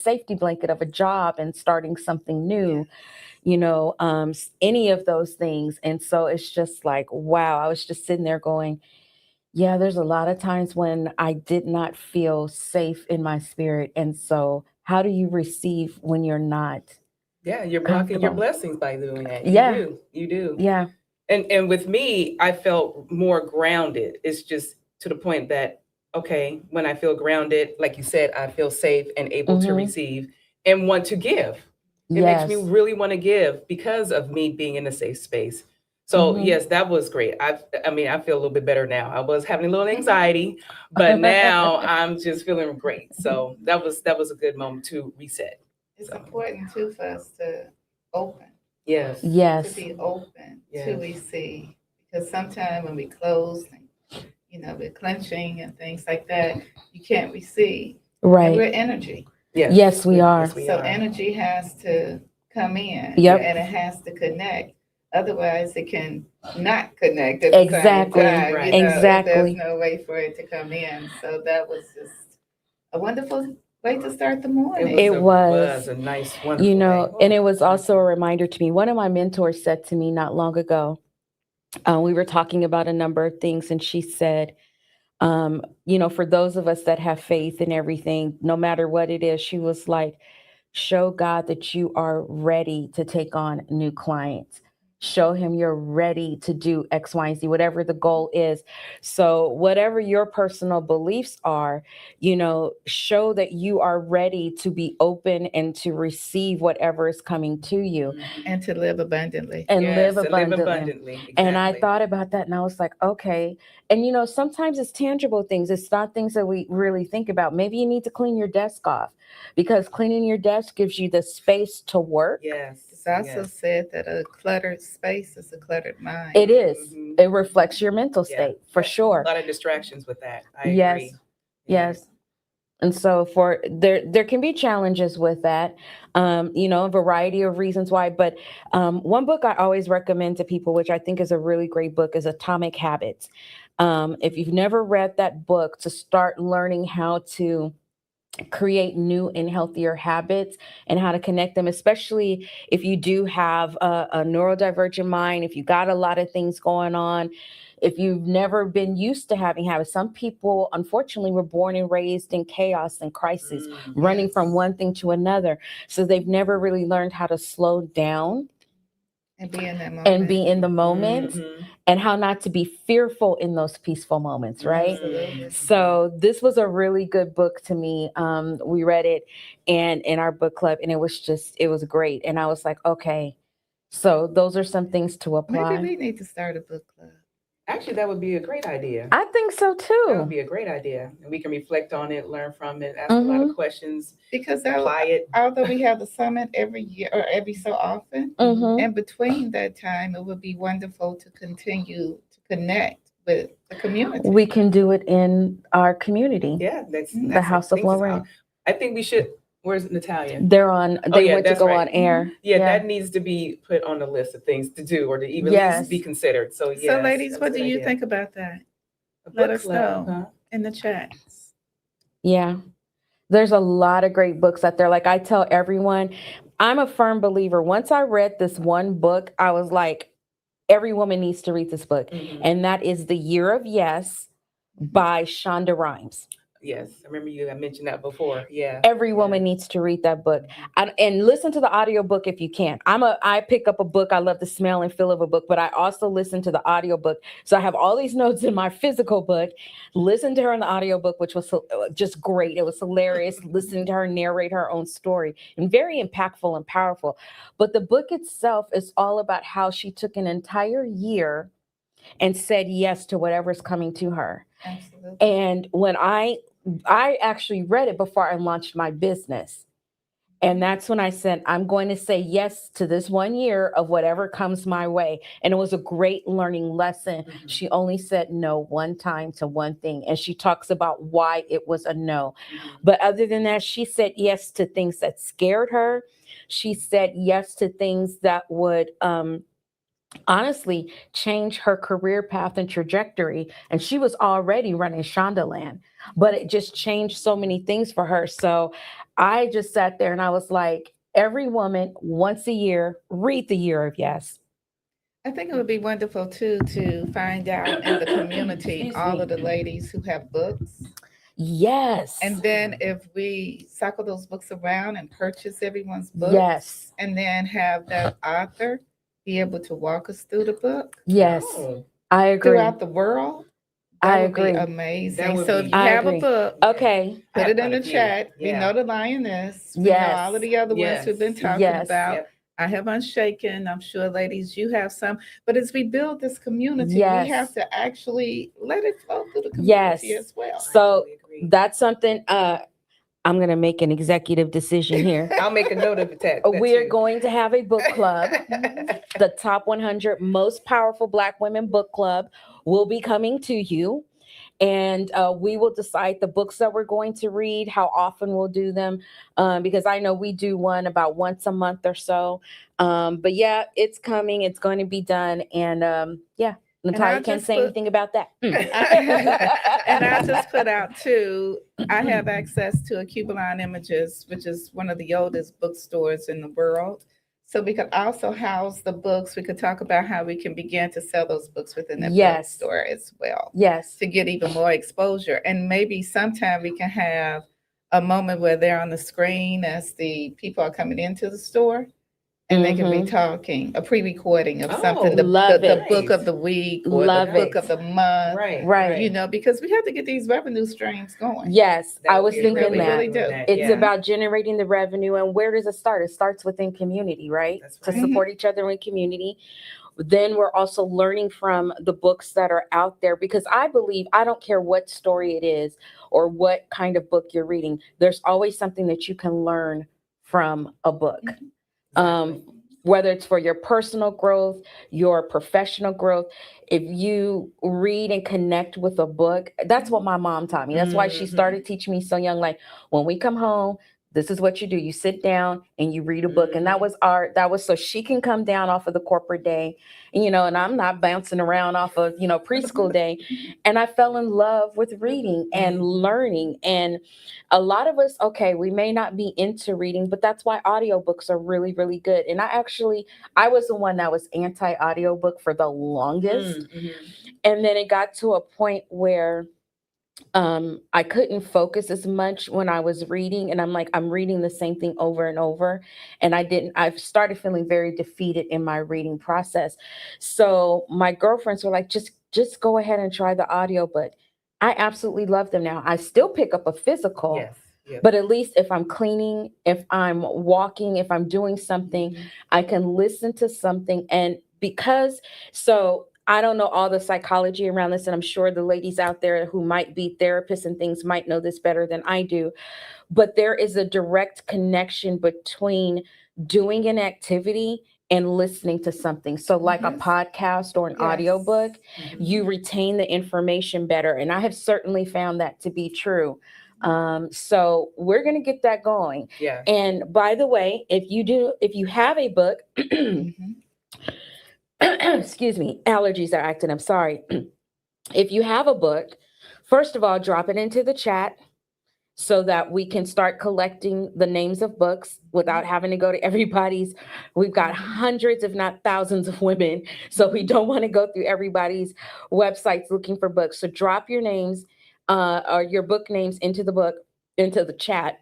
safety blanket of a job and starting something new, any of those things. And so it's just like, wow, I was just sitting there going, yeah, there's a lot of times when I did not feel safe in my spirit. And so, how do you receive when you're not Yeah, you're blocking your comfortable? blessings by doing that. You Yeah, do. You do. yeah. And with me, I felt more grounded. It's just to the point that okay, when I feel grounded, like you said, I feel safe and able to Mm-hmm. receive and want to give. It makes me Yes. really want to give because of me being in a safe space. So Mm-hmm. yes, that was great. I mean, I feel a little bit better now. I was having a little anxiety, but now I'm just feeling great. So that was a good moment to reset. It's So important too for us to open, yes, to Yes. be open to yes, receive. Because sometimes when we close, and, we're clenching and things like that, you can't receive. And Right. we're energy. yes, Yes, we yes, are. we So are. energy has to come in Yep. and it has to connect. Otherwise, it can not connect at the same Exactly. time. Right. There's Exactly. no way for it to come in. So that was just a wonderful way to start the morning. It Was was, a nice, wonderful day. and it was also a reminder to me. One of my mentors said to me not long ago, we were talking about a number of things, and she said, for those of us that have faith in everything, no matter what it is, she was like, show God that you are ready to take on new clients. Show him you're ready to do X, Y, and Z, whatever the goal is. So, whatever your personal beliefs are, show that you are ready to be open and to receive whatever is coming to you And to live abundantly. and Yes, live to live abundantly. abundantly. And I Exactly. thought about that and I was like, okay. And sometimes it's tangible things. It's not things that we really think about. Maybe you need to clean your desk off because cleaning your desk gives you the space to work. Yes. It's also Yes. said that a cluttered space is a cluttered mind. It is. Mhm. It reflects your mental Yeah. state for sure. A lot of distractions with that. I Yes. agree. Yes. And so for there can be challenges with that, a variety of reasons why. But one book I always recommend to people, which I think is a really great book, is Atomic Habits. If you've never read that book, to start learning how to create new and healthier habits and how to connect them, especially if you do have a neurodivergent mind, if you got a lot of things going on, if you've never been used to having habits. Some people, unfortunately, were born and raised in chaos and crisis, running from one thing to another. So they've never really learned how to slow down And be in that moment. and be in the moment Mhm. and how not to be fearful in those peaceful moments, right? Absolutely. So this was a really good book to me. We read it and in our book club, and it was great. And I was like, okay, so those are some things to Maybe apply. we need to start a book club. Actually, that would be a great idea. I think so That would too. be a great idea. And we can reflect on it, learn from it, ask a lot Mm-hmm. of questions, Because apply it. although we have the summit every year or every so often, Mm-hmm. and between that time, it would be wonderful to continue to connect with the community. We can do it in our community, Yeah, The that's House of things is Lorraine. out. I think we should. Where's Natalia? They're on. Oh They yeah, went to that's go right. on air. Yeah, Yeah. that needs to be put on the list of things to do, or to even at Yes. least be considered. So So, yes, ladies, that's what a do good you idea. think about that? A Let book us club, know huh? in the chat. Yeah. There's a lot of great books out there. Like I tell everyone, I'm a firm believer. Once I read this one book, I was like, every woman needs to read this book. Mhm. And that is The Year of Yes by Shonda Rhimes. Yes, I remember you. I mentioned that before. Yeah. Every woman needs to read that book. And listen to the audiobook if you can. I pick up a book. I love the smell and feel of a book, but I also listen to the audiobook. So I have all these notes in my physical book. Listen to her in the audiobook, which was just great. It was hilarious listening to her narrate her own story, and very impactful and powerful. But the book itself is all about how she took an entire year and said yes to whatever's coming to her. Absolutely. And when I actually read it before I launched my business. And that's when I said, I'm going to say yes to this 1 year of whatever comes my way. And it was a great learning lesson. Mhm. She only said no one time to one thing. And she talks about why it was a no. Mhm. But other than that, she said yes to things that scared her. She said yes to things that would honestly change her career path and trajectory. And she was already running Shondaland, but it just changed so many things for her. So I just sat there and I was like, every woman once a year, read The Year of Yes. I think it would be wonderful too to find out in the community Excuse all me. of the ladies who have books. Yes. And then if we cycle those books around and purchase everyone's books, Yes. and then have that author be able to walk us through the book Yes. Oh, I agree. throughout the world, that I would be agree. amazing. That would So be- if you I have agree. a book, Okay. I put have it in quite a the few. chat. We Yeah. know the Lioness. We know Yes. all of the other ones we've been Yes. talking Yes. about. Yep. I have Unshaken. I'm sure, ladies, you have some. But as we build this community, Yes. we have to actually let it flow through the Yes. community as well. So totally agree. that's something I'm going to make an executive decision here. I'll make a note of that. We're going to have a book club. going. The top 100 most powerful Black women book club will be coming to you. And we will decide the books that we're going to read, how often we'll do them, because I know we do one about once a month or so. But yeah, it's coming. It's going to be done. And yeah, Natalia I'll can't just say put- anything about that. And I just put out too, I have access to Acubuline Images, which is one of the oldest bookstores in the world. So we could also house the books. We could talk about how we can begin to sell those books within that Yes. bookstore as well Yes. to get even more exposure. And maybe sometime we can have a moment where they're on the screen as the people are coming into the store. And they can be Mhm. talking, a pre-recording of Oh, something, the love the it. book of the week or Love the book it. of the month. Right. Right. You know, because we have to get these revenue streams going. Yes, That I would was be a thinking great way that. really of do. doing that, It's yeah. about generating the revenue. And where does it start? It starts within community, right? That's To right. support each other in community. Then we're also learning from the books that are out there, because I believe, I don't care what story it is or what kind of book you're reading, there's always something that you can learn from a book. Exactly. Whether it's for your personal growth, your professional growth, if you read and connect with a book, that's what my mom taught me. That's why she Mhm. started teaching me so young. Like, when we come home, this is what you do. You sit down and you read a book. And that Mhm. was that was so she can come down off of the corporate day, and I'm not bouncing around off of, preschool day. And I fell in love with reading and learning. And a lot of us, okay, we may not be into reading, but that's why audiobooks are really, really good. And I was the one that was anti-audiobook for the longest. Mhm. And then it got to a point where I couldn't focus as much when I was reading. And I'm like, I'm reading the same thing over and over. And I've started feeling very defeated in my reading process. So my girlfriends were like, just go ahead and try the audiobook. I absolutely love them now. I still pick up a physical, Yes. Yep. but at least if I'm cleaning, if I'm walking, if I'm doing something, Mhm. I can listen to something. And so I don't know all the psychology around this, and I'm sure the ladies out there who might be therapists and things might know this better than I do, but there is a direct connection between doing an activity and listening to something. So like a Yes. podcast or an Yes. audiobook, Mhm. you retain the information better. And I have certainly found that to be true. So we're going to get that going. Yeah. And by the way, if you have a book, Mhm. excuse me, allergies are acting. I'm sorry. If you have a book, first of all, drop it into the chat so that we can start collecting the names of books without having to go to everybody's. We've got hundreds, if not thousands of women. So we don't want to go through everybody's websites looking for books. So drop your names or your book names into the chat.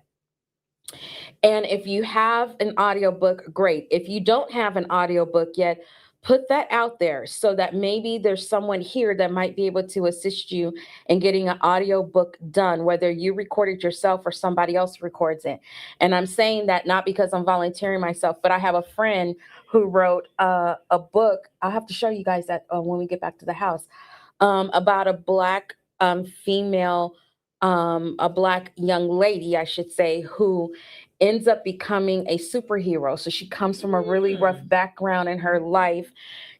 And if you have an audiobook, great. If you don't have an audiobook yet, put that out there so that maybe there's someone here that might be able to assist you in getting an audiobook done, whether you record it yourself or somebody else records it. And I'm saying that not because I'm volunteering myself, but I have a friend who wrote a book. I'll have to show you guys that when we get back to the house, about a Black female, a Black young lady, I should say, who ends up becoming a superhero. So she comes from a really rough background in her life,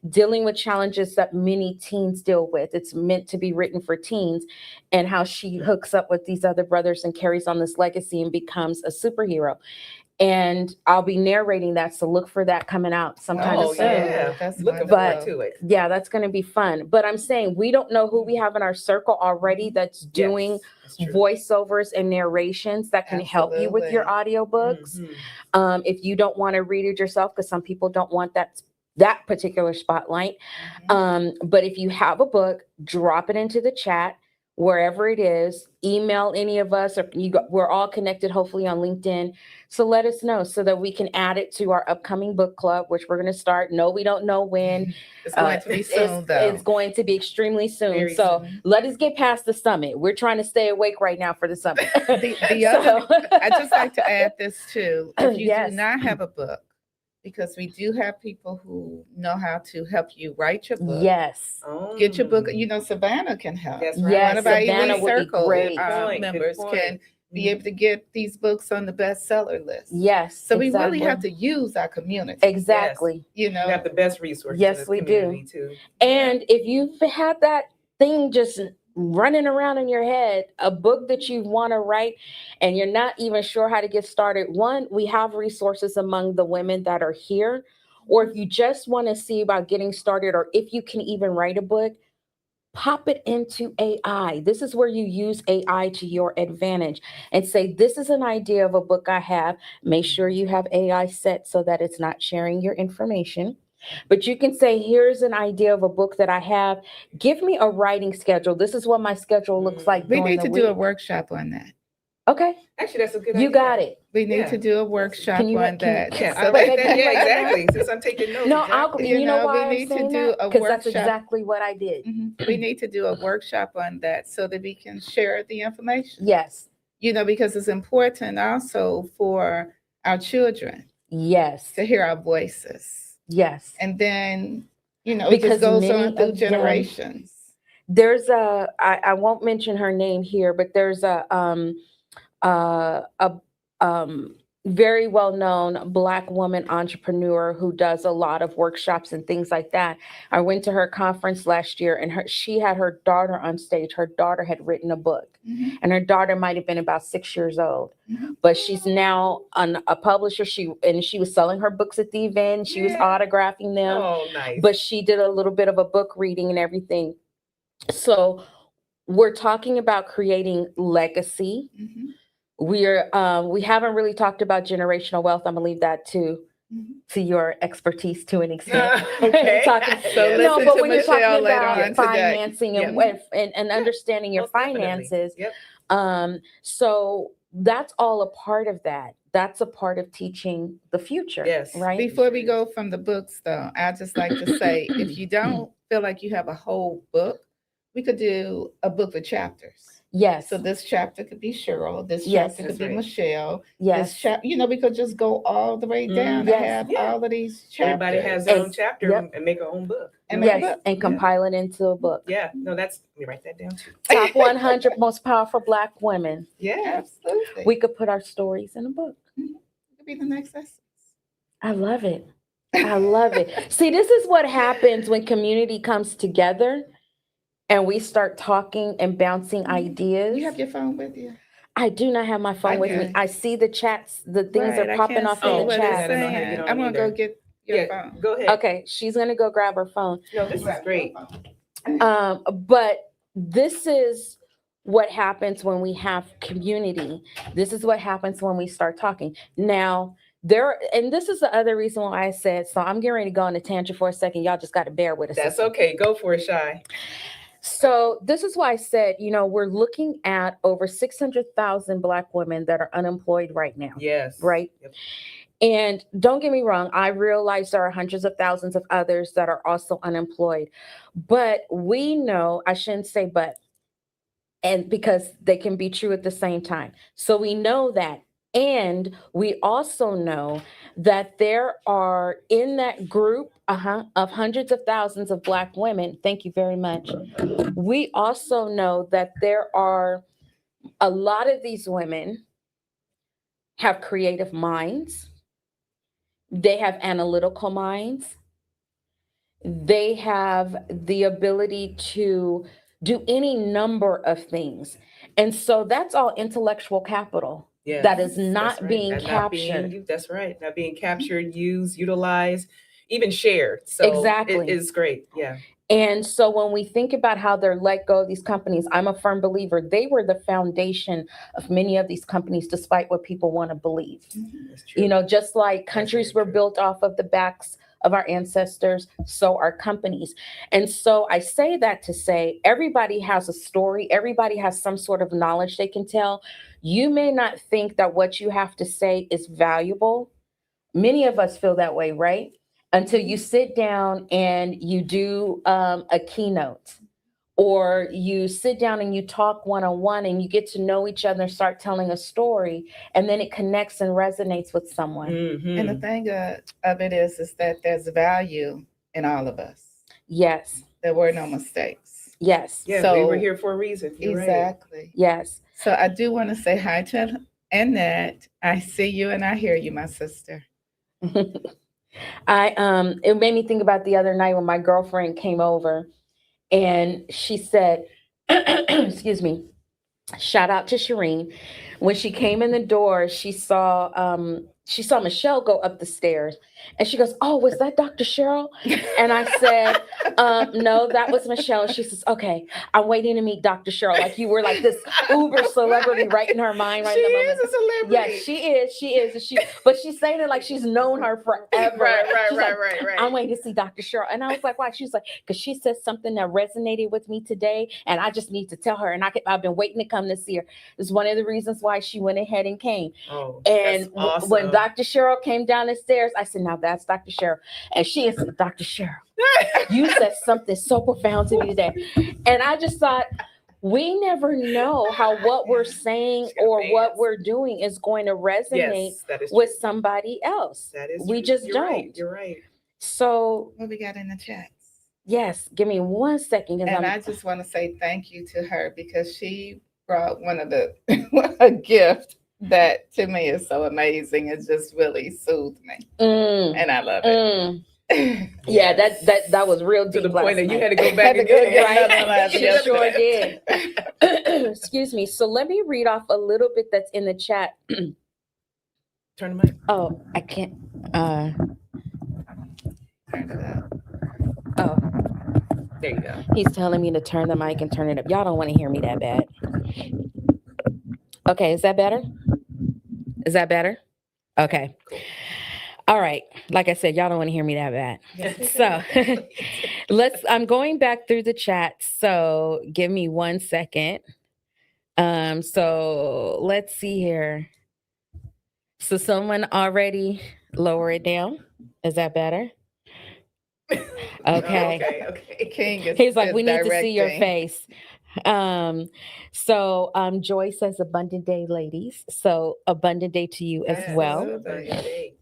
dealing with challenges that many teens deal with. It's meant to be written for teens, and how she hooks up with these other brothers and carries on this legacy and becomes a superhero. and I'll be narrating that. So look for that coming out sometime Oh soon. yeah, That's looking wonderful. forward to it. Yeah, that's going to be fun. But I'm saying we don't know who we have in our circle already that's doing Yes, that's true. voiceovers and narrations that can help you with your audiobooks. Mhm. If you don't want to read it yourself, because some people don't want that particular spotlight. But if you have a book, drop it into the chat wherever it is. Email any of us, or we're all connected, hopefully on LinkedIn. So let us know so that we can add it to our upcoming book club, which we're going to start. No, we don't know when. It's going to be soon, though. It's going to be extremely soon. Very so soon. let us get past the summit. We're trying to stay awake right now for the summit. The other, I just like to add this too. If you Yes. do not have a book, because we do have people who know how to help you write your book. Yes. Get your book. You know, Savannah can help. That's Yes, One of our Savannah elite would be circle great. Good members point. can be able to get these books on the bestseller list. Yes. So we really have to use our community. Exactly. You We know, have the best resources. Yes, in the we do. community too. And if you've had that thing just running around in your head, a book that you want to write and you're not even sure how to get started, one, we have resources among the women that are here. Or if you just want to see about getting started, or if you can even write a book, pop it into AI. This is where you use AI to your advantage and say, this is an idea of a book I have. Make sure you have AI set so that it's not sharing your information. But you can say, here's an idea of a book that I have. Give me a writing schedule. This is what my schedule looks like we during need the to week. do a workshop on that. Okay, Actually, that's a good idea. you got it. We need Yeah. to do a workshop you- on can- that. Yes, I I like like that. that. You Yeah, like that? exactly. Since I'm taking notes. No, exactly. you know we why I'm need to saying do that? a Because that's workshop. exactly what I did. We need to do a workshop on that so that we can share the information. Yes, You know, because it's important also for our children yes, to hear our voices. yes. And then, you know, it Because just goes many on through of them- generations. There's I won't mention her name here, but there's a very well-known Black woman entrepreneur who does a lot of workshops and things like that. I went to her conference last year, and she had her daughter on stage. Her daughter had written a book, and her daughter might have been about 6 years old, but she's now a publisher. She was selling her books at the event. She was autographing them, Oh, nice. but she did a little bit of a book reading and everything. So we're talking about creating legacy. We haven't really talked about generational wealth. I'm gonna leave that to your expertise to an extent. Okay. So No, listen but to when you're talking Michelle later about on today. financing Yeah. and understanding your Most definitely. finances, Yep. so that's all a part of that. That's a part of teaching the future. Yes. Right. Before we go from the books, though, I'd just like to say, if you don't feel like you have a whole book, we could do a book with chapters. Yes. So this chapter could be Cheryl. This Yes, chapter could that's be right. Michelle. Yes. This chapter, you know, we could just go all the way down Yes. and have Yeah. all of these chapters. Everybody has their own And- chapter yep. and make her own book. And make a Yes, book. and compile it into a book. Yeah. No, let me write that down too. Top 100 most powerful Black women. Yeah. Absolutely. We could put our stories in a book. It could be the next essence. I love it. I love it. See, this is what happens when community comes together and we start talking and bouncing ideas. You have your phone with you. I do not have my phone with me. Okay. I see the chats, the things Right, are I popping can't off see in the what chat. it's chat. I don't know how to saying. get on I'm gonna go either. get your Yeah. phone. Go ahead. Okay, she's gonna go grab her phone. No, this is great. But this is what happens when we have community. This is what happens when we start talking. Now, and this is the other reason why I said, so I'm getting ready to go on a tangent for a second. Y'all just got to bear with us. That's okay. Go for it, Shy. So this is why I said, we're looking at over 600,000 Black women that are unemployed right now. Yes. Right. Yep. And don't get me wrong, I realize there are hundreds of thousands of others that are also unemployed. But we know, I shouldn't say but, and because they can be true at the same time. So we know that. And we also know that there are in that group of hundreds of thousands of Black women. Thank you very much. We also know that there are a lot of these women have creative minds. They have analytical minds. They have the ability to do any number of things. And so that's all intellectual capital. Yes, that is that's not right. being And not being captured. that's right. Not being captured, used, utilized, even shared. So Exactly. it is great. Yeah. And so when we think about how they're let go of these companies, I'm a firm believer they were the foundation of many of these companies, despite what people want to believe. That's true. You know, just like That's countries very were true. built off of the backs of our ancestors, so are companies. And so I say that to say everybody has a story, everybody has some sort of knowledge they can tell. You may not think that what you have to say is valuable. Many of us feel that way, right? Until you sit down and you do a keynote, or you sit down and you talk one on one and you get to know each other and start telling a story, and then it connects and resonates with someone. And the Mhm. thing of it is that there's value in all of us. Yes, There were no mistakes. yes, Yeah, we were So here for a reason. You're right. exactly. yes. So I do want to say hi to Annette. I see you and I hear you, my sister. It made me think about the other night when my girlfriend came over and she said, excuse me, shout out to Shireen. When she came in the door, she saw Michelle go up the stairs, and she goes, "Oh, was that Dr. Cheryl?" And I said, "No, that was Michelle." She says, "Okay, I'm waiting to meet Dr. Cheryl." Like you were like this uber celebrity right in her mind right She in the moment. is a celebrity. Yes, she is. She is. And but she's saying it like she's known her forever. Right, She's like, right. I'm waiting to see Dr. Cheryl. And I was like, why? She's like, because she said something that resonated with me today, and I just need to tell her. And I've been waiting to come to see her. It's one of the reasons why she went ahead and came. Oh, And that's awesome. when Dr. Cheryl came down the stairs, I said, now that's Dr. Cheryl. And she is Dr. Cheryl. You said something so profound to me today. And I just thought, we never know how what we're saying She got or what fans. we're doing is going to resonate Yes, that is with true. somebody else. That is We true. just You're don't. Right. You're right. So, What we got in the chats? yes, give me 1 second. And I just want to say thank you to her because she brought one of the a gift that to me is so amazing. It just really soothed me, and I love it. Yeah, Yes. that was real deep To the point last that you night. had to go Had back to and go get get it. another one out She the other sure day. did. Excuse me. So let me read off a little bit that's in the chat. Turn the mic. Oh, I can't. Turn it up. Oh, There you go. he's telling me to turn the mic and turn it up. Y'all don't want to hear me that bad. Okay, is that better? Is that better? Okay. Cool. All right. Like I said, y'all don't want to hear me that bad. Yes. So I'm going back through the chat. So give me 1 second. So let's see here. So someone already lower it down. Is that better? Okay. Okay. King is He's like, we need to see your directing. face. Joy says abundant day, ladies. So abundant day to you as Yes. well. Absolutely. Abundant day.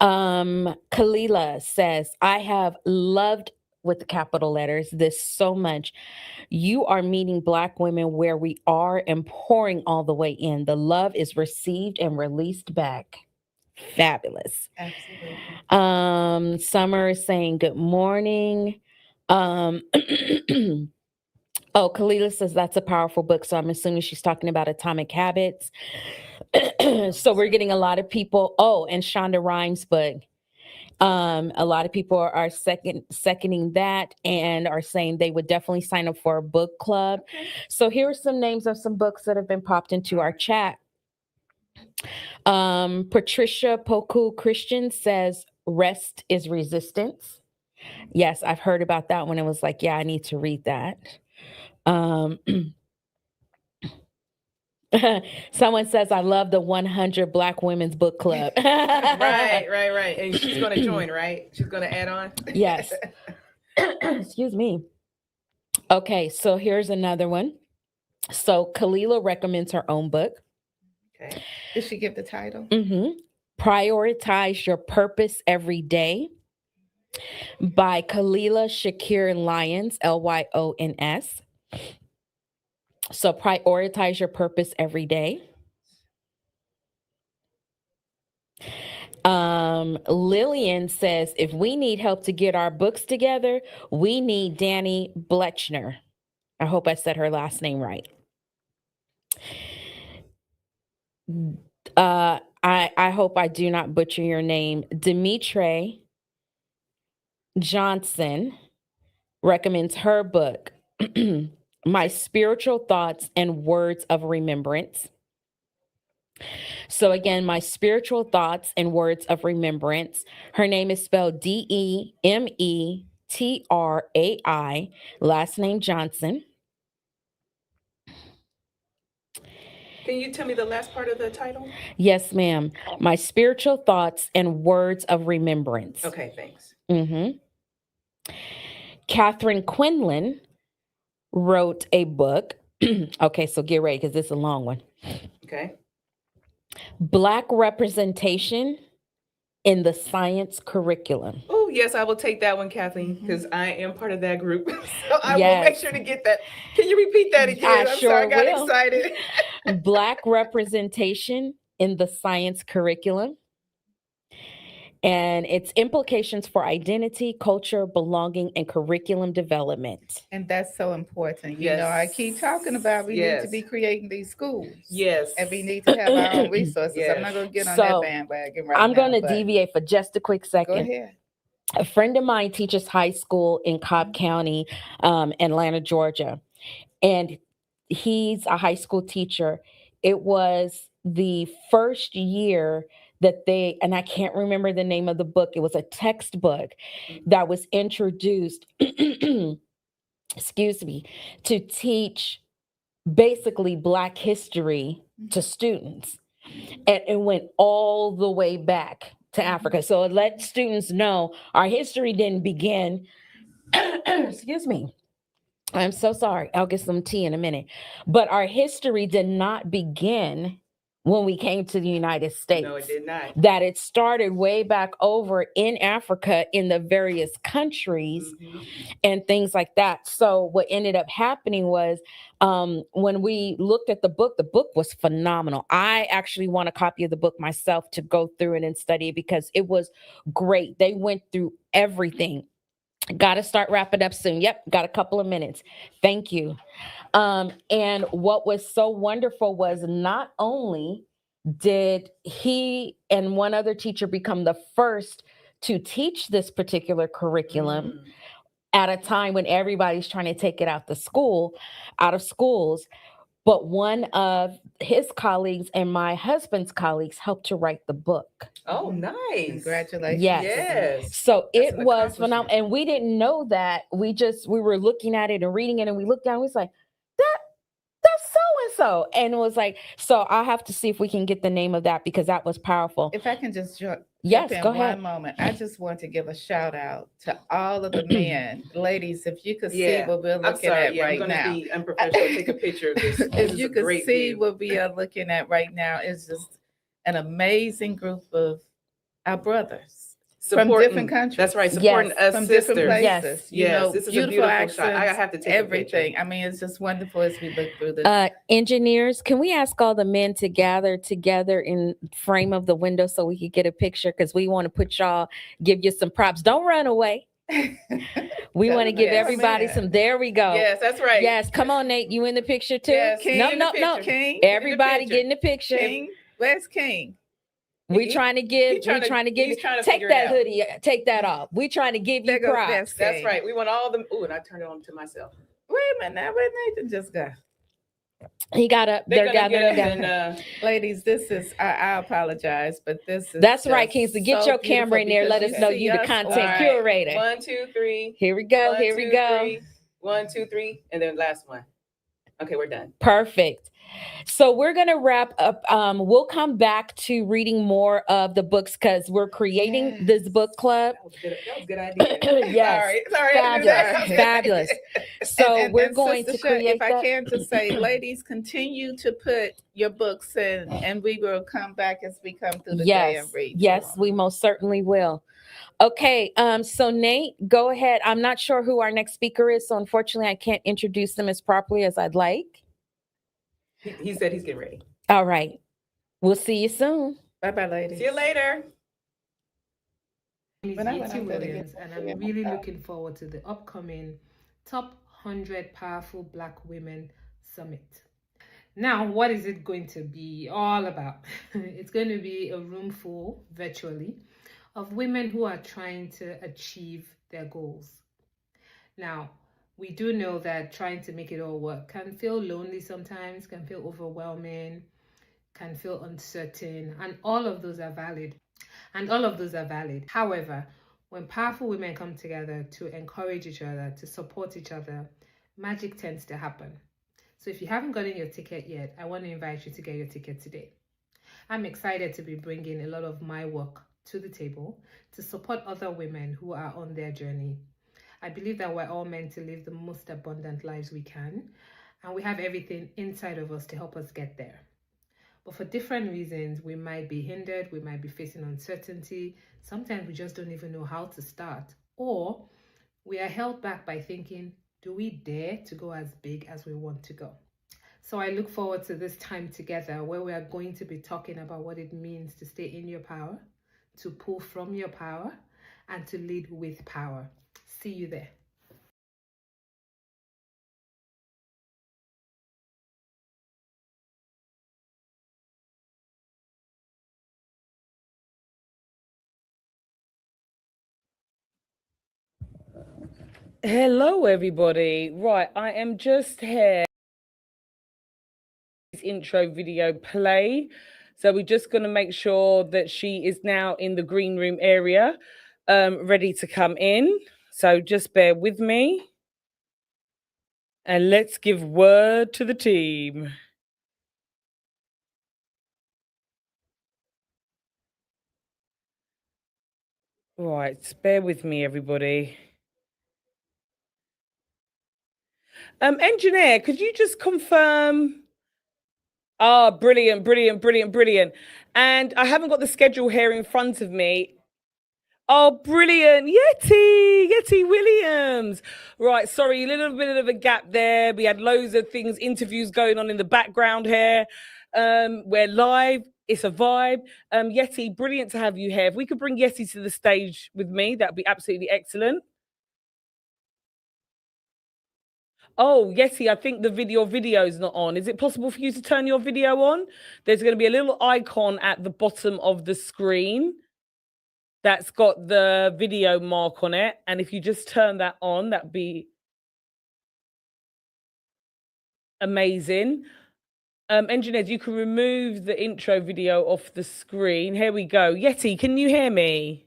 Kalila says, I have loved with the capital letters this so much. You are meeting Black women where we are and pouring all the way in. The love is received and released back. Fabulous. Absolutely. Summer is saying good morning. Oh, Kalila says that's a powerful book. So I'm assuming she's talking about Atomic Habits. So we're getting a lot of people. Oh, and Shonda Rhimes' book. A lot of people are seconding that and are saying they would definitely sign up for a book club. Okay. So here are some names of some books that have been popped into our chat. Patricia Poku Christian says rest is resistance. Yes, I've heard about that one. It was like, yeah, I need to read that. Someone says, I love the 100 Black Women's Book Club. Right. And she's going to join, right? She's going to add on? Yes. Excuse me. Okay, so here's another one. So Kalila recommends her own book. Okay. Did she give the title? Prioritize Your Purpose Every Day by Kalila Shakir Lyons, Lyons. So prioritize your purpose every day. Lillian says, if we need help to get our books together, we need Danny Blechner. I hope I said her last name right. I hope I do not butcher your name. Demetre Johnson recommends her book, My Spiritual Thoughts and Words of Remembrance. So, again, My Spiritual Thoughts and Words of Remembrance. Her name is spelled Demetrai, last name Johnson. Can you tell me the last part of the title? Yes, ma'am. My Spiritual Thoughts and Words of Remembrance. Okay, thanks. Catherine Quinlan wrote a book. Okay, so get ready because this is a long one. Okay. Black Representation in the Science Curriculum. Oh, yes, I will take that one, Kathleen, because I am part of that group. So I will Yes. make sure to get that. Can you repeat that again? I I'm sure sorry, I got will. excited. Black Representation in the Science Curriculum. And its implications for identity, culture, belonging, and curriculum development. And that's so important. You know, I keep talking about we need to be creating these schools. Yes. And we need to have our own resources. Yes. I'm not going to get on So, that bandwagon right now. I'm going to but deviate for just a quick Go second. ahead. A friend of mine teaches high school in Cobb County, Atlanta, Georgia. And he's a high school teacher. It was the first year that they, and I can't remember the name of the book, it was a textbook that was introduced, excuse me, to teach basically Black history to students. And it went all the way back to Africa. So it let students know our history didn't begin, excuse me. I'm so sorry. I'll get some tea in a minute. But our history did not begin when we came to the United States. No, it did not. That it started way back over in Africa in the various countries and things like that. So what ended up happening was when we looked at the book was phenomenal. I actually want a copy of the book myself to go through it and study it because it was great. They went through everything. Got to start wrapping up soon. Yep, got a couple of minutes. Thank you. And what was so wonderful was not only did he and one other teacher become the first to teach this particular curriculum at a time when everybody's trying to take it out of schools, but one of his colleagues and my husband's colleagues helped to write the book. Oh, nice. Congratulations. Yes. So That's it an was accomplishment. phenomenal. And we didn't know that. We were looking at it and reading it, and we looked down, and we was like, that's so-and-so. And it was like, so I'll have to see if we can get the name of that because that was powerful. If I can just jump Yes, in go ahead. one moment, I just want to give a shout out to all of the men, ladies. If you could see what we're I'm looking sorry. at Yeah, I'm right going now, to be unprofessional. Take a picture of this. This if is you a could great see view. what we are looking at right now, it's just an amazing group of our brothers from different countries. That's right. Supporting Yes, us from sisters. different Yes. places. Yes, this is a beautiful beautiful shot. I accents, have to take everything. a picture. I mean, it's just wonderful as we look through this. Engineers, can we ask all the men to gather together in frame of the window so we could get a picture? Because we want to give you some props. Don't run away. We want to give everybody some. There we go. Yes, that's right. Yes, come on, Nate. You in the picture too? Yes, King, no, in no, the no. picture. King, Everybody get in the picture. King, where's King? We trying to give. He's trying to Take figure it that out. hoodie. Take that off. We trying to give you There goes props. Best That's King. right. We want all them. Ooh, and I turned it on to myself. Wait a minute now. Where Nathan just go? He got up. They're They're gonna gathering get up together. and Ladies, this is, I apologize, but this is. That's right, just Kingsley. Get so your camera in there. beautiful Let us because know see you the us content on- curator. 1, 2, 3. Here we go. 1, Here we 2, go. 3. 1, 2, 3, and then last one. Okay, we're done. Perfect. So we're going to wrap up. We'll come back to reading more of the books because we're creating this book club. That was a good idea. Yes. Sorry. Fabulous. Fabulous. So And we're going to Sister Shay, create if I that. can just say, ladies, continue to put your books in, and we will come back as we come through the day and read. Yes, we most certainly will. Okay, so Nate, go ahead. I'm not sure who our next speaker is, so unfortunately I can't introduce them as properly as I'd like. He said he's getting ready. All right. We'll see you soon. Bye-bye, ladies. See you later. When I went Yeti out there to Williams, get- and I'm really looking forward to the upcoming Top 100 Powerful Black Women Summit. Now, what is it going to be all about? It's going to be a room full, virtually, of women who are trying to achieve their goals. Now, we do know that trying to make it all work can feel lonely sometimes, can feel overwhelming, can feel uncertain, and all of those are valid. However, when powerful women come together to encourage each other, to support each other, magic tends to happen. So if you haven't gotten your ticket yet, I want to invite you to get your ticket today. I'm excited to be bringing a lot of my work to the table to support other women who are on their journey. I believe that we're all meant to live the most abundant lives we can, and we have everything inside of us to help us get there. But for different reasons, we might be hindered, we might be facing uncertainty. Sometimes we just don't even know how to start. Or we are held back by thinking, do we dare to go as big as we want to go? So I look forward to this time together where we are going to be talking about what it means to stay in your power, to pull from your power, and to lead with power. See you there. Hello, everybody. Right, I am just here. Intro video play. So we're just going to make sure that she is now in the green room area, ready to come in. So just bear with me. And let's give word to the team. Right, bear with me, everybody. Engineer, could you just confirm? Ah, brilliant, brilliant, brilliant, brilliant. And I haven't got the schedule here in front of me. Oh, brilliant. Yeti Williams. Right, sorry, a little bit of a gap there. We had loads of things, interviews going on in the background here. We're live. It's a vibe. Yeti, brilliant to have you here. If we could bring Yeti to the stage with me, that'd be absolutely excellent. Oh, Yeti, I think the video is not on. Is it possible for you to turn your video on? There's going to be a little icon at the bottom of the screen that's got the video mark on it. And if you just turn that on, that'd be amazing. Engineers, you can remove the intro video off the screen. Here we go. Yeti, can you hear me?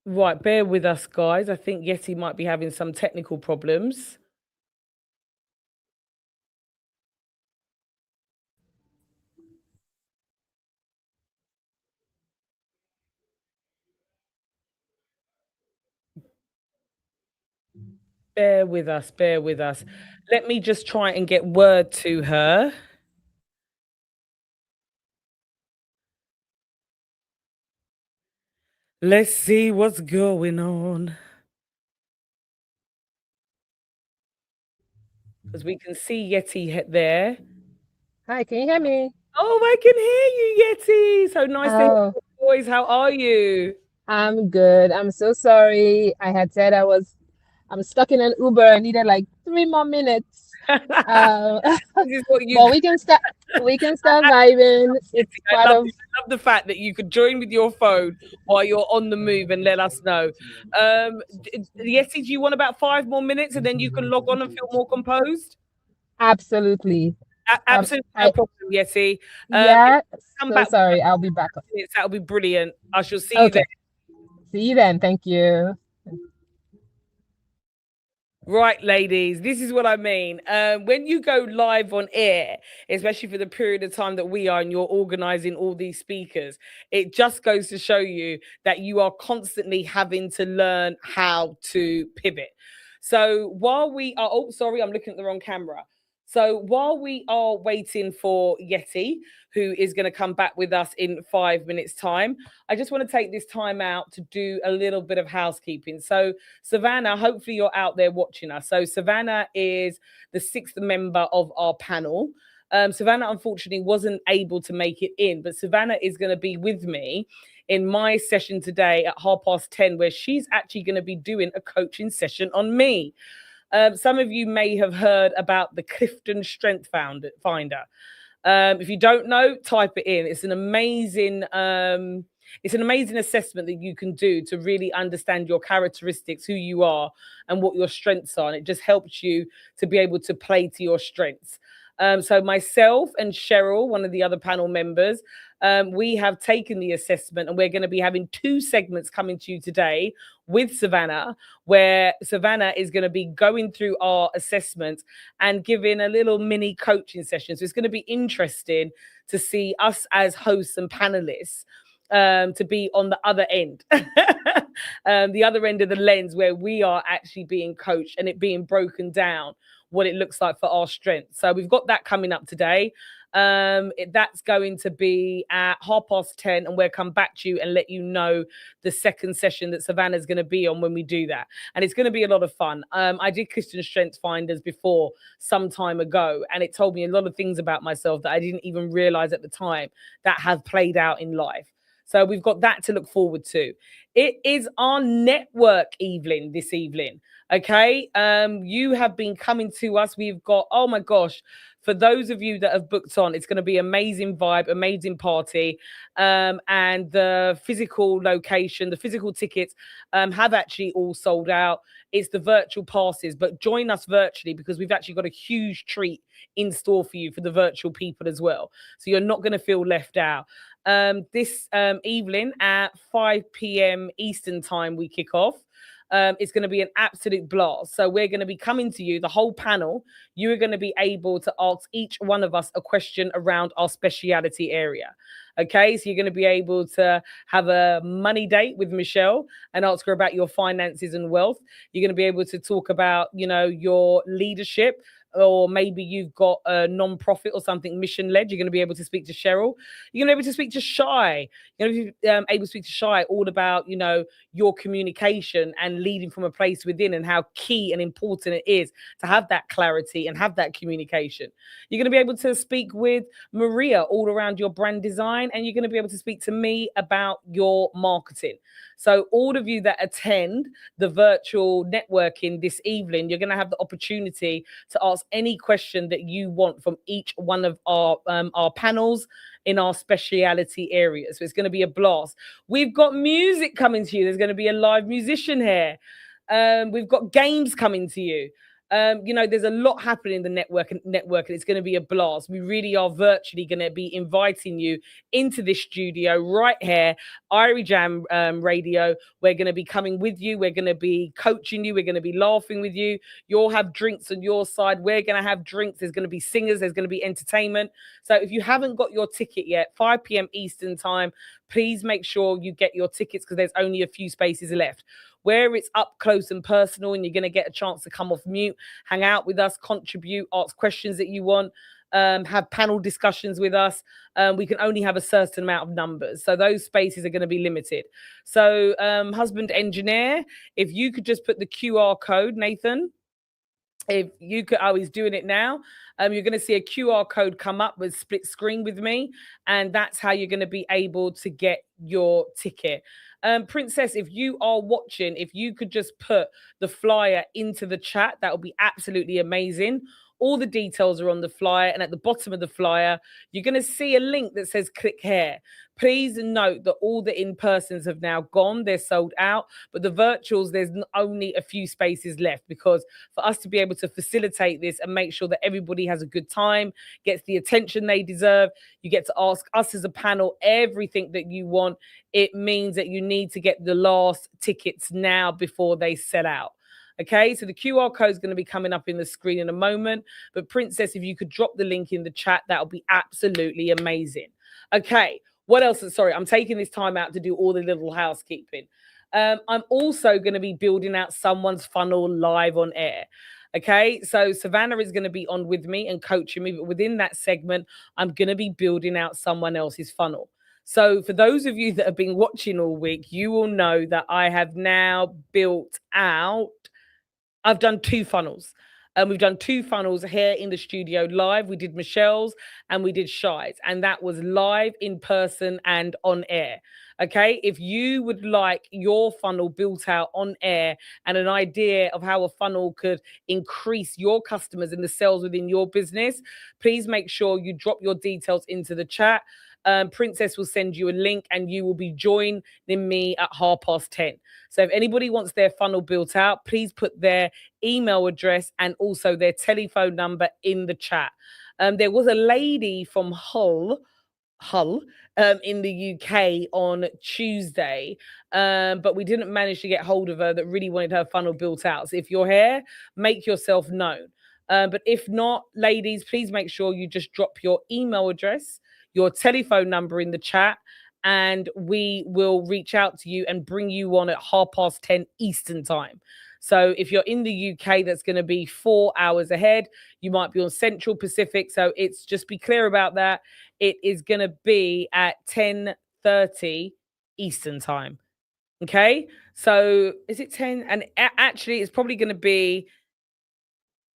Right, bear with us, guys. I think Yeti might be having some technical problems. Bear with us, bear with us. Let me just try and get word to her. Let's see what's going on. Because we can see Yeti there. Hi, can you hear me? Oh, I can hear you, Yeti. So nice to hear Oh, your voice. How are you? I'm good. I'm so sorry. I had said I'm stuck in an Uber. I needed like 3 more minutes. This is what you But we can start vibing. It's I part love of this. I love the fact that you could join with your phone while you're on the move and let us know. Yeti, do you want about 5 more minutes and then you can log on and feel more composed? absolutely. Absolutely no I problem, Yeti. Yeah, Come so back with sorry. I'll be back. minutes. That'll be brilliant. I shall see you Okay. there. See you then. Thank you. Right, ladies, this is what I mean. When you go live on air, especially for the period of time that we are, and you're organizing all these speakers, it just goes to show you that you are constantly having to learn how to pivot. So while we are, oh, sorry, I'm looking at the wrong camera. So while we are waiting for Yeti, who is going to come back with us in 5 minutes' time, I just want to take this time out to do a little bit of housekeeping. So Savannah, hopefully you're out there watching us. So Savannah is the 6th member of our panel. Savannah unfortunately wasn't able to make it in, but Savannah is going to be with me in my session today at 10:30, where she's actually going to be doing a coaching session on me. Some of you may have heard about the Clifton Strength Finder. If you don't know, type it in. It's an amazing assessment that you can do to really understand your characteristics, who you are, and what your strengths are. And it just helps you to be able to play to your strengths. So myself and Cheryl, one of the other panel members, we have taken the assessment, and we're going to be having 2 segments coming to you today with Savannah, where Savannah is going to be going through our assessment and giving a little mini coaching session. So it's going to be interesting to see us as hosts and panelists to be on the other end, the other end of the lens, where we are actually being coached and it being broken down, what it looks like for our strength. So we've got that coming up today. That's going to be at 10:30, and we'll come back to you and let you know the second session that Savannah's going to be on when we do that. And it's going to be a lot of fun. I did Christian Strength Finders before some time ago, and it told me a lot of things about myself that I didn't even realize at the time that have played out in life. So we've got that to look forward to. It is our network evening this evening. Okay. You have been coming to us. We've got, oh my gosh, for those of you that have booked on, it's going to be amazing vibe, amazing party. And the physical location, the physical tickets have actually all sold out. It's the virtual passes, but join us virtually, because we've actually got a huge treat in store for you for the virtual people as well. So you're not going to feel left out. This evening at 5 p.m. Eastern time, we kick off. It's going to be an absolute blast. So we're going to be coming to you, the whole panel. You are going to be able to ask each one of us a question around our speciality area. Okay, so you're going to be able to have a money date with Michelle and ask her about your finances and wealth. You're going to be able to talk about, your leadership, or maybe you've got a non-profit or something mission-led. You're going to be able to speak to Cheryl. You're going to be able to speak to Shai. You're going to be able to speak to Shai all about, your communication and leading from a place within, and how key and important it is to have that clarity and have that communication. You're going to be able to speak with Maria all around your brand design, and you're going to be able to speak to me about your marketing. So all of you that attend the virtual networking this evening, you're going to have the opportunity to ask any question that you want from each one of our panels in our speciality areas. So it's going to be a blast. We've got music coming to you. There's going to be a live musician here. We've got games coming to you. There's a lot happening in the network, and it's going to be a blast. We really are virtually going to be inviting you into this studio right here, Irie Jam Radio. We're going to be coming with you. We're going to be coaching you. We're going to be laughing with you. You'll have drinks on your side. We're going to have drinks. There's going to be singers. There's going to be entertainment. So if you haven't got your ticket yet, 5 p.m. Eastern time, please make sure you get your tickets, because there's only a few spaces left. Where it's up close and personal, and you're going to get a chance to come off mute, hang out with us, contribute, ask questions that you want, have panel discussions with us. We can only have a certain amount of numbers, so those spaces are going to be limited. So husband engineer, if you could just put the QR code, Nathan, if you could, he's doing it now. You're going to see a QR code come up with split screen with me, and that's how you're going to be able to get your ticket. Princess, if you are watching, if you could just put the flyer into the chat, that would be absolutely amazing. All the details are on the flyer, and at the bottom of the flyer, you're going to see a link that says click here. Please note that all the in-persons have now gone. They're sold out, but the virtuals, there's only a few spaces left, because for us to be able to facilitate this and make sure that everybody has a good time, gets the attention they deserve, you get to ask us as a panel everything that you want. It means that you need to get the last tickets now before they sell out. Okay, so the QR code is going to be coming up in the screen in a moment. But Princess, if you could drop the link in the chat, that would be absolutely amazing. Okay, what else? Sorry, I'm taking this time out to do all the little housekeeping. I'm also going to be building out someone's funnel live on air. Okay, so Savannah is going to be on with me and coaching me, but within that segment, I'm going to be building out someone else's funnel. So for those of you that have been watching all week, you will know that I have now built out, I've done 2 funnels. We've done 2 funnels here in the studio live. We did Michelle's and we did Shy's, and that was live, in person, and on air. Okay, if you would like your funnel built out on air and an idea of how a funnel could increase your customers and the sales within your business, please make sure you drop your details into the chat. Princess will send you a link and you will be joining me at 10:30. So if anybody wants their funnel built out, please put their email address and also their telephone number in the chat. There was a lady from Hull, in the UK on Tuesday, but we didn't manage to get hold of her, that really wanted her funnel built out. So if you're here, make yourself known. But if not, ladies, please make sure you just drop your email address, your telephone number in the chat, and we will reach out to you and bring you on at 10:30 Eastern time. So if you're in the UK, that's going to be 4 hours ahead. You might be on Central Pacific. So it's, just be clear about that. It is going to be at 10:30 Eastern time. Okay. So is it 10? And actually, it's probably going to be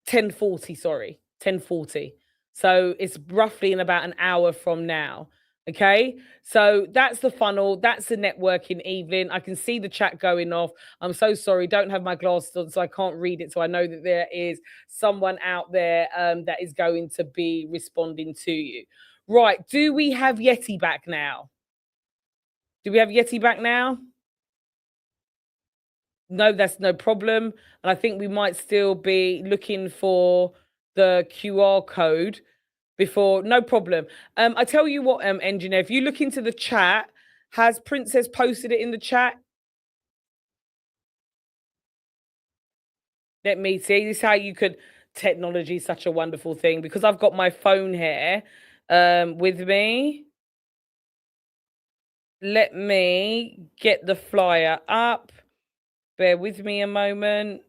10:40. Sorry, 10:40. So it's roughly in about an hour from now. Okay, so that's the funnel, that's the networking evening. I can see the chat going off. I'm so sorry, don't have my glasses on, so I can't read it. So I know that there is someone out there that is going to be responding to you. Right, do we have Yeti back now? Do we have Yeti back now? No, that's no problem. And I think we might still be looking for the QR code before. No problem. I tell you what, engineer, if you look into the chat, has Princess posted it in the chat? Let me see. This is how you could, technology is such a wonderful thing, because I've got my phone here with me. Let me get the flyer up. Bear with me a moment.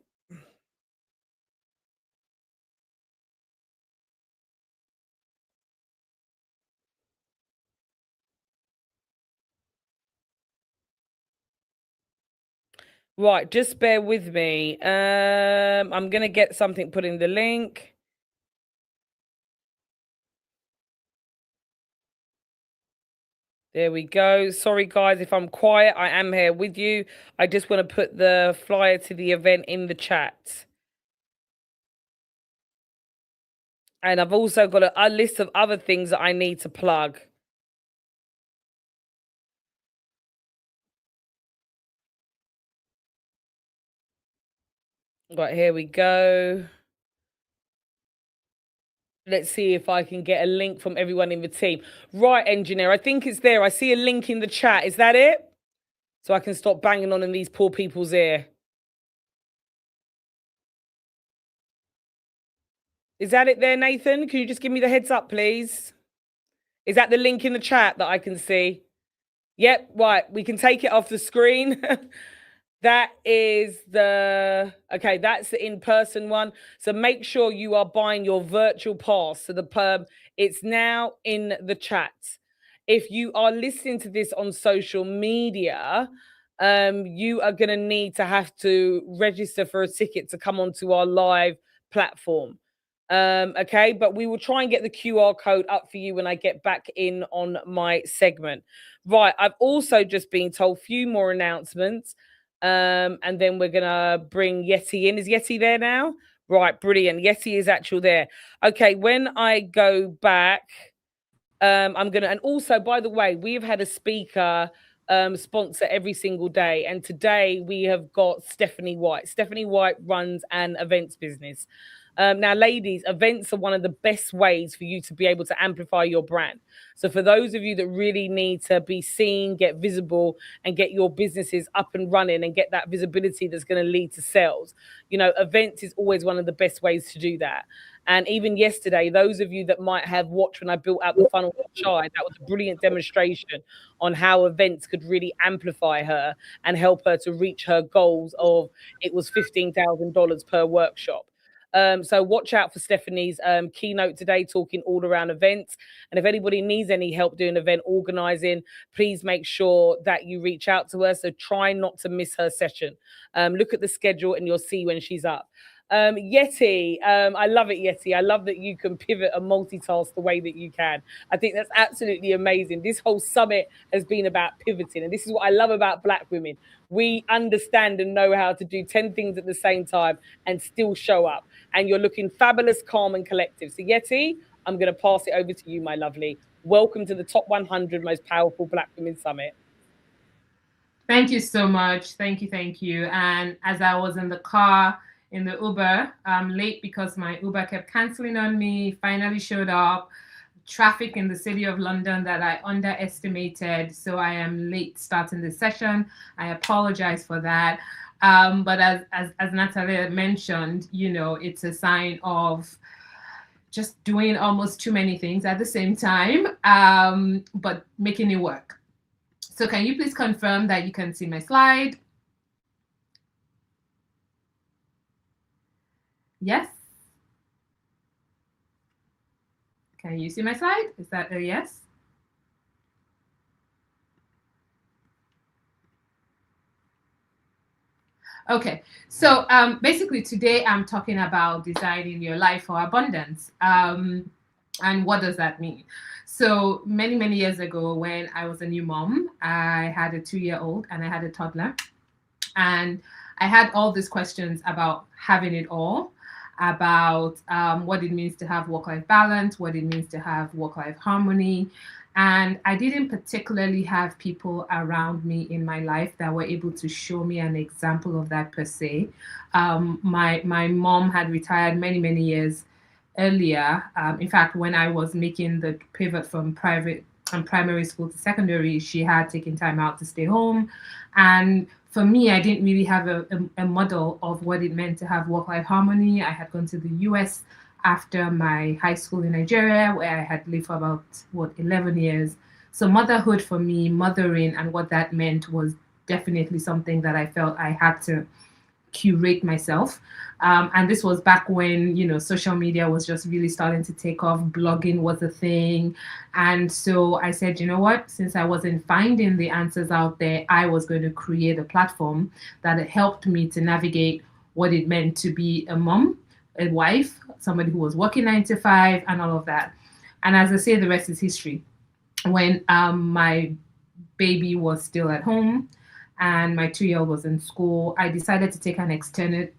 Right, just bear with me. I'm gonna get something put in the link. There we go. Sorry, guys, if I'm quiet, I am here with you. I just want to put the flyer to the event in the chat. And I've also got a list of other things that I need to plug. Right, here we go. Let's see if I can get a link from everyone in the team. Right, engineer, I think it's there. I see a link in the chat. Is that it? So I can stop banging on in these poor people's ear. Is that it there, Nathan? Can you just give me the heads up, please? Is that the link in the chat that I can see? Yep, right. We can take it off the screen. That is okay, that's the in-person one. So make sure you are buying your virtual pass. So it's now in the chat. If you are listening to this on social media, you are going to need to have to register for a ticket to come onto our live platform. Okay, but we will try and get the QR code up for you when I get back in on my segment. Right, I've also just been told a few more announcements. And then we're gonna bring Yeti in. Is Yeti there now? Right, brilliant. Yeti is actually there. Okay, when I go back, I'm gonna, and also, by the way, we've had a speaker sponsor every single day, and today we have got Stephanie White. Stephanie White runs an events business. Now, ladies, events are one of the best ways for you to be able to amplify your brand. So for those of you that really need to be seen, get visible, and get your businesses up and running and get that visibility that's going to lead to sales, events is always one of the best ways to do that. And even yesterday, those of you that might have watched when I built out the funnel with Shy, that was a brilliant demonstration on how events could really amplify her and help her to reach her goals of, it was $15,000 per workshop. So watch out for Stephanie's keynote today, talking all around events. And if anybody needs any help doing event organizing, please make sure that you reach out to her. So try not to miss her session. Look at the schedule and you'll see when she's up. Yeti, I love it, Yeti. I love that you can pivot and multitask the way that you can. I think that's absolutely amazing. This whole summit has been about pivoting, and this is what I love about Black women. We understand and know how to do 10 things at the same time and still show up. And you're looking fabulous, calm, and collective. So, Yeti, I'm going to pass it over to you, my lovely. Welcome to the top 100 most powerful Black women summit. Thank you so much. Thank you. Thank you. And as I was in the car, in the Uber, I'm late because my Uber kept canceling on me, finally showed up. Traffic in the city of London that I underestimated. So I am late starting the session. I apologize for that. But as Natalia mentioned, you know, it's a sign of just doing almost too many things at the same time, but making it work. So can you please confirm that you can see my slide? Yes? Can you see my slide? Is that a yes? Okay, so basically today I'm talking about designing your life for abundance. And what does that mean? So many years ago when I was a new mom, I had a 2-year-old and I had a toddler. And I had all these questions about having it all, about what it means to have work-life balance, what it means to have work-life harmony. And I didn't particularly have people around me in my life that were able to show me an example of that per se. My mom had retired many years earlier. In fact, when I was making the pivot from primary school to secondary, she had taken time out to stay home. And for me, I didn't really have a model of what it meant to have work-life harmony. I had gone to the US after my high school in Nigeria, where I had lived for about, 11 years. So motherhood for me, mothering and what that meant was definitely something that I felt I had to curate myself. And this was back when, you know, social media was just really starting to take off. Blogging was a thing. And so I said, you know what, since I wasn't finding the answers out there, I was going to create a platform that helped me to navigate what it meant to be a mom, a wife, somebody who was working 9 to 5 and all of that. And as I say, the rest is history. When my baby was still at home and my 2-year-old was in school, I decided to take an extended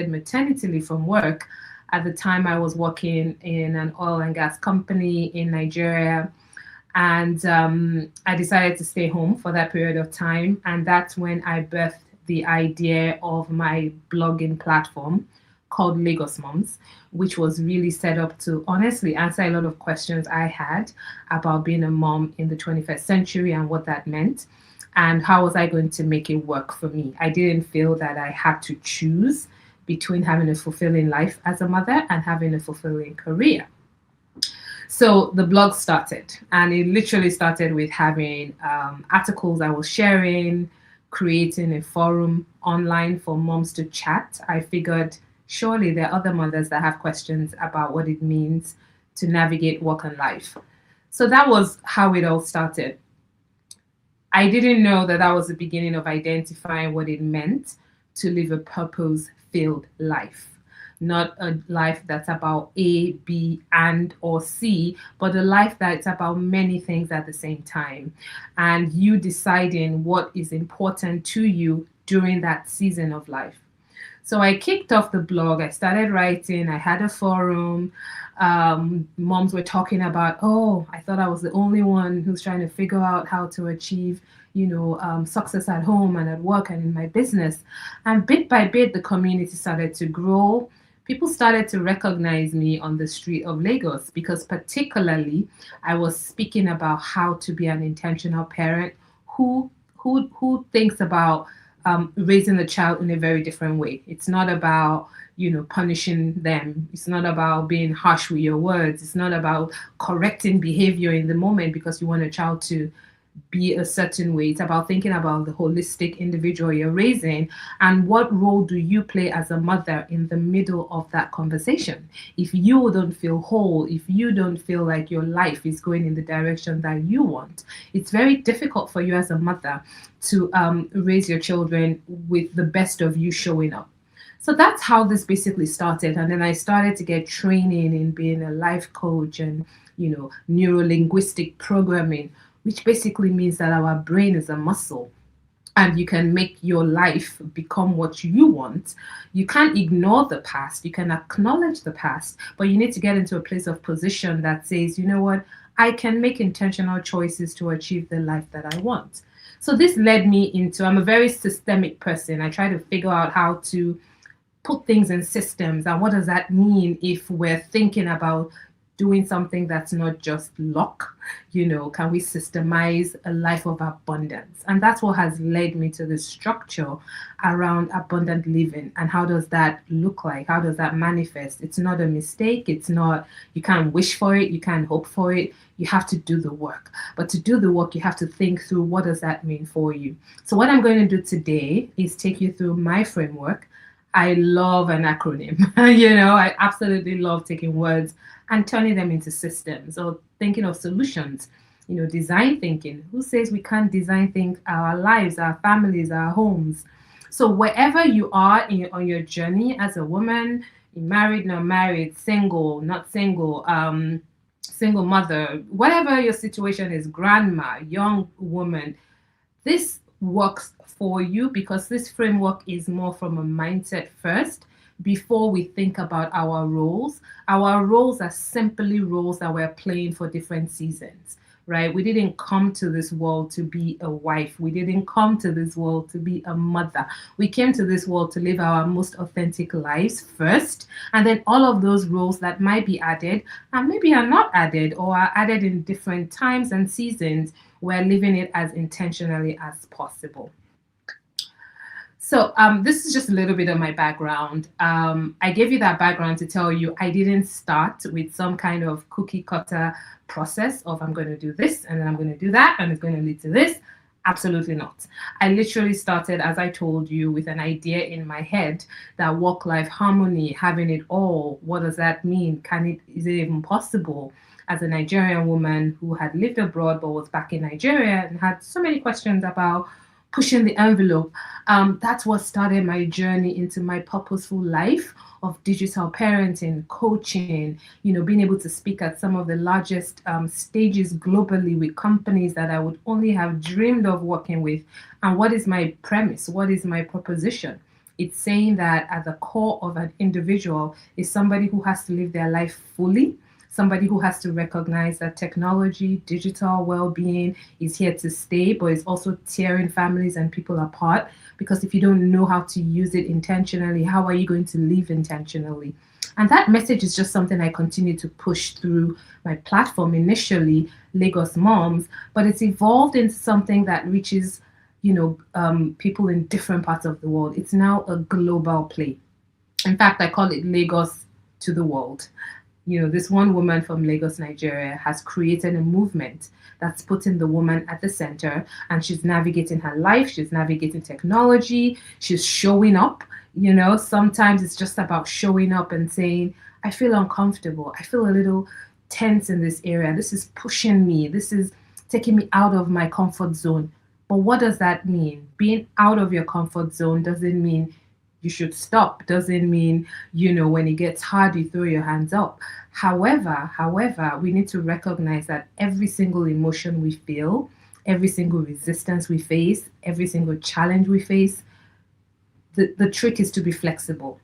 maternity leave from work. At the time, I was working in an oil and gas company in Nigeria. And I decided to stay home for that period of time. And that's when I birthed the idea of my blogging platform called Lagos Moms, which was really set up to honestly answer a lot of questions I had about being a mom in the 21st century and what that meant. And how was I going to make it work for me? I didn't feel that I had to choose between having a fulfilling life as a mother and having a fulfilling career. So the blog started, and it literally started with having articles I was sharing, creating a forum online for moms to chat. I figured surely there are other mothers that have questions about what it means to navigate work and life. So that was how it all started. I didn't know that was the beginning of identifying what it meant to live a purpose-filled life. Not a life that's about A, B, and or C, but a life that's about many things at the same time. And you deciding what is important to you during that season of life. So I kicked off the blog. I started writing. I had a forum. Moms were talking about, oh, I thought I was the only one who's trying to figure out how to achieve, success at home and at work and in my business. And bit by bit, the community started to grow. People started to recognize me on the street of Lagos because particularly I was speaking about how to be an intentional parent who thinks about raising the child in a very different way. It's not about, punishing them. It's not about being harsh with your words. It's not about correcting behavior in the moment because you want a child to be a certain way. It's about thinking about the holistic individual you're raising and what role do you play as a mother in the middle of that conversation. If you don't feel whole, if you don't feel like your life is going in the direction that you want, it's very difficult for you as a mother to raise your children with the best of you showing up. So that's how this basically started. And then I started to get training in being a life coach and, neuro-linguistic programming, which basically means that our brain is a muscle and you can make your life become what you want. You can't ignore the past. You can acknowledge the past, but you need to get into a place of position that says, you know what, I can make intentional choices to achieve the life that I want. So this led me into, I'm a very systemic person. I try to figure out how to put things in systems. And what does that mean if we're thinking about doing something that's not just luck? Can we systemize a life of abundance? And that's what has led me to this structure around abundant living. And how does that look like? How does that manifest? It's not a mistake. It's not, you can't wish for it. You can't hope for it. You have to do the work. But to do the work, you have to think through, what does that mean for you? So what I'm going to do today is take you through my framework. I love an acronym. I absolutely love taking words and turning them into systems or thinking of solutions. Design thinking. Who says we can't design things, our lives, our families, our homes? So wherever you are on your journey as a woman, married, not married, single, not single, single mother, whatever your situation is, grandma, young woman, this works for you because this framework is more from a mindset first before we think about our roles. Our roles are simply roles that we're playing for different seasons, right? We didn't come to this world to be a wife. We didn't come to this world to be a mother. We came to this world to live our most authentic lives first. And then all of those roles that might be added and maybe are not added or are added in different times and seasons, we're living it as intentionally as possible. So this is just a little bit of my background. I gave you that background to tell you I didn't start with some kind of cookie cutter process of I'm going to do this and then I'm going to do that and it's going to lead to this. Absolutely not. I literally started, as I told you, with an idea in my head that work-life harmony, having it all, what does that mean? Is it even possible? As a Nigerian woman who had lived abroad but was back in Nigeria and had so many questions about pushing the envelope, that's what started my journey into my purposeful life of digital parenting, coaching, being able to speak at some of the largest stages globally with companies that I would only have dreamed of working with. And what is my premise? What is my proposition? It's saying that at the core of an individual is somebody who has to live their life fully, somebody who has to recognize that technology, digital well-being is here to stay, but it's also tearing families and people apart. Because if you don't know how to use it intentionally, how are you going to live intentionally? And that message is just something I continue to push through my platform, initially Lagos Moms, but it's evolved into something that reaches, people in different parts of the world. It's now a global play. In fact, I call it Lagos to the world. This one woman from Lagos, Nigeria, has created a movement that's putting the woman at the center, and she's navigating her life, she's navigating technology, she's showing up. Sometimes it's just about showing up and saying, I feel uncomfortable, I feel a little tense in this area, this is pushing me, this is taking me out of my comfort zone. But what does that mean? Being out of your comfort zone doesn't mean you should stop, doesn't mean, when it gets hard, you throw your hands up. However, we need to recognize that every single emotion we feel, every single resistance we face, every single challenge we face, the trick is to be flexible.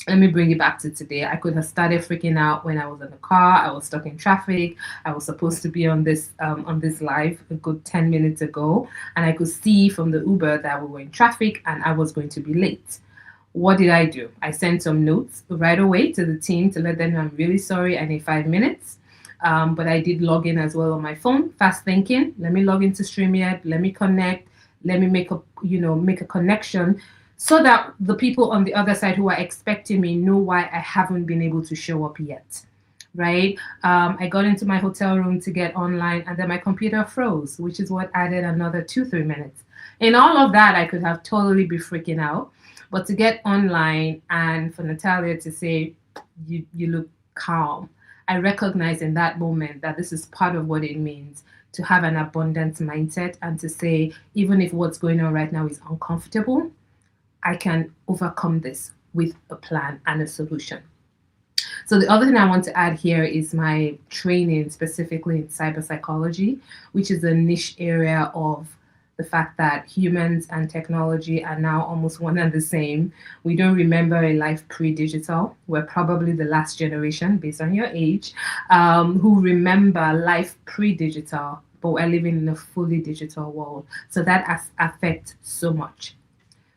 Let me bring it back to today. I could have started freaking out when I was in the car. I was stuck in traffic. I was supposed to be on this live a good 10 minutes ago. And I could see from the Uber that we were in traffic and I was going to be late. What did I do? I sent some notes right away to the team to let them know I'm really sorry. I need 5 minutes. But I did log in as well on my phone. Fast thinking. Let me log into StreamYard. Let me connect. Let me make a connection so that the people on the other side who are expecting me know why I haven't been able to show up yet. Right? I got into my hotel room to get online and then my computer froze, which is what added another 2-3 minutes. In all of that, I could have totally been freaking out. But to get online and for Natalia to say, you look calm, I recognize in that moment that this is part of what it means to have an abundance mindset and to say, even if what's going on right now is uncomfortable, I can overcome this. with a plan and a solution. So the other thing I want to add here is my training specifically in cyber psychology, which is a niche area of the fact that humans and technology are now almost one and the same. We don't remember a life pre-digital. We're probably the last generation, based on your age, who remember life pre-digital, but we're living in a fully digital world. So that affects so much.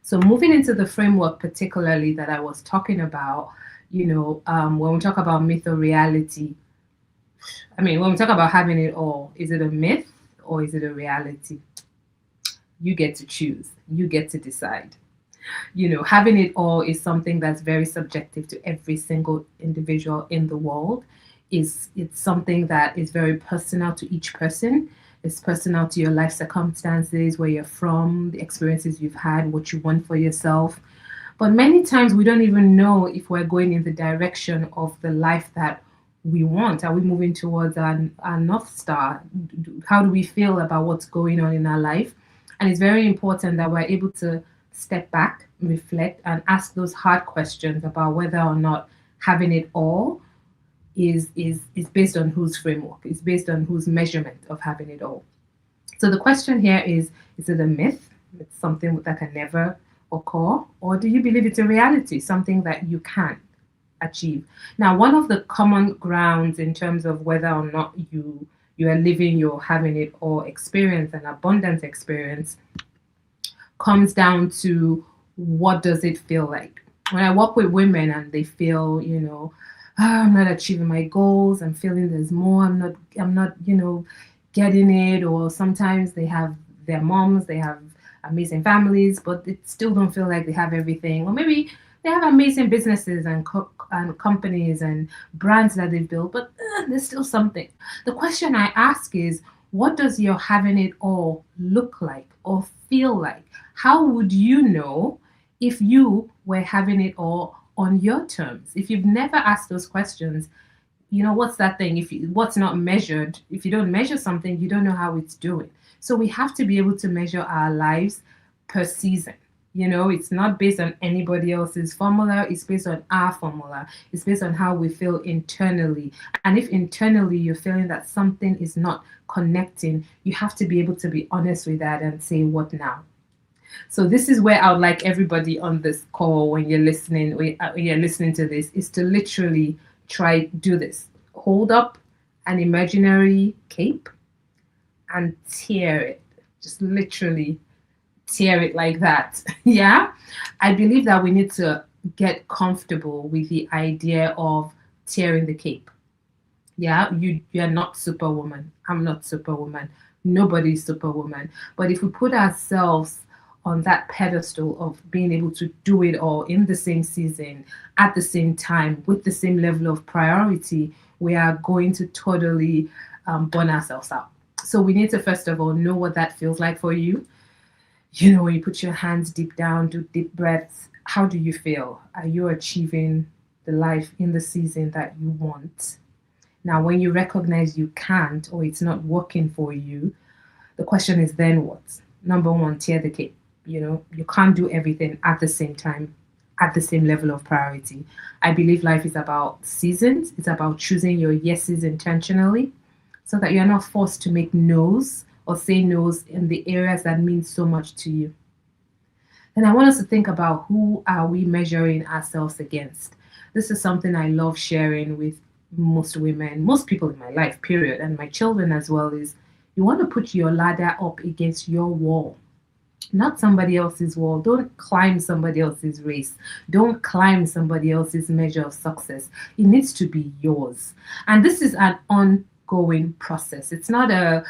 So moving into the framework particularly that I was talking about, when we talk about myth or reality, when we talk about having it all, is it a myth or is it a reality? You get to choose. You get to decide. Having it all is something that's very subjective to every single individual in the world. It's something that is very personal to each person. It's personal to your life circumstances, where you're from, the experiences you've had, what you want for yourself. But many times we don't even know if we're going in the direction of the life that we want. Are we moving towards our North Star? How do we feel about what's going on in our life? And it's very important that we're able to step back, reflect, and ask those hard questions about whether or not having it all is based on whose framework, is based on whose measurement of having it all. So the question here is it a myth? It's something that can never occur, or do you believe it's a reality, something that you can achieve? Now, one of the common grounds in terms of whether or not you are living your having it all experience, an abundance experience, comes down to what does it feel like. When I work with women and they feel, I'm not achieving my goals, I'm feeling there's more, I'm not, getting it, or sometimes they have their moms, they have amazing families, but they still don't feel like they have everything. Or maybe they have amazing businesses and companies and brands that they've built, but there's still something. The question I ask is, what does your having it all look like or feel like? How would you know if you were having it all on your terms? If you've never asked those questions, what's that thing? What's not measured, if you don't measure something, you don't know how it's doing. So we have to be able to measure our lives per season. It's not based on anybody else's formula. It's based on our formula. It's based on how we feel internally. And if internally you're feeling that something is not connecting, you have to be able to be honest with that and say, what now? So this is where I would like everybody on this call, when you're listening to this, is to literally do this. Hold up an imaginary cape and tear it. Just literally tear it like that. Yeah, I believe that we need to get comfortable with the idea of tearing the cape. Yeah, you're not Superwoman. I'm not Superwoman. Nobody's Superwoman. But if we put ourselves on that pedestal of being able to do it all in the same season, at the same time, with the same level of priority, we are going to totally burn ourselves out. So we need to first of all know what that feels like for you. When you put your hands deep down, do deep breaths, how do you feel? Are you achieving the life in the season that you want? Now, when you recognize you can't, or it's not working for you, the question is then what? Number one, tear the cape. You can't do everything at the same time, at the same level of priority. I believe life is about seasons. It's about choosing your yeses intentionally so that you're not forced to make no's or say no's in the areas that mean so much to you. And I want us to think about, who are we measuring ourselves against? This is something I love sharing with most women, most people in my life, period, and my children as well, is you want to put your ladder up against your wall, not somebody else's wall. Don't climb somebody else's race. Don't climb somebody else's measure of success. It needs to be yours. And this is an ongoing process. It's not a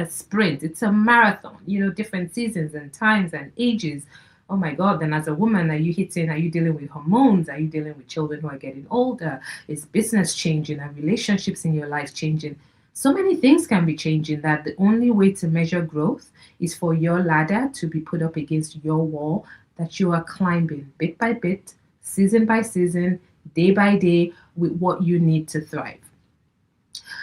sprint. It's a marathon. Different seasons and times and ages. Oh my God, then as a woman, are you dealing with hormones? Are you dealing with children who are getting older? Is business changing? Are relationships in your life changing? So many things can be changing, that the only way to measure growth is for your ladder to be put up against your wall that you are climbing bit by bit, season by season, day by day, with what you need to thrive.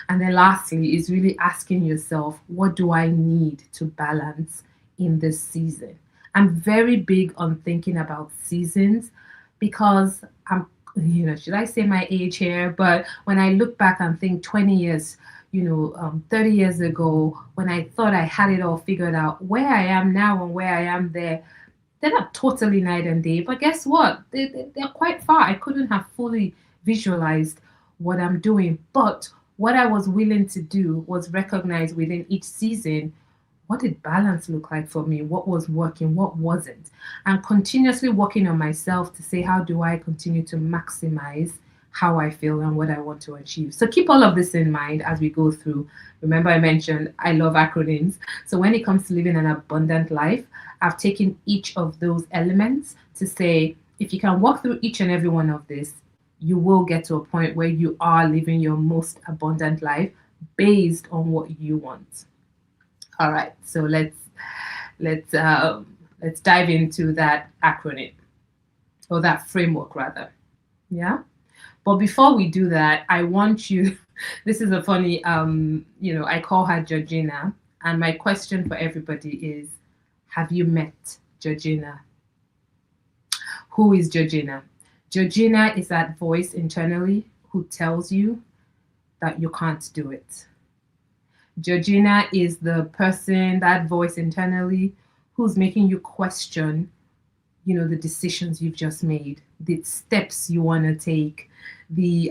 And then lastly is really asking yourself, what do I need to balance in this season? I'm very big on thinking about seasons because should I say my age here? But when I look back and think 20 years, 30 years ago, when I thought I had it all figured out, where I am now and where I am there, they're not totally night and day. But guess what? They're quite far. I couldn't have fully visualized what I'm doing. But what I was willing to do was recognize within each season, what did balance look like for me? What was working? What wasn't? And continuously working on myself to say, how do I continue to maximize how I feel and what I want to achieve? So keep all of this in mind as we go through. Remember, I mentioned I love acronyms. So when it comes to living an abundant life, I've taken each of those elements to say, if you can walk through each and every one of this, you will get to a point where you are living your most abundant life based on what you want. All right, so let's dive into that acronym, or that framework rather. Yeah. But before we do that, I want you. This is a funny. I call her Georgina, and my question for everybody is, have you met Georgina? Who is Georgina? Georgina is that voice internally who tells you that you can't do it. Georgina is the person, that voice internally, who's making you question, the decisions you've just made, the steps you want to take, the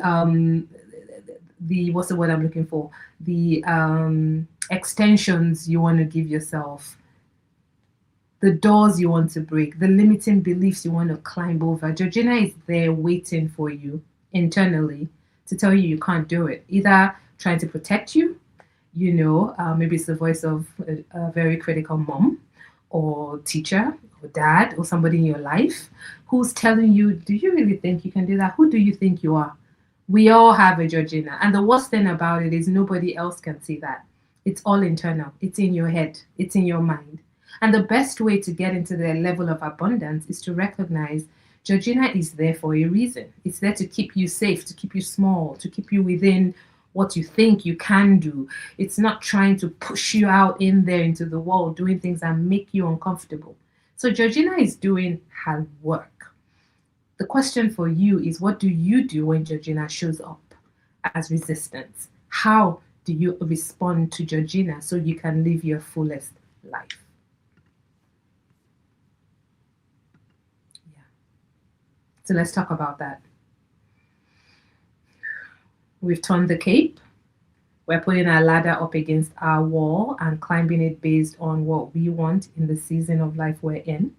what's the word I'm looking for? The extensions you want to give yourself, the doors you want to break, the limiting beliefs you want to climb over. Georgina is there waiting for you internally to tell you can't do it, either trying to protect you. Maybe it's the voice of a very critical mom or teacher or dad or somebody in your life who's telling you, do you really think you can do that? Who do you think you are? We all have a Georgina. And the worst thing about it is nobody else can see that. It's all internal. It's in your head. It's in your mind. And the best way to get into the level of abundance is to recognize Georgina is there for a reason. It's there to keep you safe, to keep you small, to keep you within what you think you can do. It's not trying to push you out in there into the world, doing things that make you uncomfortable. So Georgina is doing her work. The question for you is, what do you do when Georgina shows up as resistance? How do you respond to Georgina so you can live your fullest life? Yeah. So let's talk about that. We've turned the cape. We're putting our ladder up against our wall and climbing it based on what we want in the season of life we're in.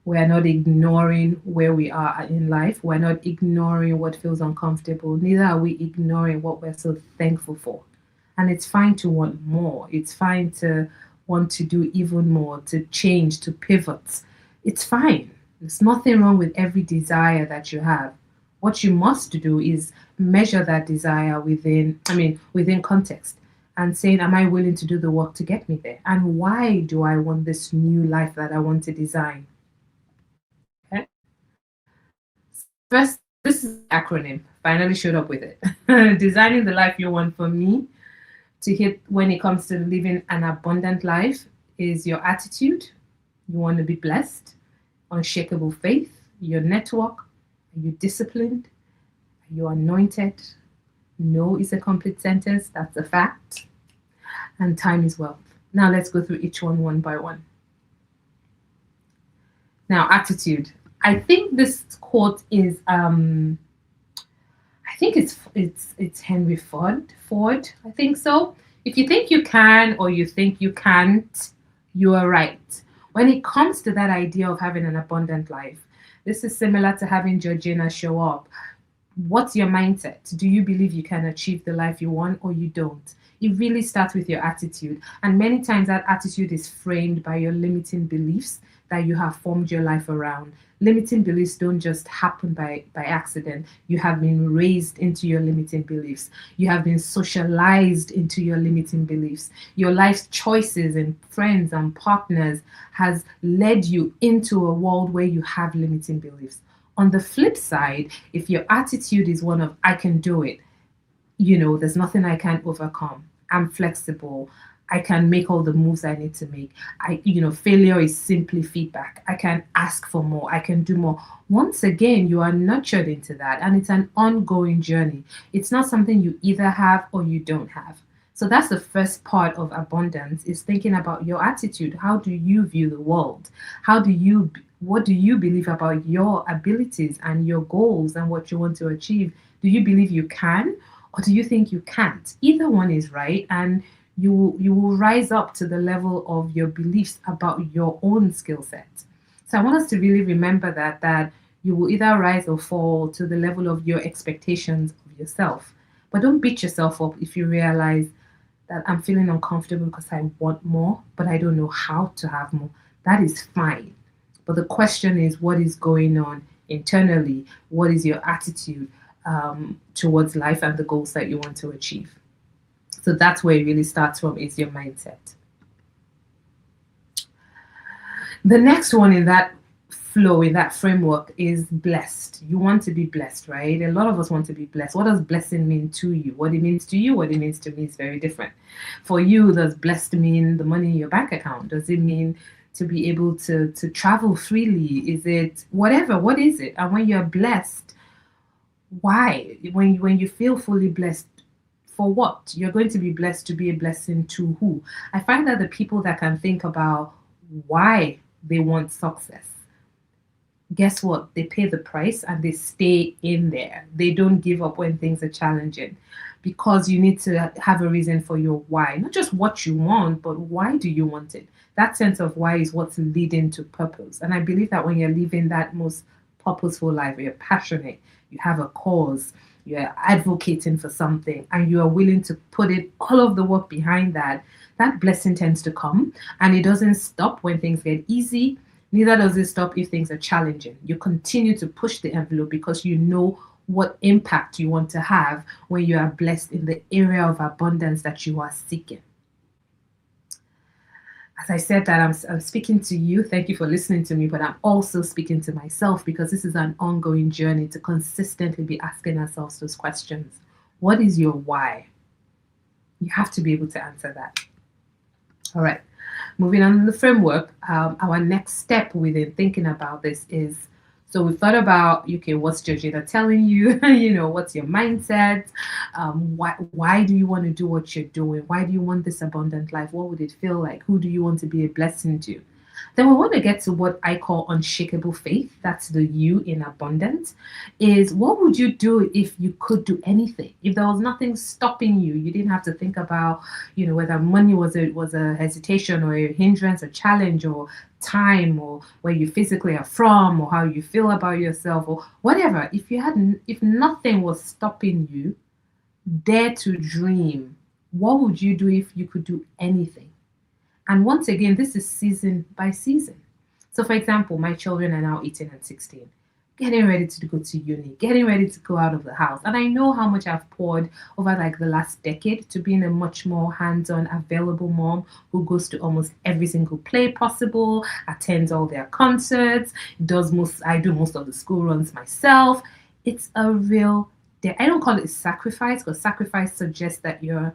We're not ignoring where we are in life. We're not ignoring what feels uncomfortable. Neither are we ignoring what we're so thankful for. And it's fine to want more. It's fine to want to do even more, to change, to pivot. It's fine. There's nothing wrong with every desire that you have. What you must do is measure that desire within context and saying, am I willing to do the work to get me there? And why do I want this new life that I want to design? Okay. First, this is the acronym. Finally showed up with it. Designing the life you want. For me to hit when it comes to living an abundant life is your attitude. You want to be blessed, unshakable faith, your network. Are you disciplined? Are you anointed? No is a complete sentence. That's a fact. And time is wealth. Now let's go through each one by one. Now, attitude. I think this quote is I think it's Henry Ford. I think so. If you think you can or you think you can't, you are right. When it comes to that idea of having an abundant life, this is similar to having Georgina show up. What's your mindset? Do you believe you can achieve the life you want or you don't? It really starts with your attitude. And many times that attitude is framed by your limiting beliefs that you have formed your life around. Limiting beliefs don't just happen by accident. You have been raised into your limiting beliefs. You have been socialized into your limiting beliefs. Your life's choices and friends and partners has led you into a world where you have limiting beliefs. On the flip side, if your attitude is one of, I can do it, there's nothing I can't overcome. I'm flexible. I can make all the moves I need to make. Failure is simply feedback. I can ask for more. I can do more. Once again, you are nurtured into that, and it's an ongoing journey. It's not something you either have or you don't have. So that's the first part of abundance, is thinking about your attitude. How do you view the world? What do you believe about your abilities and your goals and what you want to achieve? Do you believe you can, or do you think you can't? Either one is right, and you will rise up to the level of your beliefs about your own skill set. So I want us to really remember that you will either rise or fall to the level of your expectations of yourself. But don't beat yourself up if you realize that I'm feeling uncomfortable because I want more, but I don't know how to have more. That is fine. But the question is, what is going on internally? What is your attitude towards life and the goals that you want to achieve? So that's where it really starts from, is your mindset. The next one in that flow, in that framework, is blessed. You want to be blessed, right? A lot of us want to be blessed. What does blessing mean to you? What it means to you, what it means to me is very different. For you, does blessed mean the money in your bank account? Does it mean to be able to travel freely? Is it whatever? What is it? And when you're blessed, why? When you feel fully blessed, for what? You're going to be blessed to be a blessing to who? I find that the people that can think about why they want success, guess what? They pay the price and they stay in there. They don't give up when things are challenging, because you need to have a reason for your why. Not just what you want, but why do you want it? That sense of why is what's leading to purpose. And I believe that when you're living that most purposeful life, you're passionate, you have a cause, you're advocating for something, and you are willing to put in all of the work behind that, that blessing tends to come. And it doesn't stop when things get easy. Neither does it stop if things are challenging. You continue to push the envelope because you know what impact you want to have when you are blessed in the area of abundance that you are seeking. As I said that, I'm speaking to you. Thank you for listening to me, but I'm also speaking to myself, because this is an ongoing journey to consistently be asking ourselves those questions. What is your why? You have to be able to answer that. All right. Moving on to the framework, our next step within thinking about this is, so we've thought about, okay, what's Georgina telling you? What's your mindset? Why do you want to do what you're doing? Why do you want this abundant life? What would it feel like? Who do you want to be a blessing to? Then we want to get to what I call unshakable faith. That's the you in abundance. Is what would you do if you could do anything? If there was nothing stopping you, you didn't have to think about, whether money was a hesitation or a hindrance, a challenge, or time, or where you physically are from, or how you feel about yourself, or whatever. If nothing was stopping you, dare to dream. What would you do if you could do anything? And once again, this is season by season. So for example, my children are now 18 and 16, getting ready to go to uni, getting ready to go out of the house. And I know how much I've poured over the last decade to being a much more hands-on, available mom who goes to almost every single play possible, attends all their concerts, I do most of the school runs myself. It's a real, I don't call it sacrifice, because sacrifice suggests that you're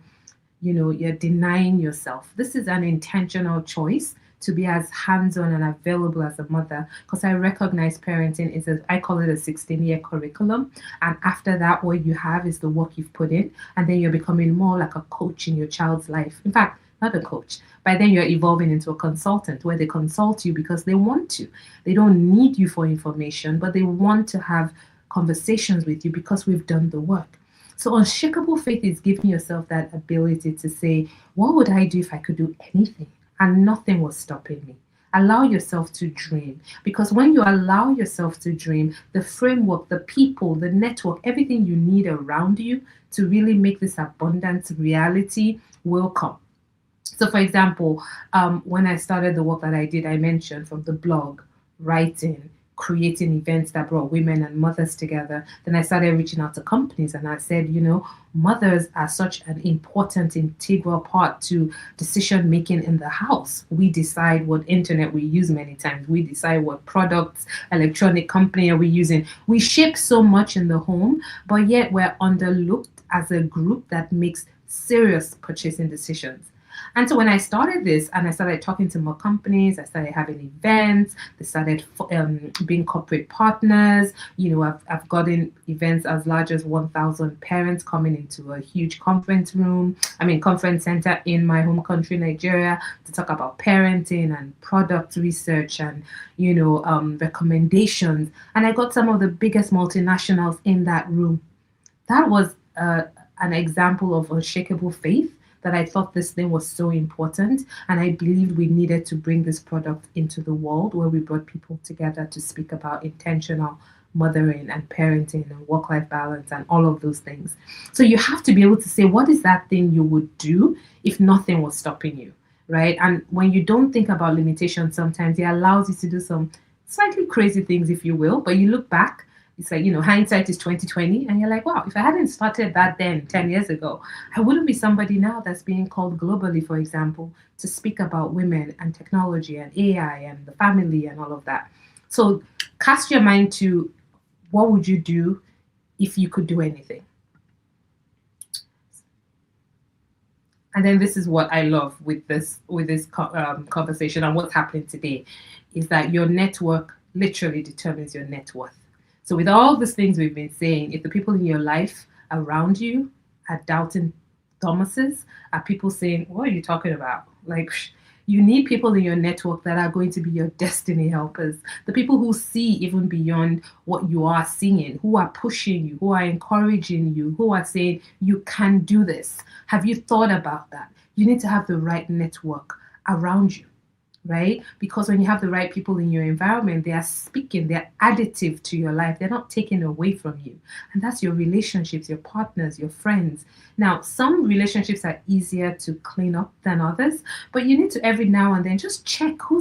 denying yourself. This is an intentional choice to be as hands-on and available as a mother, because I recognize parenting is I call it a 16-year curriculum. And after that, what you have is the work you've put in, and then you're becoming more like a coach in your child's life. In fact, not a coach. By then you're evolving into a consultant, where they consult you because they want to. They don't need you for information, but they want to have conversations with you because we've done the work. So unshakable faith is giving yourself that ability to say, what would I do if I could do anything and nothing was stopping me? Allow yourself to dream, because when you allow yourself to dream, the framework, the people, the network, everything you need around you to really make this abundance reality will come. So for example, when I started the work that I did, I mentioned from the blog, writing, creating events that brought women and mothers together. Then I started reaching out to companies, and I said, mothers are such an important, integral part to decision making in the house. We decide what internet we use many times. We decide what products, electronic company are we using. We shape so much in the home, but yet we're underlooked as a group that makes serious purchasing decisions. And so when I started this and I started talking to more companies, I started having events, they started being corporate partners. I've gotten events as large as 1,000 parents coming into a huge conference center in my home country, Nigeria, to talk about parenting and product research and, recommendations. And I got some of the biggest multinationals in that room. That was an example of unshakable faith, that I thought this thing was so important. And I believed we needed to bring this product into the world, where we brought people together to speak about intentional mothering and parenting and work-life balance and all of those things. So you have to be able to say, what is that thing you would do if nothing was stopping you, right? And when you don't think about limitations, sometimes it allows you to do some slightly crazy things, if you will, but you look back, it's like, hindsight is 2020, and you're like, wow, if I hadn't started that then 10 years ago, I wouldn't be somebody now that's being called globally, for example, to speak about women and technology and AI and the family and all of that. So cast your mind to, what would you do if you could do anything? And then this is what I love with this conversation and what's happening today, is that your network literally determines your net worth. So with all these things we've been saying, if the people in your life around you are doubting Thomases, are people saying, what are you talking about? Like, you need people in your network that are going to be your destiny helpers. The people who see even beyond what you are seeing, who are pushing you, who are encouraging you, who are saying, you can do this. Have you thought about that? You need to have the right network around you, right? Because when you have the right people in your environment, they are speaking, they're additive to your life. They're not taken away from you. And that's your relationships, your partners, your friends. Now, some relationships are easier to clean up than others, but you need to every now and then just check who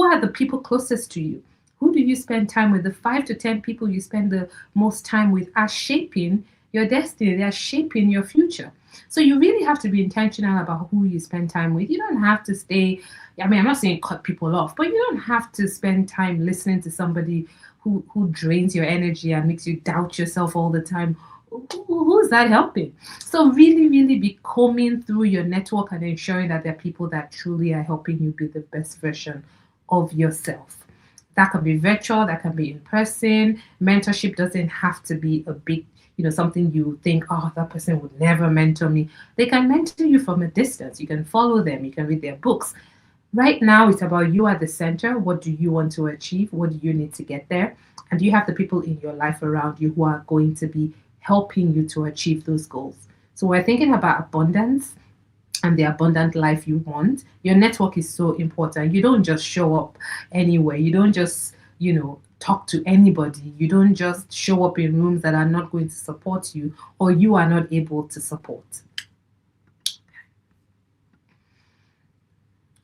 are the people closest to you. Who do you spend time with? The 5 to 10 people you spend the most time with are shaping your destiny. They are shaping your future. So you really have to be intentional about who you spend time with. You don't have to stay, I'm not saying cut people off, but you don't have to spend time listening to somebody who drains your energy and makes you doubt yourself all the time. Who is that helping? So really, really be combing through your network and ensuring that there are people that truly are helping you be the best version of yourself. That can be virtual, that can be in person. Mentorship doesn't have to be a big, something you think, oh, that person would never mentor me. They can mentor you from a distance. You can follow them, you can read their books. Right now, it's about you at the center. What do you want to achieve? What do you need to get there? And you have the people in your life around you who are going to be helping you to achieve those goals. So we're thinking about abundance and the abundant life you want. Your network is so important. You don't just show up anywhere. You don't just, talk to anybody. You don't just show up in rooms that are not going to support you or you are not able to support.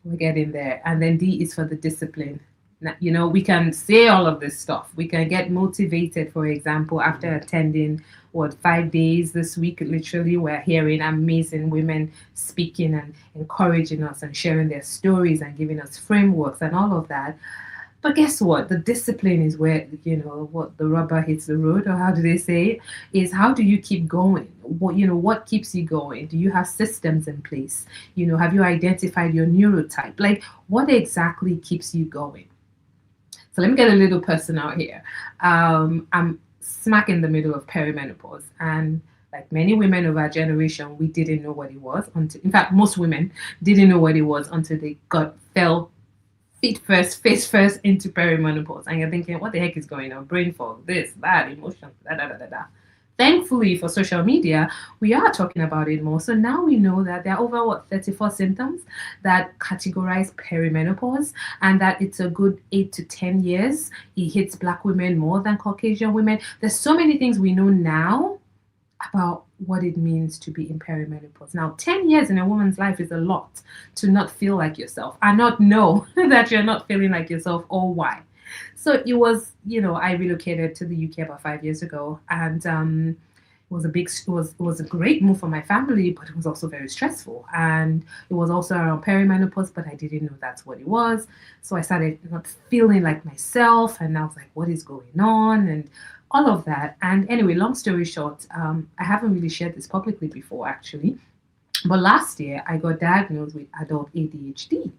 We're getting there. And then D is for the discipline. Now, we can say all of this stuff. We can get motivated, for example, after attending 5 days this week. Literally, we're hearing amazing women speaking and encouraging us and sharing their stories and giving us frameworks and all of that. But guess what? The discipline is where, what the rubber hits the road, or how do they say it? Is how do you keep going? What keeps you going? Do you have systems in place? Have you identified your neurotype? Like, what exactly keeps you going? So let me get a little personal here. I'm smack in the middle of perimenopause, and like many women of our generation, we didn't know what it was in fact, most women didn't know what it was until they fell face first into perimenopause. And you're thinking, what the heck is going on? Brain fog, this, that, emotions, da. Thankfully for social media, we are talking about it more. So now we know that there are over 34 symptoms that categorize perimenopause, and that it's a good 8 to 10 years. It hits Black women more than Caucasian women. There's so many things we know now about what it means to be in perimenopause. Now, 10 years in a woman's life is a lot to not feel like yourself and not know that you're not feeling like yourself or why. So it was, I relocated to the UK about 5 years ago, and it was a great move for my family, but it was also very stressful. And it was also around perimenopause, but I didn't know that's what it was. So I started not feeling like myself, and I was like, what is going on? And all of that. And anyway, long story short, I haven't really shared this publicly before, actually. But last year, I got diagnosed with adult ADHD.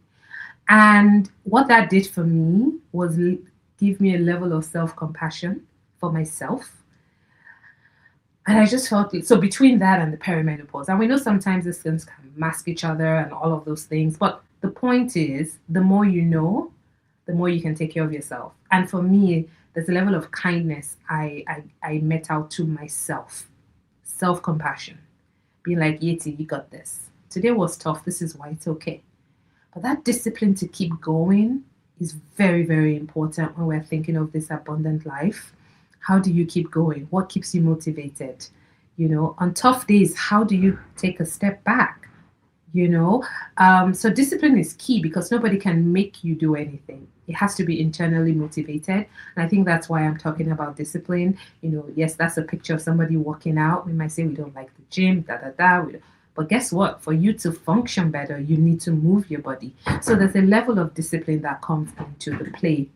And what that did for me was give me a level of self compassion for myself. And I just felt it. So between that and the perimenopause, and we know sometimes these things can mask each other and all of those things. But the point is, the more you know, the more you can take care of yourself. And for me, there's a level of kindness I met out to myself, self compassion, being like, Yeti, you got this. Today was tough. This is why it's okay. But that discipline to keep going is very, very important when we're thinking of this abundant life. How do you keep going? What keeps you motivated? You know, on tough days, how do you take a step back? You know, so discipline is key because nobody can make you do anything. It has to be internally motivated. And I think that's why I'm talking about discipline. You know, yes, that's a picture of somebody working out. We might say we don't like the gym, da da da. But guess what? For you to function better, you need to move your body. So there's a level of discipline that comes into the play.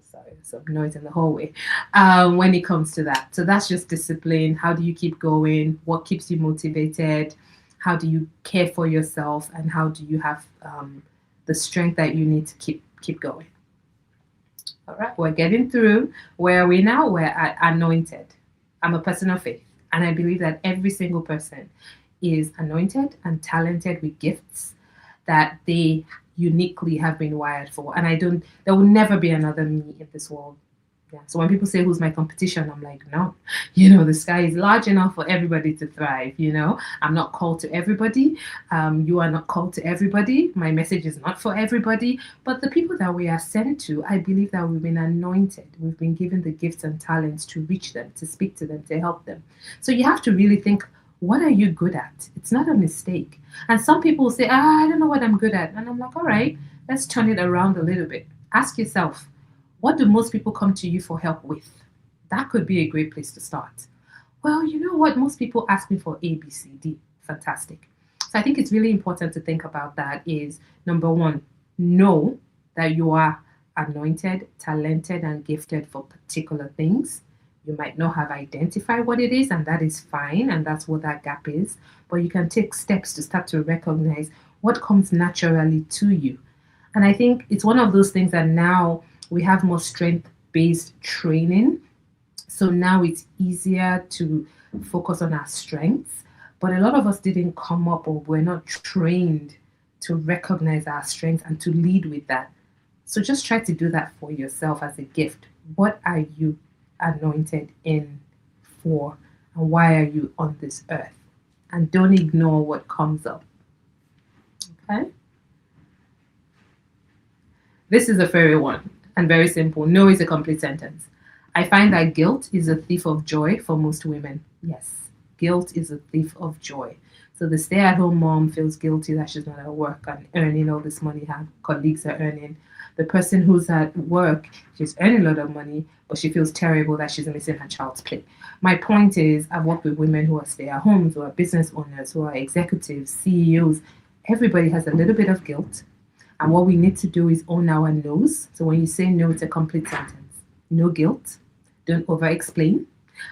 Sorry, some noise in the hallway. When it comes to that. So that's just discipline. How do you keep going? What keeps you motivated? How do you care for yourself? And how do you have the strength that you need to keep going? All right, we're getting through. Where are we now? We're anointed. I'm a person of faith. And I believe that every single person is anointed and talented with gifts that they uniquely have been wired for. And there will never be another me in this world. Yeah. So when people say, who's my competition? I'm like, no, the sky is large enough for everybody to thrive. I'm not called to everybody. You are not called to everybody. My message is not for everybody, but the people that we are sent to, I believe that we've been anointed. We've been given the gifts and talents to reach them, to speak to them, to help them. So you have to really think, what are you good at? It's not a mistake. And some people will say, I don't know what I'm good at. And I'm like, all right, let's turn it around a little bit. Ask yourself, what do most people come to you for help with? That could be a great place to start. Well, you know what? Most people ask me for A, B, C, D. Fantastic. So I think it's really important to think about that is, number one, know that you are anointed, talented, and gifted for particular things. You might not have identified what it is, and that is fine, and that's what that gap is. But you can take steps to start to recognize what comes naturally to you. And I think it's one of those things that now we have more strength-based training. So now it's easier to focus on our strengths. But a lot of us didn't come up or we're not trained to recognize our strengths and to lead with that. So just try to do that for yourself as a gift. What are you anointed in for? And why are you on this earth? And don't ignore what comes up. Okay? This is a fairy one. And very simple. No is a complete sentence. I find that guilt is a thief of joy for most women. Yes, guilt is a thief of joy. So the stay-at-home mom feels guilty that she's not at work and earning all this money her colleagues are earning. The person who's at work, she's earning a lot of money, but she feels terrible that she's missing her child's play. My point is, I've worked with women who are stay-at-homes, who are business owners, who are executives, CEOs. Everybody has a little bit of guilt. And what we need to do is own our no's. So when you say no, it's a complete sentence. No guilt. Don't over-explain.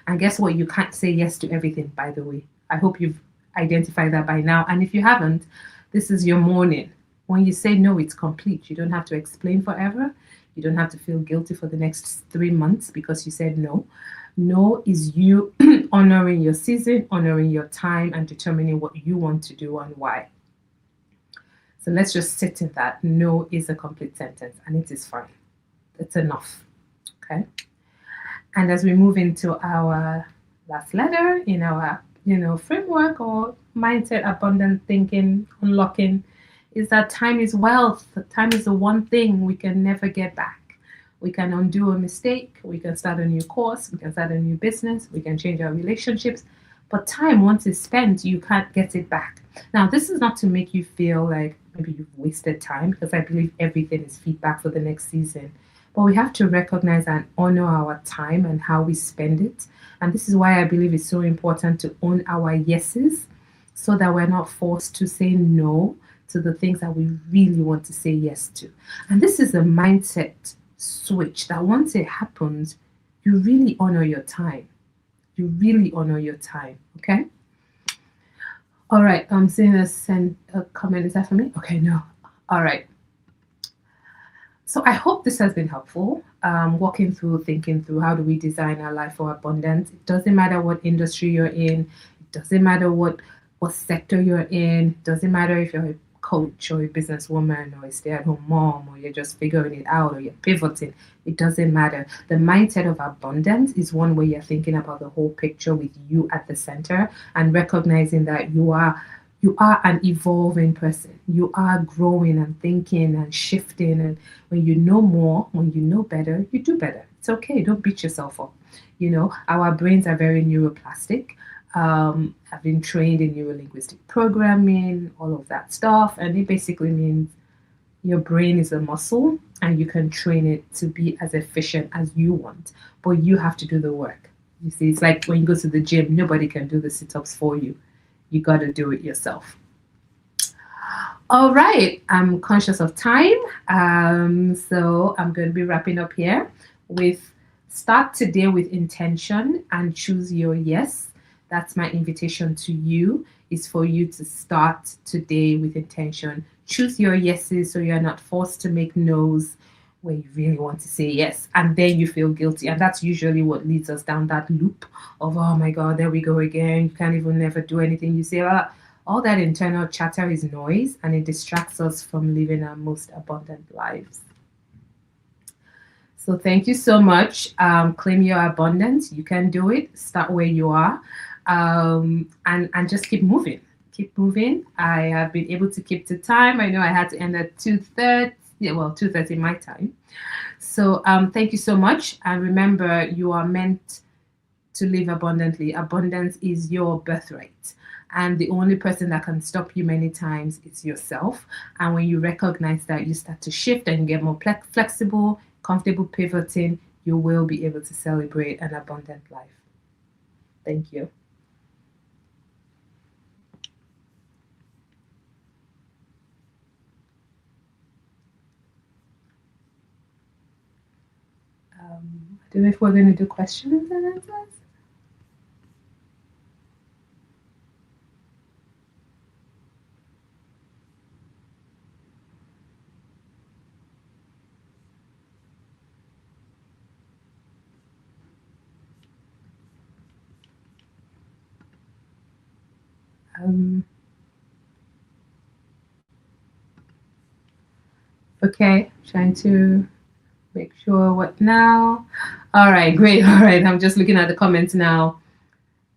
And guess what? You can't say yes to everything, by the way. I hope you've identified that by now. And if you haven't, this is your morning. When you say no, it's complete. You don't have to explain forever. You don't have to feel guilty for the next 3 months because you said no. No is you honoring your season, honoring your time, and determining what you want to do and why. So let's just sit in that. No is a complete sentence, and it is fine. It's enough. Okay. And as we move into our last letter in our, framework or mindset, abundant thinking, unlocking, is that time is wealth. Time is the one thing we can never get back. We can undo a mistake. We can start a new course. We can start a new business. We can change our relationships. But time, once it's spent, you can't get it back. Now, this is not to make you feel like maybe you've wasted time, because I believe everything is feedback for the next season. But we have to recognize and honor our time and how we spend it. And this is why I believe it's so important to own our yeses so that we're not forced to say no to the things that we really want to say yes to. And this is a mindset switch that once it happens, you really honor your time. You really honor your time, okay? All right. I'm seeing a send a comment. Is that for me? Okay, no. All right. So I hope this has been helpful. Walking through, thinking through how do we design our life for abundance. It doesn't matter what industry you're in. It doesn't matter what sector you're in. It doesn't matter if you're a coach or a businesswoman or a stay-at-home mom or you're just figuring it out or you're pivoting. It doesn't matter. The mindset of abundance is one where you're thinking about the whole picture with you at the center and recognizing that you are an evolving person. You are growing and thinking and shifting. And when you know more, when you know better, you do better. It's okay. Don't beat yourself up. Our brains are very neuroplastic. I've been trained in neurolinguistic programming, all of that stuff. And it basically means your brain is a muscle and you can train it to be as efficient as you want. But you have to do the work. You see, it's like when you go to the gym, nobody can do the sit ups for you. You got to do it yourself. All right, I'm conscious of time. So I'm going to be wrapping up here with start today with intention and choose your yes. That's my invitation to you, is for you to start today with intention. Choose your yeses so you're not forced to make no's where you really want to say yes. And then you feel guilty. And that's usually what leads us down that loop of, oh my God, there we go again. You can't even never do anything. You say, all that internal chatter is noise and it distracts us from living our most abundant lives. So thank you so much. Claim your abundance. You can do it. Start where you are. And just keep moving. Keep moving. I have been able to keep to time. I know I had to end at 2:30. Yeah, well, 2:30 my time. So thank you so much. And remember, you are meant to live abundantly. Abundance is your birthright. And the only person that can stop you many times is yourself. And when you recognize that, you start to shift and you get more flexible, comfortable pivoting, you will be able to celebrate an abundant life. Thank you. I don't know if we're going to do questions and answers. Okay, trying to make sure what now. All right, great. All right, I'm just looking at the comments now.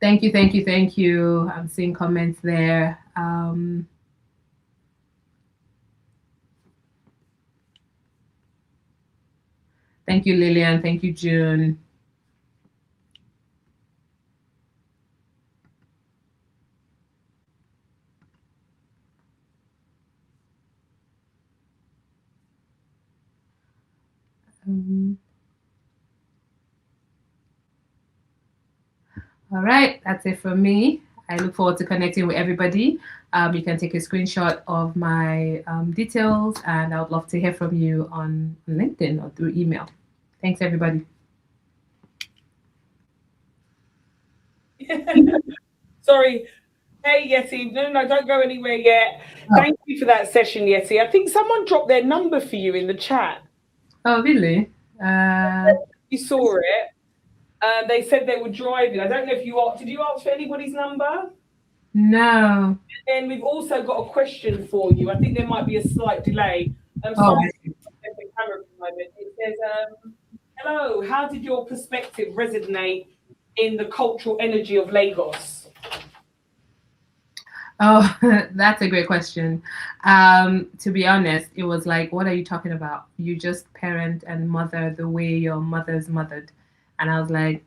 Thank you, thank you, thank you. I'm seeing comments there. Thank you, Lillian. Thank you, June. All right, that's it for me. I look forward to connecting with everybody. You can take a screenshot of my details, and I would love to hear from you on LinkedIn or through email. Thanks, everybody. Sorry. Hey, Yeti. No, don't go anywhere yet. Oh. Thank you for that session, Yeti. I think someone dropped their number for you in the chat. Oh, really? You saw it. They said they were driving. I don't know if did you ask for anybody's number? No. And we've also got a question for you. I think there might be a slight delay. The camera for a moment. It says, hello, how did your perspective resonate in the cultural energy of Lagos? Oh, that's a great question. To be honest, it was like, what are you talking about? You just parent and mother the way your mother's mothered. And I was like,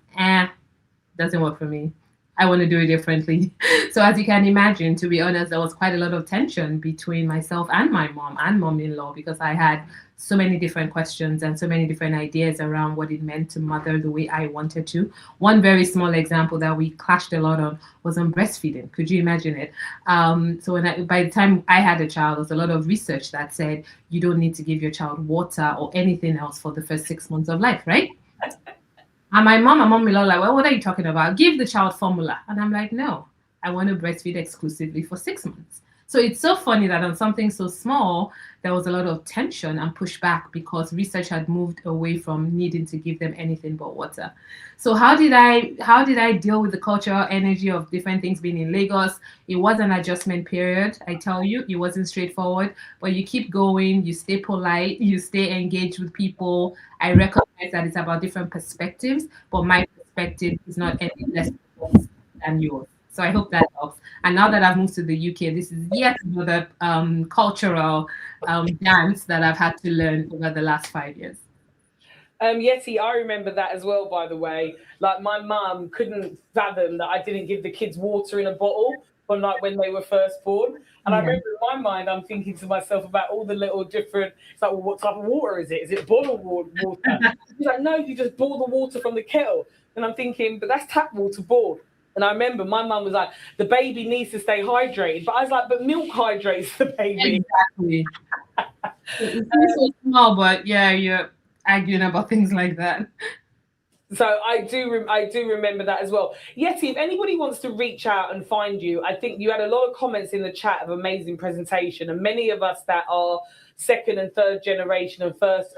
doesn't work for me. I want to do it differently. So as you can imagine, to be honest, there was quite a lot of tension between myself and my mom and mom-in-law, because I had so many different questions and so many different ideas around what it meant to mother the way I wanted to. One very small example that we clashed a lot on was on breastfeeding. Could you imagine it? So by the time I had a child, there was a lot of research that said you don't need to give your child water or anything else for the first 6 months of life, right? And my mom and mom-in-law like, well, what are you talking about? Give the child formula. And I'm like, no, I want to breastfeed exclusively for 6 months. So it's so funny that on something so small, there was a lot of tension and pushback because research had moved away from needing to give them anything but water. So how did I deal with the cultural energy of different things being in Lagos? It was an adjustment period. I tell you, it wasn't straightforward, but you keep going, you stay polite, you stay engaged with people. I recognize that it's about different perspectives, but my perspective is not any less important than yours. So I hope that helps. And now that I've moved to the UK, this is yet another cultural dance that I've had to learn over the last 5 years. Yeti, I remember that as well, by the way. Like, my mum couldn't fathom that I didn't give the kids water in a bottle from like when they were first born. And I remember in my mind, I'm thinking to myself about all the little different, it's like, well, what type of water is it? Is it boiled water? She's like, no, you just boil the water from the kettle. And I'm thinking, but that's tap water boiled. And I remember my mum was like, the baby needs to stay hydrated. But I was like, but milk hydrates the baby. Exactly. It's so small, but yeah, you're arguing about things like that. So I do remember that as well. Yeti, if anybody wants to reach out and find you, I think you had a lot of comments in the chat of amazing presentation, and many of us that are second and third generation and first,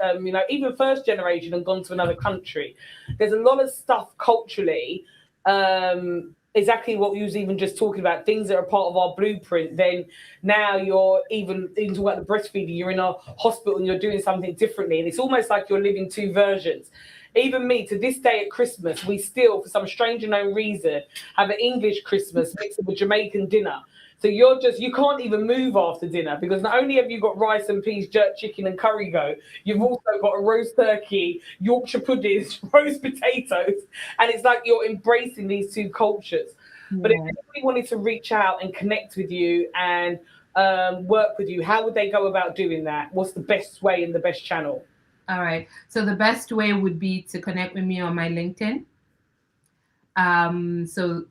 even first generation and gone to another country. There's a lot of stuff culturally, exactly what you was even just talking about, things that are part of our blueprint. Then now you're even talking about the breastfeeding, you're in a hospital and you're doing something differently. And it's almost like you're living two versions. Even me, to this day at Christmas, we still, for some strange unknown reason, have an English Christmas mixed with a Jamaican dinner. So you can't even move after dinner, because not only have you got rice and peas, jerk chicken and curry goat, you've also got a roast turkey, Yorkshire puddings, roast potatoes. And it's like you're embracing these two cultures. Yeah. But if anybody wanted to reach out and connect with you and work with you, how would they go about doing that? What's the best way and the best channel? All right. So the best way would be to connect with me on my LinkedIn. So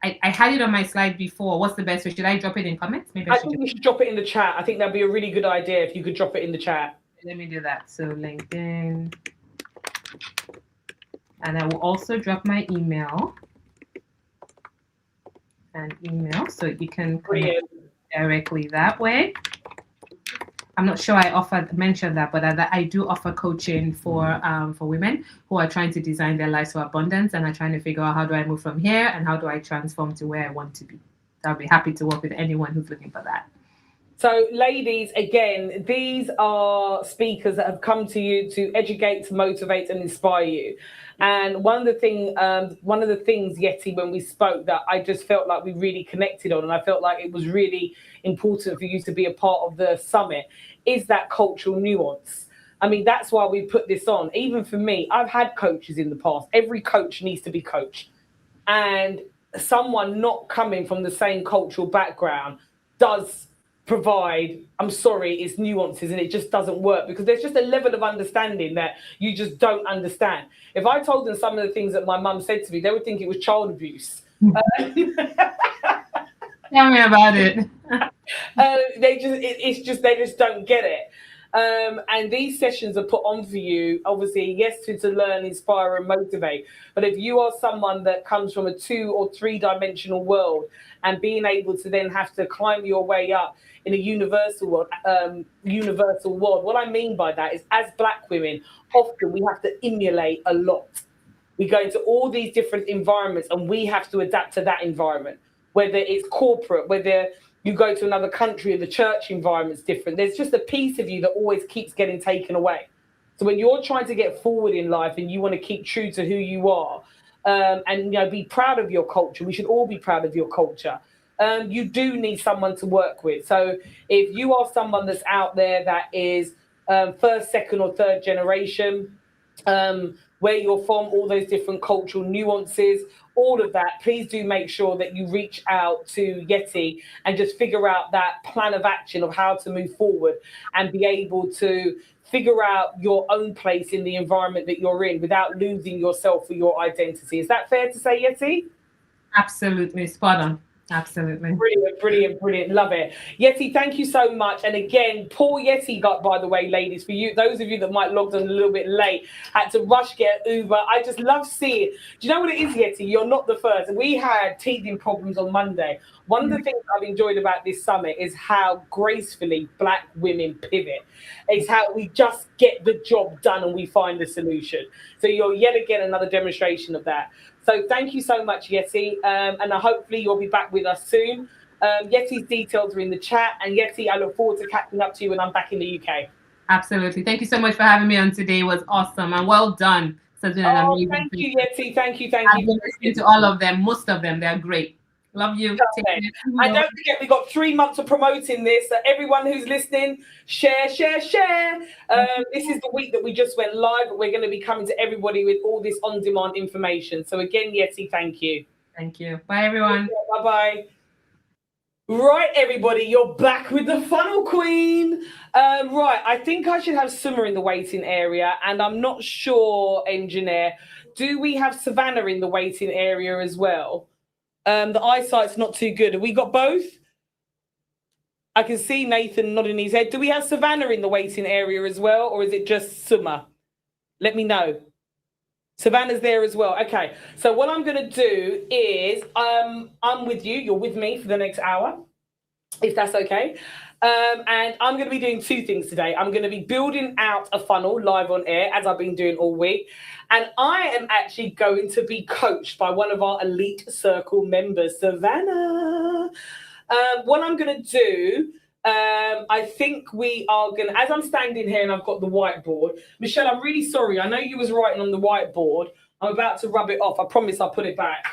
I had it on my slide before. What's the best way? Should I drop it in comments? Maybe I think you should drop it in the chat. I think that'd be a really good idea if you could drop it in the chat. Let me do that. So LinkedIn. And I will also drop my email. So you can connect directly that way. I'm not sure I mentioned that, but I do offer coaching for women who are trying to design their lives for abundance and are trying to figure out, how do I move from here and how do I transform to where I want to be. I'll be happy to work with anyone who's looking for that. So, ladies, again, these are speakers that have come to you to educate, to motivate, and inspire you. And one of the things, Yeti, when we spoke, that I just felt like we really connected on, and I felt like it was really important for you to be a part of the summit, is that cultural nuance. I mean, that's why we put this on. Even for me, I've had coaches in the past. Every coach needs to be coached. And someone not coming from the same cultural background does provide, I'm sorry, it's nuances, and it just doesn't work, because there's just a level of understanding that you just don't understand. If I told them some of the things that my mum said to me, they would think it was child abuse. Tell me about it. They just don't get it. And these sessions are put on for you, obviously, yes, to learn, inspire, and motivate. But if you are someone that comes from a 2 or 3 dimensional world, and being able to then have to climb your way up in a universal world, what I mean by that is, as Black women, often we have to emulate a lot. We go into all these different environments and we have to adapt to that environment, whether it's corporate, whether you go to another country and the church environment's different. There's just a piece of you that always keeps getting taken away. So when you're trying to get forward in life and you want to keep true to who you are, and be proud of your culture, we should all be proud of your culture. You do need someone to work with. So if you are someone that's out there that is first, second, or third generation, where you're from, all those different cultural nuances, all of that, please do make sure that you reach out to Yeti and just figure out that plan of action of how to move forward and be able to figure out your own place in the environment that you're in without losing yourself or your identity. Is that fair to say, Yeti? Absolutely, spot on. Absolutely. Brilliant, brilliant, brilliant. Love it. Yeti, thank you so much. And again, poor Yeti got, by the way, ladies, for you, those of you that might logged on a little bit late, had to rush, get Uber. I just love seeing. Do you know what it is, Yeti? You're not the first. We had teething problems on Monday. One of the things I've enjoyed about this summit is how gracefully Black women pivot. It's how we just get the job done and we find the solution. So you're yet again another demonstration of that. So thank you so much, Yeti. And hopefully you'll be back with us soon. Yeti's details are in the chat. And Yeti, I look forward to catching up to you when I'm back in the UK. Absolutely. Thank you so much for having me on today. It was awesome and well done. So it's been an amazing thank thing. you, Yeti. Thank you. I've been listening to all of them, most of them. They're great. Love you. And don't forget, we've got 3 months of promoting this. So everyone who's listening, share. This is the week that we just went live, but we're going to be coming to everybody with all this on-demand information. So again, Yeti, thank you. Thank you. Bye, everyone. Bye-bye. Right, everybody, you're back with the funnel queen. Right, I think I should have Summer in the waiting area, and I'm not sure, engineer. Do we have Savannah in the waiting area as well? The eyesight's not too good. Have we got both? I can see Nathan nodding his head. Do we have Savannah in the waiting area as well, or is it just Summer? Let me know. Savannah's there as well. Okay, so what I'm going to do is I'm with you. You're with me for the next hour, if that's okay. And I'm going to be doing 2 things today. I'm going to be building out a funnel live on air, as I've been doing all week. And I am actually going to be coached by one of our Elite Circle members, Savannah. What I'm going to do, I think we are going to, as I'm standing here and I've got the whiteboard, Michelle, I'm really sorry. I know you was writing on the whiteboard. I'm about to rub it off. I promise I'll put it back.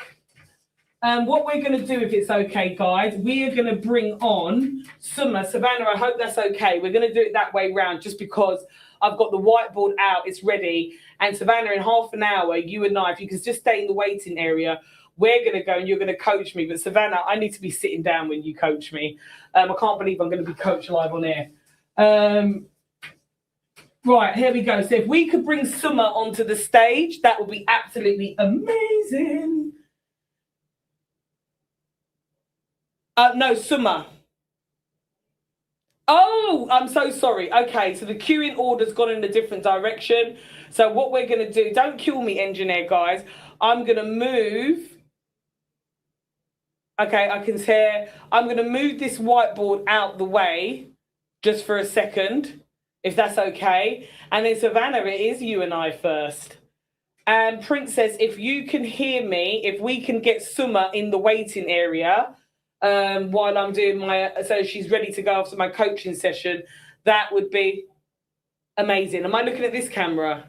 What we're going to do, if it's okay, guys, we are going to bring on Summer. Savannah, I hope that's okay. We're going to do it that way round just because I've got the whiteboard out. It's ready. And Savannah, in half an hour, you and I, if you could just stay in the waiting area, we're going to go and you're going to coach me. But Savannah, I need to be sitting down when you coach me. I can't believe I'm going to be coached live on air. Right, here we go. So if we could bring Summer onto the stage, that would be absolutely amazing. No, Summer. Oh, I'm so sorry. Okay, so the queuing order's gone in a different direction. So what we're going to do, don't kill me, engineer, guys. I'm going to move. Okay, I can hear. I'm going to move this whiteboard out the way just for a second, if that's okay. And then, Savannah, it is you and I first. And Princess, if you can hear me, if we can get Summer in the waiting area while I'm doing so she's ready to go after my coaching session, that would be amazing. Am I looking at this camera?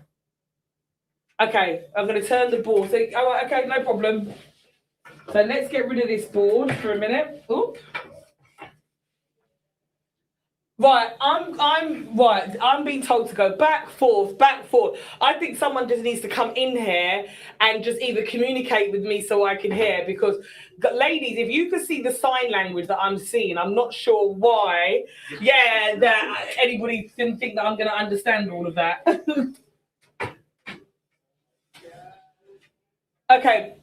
Okay, I'm going to turn the board. So, okay, no problem. So let's get rid of this board for a minute. Oop. Right, I'm being told to go back, forth. I think someone just needs to come in here and just either communicate with me so I can hear, because ladies, if you could see the sign language that I'm seeing, I'm not sure why. Yeah, that anybody didn't think that I'm going to understand all of that. Okay.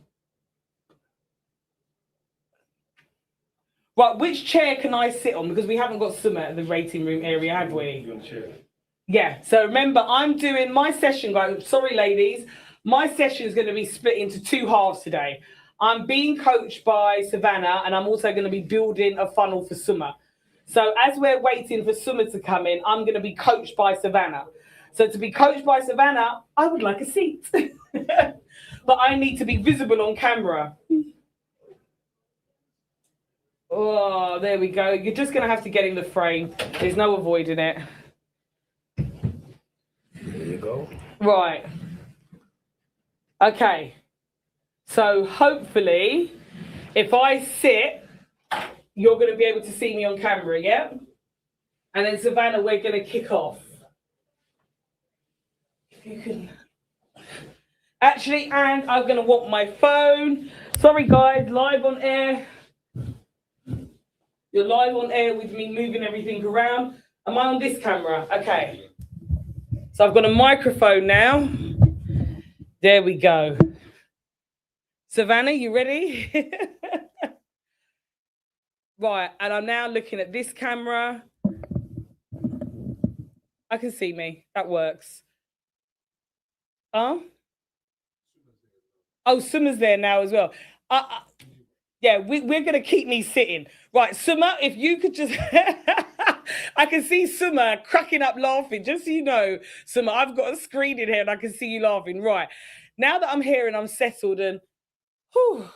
Right, which chair can I sit on? Because we haven't got Summer at the rating room area, have we? Yeah, so remember, I'm doing my session, guys. Sorry, ladies. My session is going to be split into 2 halves today. I'm being coached by Savannah, and I'm also going to be building a funnel for Summer. So as we're waiting for Summer to come in, I'm going to be coached by Savannah. So to be coached by Savannah, I would like a seat. But I need to be visible on camera. Oh, there we go. You're just going to have to get in the frame. There's no avoiding it. There you go. Right. Okay. So hopefully, if I sit, you're going to be able to see me on camera, yeah? And then, Savannah, we're going to kick off. If you can... Actually, and I'm going to want my phone. Sorry, guys, live on air. You're live on air with me moving everything around. Am I on this camera? Okay. So I've got a microphone now. There we go. Savannah, you ready? Right, and I'm now looking at this camera. I can see me. That works. Oh, Summer's there now as well. Yeah, we're going to keep me sitting. Right, Summer, if you could just... I can see Summer cracking up laughing. Just so you know, Summer, I've got a screen in here and I can see you laughing. Right, now that I'm here and I'm settled and... Whew,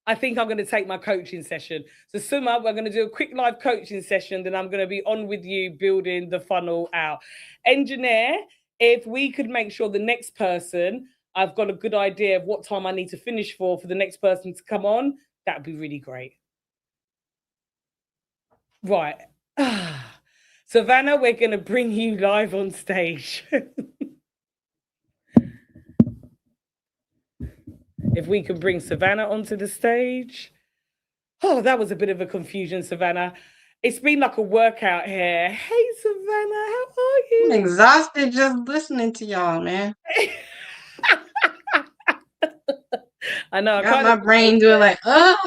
I think I'm going to take my coaching session. So Summer, we're going to do a quick live coaching session. Then I'm going to be on with you building the funnel out. Engineer, if we could make sure the next person, I've got a good idea of what time I need to finish for the next person to come on. That'd be really great. Right. Savannah, we're going to bring you live on stage. If we can bring Savannah onto the stage. Oh, that was a bit of a confusion, Savannah. It's been like a workout here. Hey, Savannah, how are you? I'm exhausted just listening to y'all, man. I know. Got my brain doing like, oh.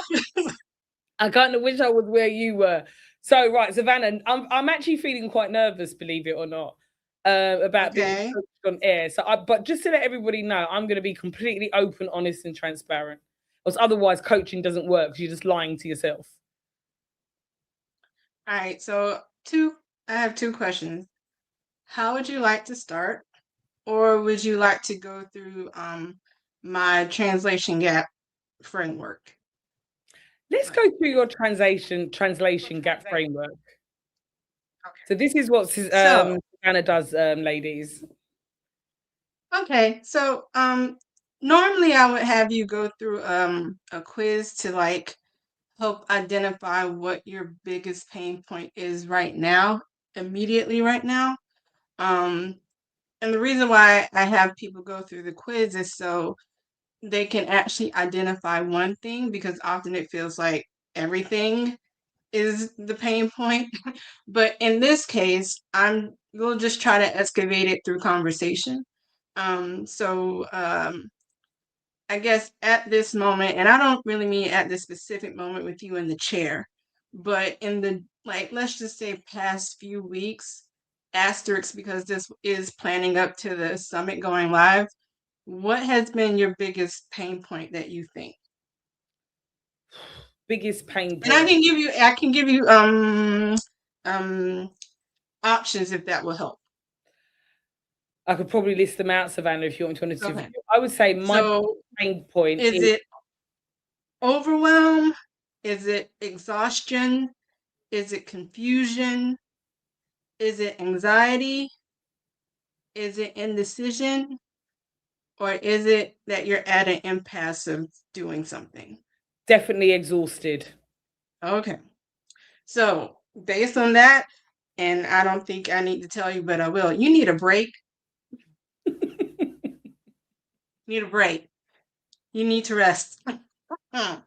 I kind of wish I was where you were. So, right, Savannah, I'm actually feeling quite nervous, believe it or not, about being coached on air. So, but just to let everybody know, I'm going to be completely open, honest, and transparent. Because otherwise, coaching doesn't work because you're just lying to yourself. All right, so I have two questions. How would you like to start? Or would you like to go through my translation gap framework? Let's go through your translation gap framework. Okay. So this is what Savannah does, ladies. Okay, so normally I would have you go through a quiz to like help identify what your biggest pain point is right now, immediately right now. And the reason why I have people go through the quiz is so they can actually identify one thing, because often it feels like everything is the pain point. But in this case, we'll just try to excavate it through conversation. I guess at this moment, and I don't really mean at this specific moment with you in the chair, but in the, like, let's just say past few weeks, asterisk, because this is planning up to the summit going live, what has been your biggest pain point that you think? Biggest pain point. And I can give you options if that will help. I could probably list them out, Savannah, if you want me to. Okay. I would say my pain point is it overwhelm? Is it exhaustion? Is it confusion? Is it anxiety? Is it indecision? Or is it that you're at an impasse of doing something? Definitely exhausted. Okay. So based on that, and I don't think I need to tell you, but I will, you need a break. Need a break. You need to rest. You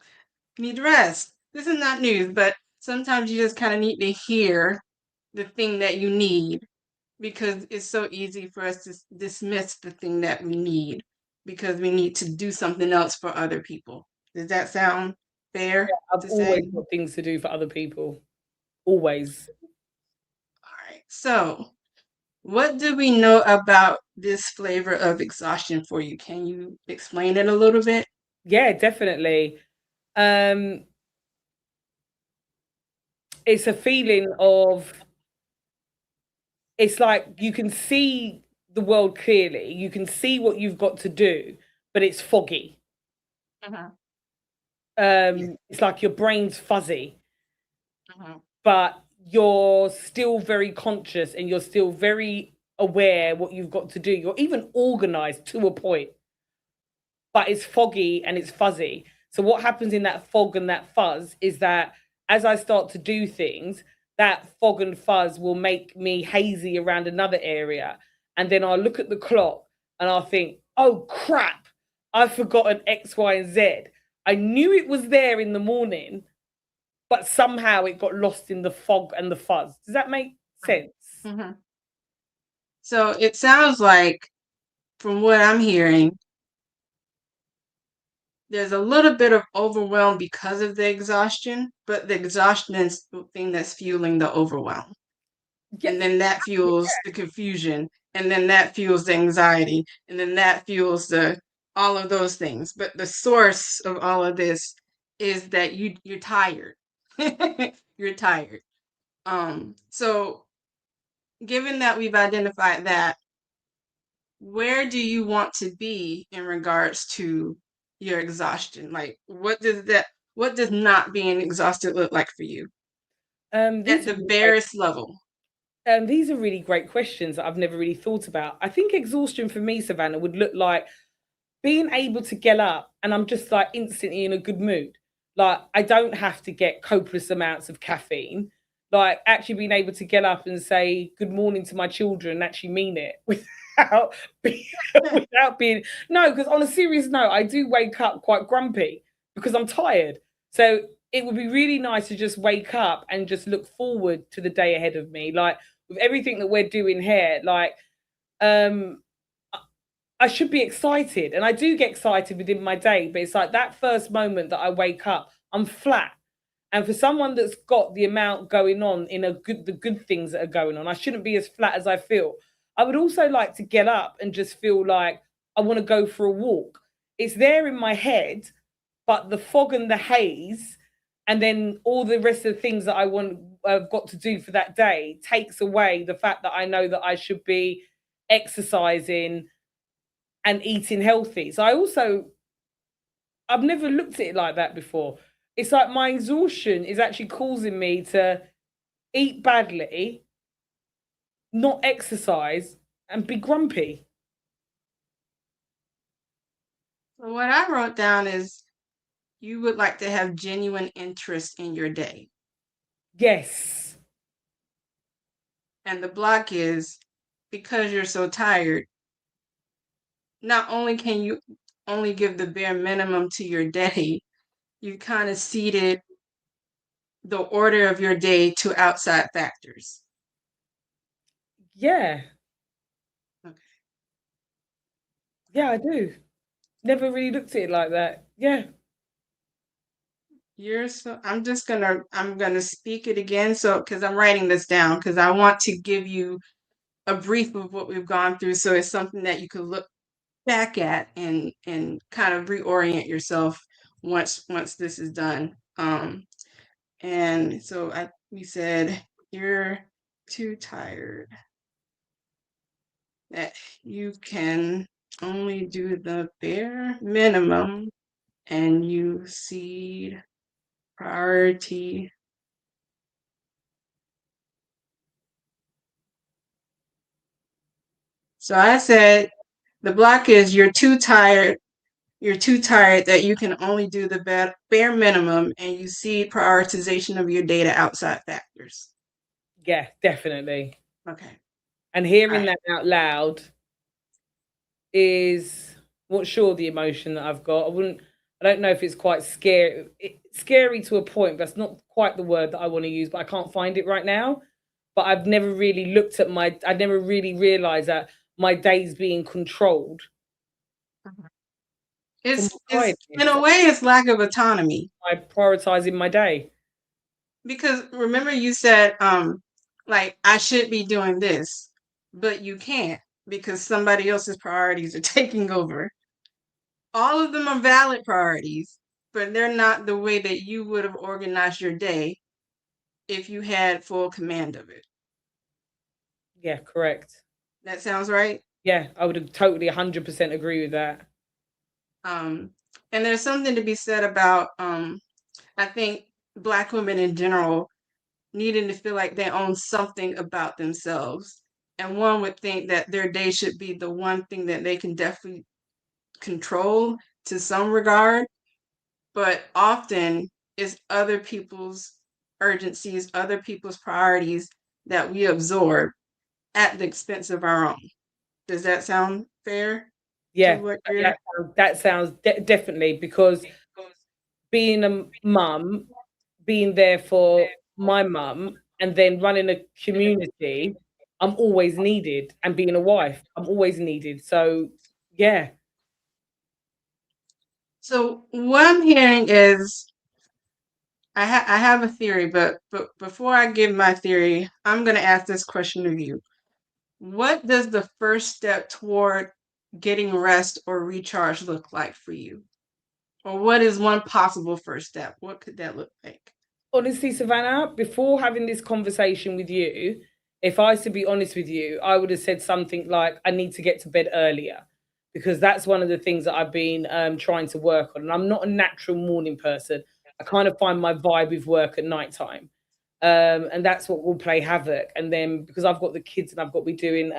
need to rest. This is not news, but sometimes you just kind of need to hear the thing that you need, because it's so easy for us to dismiss the thing that we need because we need to do something else for other people. Does that sound fair? Yeah, I've always got things to do for other people. Always. All right. So, what do we know about this flavor of exhaustion for you? Can you explain it a little bit? Yeah, definitely. It's a feeling of, it's like you can see the world clearly, you can see what you've got to do, but it's foggy. It's like your brain's fuzzy, but you're still very conscious and you're still very aware what you've got to do. You're even organized to a point, but it's foggy and it's fuzzy. So what happens in that fog and that fuzz is that as I start to do things, that fog and fuzz will make me hazy around another area. And then I'll look at the clock and I'll think, oh crap, I've forgotten X, Y, and Z. I knew it was there in the morning, but somehow it got lost in the fog and the fuzz. Does that make sense? Mm-hmm. So it sounds like, from what I'm hearing, there's a little bit of overwhelm because of the exhaustion, but the exhaustion is the thing that's fueling the overwhelm. And then that fuels the confusion, and then that fuels the anxiety, and then that fuels the all of those things. But the source of all of this is that you're tired. You're tired. So given that we've identified that, where do you want to be in regards to your exhaustion? Like what does not being exhausted look like for you at These are the really barest level? these are really great questions that I've never really thought about. I think exhaustion for me, Savannah, would look like being able to get up and I'm just like instantly in a good mood. Like I don't have to get copious amounts of caffeine. Like actually being able to get up and say good morning to my children and actually mean it without being, without being no, because on a serious note, I do wake up quite grumpy because I'm tired. So it would be really nice to just wake up and just look forward to the day ahead of me. Like with everything that we're doing here, like um I should be excited, and I do get excited within my day, but it's like that first moment that I wake up, I'm flat. And for someone that's got the amount going on in the good things that are going on, I shouldn't be as flat as I feel. I would also like to get up and just feel like I want to go for a walk. It's there in my head, but the fog and the haze, and then all the rest of the things that I've got to do for that day takes away the fact that I know that I should be exercising and eating healthy. So I've never looked at it like that before. It's like my exhaustion is actually causing me to eat badly, not exercise, and be grumpy. So what I wrote down is you would like to have genuine interest in your day. Yes. And the block is because you're so tired, not only can you only give the bare minimum to your day, you kind of ceded the order of your day to outside factors. Yeah. Okay. Yeah, I do. Never really looked at it like that. Yeah. I'm gonna speak it again so because I'm writing this down because I want to give you a brief of what we've gone through so it's something that you could look back at and kind of reorient yourself once this is done. And so we said you're too tired that you can only do the bare minimum and you cede priority. So I said the block is you're too tired that you can only do the bare minimum and you see prioritization of your data outside factors. Yeah, definitely. Okay. And hearing Right. that out loud is what's sure the emotion that I've got. I don't know if it's quite scary. Scary to a point, but that's not quite the word that I want to use, but I can't find it right now. But I've never really looked at I never really realized that my day's being controlled from It's in tiredness a way it's lack of autonomy by prioritizing my day. because remember you said like I should be doing this, but you can't because somebody else's priorities are taking over. All of them are valid priorities, but they're not the way that you would have organized your day if you had full command of it. Yeah, correct. That sounds right? Yeah, I would totally 100% agree with that. And there's something to be said about I think Black women in general needing to feel like they own something about themselves. And one would think that their day should be the one thing that they can definitely control to some regard, but often it's other people's urgencies, other people's priorities that we absorb at the expense of our own. Does that sound fair to Yeah, what you're that sounds definitely because being a mum, being there for my mum, and then running a community, I'm always needed. And being a wife, I'm always needed. So, yeah. So what I'm hearing is I have a theory, but before I give my theory, I'm going to ask this question of you. What does the first step toward getting rest or recharge look like for you? Or what is one possible first step? What could that look like? Honestly, Savannah, before having this conversation with you, if I was to be honest with you, I would have said something like, I need to get to bed earlier, because that's one of the things that I've been trying to work on. And I'm not a natural morning person. I kind of find my vibe with work at nighttime. And that's what will play havoc. And then because I've got the kids and I've got to be doing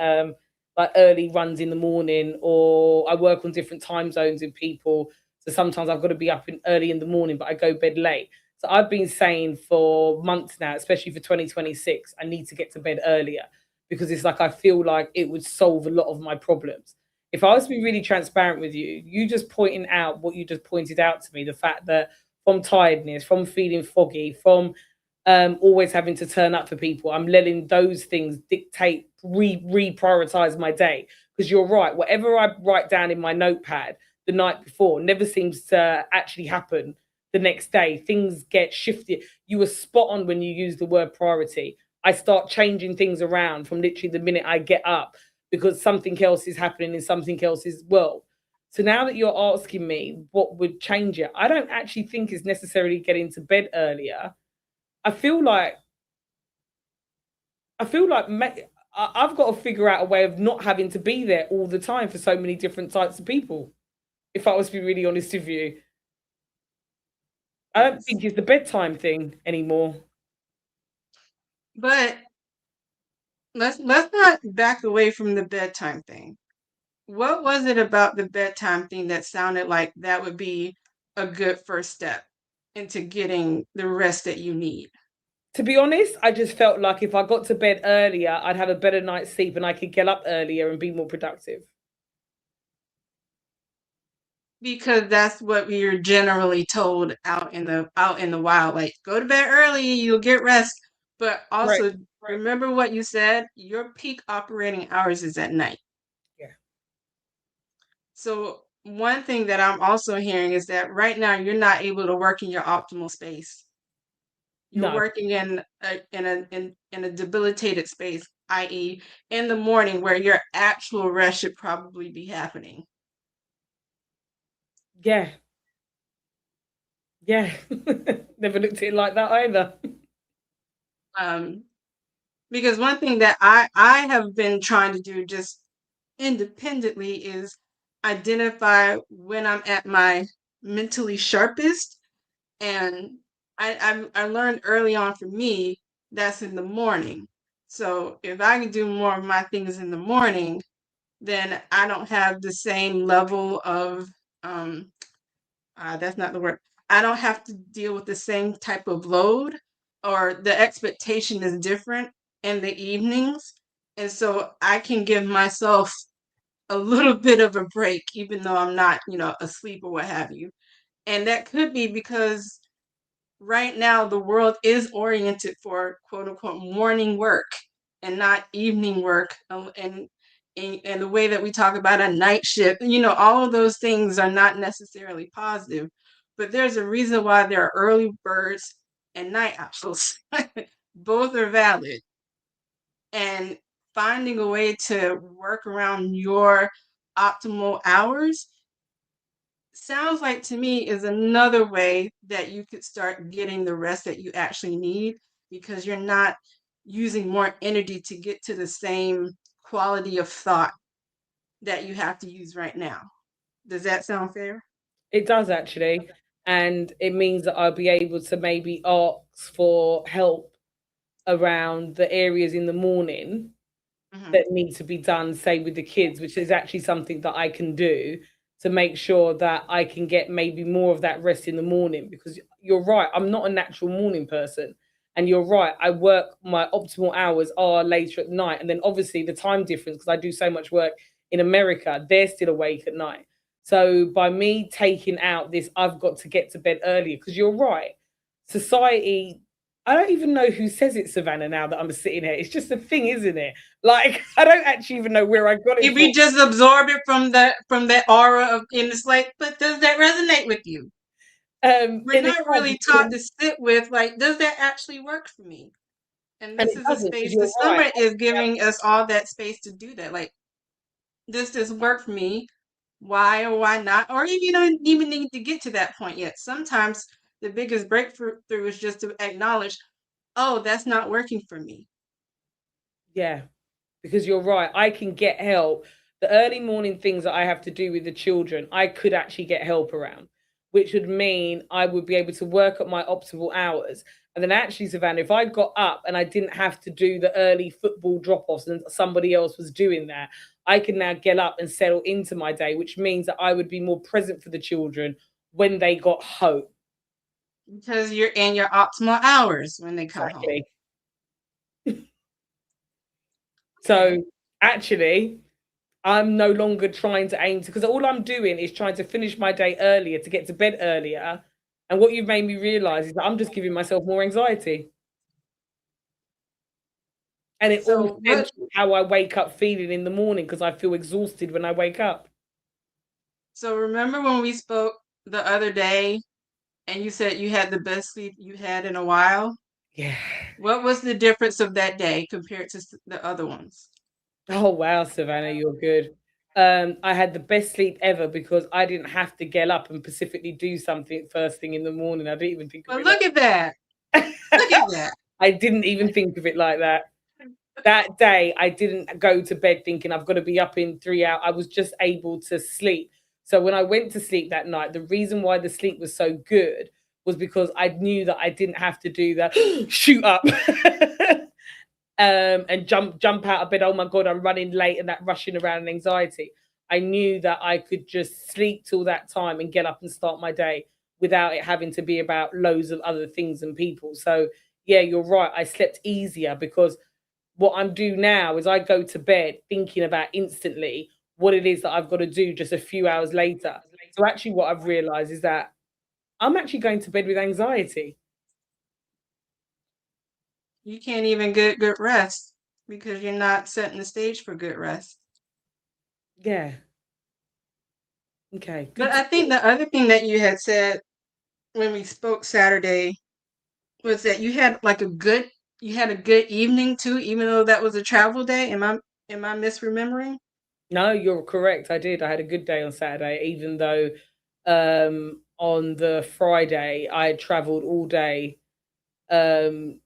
like early runs in the morning, or I work on different time zones with people. So sometimes I've got to be up early in the morning, but I go bed late. So I've been saying for months now, especially for 2026, I need to get to bed earlier, because it's like I feel like it would solve a lot of my problems. If I was to be really transparent with you, you just pointing out what you just pointed out to me, the fact that from tiredness, from feeling foggy, from always having to turn up for people, I'm letting those things dictate, reprioritize my day. Because you're right, whatever I write down in my notepad the night before never seems to actually happen the next day. Things get shifted. You were spot on when you use the word priority. I start changing things around from literally the minute I get up, because something else is happening in something else's world. So now that you're asking me what would change it, I don't actually think it's necessarily getting to bed earlier. I feel like I've got to figure out a way of not having to be there all the time for so many different types of people. If I was to be really honest with you, I don't Yes. think it's the bedtime thing anymore. But let's not back away from the bedtime thing. What was it about the bedtime thing that sounded like that would be a good first step into getting the rest that you need? To be honest, I just felt like if I got to bed earlier, I'd have a better night's sleep and I could get up earlier and be more productive. Because that's what we are generally told out in the wild. Like, go to bed early, you'll get rest. But Right. also remember what you said, your peak operating hours is at night. Yeah. So one thing that I'm also hearing is that right now you're not able to work in your optimal space. You're No. working in a debilitated space, i.e., in the morning where your actual rest should probably be happening. Yeah. Yeah. Never looked at it like that either. Um, because one thing that I have been trying to do just independently is identify when I'm at my mentally sharpest, and I learned early on for me that's in the morning. So if I can do more of my things in the morning, then I don't have the same level of um that's not the word. I don't have to deal with the same type of load, or the expectation is different in the evenings. And so I can give myself a little bit of a break, even though I'm not, asleep or what have you. And that could be because right now the world is oriented for quote unquote morning work and not evening work, and the way that we talk about a night shift, all of those things are not necessarily positive, but there's a reason why there are early birds and night owls. Both are valid, and finding a way to work around your optimal hours sounds like to me is another way that you could start getting the rest that you actually need, because you're not using more energy to get to the same quality of thought that you have to use right now. Does that sound fair? It does actually. And it means that I'll be able to maybe ask for help around the areas in the morning Hmm. that need to be done, say with the kids, which is actually something that I can do to make sure that I can get maybe more of that rest in the morning. Because you're right, I'm not a natural morning person. And you're right, I work, my optimal hours are later at night. And then obviously the time difference, because I do so much work in America, they're still awake at night. So by me taking out this, I've got to get to bed earlier, because you're right, society, I don't even know who says it, Savannah, now that I'm sitting here. It's just a thing, isn't it? Like, I don't actually even know where I got it If from. we just absorb it from that aura of, and it's like, but does that resonate with you? We're And it not really does, taught to sit with, like, does that actually work for me? And and this it is a doesn't, because space, the you're right. summer is giving us all that space to do that. Like, does this work for me? Why or why not? Or if you don't even need to get to that point yet. Sometimes the biggest breakthrough is just to acknowledge, oh, that's not working for me. Yeah, because you're right. I can get help. The early morning things that I have to do with the children, I could actually get help around, which would mean I would be able to work at my optimal hours. And then actually, Savannah, if I got up and I didn't have to do the early football drop-offs and somebody else was doing that, I can now get up and settle into my day, which means that I would be more present for the children when they got home. Because you're in your optimal hours when they come home. Exactly. So actually, I'm no longer trying to aim to, because all I'm doing is trying to finish my day earlier to get to bed earlier. And what you've made me realize is that I'm just giving myself more anxiety. And it So all stems from how I wake up feeling in the morning, because I feel exhausted when I wake up. So remember when we spoke the other day and you said you had the best sleep you had in a while? Yeah. What was the difference of that day compared to the other ones? Oh wow, Savannah, you're good. I had the best sleep ever because I didn't have to get up and specifically do something first thing in the morning. I didn't even think of Well, it look at that. Look at that. I didn't even think of it like that. That day, I didn't go to bed thinking I've got to be up in 3 hours. I was just able to sleep. So when I went to sleep that night, the reason why the sleep was so good was because I knew that I didn't have to do that shoot up and jump out of bed. Oh my God, I'm running late, and that rushing around and anxiety. I knew that I could just sleep till that time and get up and start my day without it having to be about loads of other things and people. So yeah, you're right. I slept easier because what I'm doing now is I go to bed thinking about instantly what it is that I've got to do just a few hours later. So actually what I've realized is that I'm actually going to bed with anxiety. You can't even get good rest because you're not setting the stage for good rest. Yeah. Okay. Good. But I think the other thing that you had said when we spoke Saturday was that you had like a good evening too, even though that was a travel day. Am I misremembering? No, you're correct. I did. I had a good day on Saturday, even though on the Friday I had traveled all day um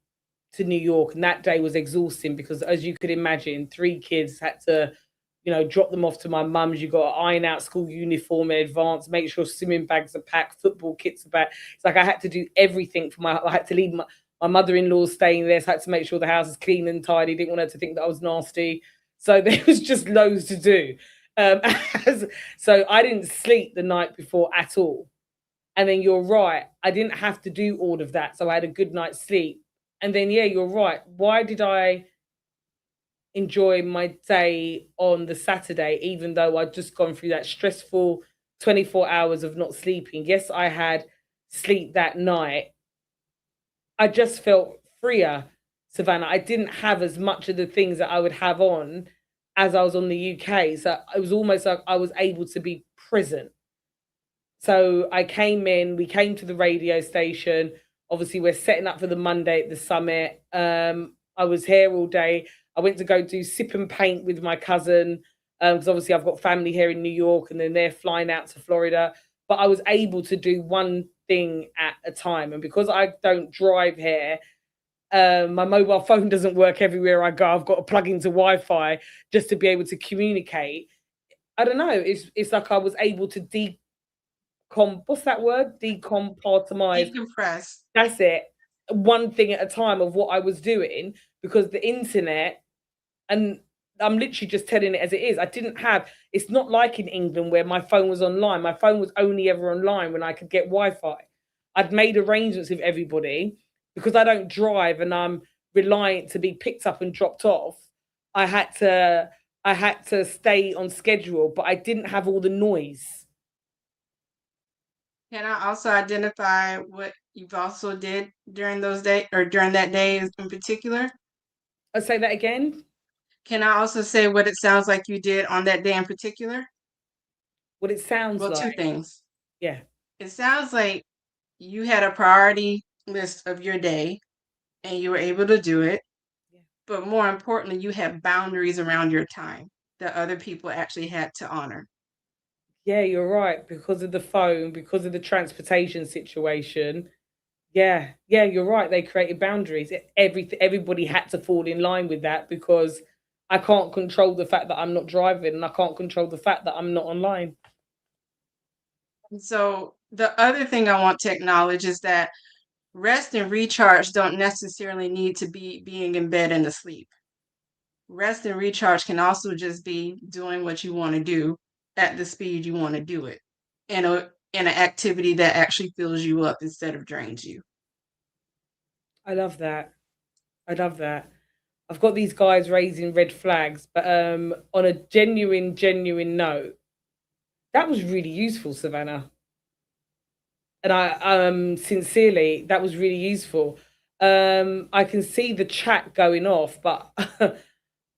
to New York, and that day was exhausting because, as you could imagine, 3 kids had to, drop them off to my mum's. You got to iron out school uniform in advance, make sure swimming bags are packed, football kits are packed. It's like I had to do everything for I had to leave my mother-in-law staying there, so I had to make sure the house is clean and tidy. Didn't want her to think that I was nasty. So there was just loads to do. Um, so I didn't sleep the night before at all. And then you're right, I didn't have to do all of that. So I had a good night's sleep. And then, yeah, you're right. Why did I enjoy my day on the Saturday, even though I'd just gone through that stressful 24 hours of not sleeping? Yes, I had sleep that night. I just felt freer, Savannah. I didn't have as much of the things that I would have on as I was on the UK. So it was almost like I was able to be present. So we came to the radio station. Obviously, we're setting up for the Monday at the summit. I was here all day. I went to go do sip and paint with my cousin because obviously I've got family here in New York, and then they're flying out to Florida. But I was able to do one thing at a time. And because I don't drive here, my mobile phone doesn't work everywhere I go. I've got to plug into Wi-Fi just to be able to communicate. I don't know. It's like I was able to what's that word? Decompartmentalize. Decompress. That's it. One thing at a time of what I was doing, because the internet, and I'm literally just telling it as it is. It's not like in England where my phone was online. My phone was only ever online when I could get Wi-Fi. I'd made arrangements with everybody because I don't drive and I'm reliant to be picked up and dropped off. I had to stay on schedule, but I didn't have all the noise. Can I also identify what you've also did during those days or during that day in particular? I'll say that again. Can I also say what it sounds like you did on that day in particular? What it sounds Well, two like. things. Yeah. It sounds like you had a priority list of your day and you were able to do it. Yeah. But more importantly, you had boundaries around your time that other people actually had to honor. Yeah, you're right. Because of the phone, because of the transportation situation. Yeah, yeah, you're right. They created boundaries. Everybody had to fall in line with that because I can't control the fact that I'm not driving and I can't control the fact that I'm not online. So the other thing I want to acknowledge is that rest and recharge don't necessarily need to be being in bed and asleep. Rest and recharge can also just be doing what you want to do at the speed you want to do it in an activity that actually fills you up instead of drains you. I love that. I love that. I've got these guys raising red flags, but on a genuine note, that was really useful, Savannah. And I sincerely, that was really useful. I can see the chat going off, but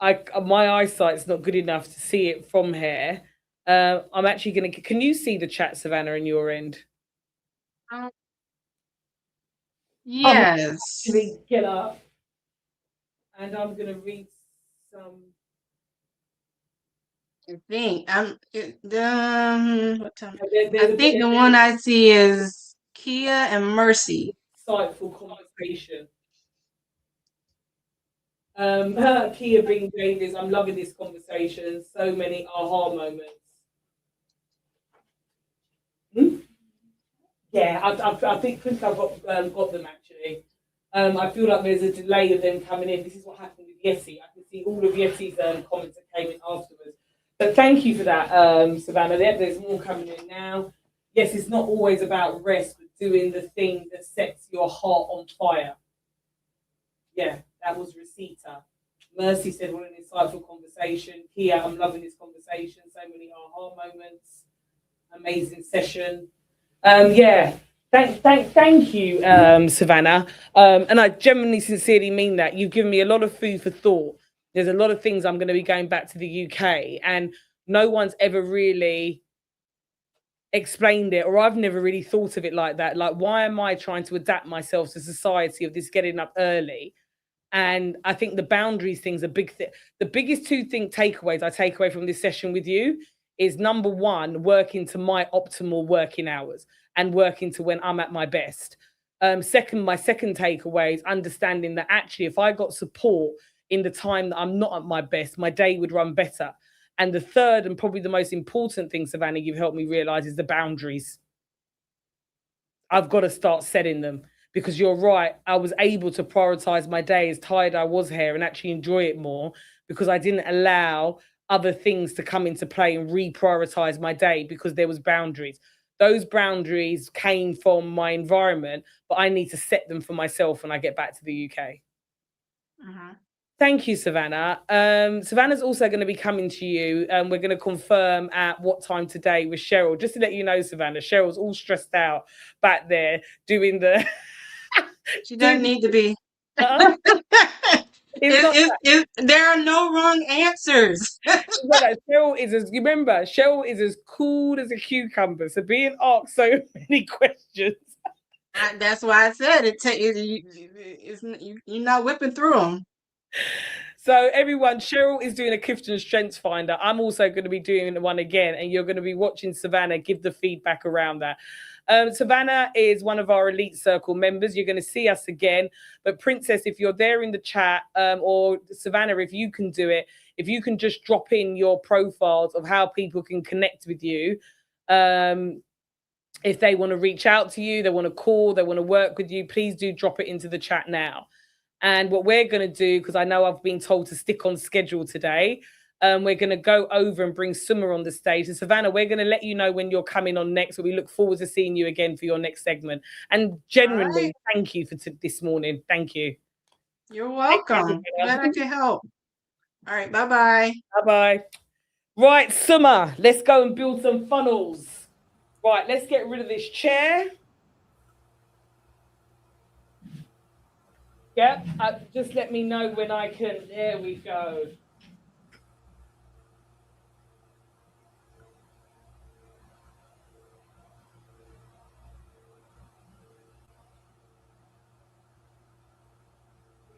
my eyesight's not good enough to see it from here. I'm actually gonna. Can you see the chat, Savannah, in your end? Um, I'm yes. actually get up, and I'm gonna read some. I think what time? There's I think the one I see is Kia and Mercy. Insightful conversation. Kia Bing Davis, I'm loving this conversation. So many aha moments. Hmm? Yeah, I think I've got them actually. I feel like there's a delay of them coming in. This is what happened with Yessie. I can see all of Yessie's comments that came in afterwards. But thank you for that, Savannah. There's more coming in now. Yes, it's not always about rest, but doing the thing that sets your heart on fire. Yeah, that was Rosita. Mercy said, what an insightful conversation. Kia, I'm loving this conversation. So many aha moments. Amazing session. Yeah, thank you, Savannah. And I genuinely, sincerely mean that. You've given me a lot of food for thought. There's a lot of things I'm going to be going back to the UK, and no one's ever really explained it, or I've never really thought of it like that. Like, why am I trying to adapt myself to society of this getting up early? And I think the boundaries thing's a big thing. The biggest takeaways I take away from this session with you is number one, working to my optimal working hours and working to when I'm at my best. My second takeaway is understanding that actually, if I got support in the time that I'm not at my best, my day would run better. And the third, and probably the most important thing, Savannah, you've helped me realize is the boundaries. I've got to start setting them because you're right. I was able to prioritize my day as tired I was here and actually enjoy it more because I didn't allow other things to come into play and reprioritize my day because there was boundaries. Those boundaries came from my environment, but I need to set them for myself when I get back to the UK. Uh-huh. Thank you, Savannah. Savannah's also going to be coming to you. We're going to confirm at what time today with Cheryl. Just to let you know, Savannah, Cheryl's all stressed out back there doing the. She doesn't need to be. Uh-uh. There are no wrong answers. Cheryl is Cheryl is as cool as a cucumber. So being asked so many questions. That's why I said you're not whipping through them. So everyone, Cheryl is doing a Clifton Strengths Finder. I'm also going to be doing one again, and you're going to be watching Savannah give the feedback around that. Savannah is one of our Elite Circle members. You're going to see us again. But Princess, if you're there in the chat, or Savannah, if you can do it, if you can just drop in your profiles of how people can connect with you. If they want to reach out to you, they want to call, they want to work with you, please do drop it into the chat now. And what we're going to do, because I know I've been told to stick on schedule today, we're going to go over and bring Summer on the stage. And Savannah, we're going to let you know when you're coming on next, but we look forward to seeing you again for your next segment. And genuinely, thank you for this morning. Thank you. You're welcome. Glad I could help. All right, bye-bye. Bye-bye. Right, Summer, let's go and build some funnels. Right, let's get rid of this chair. Yeah, just let me know when I can. There we go.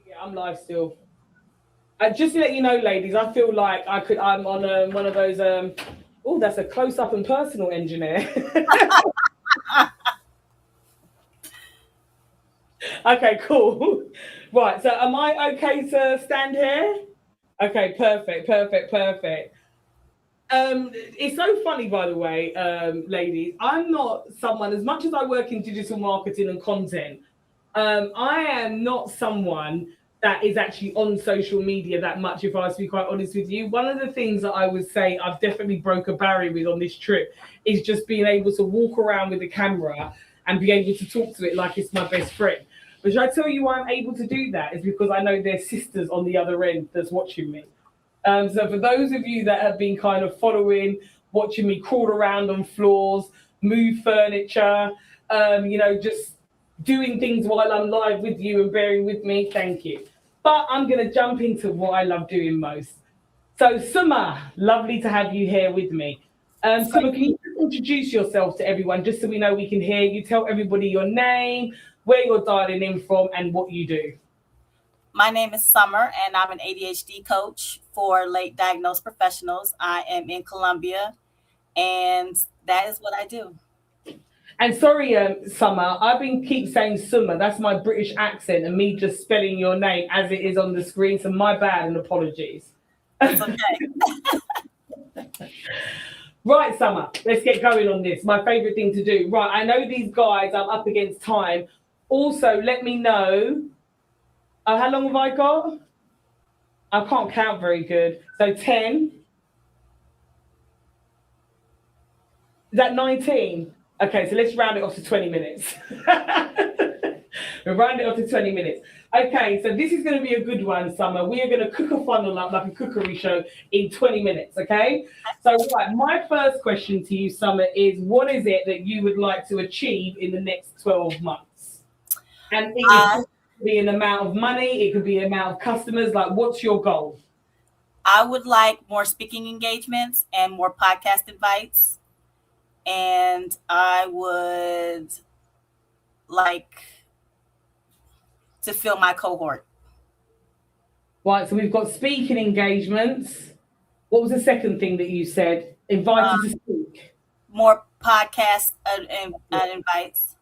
Yeah, I'm live still. Just to let you know, ladies, I feel like I'm on one of those. Oh, that's a close up and personal engineer. Okay, cool. Right. So, am I okay to stand here? Okay, perfect, perfect, perfect. It's so funny, by the way, ladies. I'm not someone, as much as I work in digital marketing and content, I am not someone that is actually on social media that much, if I was to be quite honest with you. One of the things that I would say I've definitely broke a barrier with on this trip is just being able to walk around with the camera and be able to talk to it like it's my best friend. But should I tell you why I'm able to do that? Is because I know there's sisters on the other end that's watching me. So for those of you that have been kind of following, watching me crawl around on floors, move furniture, just doing things while I'm live with you and bearing with me, thank you. But I'm going to jump into what I love doing most. So Summa, lovely to have you here with me. Summa, can you introduce yourself to everyone just so we know we can hear you? Tell everybody your name, where you're dialing in from, and what you do. My name is Summer, and I'm an ADHD coach for late diagnosed professionals. I am in Columbia, and that is what I do. And sorry, Summer, I've been keep saying Summer. That's my British accent and me just spelling your name as it is on the screen. So my bad and apologies. It's okay. Right, Summer, let's get going on this. My favorite thing to do. Right, I know these guys, I'm up against time. Also, let me know. How long have I got? I can't count very good. So 10. Is that 19? Okay, so let's round it off to 20 minutes. We'll round it off to 20 minutes. Okay, so this is going to be a good one, Summer. We are going to cook a funnel up like a cookery show in 20 minutes, okay? So, right, my first question to you, Summer, is what is it that you would like to achieve in the next 12 months? And it could be an amount of money, it could be an amount of customers. Like, what's your goal? I would like more speaking engagements and more podcast invites. And I would like to fill my cohort. Right, so we've got speaking engagements. What was the second thing that you said? Invited to speak. More podcast invites.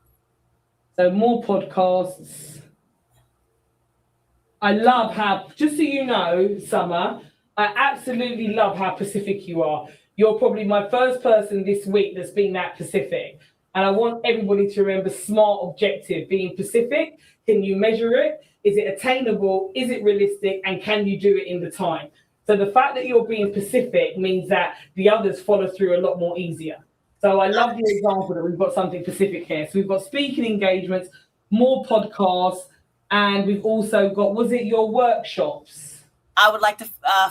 So more podcasts. I love how, just so you know, Summer, I absolutely love how Pacific you are. You're probably my first person this week that's been that Pacific. And I want everybody to remember SMART objective, being Pacific. Can you measure it? Is it attainable? Is it realistic? And can you do it in the time? So the fact that you're being Pacific means that the others follow through a lot more easier. So I love the example that we've got something Pacific here. So we've got speaking engagements, more podcasts, and we've also got, was it your workshops? I would like to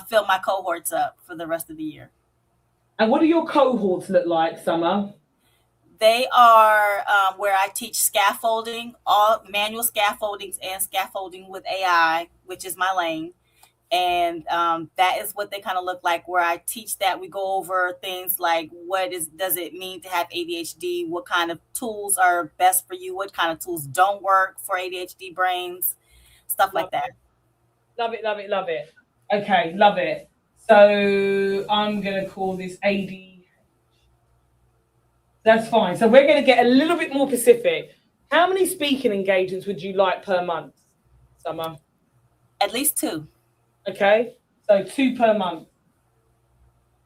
fill my cohorts up for the rest of the year. And what do your cohorts look like, Summer? They are where I teach scaffolding, all manual scaffoldings and scaffolding with AI, which is my lane. And that is what they kind of look like, where I teach that. We go over things like does it mean to have ADHD? What kind of tools are best for you? What kind of tools don't work for ADHD brains? Stuff like that. Love it, love it, love it. Okay, love it. So I'm going to call this AD. That's fine. So we're going to get a little bit more specific. How many speaking engagements would you like per month, Summer? At least 2. Okay, so 2 per month.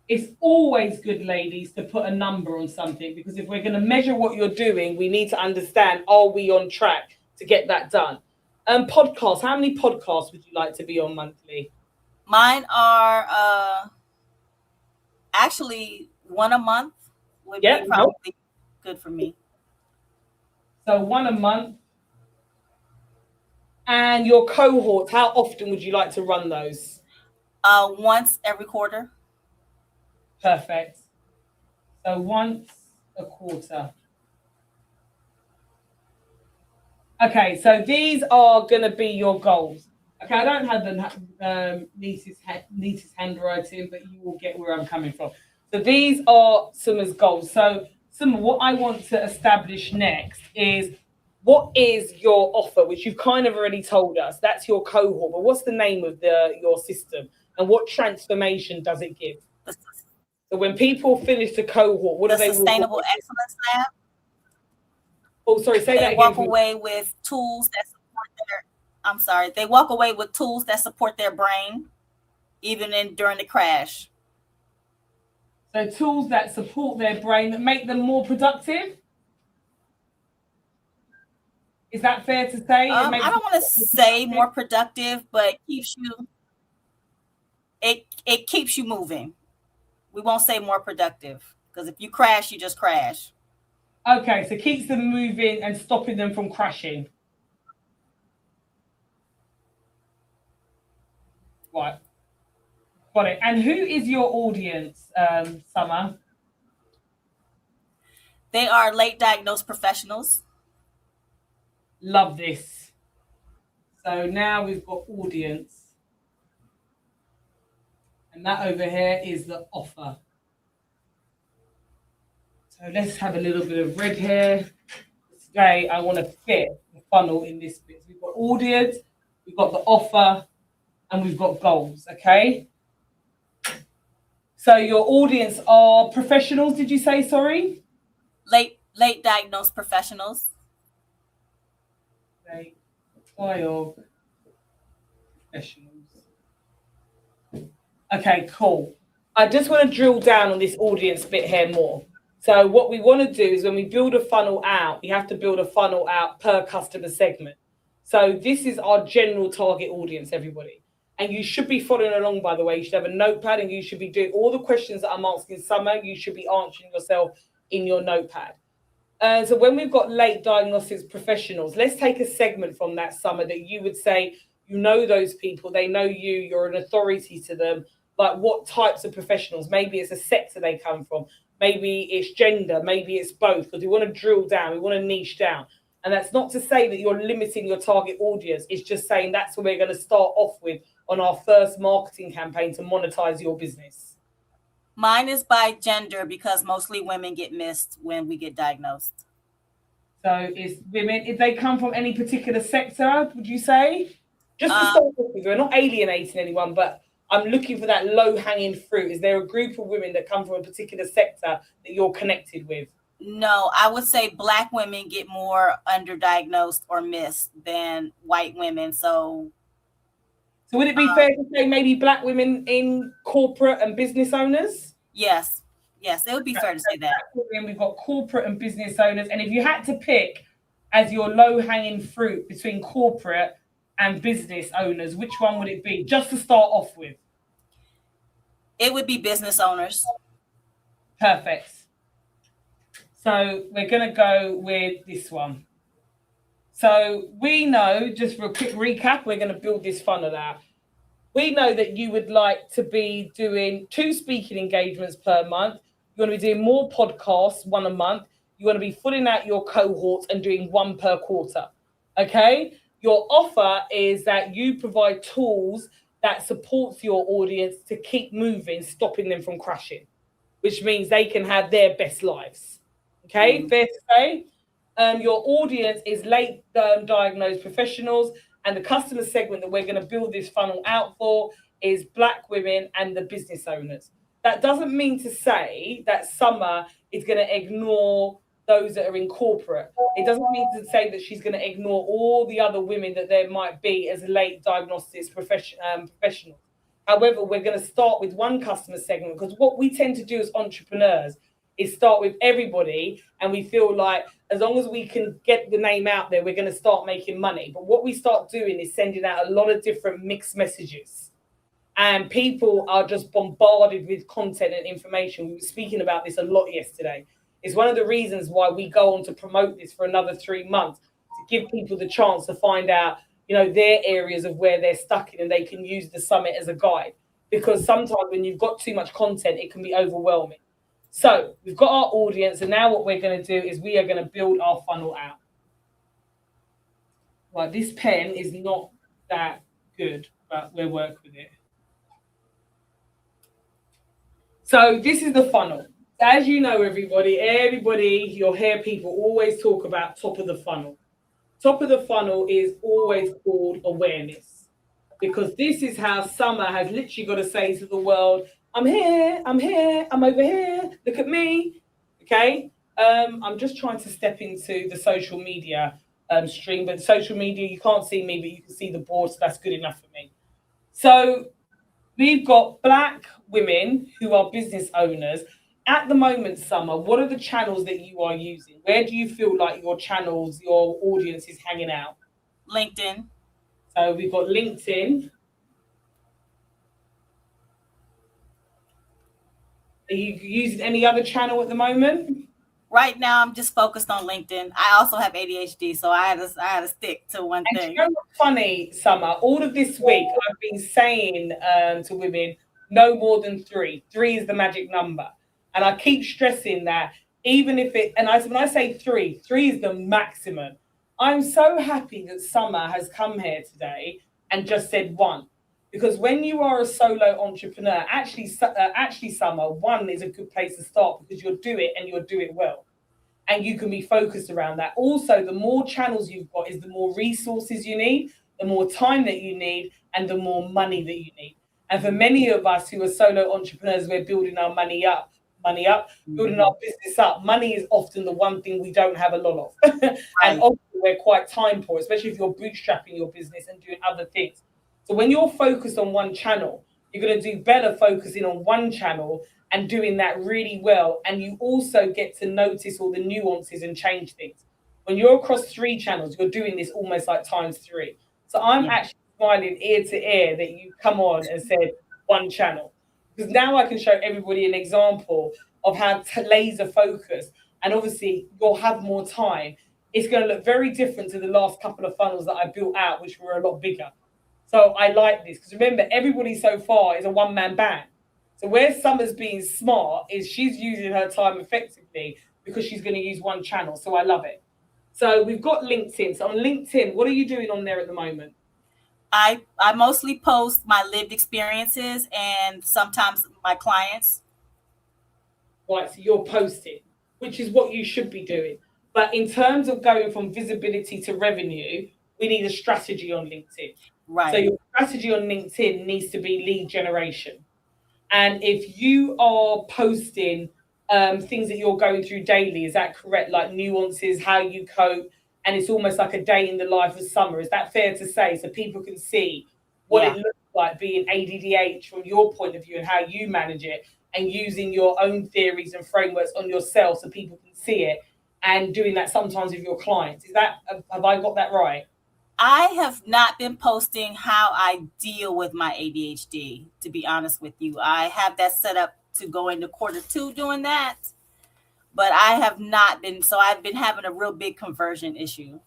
It's always good, ladies, to put a number on something, because if we're going to measure what you're doing, we need to understand, are we on track to get that done? Podcasts, how many podcasts would you like to be on monthly? Mine are actually 1 a month would be probably good for me. So 1 a month. And your cohorts, how often would you like to run those? Once every quarter. Perfect. So once a quarter. Okay, so these are going to be your goals. Okay, I don't have the niece's handwriting, but you will get where I'm coming from. So these are Summer's goals. So Summer, what I want to establish next is what is your offer, which you've kind of already told us. That's your cohort, but what's the name of your system and what transformation does it give? So when people finish the cohort, what do The they walk Sustainable away with? Excellence Lab. Oh, sorry, say that They again. walk away with tools that support their. I'm sorry. They walk away with tools that support their brain, even during the crash. So tools that support their brain, that make them more productive. Is that fair to say? I don't want to say more productive, but it keeps you moving. We won't say more productive because if you crash, you just crash. Okay, so keeps them moving and stopping them from crashing. Right. Got it. And who is your audience, Summer? They are late diagnosed professionals. Love this. So now we've got audience. And that over here is the offer. So let's have a little bit of red here. Today, I want to fit the funnel in this bit. So we've got audience, we've got the offer, and we've got goals, okay? So your audience are professionals, did you say, sorry? Late diagnosed professionals. Late diagnosed professionals. Okay, cool. I just want to drill down on this audience bit here more. So what we want to do is when we build a funnel out, you have to build a funnel out per customer segment. So this is our general target audience, everybody. And you should be following along, by the way. You should have a notepad and you should be doing all the questions that I'm asking Summer. You should be answering yourself in your notepad. So when we've got late diagnostics professionals, let's take a segment from that, Summer, that you would say, you know those people, they know you, you're an authority to them. Like what types of professionals? Maybe it's a sector they come from. Maybe it's gender. Maybe it's both. Because we want to drill down. We want to niche down. And that's not to say that you're limiting your target audience. It's just saying that's what we're going to start off with on our first marketing campaign to monetize your business. Mine is by gender because mostly women get missed when we get diagnosed. So it's women. If they come from any particular sector, would you say? Just to start off with, we're not alienating anyone, but I'm looking for that low-hanging fruit. Is there a group of women that come from a particular sector that you're connected with? No, I would say Black women get more underdiagnosed or missed than white women. So would it be fair to say maybe Black women in corporate and business owners? Yes, it would be fair to say that. We've got corporate and business owners. And if you had to pick as your low-hanging fruit between corporate and business owners, which one would it be? Just to start off with. It would be business owners. Perfect. So we're going to go with this one. So we know, just for a quick recap, we're going to build this funnel out. We know that you would like to be doing 2 speaking engagements per month. You want to be doing more podcasts, 1 a month. You want to be filling out your cohorts and doing 1 per quarter. Okay? Your offer is that you provide tools that supports your audience to keep moving, stopping them from crashing, which means they can have their best lives. Okay, fair to say. Your audience is late diagnosed professionals, and the customer segment that we're going to build this funnel out for is Black women and the business owners. That doesn't mean to say that Summer is going to ignore those that are in corporate. It doesn't mean to say that she's going to ignore all the other women that there might be as late diagnostics professionals. However, we're going to start with one customer segment because what we tend to do as entrepreneurs is start with everybody, and we feel like as long as we can get the name out there, we're going to start making money. But what we start doing is sending out a lot of different mixed messages, and people are just bombarded with content and information. We were speaking about this a lot yesterday. It's one of the reasons why we go on to promote this for another 3 months, to give people the chance to find out, their areas of where they're stuck in, and they can use the summit as a guide. Because sometimes when you've got too much content, it can be overwhelming. So we've got our audience, and now what we're going to do is we are going to build our funnel out. Right, this pen is not that good, but we'll work with it. So this is the funnel. As you know, everybody, your hair people always talk about top of the funnel. Top of the funnel is always called awareness, because this is how Summer has literally got to say to the world, I'm here, I'm over here, look at me. Okay. I'm just trying to step into the social media stream, but social media, you can't see me, but you can see the board, so that's good enough for me. So we've got Black women who are business owners. At the moment, Summer, what are the channels that you are using? Where do you feel like your channels, your audience is hanging out? LinkedIn. So we've got LinkedIn. Are you using any other channel at the moment? Right now, I'm just focused on LinkedIn. I also have ADHD, so I had to stick to one And thing. you know what's funny, Summer? All of this week, I've been saying to women, no more than 3. 3 is the magic number. And I keep stressing that, even if it, and when I say 3, 3 is the maximum. I'm so happy that Summer has come here today and just said 1. Because when you are a solo entrepreneur, actually, Summer, 1 is a good place to start, because you'll do it and you'll do it well. And you can be focused around that. Also, the more channels you've got is the more resources you need, the more time that you need, and the more money that you need. And for many of us who are solo entrepreneurs, we're building our money up, building our business up. Money is often the one thing we don't have a lot of. And often we're quite time poor, especially if you're bootstrapping your business and doing other things. So when you're focused on one channel, you're going to do better focusing on one channel and doing that really well. And you also get to notice all the nuances and change things. When you're across 3 channels, you're doing this almost like times 3. So I'm actually smiling ear to ear that you come on and said 1 channel, because now I can show everybody an example of how to laser focus. And obviously you'll have more time. It's going to look very different to the last couple of funnels that I built out, which were a lot bigger. So I like this, because remember, everybody so far is a one-man band. So where Summer's being smart is she's using her time effectively, because she's going to use 1 channel. So I love it. So we've got LinkedIn. So on LinkedIn, what are you doing on there at the moment? I mostly post my lived experiences and sometimes my clients. Right, so you're posting, which is what you should be doing. But in terms of going from visibility to revenue, we need a strategy on LinkedIn. Right. So your strategy on LinkedIn needs to be lead generation. And if you are posting things that you're going through daily, is that correct? Like nuances, how you cope, and it's almost like a day in the life of Summer. Is that fair to say? So people can see what it looks like being ADDH from your point of view and how you manage it, and using your own theories and frameworks on yourself so people can see it, and doing that sometimes with your clients. Is that, have I got that right? I have not been posting how I deal with my ADHD, to be honest with you. I have that set up to go into Q2 doing that, but I have not been. So I've been having a real big conversion issue.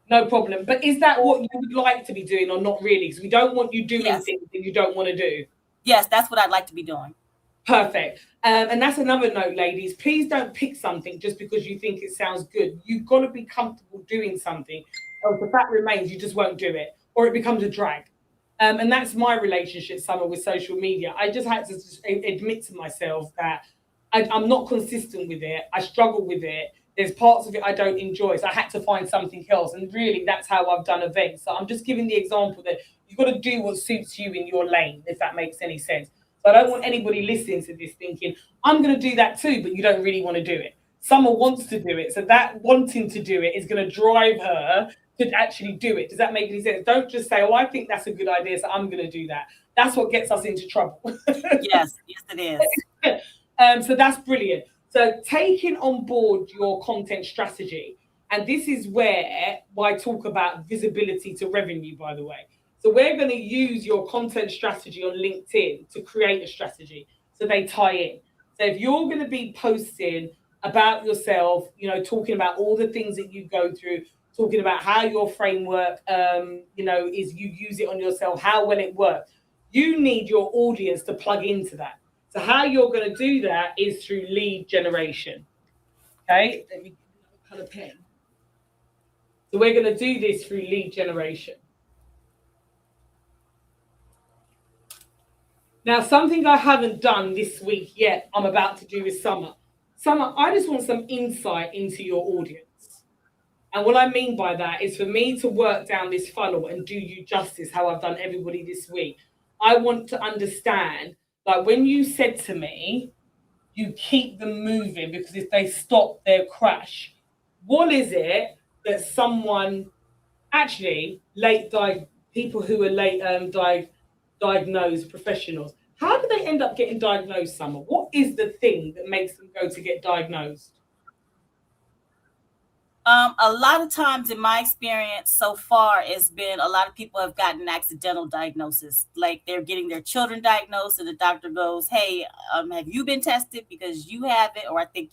No problem. But is that what you would like to be doing, or not really? Because we don't want you doing things that you don't want to do. Yes, that's what I'd like to be doing. Perfect. And that's another note, ladies. Please don't pick something just because you think it sounds good. You've got to be comfortable doing something. Or if the fact remains, you just won't do it, or it becomes a drag. And that's my relationship, Summer, with social media. I just had to admit to myself that I'm not consistent with it. I struggle with it. There's parts of it I don't enjoy. So I had to find something else. And really, that's how I've done events. So I'm just giving the example that you've got to do what suits you in your lane, if that makes any sense. So I don't want anybody listening to this thinking, I'm going to do that too, but you don't really want to do it. Summer wants to do it. So that wanting to do it is going to drive her to actually do it. Does that make any sense? Don't just say, oh, I think that's a good idea, so I'm going to do that. That's what gets us into trouble. Yes, it is. So that's brilliant. So taking on board your content strategy, and this is where I talk about visibility to revenue, by the way. So we're going to use your content strategy on LinkedIn to create a strategy, so they tie in. So if you're going to be posting about yourself, you know, talking about all the things that you go through, talking about how your framework, is you use it on yourself, how well it works, you need your audience to plug into that. So how you're going to do that is through lead generation. Okay, let me get a color pen. So we're going to do this through lead generation. Now, something I haven't done this week yet, I'm about to do with Summer. Summer, I just want some insight into your audience. And what I mean by that is for me to work down this funnel and do you justice how I've done everybody this week. I want to understand, like when you said to me, you keep them moving because if they stop, they'll crash. What is it that someone actually people who are late diagnosed professionals, how do they end up getting diagnosed, Summer? What is the thing that makes them go to get diagnosed? A lot of times in my experience so far has been a lot of people have gotten accidental diagnosis. Like they're getting their children diagnosed and the doctor goes, hey, have you been tested because you have it? Or I think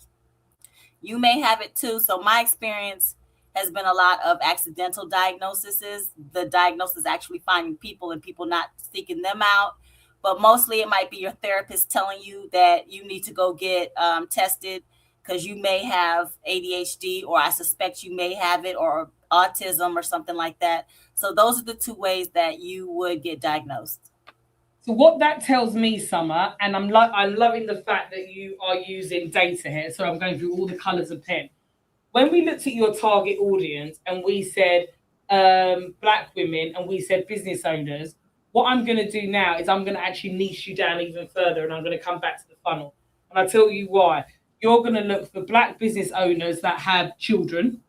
you may have it too. So my experience has been a lot of accidental diagnoses. The diagnosis actually finding people and people not seeking them out. But mostly it might be your therapist telling you that you need to go get tested because you may have ADHD, or I suspect you may have it, or autism or something like that. So those are the two ways that you would get diagnosed. So what that tells me, Summer, and I'm loving the fact that you are using data here. So I'm going through all the colors of pen. When we looked at your target audience and we said Black women and we said business owners, what I'm going to do now is I'm going to actually niche you down even further, and I'm going to come back to the funnel. And I'll tell you why. You're going to look for Black business owners that have children.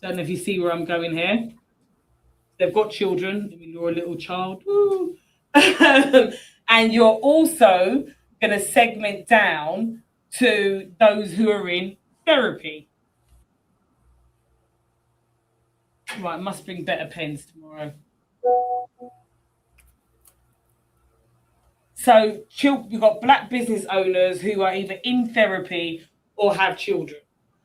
Don't know if you see where I'm going here. They've got children. I mean, you're a little child. And you're also going to segment down to those who are in therapy. Right, must bring better pens tomorrow. So you've got Black business owners who are either in therapy or have children.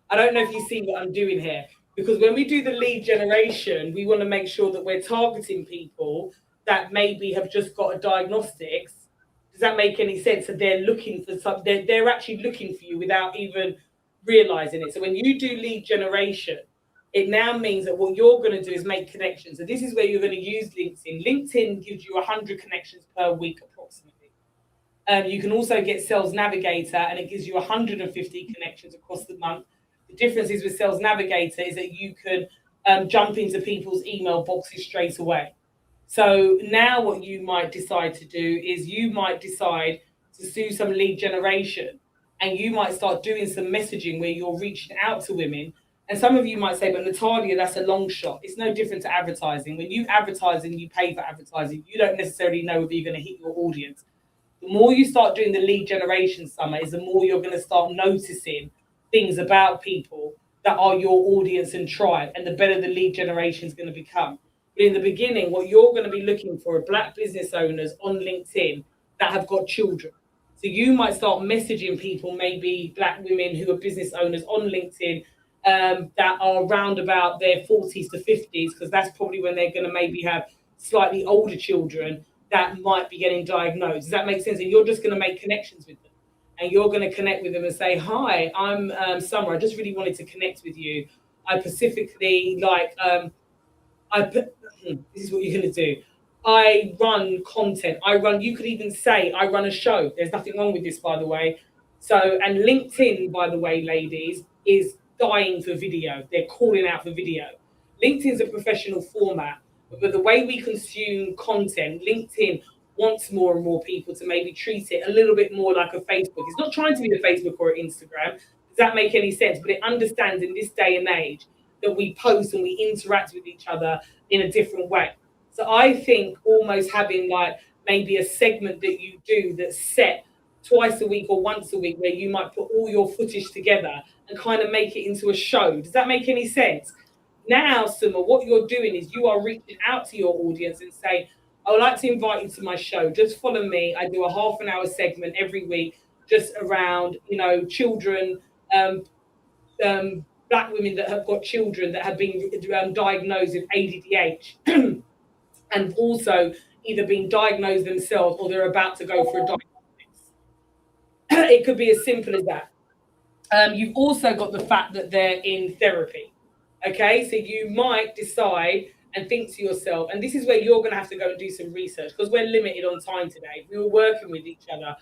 I don't know if you see what I'm doing here, because when we do the lead generation, we want to make sure that we're targeting people that maybe have just got a diagnostics. Does that make any sense? So they're looking for something, they're actually looking for you without even realizing it. So when you do lead generation, it now means that what you're going to do is make connections. So this is where you're going to use LinkedIn. LinkedIn gives you 100 connections per week approximately. You can also get Sales Navigator, and it gives you 150 connections across the month. The difference is with Sales Navigator is that you can jump into people's email boxes straight away. So now what you might decide to do is you might decide to do some lead generation, and you might start doing some messaging where you're reaching out to women. And some of you might say, but Natalia, that's a long shot. It's no different to advertising. When you advertise and you pay for advertising, you don't necessarily know if you're going to hit your audience. The more you start doing the lead generation, Summer, is the more you're going to start noticing things about people that are your audience and tribe, and the better the lead generation is going to become. But in the beginning, what you're going to be looking for are Black business owners on LinkedIn that have got children. So you might start messaging people, maybe Black women who are business owners on LinkedIn that are around about their 40s to 50s, because that's probably when they're going to maybe have slightly older children that might be getting diagnosed. Does that make sense? And you're just going to make connections with them. And you're going to connect with them and say, hi, I'm Summer. I just really wanted to connect with you. I specifically like, this is what you're going to do. I run content. You could even say, I run a show. There's nothing wrong with this, by the way. So, and LinkedIn, by the way, ladies, is dying for video. They're calling out for video. LinkedIn's a professional format, but the way we consume content, LinkedIn wants more and more people to maybe treat it a little bit more like a Facebook. It's not trying to be a Facebook or an Instagram. Does that make any sense? But it understands in this day and age that we post and we interact with each other in a different way. So I think almost having like maybe a segment that you do that's set twice a week or once a week, where you might put all your footage together and kind of make it into a show. Does that make any sense? Now, Summer, what you're doing is you are reaching out to your audience and saying, I would like to invite you to my show. Just follow me. I do a half an hour segment every week just around, children, Black women that have got children that have been diagnosed with ADHD and also either been diagnosed themselves or they're about to go for a diagnosis. It could be as simple as that. You've also got the fact that they're in therapy. Okay, so you might decide and think to yourself, and this is where you're going to have to go and do some research because we're limited on time today. If we were working with each other,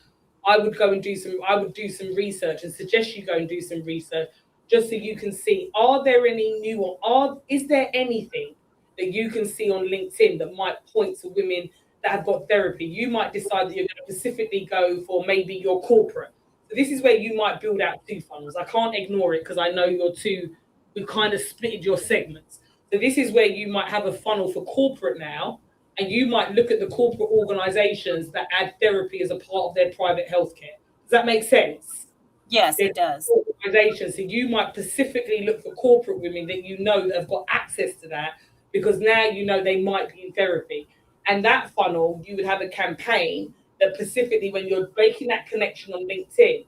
I would do some research and suggest you go and do some research just so you can see, are there any new, is there anything that you can see on LinkedIn that might point to women that have got therapy? You might decide that you're going to specifically go for maybe your corporate. So this is where you might build out 2 funnels. I can't ignore it because I know we've kind of splitted your segments. So this is where you might have a funnel for corporate now, and you might look at the corporate organizations that add therapy as a part of their private healthcare. Does that make sense? Yes, it does. Organizations. So you might specifically look for corporate women that you know that have got access to that, because now you know they might be in therapy. And that funnel, you would have a campaign that specifically, when you're making that connection on LinkedIn,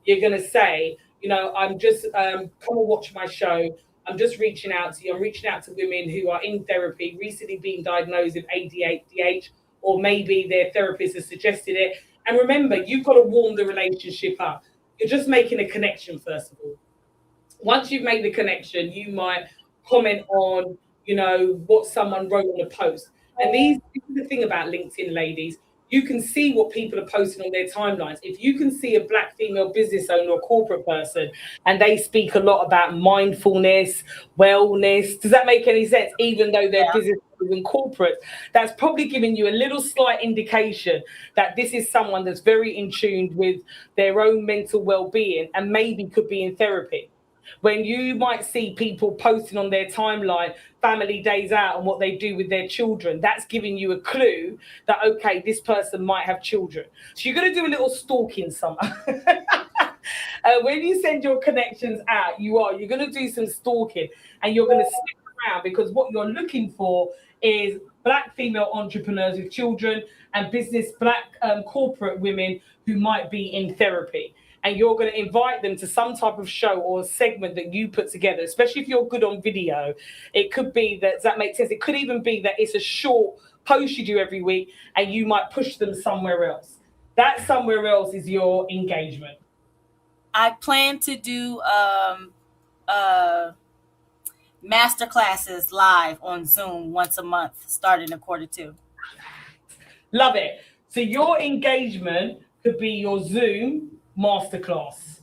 you're going to say, I'm just come and watch my show. I'm just reaching out to you. I'm reaching out to women who are in therapy, recently being diagnosed with ADHD, or maybe their therapist has suggested it. And remember, you've got to warm the relationship up. You're just making a connection, first of all. Once you've made the connection, you might comment on, what someone wrote on a post. And this is the thing about LinkedIn, ladies. You can see what people are posting on their timelines. If you can see a Black female business owner or corporate person, and they speak a lot about mindfulness, wellness, does that make any sense? Even though they're business owners and corporate, that's probably giving you a little slight indication that this is someone that's very in tune with their own mental well-being and maybe could be in therapy. When you might see people posting on their timeline family days out and what they do with their children, that's giving you a clue that, okay, this person might have children. So you're going to do a little stalking, Summer. When you send your connections out, you're going to do some stalking, and you're going to stick around, because what you're looking for is Black female entrepreneurs with children and Black corporate women who might be in therapy. And you're going to invite them to some type of show or segment that you put together, especially if you're good on video. It could be that, does that make sense? It could even be that it's a short post you do every week, and you might push them somewhere else. That somewhere else is your engagement. I plan to do masterclasses live on Zoom once a month, starting in Q2. Love it. So your engagement could be your Zoom masterclass.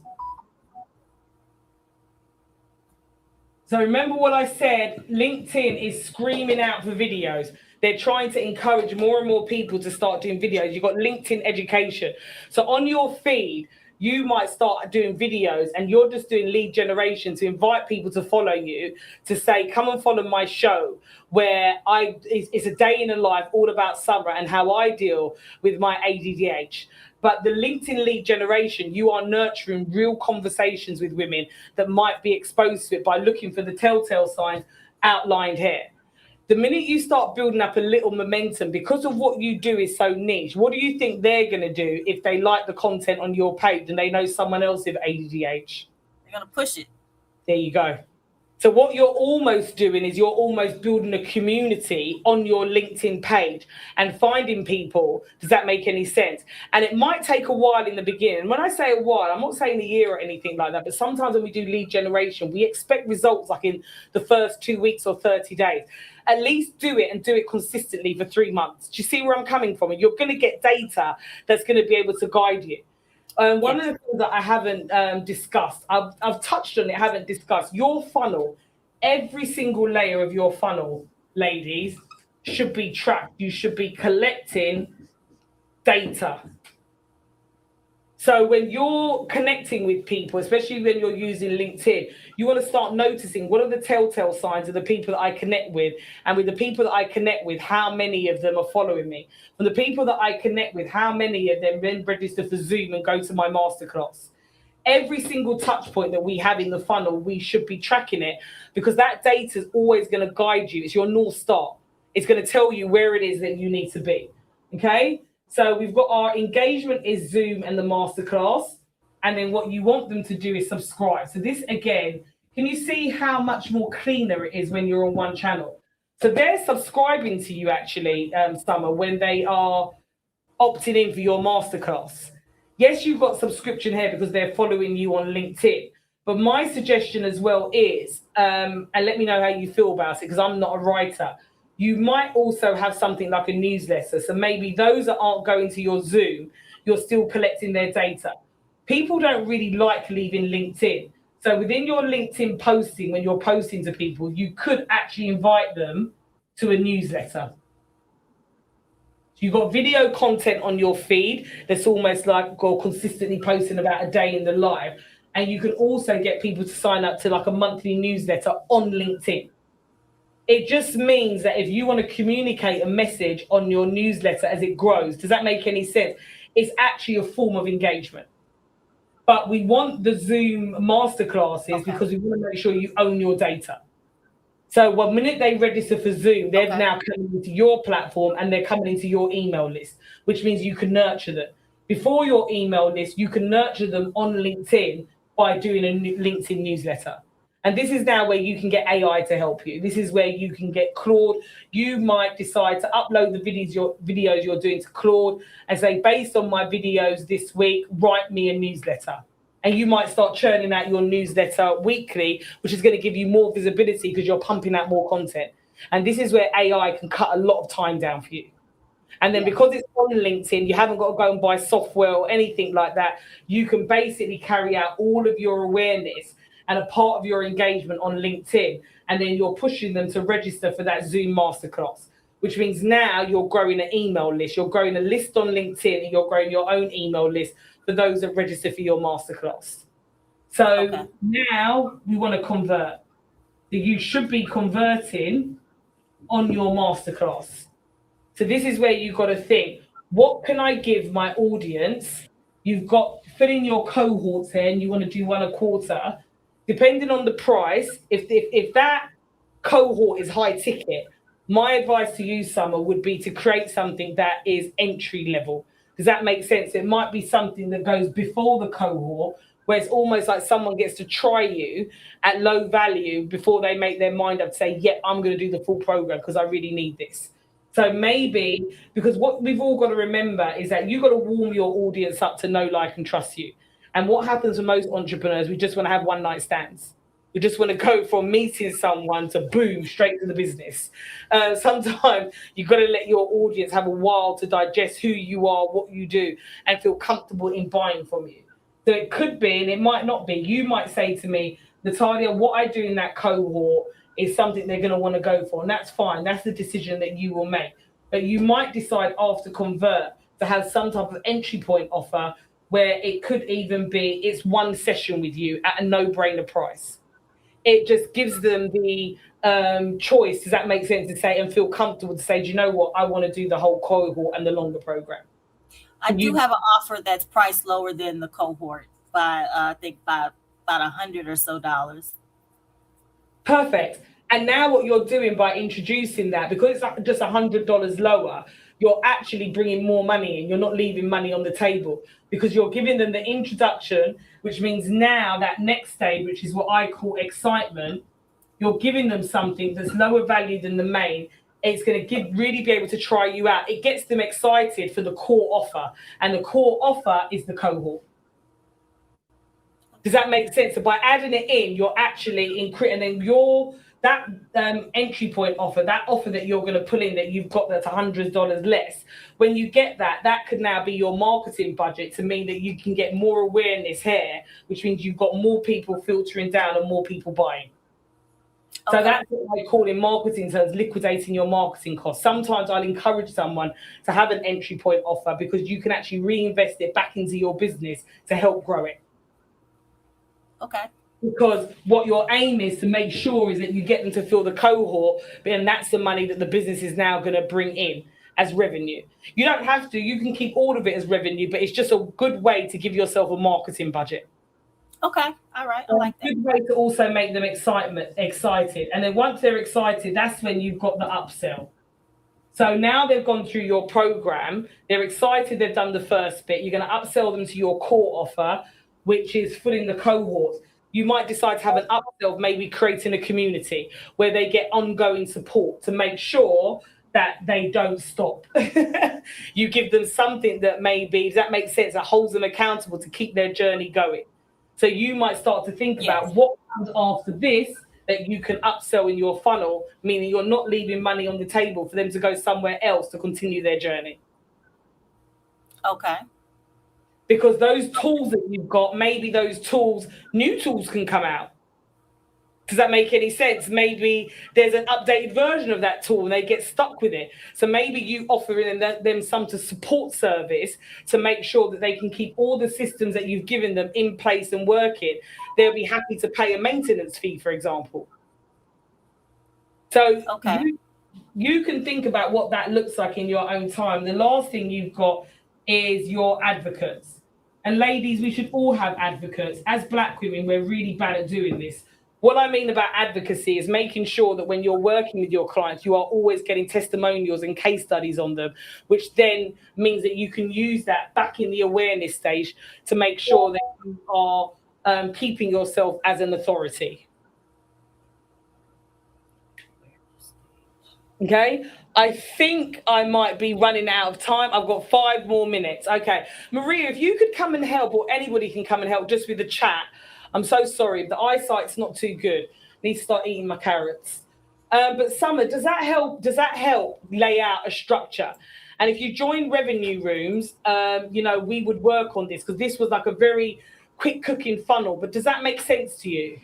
So remember what I said, LinkedIn is screaming out for videos. They're trying to encourage more and more people to start doing videos. You've got LinkedIn education. So on your feed, you might start doing videos, and you're just doing lead generation to invite people to follow you, to say, come and follow my show, where it's a day in a life all about Summer and how I deal with my ADDH. But the LinkedIn lead generation, you are nurturing real conversations with women that might be exposed to it by looking for the telltale signs outlined here. The minute you start building up a little momentum, because of what you do is so niche, what do you think they're going to do if they like the content on your page and they know someone else with ADDH? They're going to push it. There you go. So what you're almost doing is you're almost building a community on your LinkedIn page and finding people. Does that make any sense? And it might take a while in the beginning. When I say a while, I'm not saying a year or anything like that, but sometimes when we do lead generation, we expect results like in the first 2 weeks or 30 days. At least do it, and do it consistently for 3 months. Do you see where I'm coming from? And you're going to get data that's going to be able to guide you. One of the things that I haven't discussed, I've touched on it, haven't discussed, your funnel, every single layer of your funnel, ladies, should be tracked. You should be collecting data. So when you're connecting with people, especially when you're using LinkedIn, you want to start noticing what are the telltale signs of the people that I connect with. And with the people that I connect with, how many of them are following me? For the people that I connect with, how many of them then register for Zoom and go to my masterclass? Every single touch point that we have in the funnel, we should be tracking it, because that data is always going to guide you. It's your North Star. It's going to tell you where it is that you need to be. Okay? So we've got our engagement is Zoom and the masterclass. And then what you want them to do is subscribe. So this, again, can you see how much more cleaner it is when you're on one channel? So they're subscribing to you, actually, Summer, when they are opting in for your masterclass. Yes, you've got subscription here because they're following you on LinkedIn. But my suggestion as well is, and let me know how you feel about it, because I'm not a writer. You might also have something like a newsletter. So maybe those that aren't going to your Zoom, you're still collecting their data. People don't really like leaving LinkedIn. So within your LinkedIn posting, when you're posting to people, you could actually invite them to a newsletter. So you've got video content on your feed that's almost like or consistently posting about a day in the life. And you can also get people to sign up to like a monthly newsletter on LinkedIn. It just means that if you want to communicate a message on your newsletter as it grows, does that make any sense? It's actually a form of engagement. But we want the Zoom masterclasses because we want to make sure you own your data. So one minute they register for Zoom, they're now coming into your platform and they're coming into your email list, which means you can nurture them. Before your email list, you can nurture them on LinkedIn by doing a LinkedIn newsletter. And this is now where you can get AI to help you. This is where you can get Claude. You might decide to upload the videos you're doing to Claude and say, based on my videos this week, write me a newsletter. And you might start churning out your newsletter weekly, which is going to give you more visibility because you're pumping out more content. And this is where AI can cut a lot of time down for you. And then because it's on LinkedIn, you haven't got to go and buy software or anything like that. You can basically carry out all of your awareness and a part of your engagement on LinkedIn. And then you're pushing them to register for that Zoom masterclass, which means now you're growing an email list. You're growing a list on LinkedIn and you're growing your own email list for those that register for your masterclass. So now we want to convert. So you should be converting on your masterclass. So this is where you've got to think, what can I give my audience? You've got fill in your cohorts here and you want to do one a quarter. Depending on the price, if that cohort is high ticket, my advice to you, Summer, would be to create something that is entry level. Does that make sense? It might be something that goes before the cohort, where it's almost like someone gets to try you at low value before they make their mind up to say, yeah, I'm going to do the full program because I really need this. So maybe, because what we've all got to remember is that you've got to warm your audience up to know, like, and trust you. And what happens with most entrepreneurs, we just want to have one night stands. We just want to go from meeting someone to boom, straight to the business. Sometimes you've got to let your audience have a while to digest who you are, what you do, and feel comfortable in buying from you. So it could be, and it might not be. You might say to me, Natalia, what I do in that cohort is something they're going to want to go for. And that's fine. That's the decision that you will make. But you might decide after convert to have some type of entry point offer where it could even be, it's one session with you at a no-brainer price. It just gives them the choice, does that make sense, to say and feel comfortable to say, do you know what, I want to do the whole cohort and the longer program. I do have an offer that's priced lower than the cohort by, I think, by about $100 or so. Perfect. And now what you're doing by introducing that, because it's just $100 lower, you're actually bringing more money in. You're not leaving money on the table because you're giving them the introduction, which means now that next stage, which is what I call excitement, you're giving them something that's lower value than the main. It's going to really be able to try you out. It gets them excited for the core offer. And the core offer is the cohort. Does that make sense? So by adding it in, you're actually and then that entry point offer, that offer that you're going to pull in that you've got that's $100 less. When you get that, that could now be your marketing budget to mean that you can get more awareness here, which means you've got more people filtering down and more people buying. So that's what I call in marketing terms, liquidating your marketing costs. Sometimes I'll encourage someone to have an entry point offer because you can actually reinvest it back into your business to help grow it. Okay. Because what your aim is to make sure is that you get them to fill the cohort, and that's the money that the business is now going to bring in as revenue. You don't have to, you can keep all of it as revenue, but it's just a good way to give yourself a marketing budget. Okay, all right, I like that. Good way to also make them excited. And then once they're excited, that's when you've got the upsell. So now they've gone through your program, they're excited, they've done the first bit, you're going to upsell them to your core offer, which is filling the cohorts. You might decide to have an upsell, maybe creating a community where they get ongoing support to make sure that they don't stop. You give them something that maybe, does that make sense, that holds them accountable to keep their journey going. So you might start to think about what comes after this that you can upsell in your funnel, meaning you're not leaving money on the table for them to go somewhere else to continue their journey. Okay. Because those tools that you've got, maybe those tools, new tools can come out. Does that make any sense? Maybe there's an updated version of that tool and they get stuck with it. So maybe you offer them some to support service to make sure that they can keep all the systems that you've given them in place and working. They'll be happy to pay a maintenance fee, for example. So you can think about what that looks like in your own time. The last thing you've got is your advocates. And ladies, we should all have advocates. As Black women, we're really bad at doing this. What I mean about advocacy is making sure that when you're working with your clients, you are always getting testimonials and case studies on them, which then means that you can use that back in the awareness stage to make sure that you are keeping yourself as an authority. Okay, I think I might be running out of time. I've got 5 more minutes. Okay, Maria, if you could come and help, or anybody can come and help just with the chat. I'm so sorry, the eyesight's not too good. I need to start eating my carrots. But Summer, does that help? Does that help lay out a structure? And if you join revenue rooms, you know, we would work on this because this was like a very quick cooking funnel. But does that make sense to you?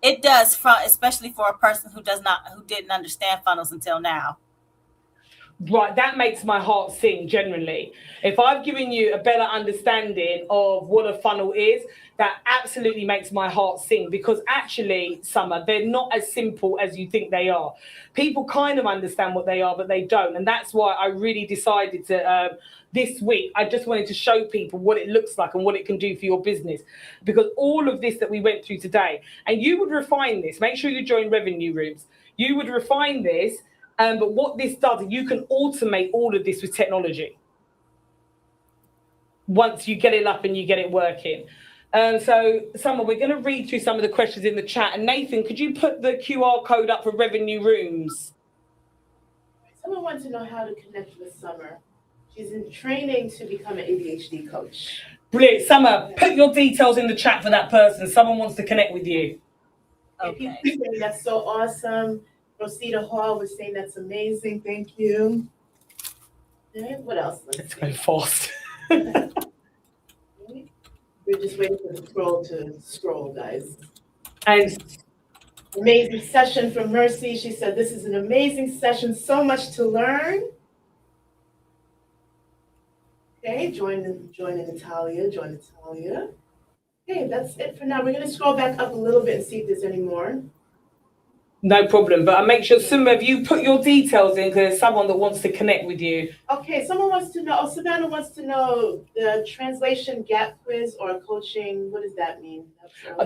It does, especially for a person who didn't understand funnels until now. Right, that makes my heart sing generally. If I've given you a better understanding of what a funnel is, that absolutely makes my heart sing, because actually, Summer, they're not as simple as you think they are. People kind of understand what they are, but they don't. And that's why I really decided to, this week, I just wanted to show people what it looks like and what it can do for your business. Because all of this that we went through today, and you would refine this, make sure you join revenue rooms. You would refine this. But what this does, you can automate all of this with technology once you get it up and you get it working. So, Summer, we're going to read through some of the questions in the chat. And Nathan, could you put the QR code up for revenue rooms? Someone wants to know how to connect with Summer. She's in training to become an ADHD coach. Brilliant. Summer, put your details in the chat for that person. Someone wants to connect with you. Okay. That's so awesome. Rosita Hall was saying that's amazing. Thank you. And what else? Let's go fast. We're just waiting for the scroll to scroll, guys. And amazing session from Mercy. She said, this is an amazing session. So much to learn. Okay, join Natalia. Join Natalia. Okay, that's it for now. We're going to scroll back up a little bit and see if there's any more. No problem, but I make sure, Summa, if you put your details in, because there's someone that wants to connect with you. Okay, someone wants to know, Savannah wants to know the translation gap quiz or coaching. What does that mean?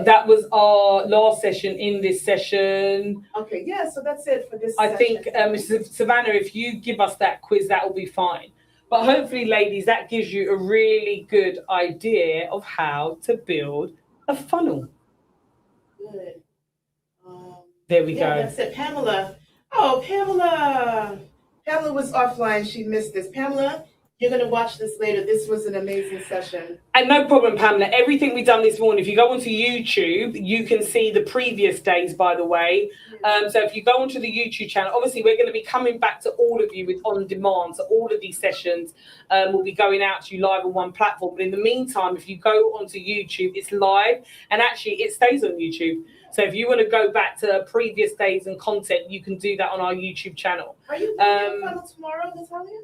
That was our last session in this session. Okay, yeah, so that's it for this I session. think, Savannah, if you give us that quiz, that will be fine. But hopefully, ladies, that gives you a really good idea of how to build a funnel. Good. There we go. That's it. Pamela. Oh, Pamela. Pamela was offline. She missed this. Pamela, you're going to watch this later. This was an amazing session. And no problem, Pamela. Everything we've done this morning, if you go onto YouTube, you can see the previous days, by the way. So if you go onto the YouTube channel, obviously we're going to be coming back to all of you with on demand. So all of these sessions will be going out to you live on one platform. But in the meantime, if you go onto YouTube, it's live. And actually, it stays on YouTube. So if you want to go back to previous days and content, you can do that on our YouTube channel. Are you doing funnel tomorrow, Natalia?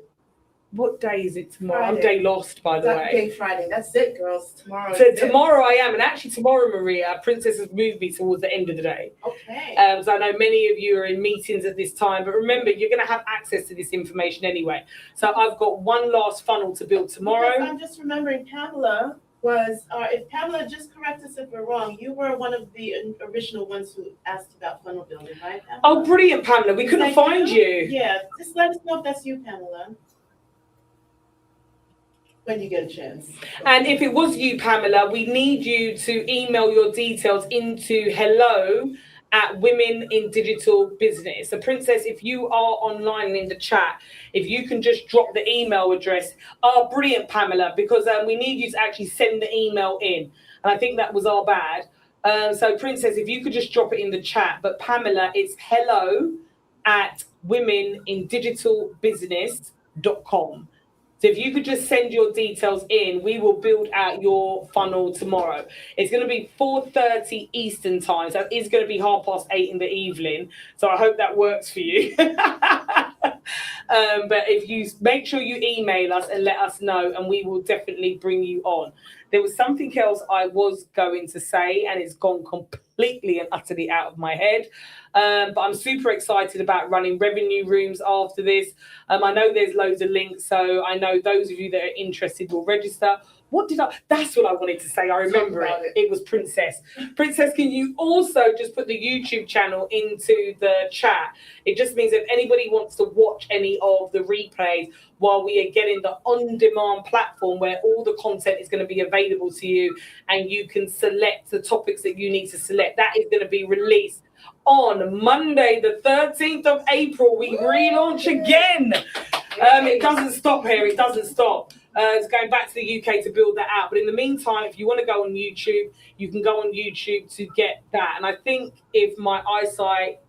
What day is it tomorrow? Friday. I'm day lost, by the way. Day Friday. That's it, girls. Tomorrow. So tomorrow I am, and actually tomorrow, Maria, Princess has moved me towards the end of the day. Okay. So I know many of you are in meetings at this time, but remember, you're going to have access to this information anyway. So I've got one last funnel to build tomorrow. Because I'm just remembering Pamela was, if Pamela, just correct us if we're wrong, you were one of the original ones who asked about funnel building, right, Pamela? Oh, brilliant, Pamela. We couldn't find you. Yeah, just let us know if that's you, Pamela. When you get a chance. And if it was you, Pamela, we need you to email your details into hello at Women in Digital Business. So Princess, if you are online in the chat, if you can just drop the email address. Oh, brilliant, Pamela, because we need you to actually send the email in. And I think that was our bad. So Princess, if you could just drop it in the chat. But Pamela, it's hello@womenindigitalbusiness.com. So if you could just send your details in, we will build out your funnel tomorrow. It's going to be 4:30 Eastern time. So it's going to be 8:30 in the evening. So I hope that works for you. But if you make sure you email us and let us know, and we will definitely bring you on. There was something else I was going to say, and it's gone completely and utterly out of my head. But I'm super excited about running revenue rooms after this. I know there's loads of links, so I know those of you that are interested will register. That's what I wanted to say. I remember it. It was Princess. Princess, can you also just put the YouTube channel into the chat? It just means if anybody wants to watch any of the replays while we are getting the on-demand platform where all the content is going to be available to you and you can select the topics that you need to select. That is going to be released on Monday, the 13th of April. We relaunch again. It doesn't stop here. It doesn't stop. It's going back to the UK to build that out. But in the meantime, if you want to go on YouTube, you can go on YouTube to get that. And I think if my eyesight,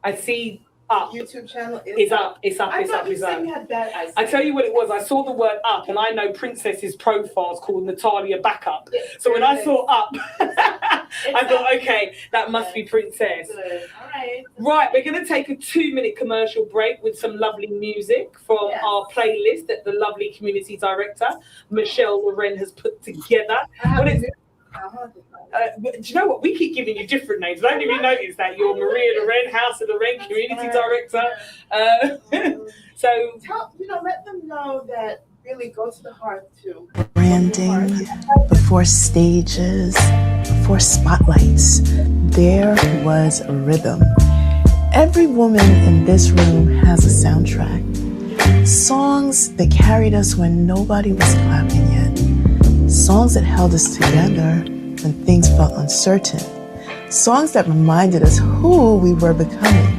I see up. YouTube channel is up. It's up. I It's thought up. you It's said up. you had bad eyesight. I tell you what it was. I saw the word up, and I know Princess's profile is called Natalia Backup. So when I saw up, I thought, okay, that must be Princess. Good. All right. Right, we're going to take a 2-minute commercial break with some lovely music from our playlist that the lovely community director, Michelle Loren, has put together. Do you know what? We keep giving you different names. I don't even notice that. You're Maria Loren, House of Loren, community director. So let them know that really go to the heart too. Branding, before stages, before spotlights, there was a rhythm. Every woman in this room has a soundtrack. Songs that carried us when nobody was clapping yet. Songs that held us together when things felt uncertain. Songs that reminded us who we were becoming.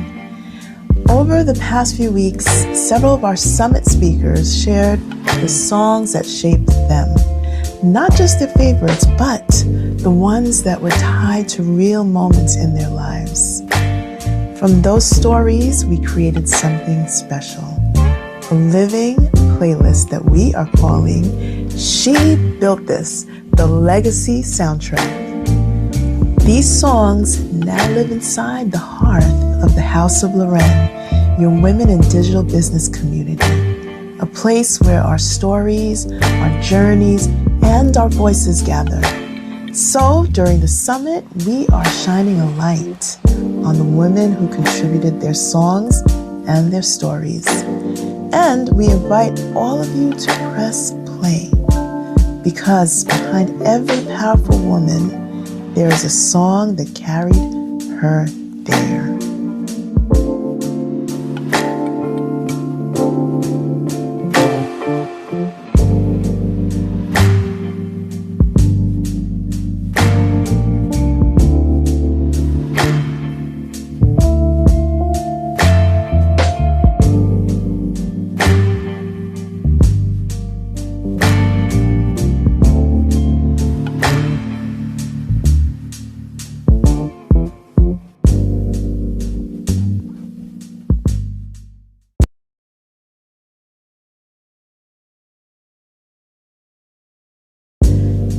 Over the past few weeks, several of our summit speakers shared the songs that shaped them. Not just their favorites, but the ones that were tied to real moments in their lives. From those stories, we created something special. A living playlist that we are calling She Built This, the Legacy Soundtrack. These songs now live inside the hearth of the House of Loren, your women in digital business community. A place where our stories, our journeys, and our voices gather. So during the summit, we are shining a light on the women who contributed their songs and their stories. And we invite all of you to press play, because behind every powerful woman, there is a song that carried her there.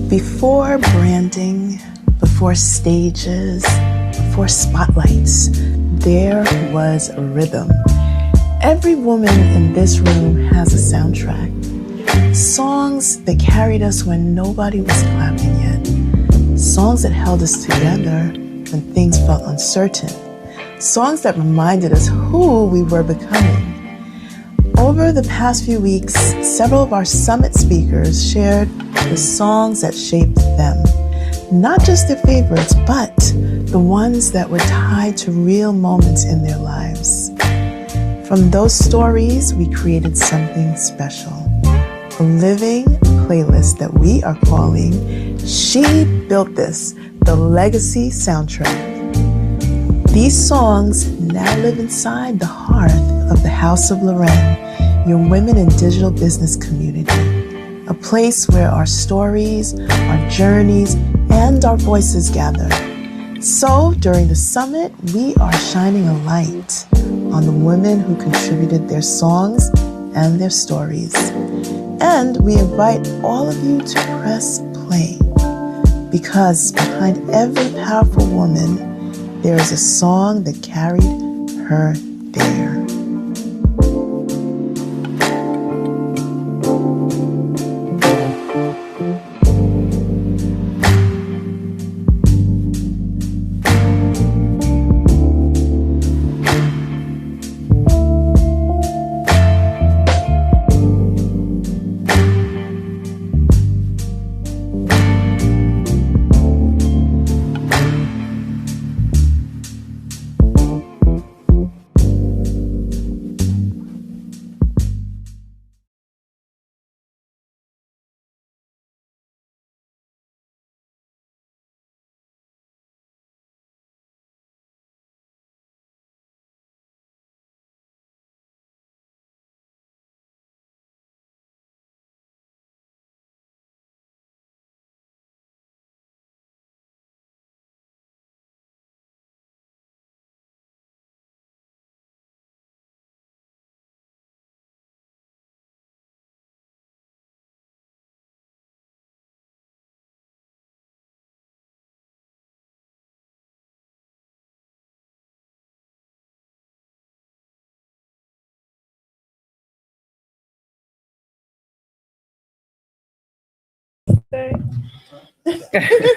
Before branding, before stages, before spotlights, there was a rhythm. Every woman in this room has a soundtrack. Songs that carried us when nobody was clapping yet. Songs that held us together when things felt uncertain. Songs that reminded us who we were becoming. Over the past few weeks, several of our summit speakers shared the songs that shaped them. Not just their favorites, but the ones that were tied to real moments in their lives. From those stories, we created something special. A living playlist that we are calling She Built This, the Legacy Soundtrack. These songs now live inside the hearth of the House of Lorraine, your women in digital business community, a place where our stories, our journeys, and our voices gather. So during the summit, we are shining a light on the women who contributed their songs and their stories. And we invite all of you to press play, because behind every powerful woman, there is a song that carried her there.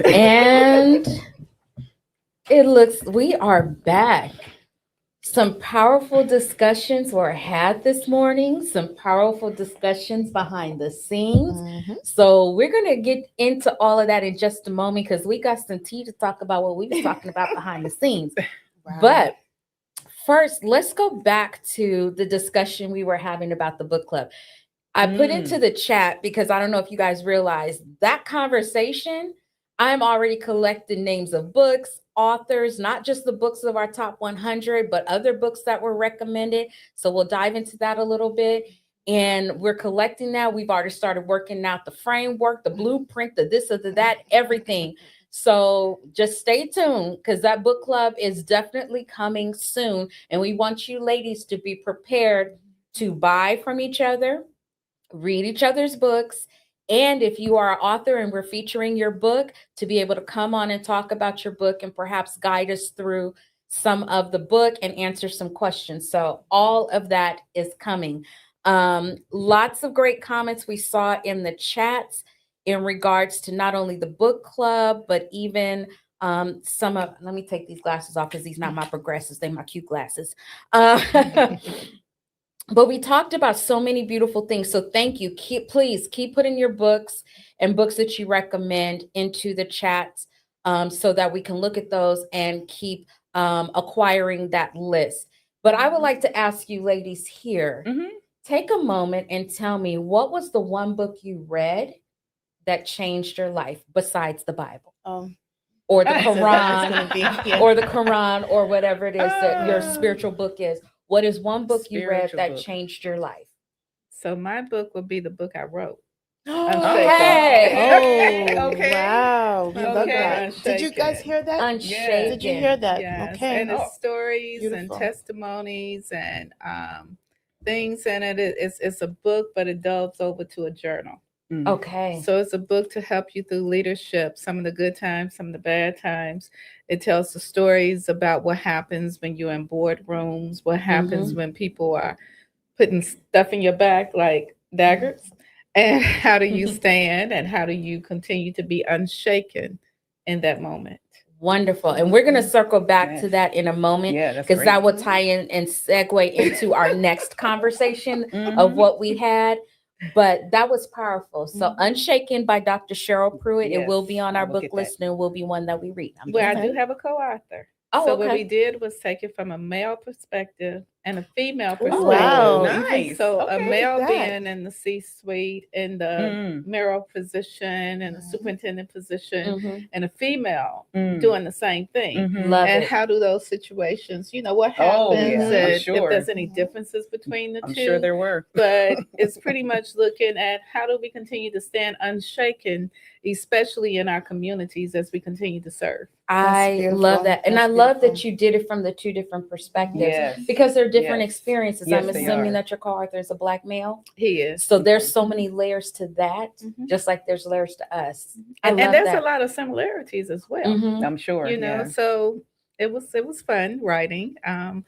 And it looks, we are back. Some powerful discussions were had this morning, some powerful discussions behind the scenes. So we're going to get into all of that in just a moment, because we got some tea to talk about what we were talking about behind the scenes. But first, let's go back to the discussion we were having about the book club. I put into the chat, because I don't know if you guys realize that conversation, I'm already collecting names of books, authors, not just the books of our top 100, but other books that were recommended. So we'll dive into that a little bit. And we're collecting now. We've already started working out the framework, the blueprint, the this, or the that, everything. So just stay tuned, because that book club is definitely coming soon. And we want you ladies to be prepared to buy from each other, read each other's books, and if you are an author and we're featuring your book, to be able to come on and talk about your book and perhaps guide us through some of the book and answer some questions. So all of that is coming. Lots of great comments we saw in the chats in regards to not only the book club, but even some of, let me take these glasses off, because these not my progressives, they're my cute glasses. But we talked about so many beautiful things. So thank you. Please keep putting your books and books that you recommend into the chats, so that we can look at those and keep acquiring that list. But I would like to ask you ladies here, take a moment and tell me, what was the one book you read that changed your life besides the Bible? Or the Quran, or the Quran, or whatever it is that your spiritual book is. What is one book you read that changed your life? So my book would be the book I wrote. Okay. Okay. Wow. We love that. Unshaken. Did you guys hear that? Unshaken. Did you hear that? Yes. Okay. And it's stories Beautiful. and testimonies and things in it. It's a book, but it delves over to a journal. Okay. So it's a book to help you through leadership, some of the good times, some of the bad times. It tells the stories about what happens when you're in boardrooms, what happens when people are putting stuff in your back like daggers, and how do you stand and how do you continue to be unshaken in that moment. Wonderful. And we're going to circle back to that in a moment, because that will tie in and segue into our next conversation of what we had. But that was powerful. So Unshaken by Dr. Cheryl Pruitt. It will be on our book list, and it will be one that we read. Well, I do have a co-author. Oh, so okay. what we did was take it from a male perspective and a female Ooh, perspective. Wow. nice. So a Okay. male Look at that. being in the C-suite, in the Mm, mayoral position, and the Mhm. superintendent position, Mhm. and a female mm, doing the same thing. mhm. Love And it. how do those situations, what Oh, happens, yeah, I'm and if sure. there's any differences between the I'm two. sure there were. But it's pretty much looking at how do we continue to stand unshaken, especially in our communities as we continue to serve. I beautiful. love that. And That's I love that beautiful. you did it from the two different perspectives Yes. because they're different Yes. experiences. Yes, I'm they assuming are. that your co-author is a Black male. He is. So there's so many layers to that, Mhm. just like there's layers to us. I And love there's that. a lot of similarities as well. Mhm. I'm sure. Yeah. So it was fun writing.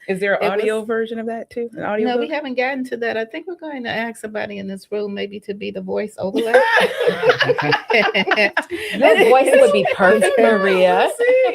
Is there an it audio was- version of that too? An audio No, we book? haven't gotten to that. I think we're going to ask somebody in this room maybe to be the voice overlap. Your voice would be perfect, Maria.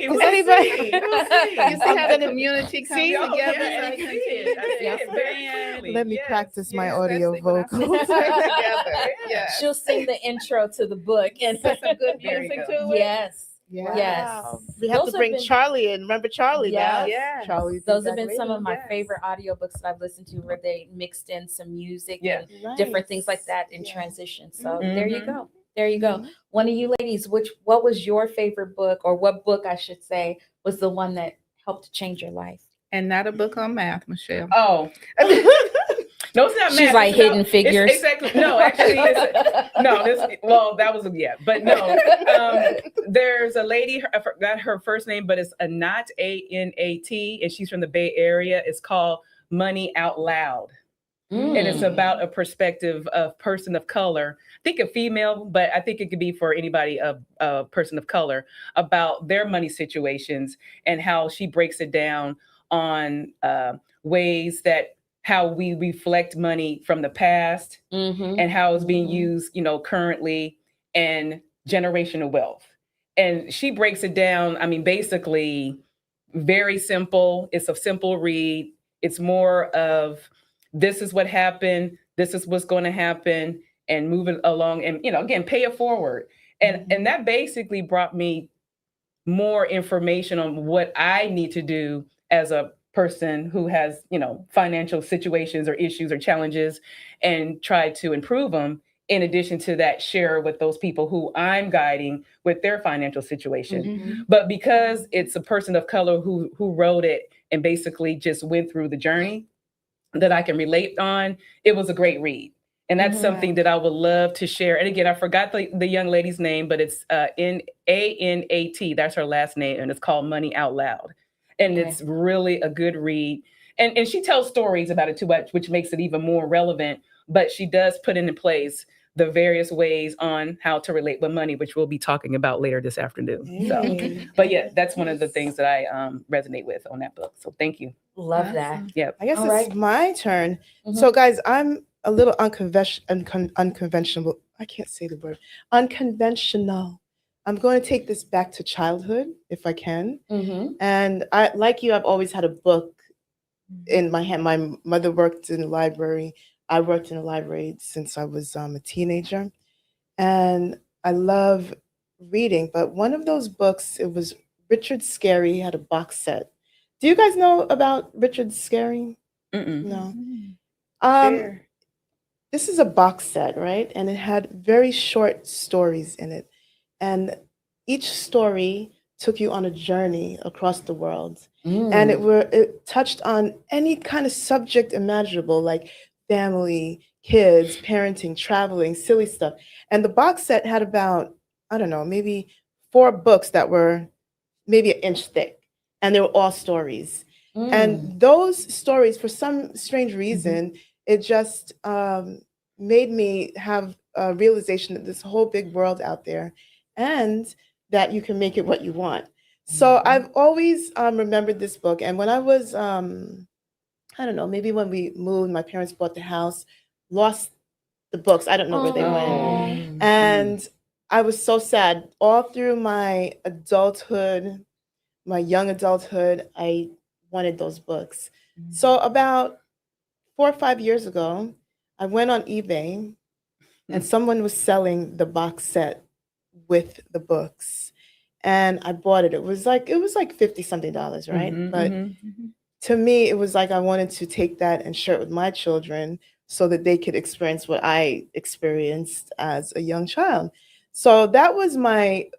We'll anybody- see. We'll see. You see how the community comes See? together? Yeah, so I you see can it. I see Yes, it very man. clearly. Let me Yes, practice my yes. audio Especially when our vocals. sisters get together. Yeah. She'll sing the intro to the book and Put some good There you music go. to it. yes. Yeah. Yes. We have Those to bring been- Charlie in. Remember Charlie now? Yes. Charlie's Those back have been some of my Yes. favorite audiobooks that I've listened to where they mixed in some music Yeah. and different things like Nice. that in Yeah. transition. So Mhm. there you go. There you go. Mhm. One of you ladies, what was your favorite book, or what book I should say was the one that helped to change your life? And not a book on math, Michelle. Oh. No, it's not She's math. like No, hidden it's figures. exactly. No, actually, no. That was but no. There's a lady. I forgot her first name, but it's Anat, Anat, and she's from the Bay Area. It's called Money Out Loud, and it's about a perspective of person of color. I think a female, but I think it could be for anybody of a person of color about their money situations and how she breaks it down on ways that how we reflect money from the past and how it's being used, currently, and generational wealth. And she breaks it down. I mean, basically, very simple. It's a simple read. It's more of this is what happened. This is what's going to happen, and move it along. And again, pay it forward. And that basically brought me more information on what I need to do as a person who has, financial situations or issues or challenges, and try to improve them. In addition to that, share with those people who I'm guiding with their financial situation. But because it's a person of color who wrote it and basically just went through the journey that I can relate on, it was a great read. And that's something that I would love to share. And again, I forgot the young lady's name, but it's Anat. That's her last name. And it's called Money Out Loud. And it's really a good read. And she tells stories about it too, which makes it even more relevant. But she does put in place the various ways on how to relate with money, which we'll be talking about later this afternoon. So, but yeah, that's one of the things that I resonate with on that book. So thank you. Love that. Yeah. I guess All it's right. my turn. So, guys, I'm a little unconventional. I can't say the word. Unconventional. I'm going to take this back to childhood, if I can. And I, like you, I've always had a book in my hand. My mother worked in the library. I worked in the library since I was a teenager. And I love reading. But one of those books, it was Richard Scarry, had a box set. Do you guys know about Richard Scarry? No. This is a box set, right? And it had very short stories in it. And each story took you on a journey across the world. And it touched on any kind of subject imaginable, like family, kids, parenting, traveling, silly stuff. And the box set had about, I don't know, maybe 4 books that were maybe an inch thick. And they were all stories. And those stories, for some strange reason, it just made me have a realization that there's a whole big world out there and that you can make it what you want. So I've always remembered this book. And when I was, I don't know, maybe when we moved, my parents bought the house, lost the books. I don't know where they went. And I was so sad. All through my adulthood, my young adulthood, I wanted those books. So about 4 or 5 years ago, I went on eBay and someone was selling the box set with the books. And I bought it. It was like $50 something, right? But to me, it was like I wanted to take that and share it with my children so that they could experience what I experienced as a young child. So that was my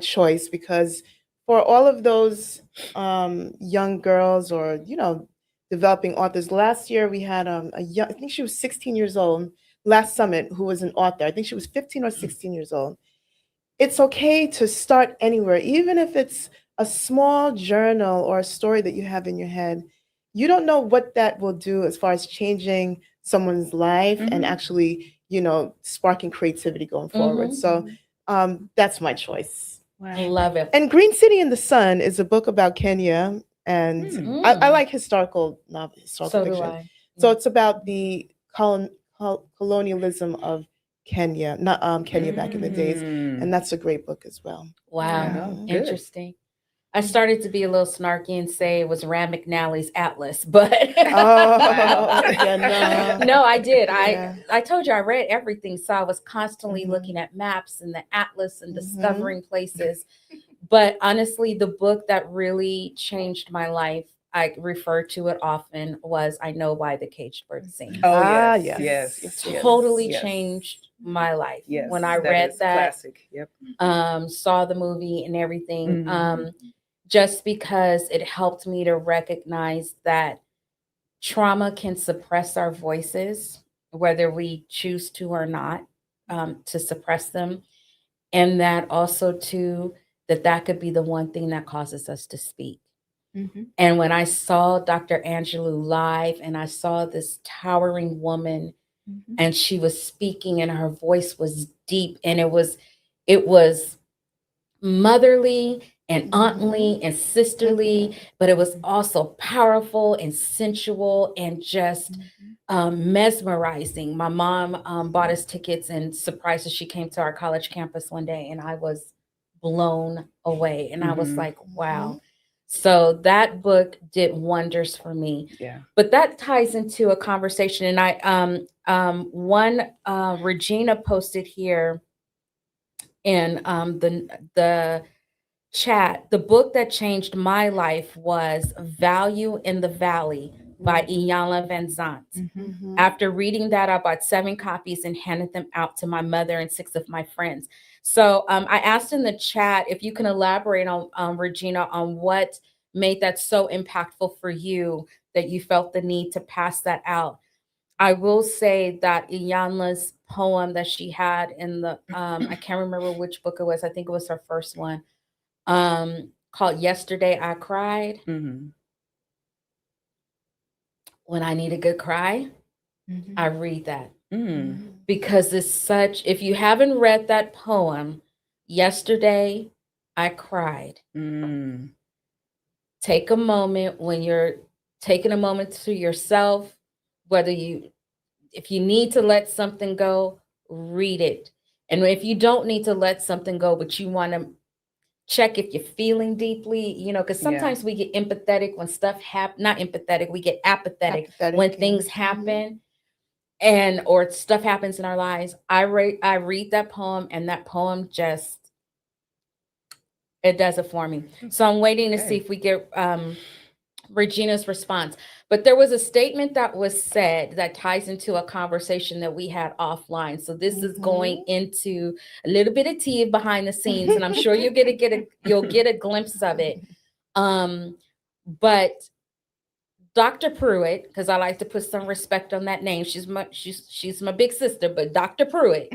choice, because for all of those young girls, or developing authors, last year we had a young, I think she was 16 years old, last summit, who was an author. I think she was 15 or 16 years old. It's okay to start anywhere, even if it's a small journal or a story that you have in your head. You don't know what that will do as far as changing someone's life and actually, sparking creativity going forward. So that's my choice. I love it. And Green City in the Sun is a book about Kenya, and I like historical So do fiction. I. So it's about the colonialism of Kenya, not Kenya back in the days, and that's a great book as well. Wow. Mhm. Interesting. I started to be a little snarky and say it was Rand McNally's Atlas, but yeah, no. no, I did. Yeah. I told you I read everything, so I was constantly looking at maps and the atlas and discovering places. But honestly, the book that really changed my life, I refer to it often, was I Know Why the Caged Bird Sings. Oh yes. yes. Totally yes. changed my life. Yes, When I that read is that, classic. Yep. saw the movie and everything, Mhm. just because it helped me to recognize that trauma can suppress our voices, whether we choose to or not, to suppress them. And that also too, that could be the one thing that causes us to speak. And when I saw Dr. Angelou live and I saw this towering woman and she was speaking and her voice was deep, and it was motherly and auntly and sisterly, but it was also powerful and sensual and just mesmerizing. My mom bought us tickets and surprised us. She came to our college campus one day, and I was blown away. And I was like, wow. So that book did wonders for me. Yeah. But that ties into a conversation. And one Regina posted here in the chat, the book that changed my life was Value in the Valley by Iyanla Van Zandt. After reading that, I bought 7 copies and handed them out to my mother and 6 of my friends. So I asked in the chat if you can elaborate on Regina, on what made that so impactful for you that you felt the need to pass that out. I will say that Iyanla's poem that she had in the I can't remember which book it was. I think it was her first one, called Yesterday I Cried. When I need a good cry, I read that. Because it's such, if you haven't read that poem, Yesterday I Cried, take a moment when you're taking a moment to yourself, if you need to let something go, read it. And if you don't need to let something go, but you want to check if you're feeling deeply, because sometimes we get empathetic when stuff happens, not empathetic, we get apathetic when things happen or stuff happens in our lives. I read that poem, and that poem just, it does it for me. So I'm waiting to see if we get Regina's response. But there was a statement that was said that ties into a conversation that we had offline. So this is going into a little bit of tea behind the scenes, and I'm sure you'll get a glimpse of it. But Dr. Pruitt, because I like to put some respect on that name, she's my big sister, but Dr. Pruitt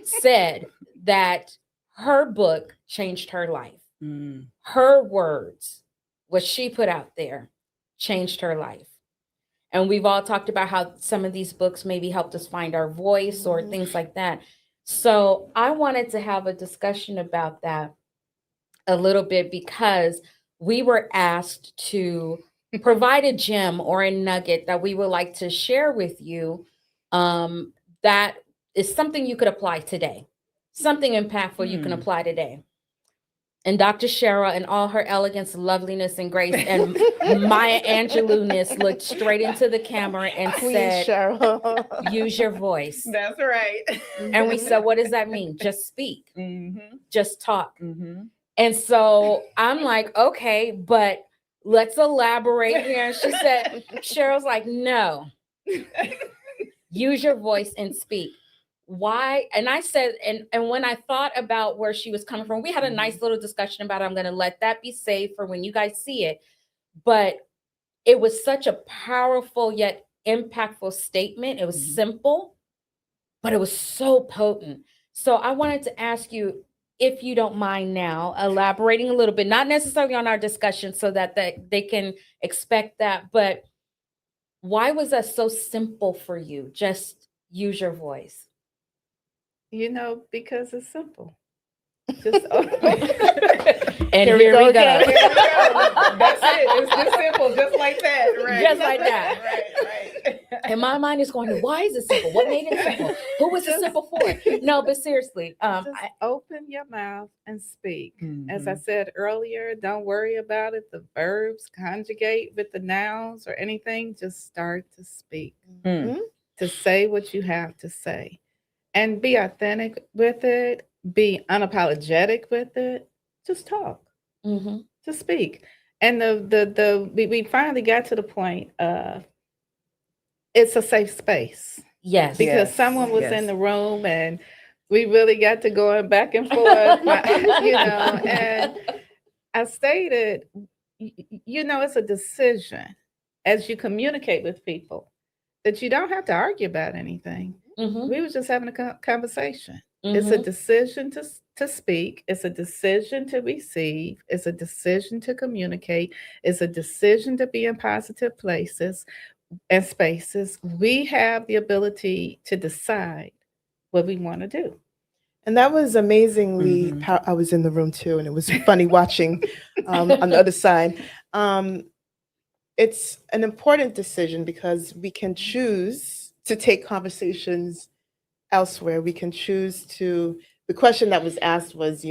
said that her book changed her life. Her words, what she put out there, changed her life. And we've all talked about how some of these books maybe helped us find our voice or things like that. So I wanted to have a discussion about that a little bit, because we were asked to provide a gem or a nugget that we would like to share with you, that is something you could apply today, something impactful you can apply today. And Dr. Shara, in all her elegance, loveliness, and grace, and Maya Angelou-ness, looked straight into the camera and said, use your voice. That's right. And we said, what does that mean? Just speak. Just talk. And so I'm like, okay, but let's elaborate here. And she said, Cheryl's like, no, use your voice and speak. Why? And I said, and when I thought about where she was coming from, we had a nice little discussion about it. I'm going to let that be saved for when you guys see it. But it was such a powerful yet impactful statement. It was simple, but it was so potent. So I wanted to ask you, if you don't mind now, elaborating a little bit, not necessarily on our discussion so that they can expect that, but why was that so simple for you? Just use your voice. Because it's simple. Just and here we go. That's it. It's just simple, just like that. Right. Just like that. Right. And my mind is going, why is it simple? What made it simple? Who was it simple for? No, but seriously, just open your mouth and speak. As I said earlier, don't worry about it. The verbs conjugate with the nouns or anything. Just start to speak. To say what you have to say. And be authentic with it. Be unapologetic with it. Just talk. Just speak. And we finally got to the point of it's a safe space. Yes. Because someone was in the room and we really got to going back and forth, and I stated, it's a decision as you communicate with people that you don't have to argue about anything. We were just having a conversation. It's a decision to speak. It's a decision to receive. It's a decision to communicate. It's a decision to be in positive places and spaces. We have the ability to decide what we want to do. And that was amazingly I was in the room too, and it was funny watching on the other side. It's an important decision because we can choose to take conversations elsewhere. We can choose to, the question that was asked was,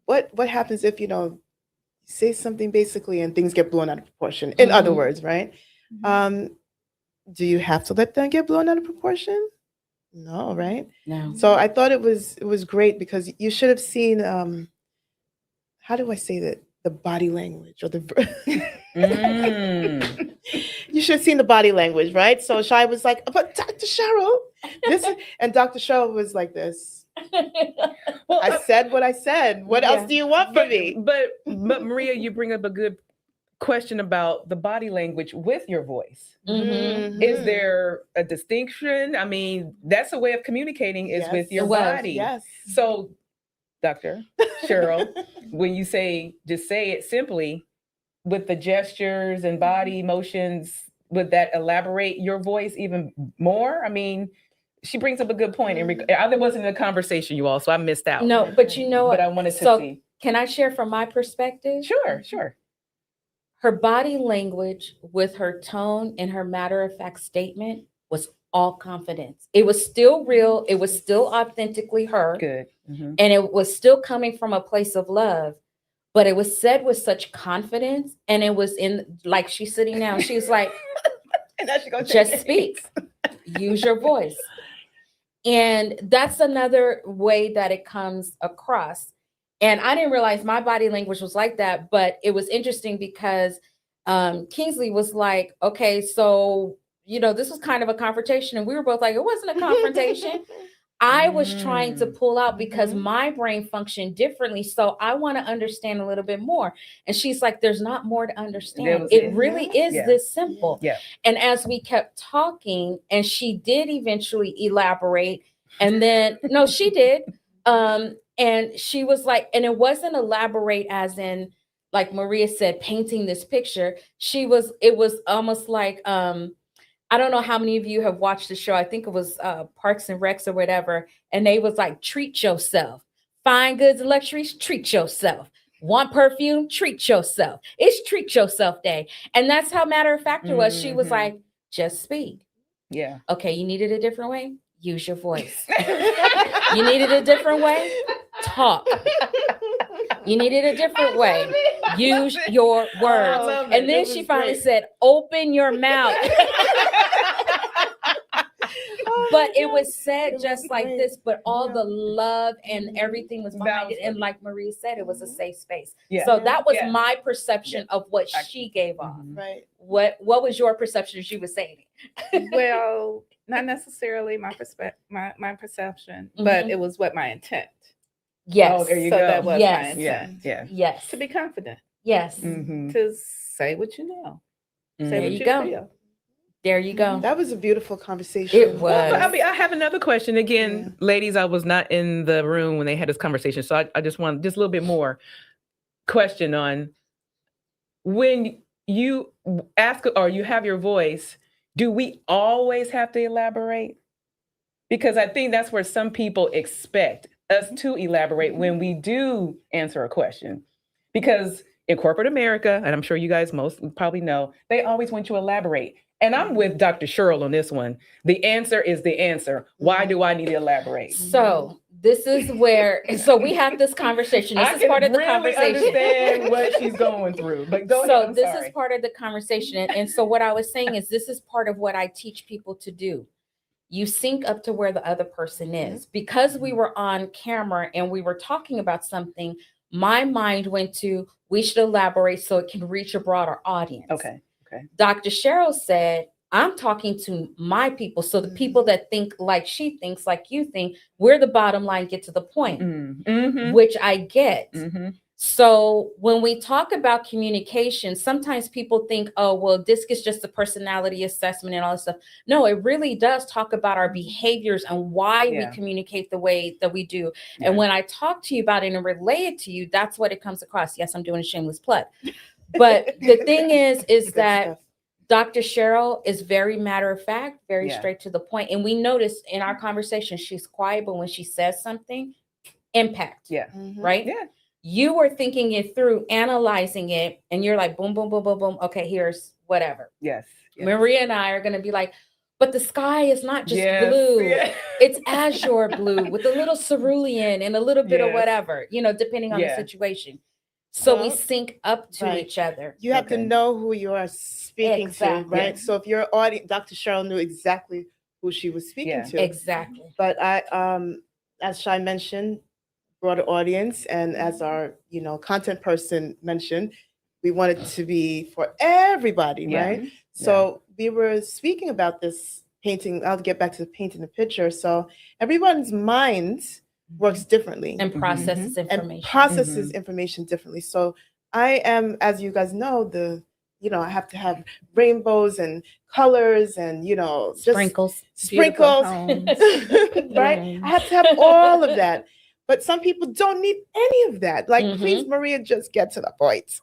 what happens if, say something basically and things get blown out of proportion? In other words, right? Do you have to let them get blown out of proportion? No, right? No. So I thought it was great because you should have seen, how do I say that? The body language or the you should have seen the body language, right? So Shai was like, but Dr. Cheryl, and Dr. Cheryl was like this. Well, I said what I said. What else do you want from me? But Maria, you bring up a good question about the body language with your voice. Is there a distinction? I mean, that's a way of communicating is with your body. Yes. So, Dr. Cheryl, when you just say it simply with the gestures and body motions, would that elaborate your voice even more? I mean, she brings up a good point. There wasn't a conversation, you all, so I missed out. No, but you know what? But I wanted to see. Can I share from my perspective? Sure. Her body language with her tone and her matter-of-fact statement was all confidence. It was still real. It was still authentically her. Good. And it was still coming from a place of love, but it was said with such confidence. And it was like she's sitting now. She's like, just speak, use your voice. And that's another way that it comes across. And I didn't realize my body language was like that, but it was interesting because Kingsley was like, okay, so, this was kind of a confrontation. And we were both like, it wasn't a confrontation. I was trying to pull out because my brain functioned differently. So I want to understand a little bit more. And she's like, there's not more to understand. It really is this simple. Yeah. And as we kept talking, and she did eventually elaborate. And then, no, she did. And she was like, and it wasn't elaborate as in, like Maria said, painting this picture. It was almost like, I don't know how many of you have watched the show. I think it was Parks and Recs or whatever. And they was like, treat yourself. Fine goods and luxuries, treat yourself. Want perfume? Treat yourself. It's treat yourself day. And that's how matter of fact it was. She was like, just speak. Yeah. Okay, you need it a different way? Use your voice. You need it a different way? Talk. You need it a different way. Use your words. And then she finally said, open your mouth. Oh but it was said It just was like great. this, but all Yeah. the love and everything was That behind was it. And good. like Maria said, it was a safe space. Yeah. So that was Yeah. my perception of what I- she gave off. Right. What was your perception as she was saying it? Well, not necessarily my my perception, but it was what my intent. Yes. Oh, there you So go. that was my Yes. intent. Yeah. Yes. To be confident, Yes. Mhm. to say what you know, say There what you you go. feel. There you go. That was a beautiful conversation. It was. Well, I have another question. Again, ladies, I was not in the room when they had this conversation, so I just want just a little bit more question on when you ask or you have your voice, do we always have to elaborate? Because I think that's where some people expect us to elaborate when we do answer a question. Because in corporate America, and I'm sure you guys most probably know, they always want you to elaborate. And I'm with Dr. Cheryl on this one. The answer is the answer. Why do I need to elaborate? So this is where, so we had this conversation. This I is can part of the really conversation. understand what she's going through. But go So ahead. I'm this sorry. is part of the conversation. And so what I was saying is this is part of what I teach people to do. You sync up to where the other person is. Because we were on camera and we were talking about something, my mind went to, we should elaborate so it can reach a broader audience. Okay. Dr. Cheryl said, I'm talking to my people. So the people that think like she thinks, like you think, we're the bottom line, get to the point, Mm-hmm. which I get. Mm-hmm. So when we talk about communication, sometimes people think, oh, well, this is just a personality assessment and all this stuff. No, it really does talk about our behaviors and why we communicate the way that we do. Yeah. And when I talk to you about it and relay it to you, that's what it comes across. Yes, I'm doing a shameless plug. But the thing is that stuff. Dr. Cheryl is very matter of fact, very Yeah. straight to the point. And we notice in our conversation, she's quiet, but when she says something, impact. Yeah. Right? Yeah. You were thinking it through, analyzing it, and you're like, boom, boom, boom, boom, boom. Okay, here's whatever. Yes. Maria and I are going to be like, but the sky is not just Yes. blue. Yeah. It's azure blue with a little cerulean and a little bit of Yes. whatever, depending on Yeah. the situation. So we Well, sync up to right. each other. You have to Okay. know who you are speaking Exactly. to, right? So if your audience, Dr. Cheryl knew exactly who she was speaking Yeah. to. Exactly. But as Shai mentioned, broader audience, and as our, content person mentioned, we want it to be for everybody, Yeah. right? So we were speaking about this painting. I'll get back to the painting the picture. So everyone's mind works differently And processes and information. processes information differently. So I am, as you guys know, I have to have rainbows and colors and, just Sprinkles. sprinkles, Beautiful right? I have to have all of that. But some people don't need any of that. Like, please, Maria, just get to the point,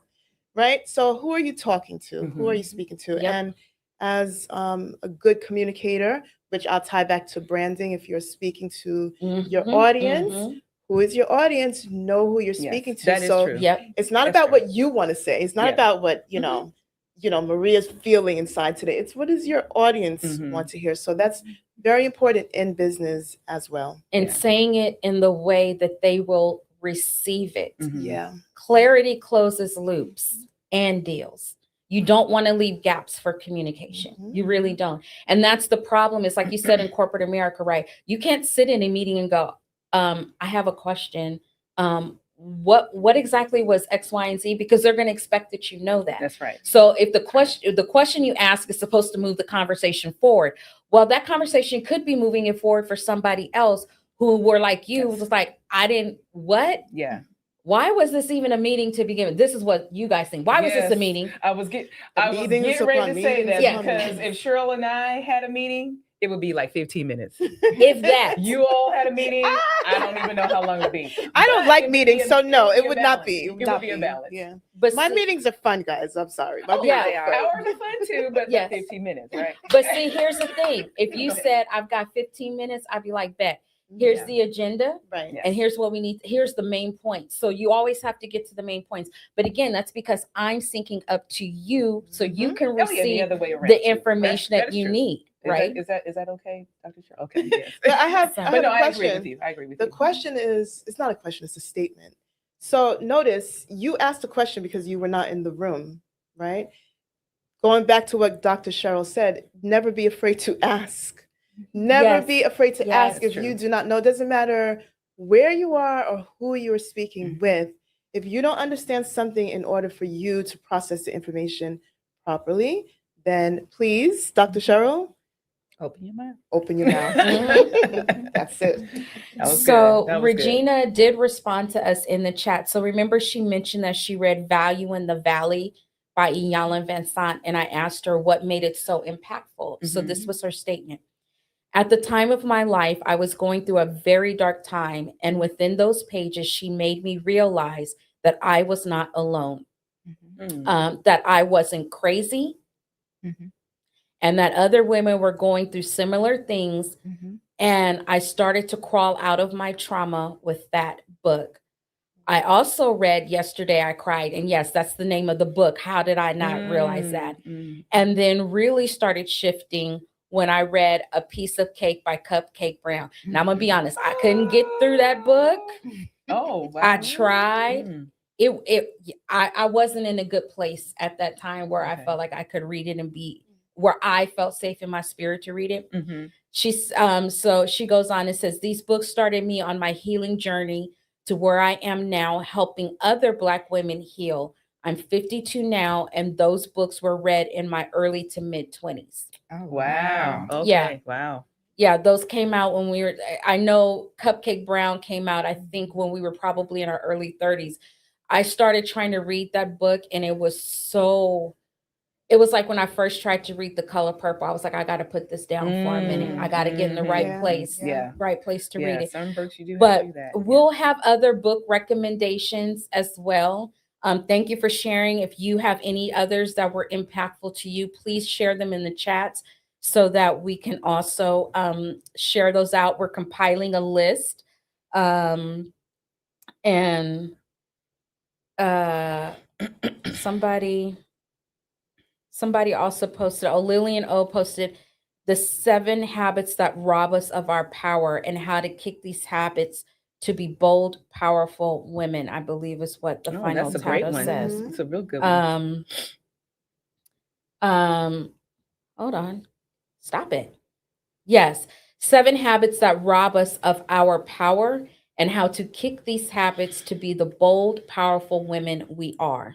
right? So who are you talking to? Who are you speaking to? Yep. And as a good communicator, which I'll tie back to branding, if you're speaking to your audience, who is your audience? Know who you're speaking to. That is So true. Yep. it's not That's about true. what you want to say. It's not Yeah. about what, Maria's feeling inside today. It's what does your audience want to hear? So that's very important in business as well. And saying it in the way that they will receive it. Yeah. Clarity closes loops and deals. You don't want to leave gaps for communication. You really don't. And that's the problem. It's like you said in corporate America, right? You can't sit in a meeting and go, I have a question. What exactly was X, Y, and Z? Because they're going to expect that you know that. That's right. So if the question you ask is supposed to move the conversation forward, well, that conversation could be moving it forward for somebody else who were like you, was like, what? Yeah. Why was this even a meeting to begin with? This is what you guys think. Why was this a Yes. meeting? I was getting meetings ready upon to say that meetings upon because meetings. if Cheryl and I had a meeting, it would be like 15 minutes. If that. You all had a meeting, I don't even know how long it would be. I don't But like it would meetings, be a- so no, be it a would not balance. be. It would be a balance. Yeah. But My see- meetings are fun, guys. I'm sorry. My Oh, meetings yeah. are fun. Hours are fun too, but Yes. 15 minutes, right? But see, here's the thing. If you said I've got 15 minutes, I'd be like, bet. Here's Yeah. the agenda. Right. Yeah. And here's what we need. Here's the main points. So you always have to get to the main points. But again, that's because I'm syncing up to you so you can Oh, yeah, the receive other way around the too. information That that is you true. need. Right. Is that okay, Dr. Cheryl? Okay. Yes. But I have But a But no, I question. agree with you. I agree with The you. question is, it's not a question, it's a statement. So notice you asked a question because you were not in the room, right? Going back to what Dr. Cheryl said, never be afraid to ask. Never Yes. be afraid to Yes. ask if True. you do not know. It doesn't matter where you are or who you are speaking with. If you don't understand something in order for you to process the information properly, then please, Dr. Cheryl, Open your mouth. open your mouth. Mhm. That's it. That was So good. That was good. Regina did respond to us in the chat. So remember, she mentioned that she read Value in the Valley by Iyanla Vanzant, and I asked her what made it so impactful. So this was her statement. At the time of my life, I was going through a very dark time, and within those pages, she made me realize that I was not alone, that I wasn't crazy, and that other women were going through similar things. And I started to crawl out of my trauma with that book. I also read Yesterday I Cried. And yes, that's the name of the book. How did I not realize that? And then really started shifting when I read A Piece of Cake by Cupcake Brown. Now I'm gonna be honest, I couldn't get through that book. Oh, wow. I tried. I wasn't in a good place at that time where I felt like I could read it and be where I felt safe in my spirit to read it. She's so she goes on and says, these books started me on my healing journey to where I am now, helping other Black women heal. I'm 52 now, and those books were read in my early to mid 20s. Oh, wow. Okay. Yeah. Wow. Yeah, those came out when we were, I know Cupcake Brown came out, I think, when we were probably in our early 30s. I started trying to read that book, and it was like when I first tried to read The Color Purple. I was like, I got to put this down for a minute. I got to get in the right place, right place to read it. Some books you do have But to do that. we'll have other book recommendations as well. Thank you for sharing. If you have any others that were impactful to you, please share them in the chats so that we can also share those out. We're compiling a list. And somebody also posted, Lillian O posted, the 7 habits that rob us of our power and how to kick these habits to be bold, powerful women, I believe is what the final that's a great title one. says. It's a real good one. Hold on. Stop it. Yes. 7 habits that rob us of our power and how to kick these habits to be the bold, powerful women we are.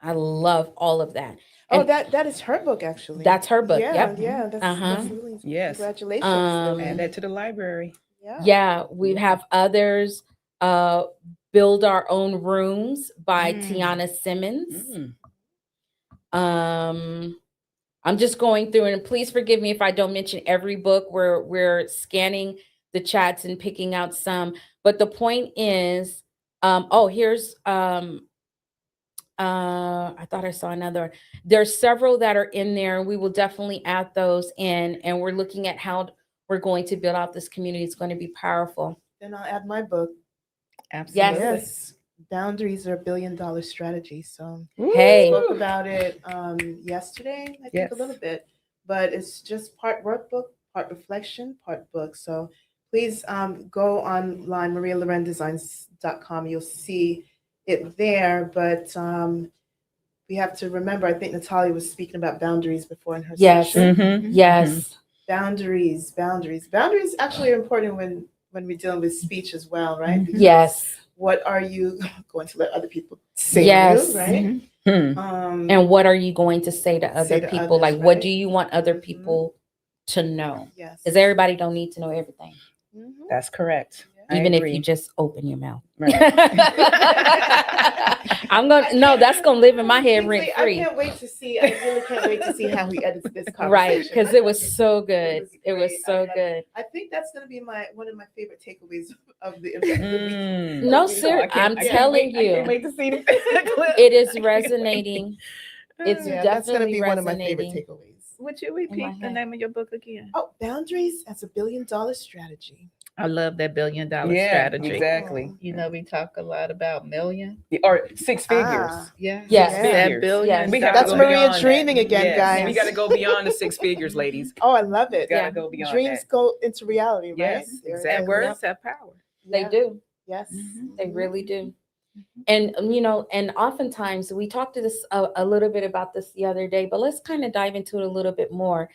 I love all of that. And that is her book, actually. That's her book. Yeah, Yep. yeah. That's Lily's. Yes. Congratulations. Add that to the library. Yeah, we have others. Build Our Own Rooms by Tiana Simmons. I'm just going through, and please forgive me if I don't mention every book. We're scanning the chats and picking out some. But the point is, here's I thought I saw another. There's several that are in there. We will definitely add those in, and we're looking at how we're going to build out this community. It's going to be powerful. Then I'll add my book. Absolutely. Yes. Boundaries are $1 billion strategy. So hey, I spoke about it yesterday, I think a little bit, but it's just part workbook, part reflection, part book. So please go online, marialorendesigns.com. You'll see it there, but we have to remember, I think Natalia was speaking about boundaries before in her session. Yes. Boundaries actually are important when we're dealing with speech as well, right? Because yes. What are you going to let other people say yes. to you, right? And what are you going to say to other people? Others, what right? do you want other people to know? Yes. Because everybody don't need to know everything. That's correct. Even if you just open your mouth. Right. That's gonna live in my head rent free. I really can't wait to see how he edits this conversation. Right, because it was so good. It was so good. I think that's gonna be one of my favorite takeaways of the No, sir, I'm telling you. I can't wait to see the it is resonating. It's definitely that's gonna be resonating. one of my favorite takeaways. Would you repeat the name of your book again? Oh, Boundaries as a $1 billion strategy. I love that $1 billion strategy. Exactly. You know, we talk a lot about million or 6 figures. Yeah. Yes. That billion. We have That's to go Maria beyond dreaming that. again, Yes. guys. We got to go beyond the 6 figures, ladies. Oh, I love it. Got to go beyond Dreams that. go into reality, right? Yes, exactly. And words have power. They do. Yes. They really do. And, and oftentimes we talked to this a little bit about this the other day, but let's kind of dive into it a little bit more.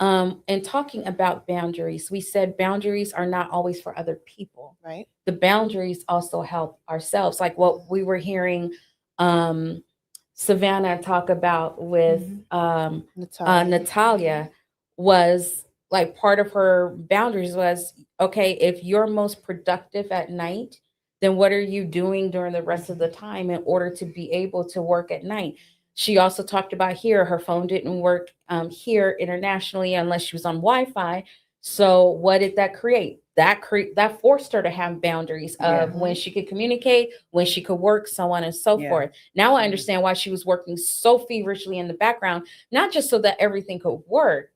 And talking about boundaries, we said boundaries are not always for other people. Right. The boundaries also help ourselves, like what we were hearing Savannah talk about with Natalia was like part of her boundaries was, okay, if you're most productive at night, then what are you doing during the rest of the time in order to be able to work at night? She also talked about here, her phone didn't work here internationally unless she was on Wi-Fi. So what did that create? That forced her to have boundaries of when she could communicate, when she could work, so on and so forth. Now I understand why she was working so feverishly in the background, not just so that everything could work,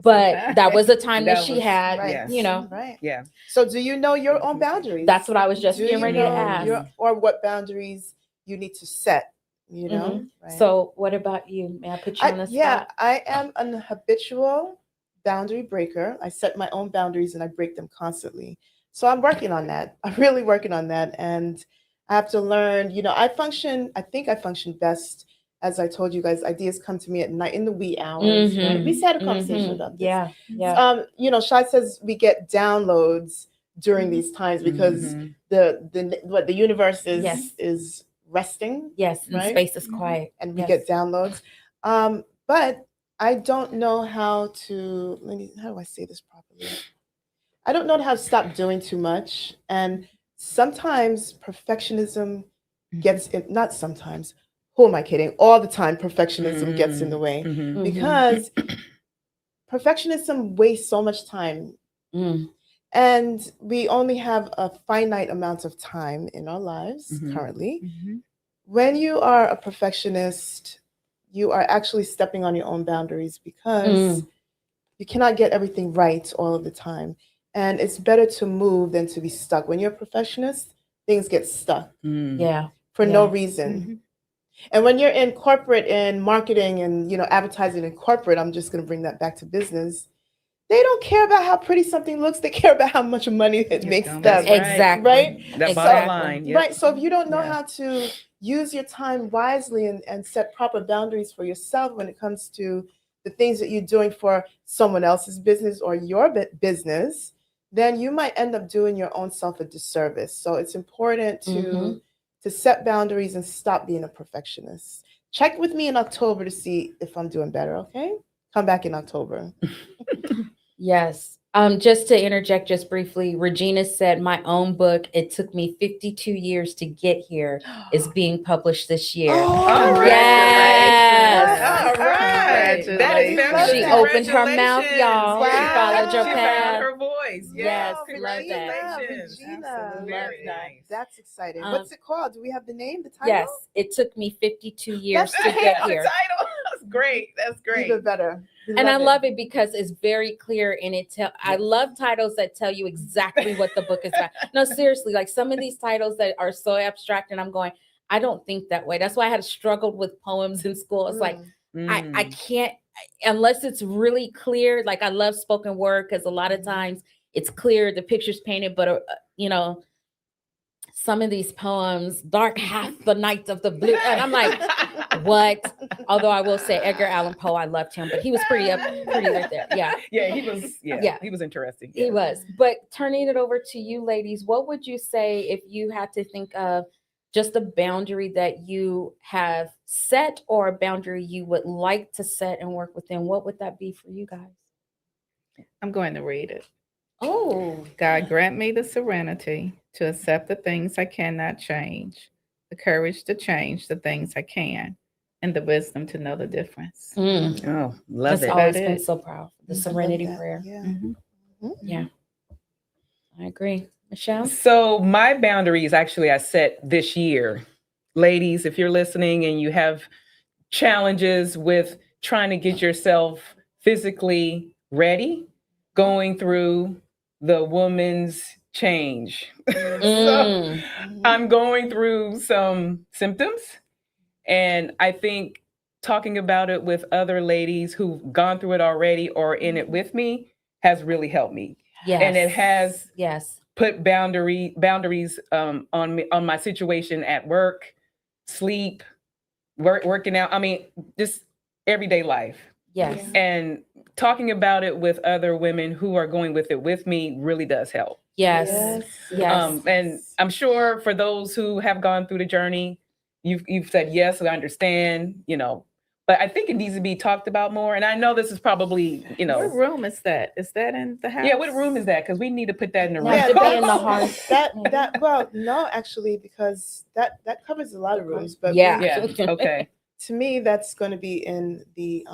but that was a time that she had, right. you know. Right. Yeah. So do you know your own boundaries? That's what I was just Do getting you ready to know ask. or what boundaries you need to set, you know? Mhm. Right. So what about you? May I put you on the spot? I am an habitual boundary breaker. I set my own boundaries and I break them constantly. So I'm working on that. I'm really working on that. And I have to learn, you know, I think I function best. As I told you guys, ideas come to me at night in the wee hours, right? We had a conversation about this. Yeah, yeah. You know, Shai says we get downloads during these times because the universe is resting. Yes, and right? space is quiet. And we get downloads. But I don't know how to how do I say this properly? I don't know how to stop doing too much. And sometimes perfectionism gets in, not sometimes, who am I kidding? All the time perfectionism gets in the way because perfectionism wastes so much time. And we only have a finite amount of time in our lives currently. When you are a perfectionist, you are actually stepping on your own boundaries because you cannot get everything right all of the time. And it's better to move than to be stuck. When you're a perfectionist, things get stuck. Yeah. For no reason. And when you're in corporate and marketing and, you know, advertising in corporate, I'm just going to bring that back to business. They don't care about how pretty something looks. They care about how much money it makes them. Exactly. Right? That bottom line. Yep. Right. So if you don't know how to use your time wisely and set proper boundaries for yourself when it comes to the things that you're doing for someone else's business or your business, then you might end up doing your own self a disservice. So it's important to set boundaries and stop being a perfectionist. Check with me in October to see if I'm doing better, okay? Come back in October. Yes. Just to interject just briefly, Regina said, my own book, it took me 52 years to get here, is being published this year. Oh, yes. All right. That is fabulous. She opened her mouth, y'all. Wow. She followed your She path. found her voice. Yes, Wow, love that. Regina. Very that. nice. That's exciting. What's it called? Do we have the name, the title? Yes, it took me 52 years That's to get here. The title. That's great. That's great. Even better. And I love it because it's very clear and I love titles that tell you exactly what the book is about. No, seriously, like some of these titles that are so abstract and I'm going, I don't think that way. That's why I had struggled with poems in school. It's like, I can't, unless it's really clear. Like I love spoken word because a lot of times it's clear, the picture's painted, but you know, some of these poems, dark half the night of the blue. And I'm like, what? Although I will say Edgar Allan Poe, I loved him, but he was pretty right there. Yeah. Yeah, he was. Yeah, he was interesting. He was. But turning it over to you ladies, what would you say if you had to think of just a boundary that you have set or a boundary you would like to set and work within? What would that be for you guys? I'm going to read it. Oh, God grant me the serenity to accept the things I cannot change, the courage to change the things I can, and the wisdom to know the difference. Oh, love that's it. always been so powerful. The serenity prayer. Yeah. Yeah, I agree. Michelle? So my boundaries actually I set this year. Ladies, if you're listening and you have challenges with trying to get yourself physically ready, going through the woman's change. So I'm going through some symptoms, and I think talking about it with other ladies who've gone through it already or in it with me has really helped me. Yes. And it has put boundaries on me, on my situation at work, sleep, working out. I mean, just everyday life. Yes. And talking about it with other women who are going with it with me really does help. Yes. Yes. And I'm sure for those who have gone through the journey, you've said yes, I understand, but I think it needs to be talked about more. And I know this is probably, What room is that? Is that in the house? Yeah, what room is that? Because we need to put that in the room. Has to be in the heart. Well, no, actually, because that covers a lot of rooms. But Yeah. Okay. to me, that's going to be in the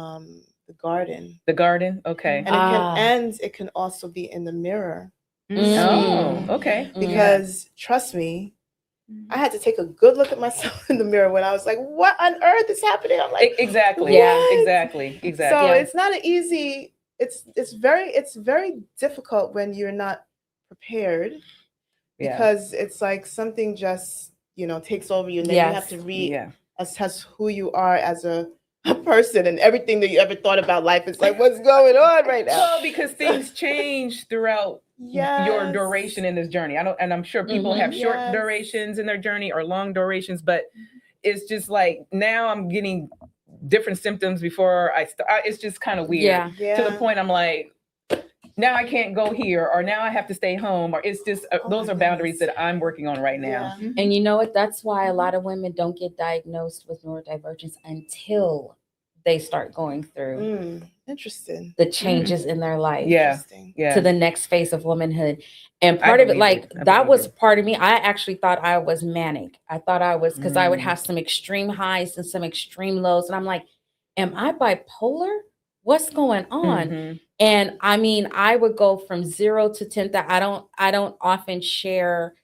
garden. The garden. Okay. And it can also be in the mirror. Oh, okay. Because trust me, I had to take a good look at myself in the mirror when I was like, what on earth is happening? I'm like, exactly. what? Yeah, exactly. So it's not an easy, it's very difficult when you're not prepared, because it's like something just, takes over you, and then you have to assess who you are as a person, and everything that you ever thought about life is like, what's going on right now? Well, because things change throughout your duration in this journey. And I'm sure people have short durations in their journey or long durations, but it's just like now I'm getting different symptoms before I start. It's just kind of weird to the point I'm like, now I can't go here, or now I have to stay home, or it's just those are boundaries that I'm working on right now. And you know what? That's why a lot of women don't get diagnosed with neurodivergence until they start going through interesting the changes in their life. Yeah. To the next phase of womanhood. And part of it, like that was part of me. I actually thought I was manic. I thought I was, because I would have some extreme highs and some extreme lows. And I'm like, am I bipolar? What's going on? And I mean, I would go from 0 to 10. That I don't often share.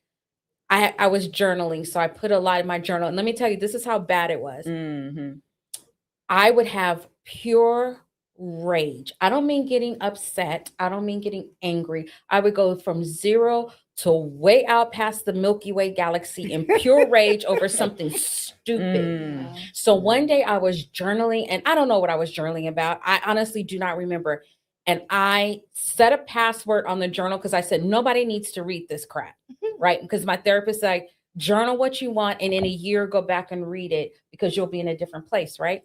I was journaling, so I put a lot in my journal. And let me tell you, this is how bad it was. I would have pure rage. I don't mean getting upset. I don't mean getting angry. I would go from 0 to way out past the Milky Way galaxy in pure rage over something stupid. So one day I was journaling, and I don't know what I was journaling about. I honestly do not remember. And I set a password on the journal because I said, nobody needs to read this crap, right? Because my therapist said, like, journal what you want, and in a year, go back and read it because you'll be in a different place, right?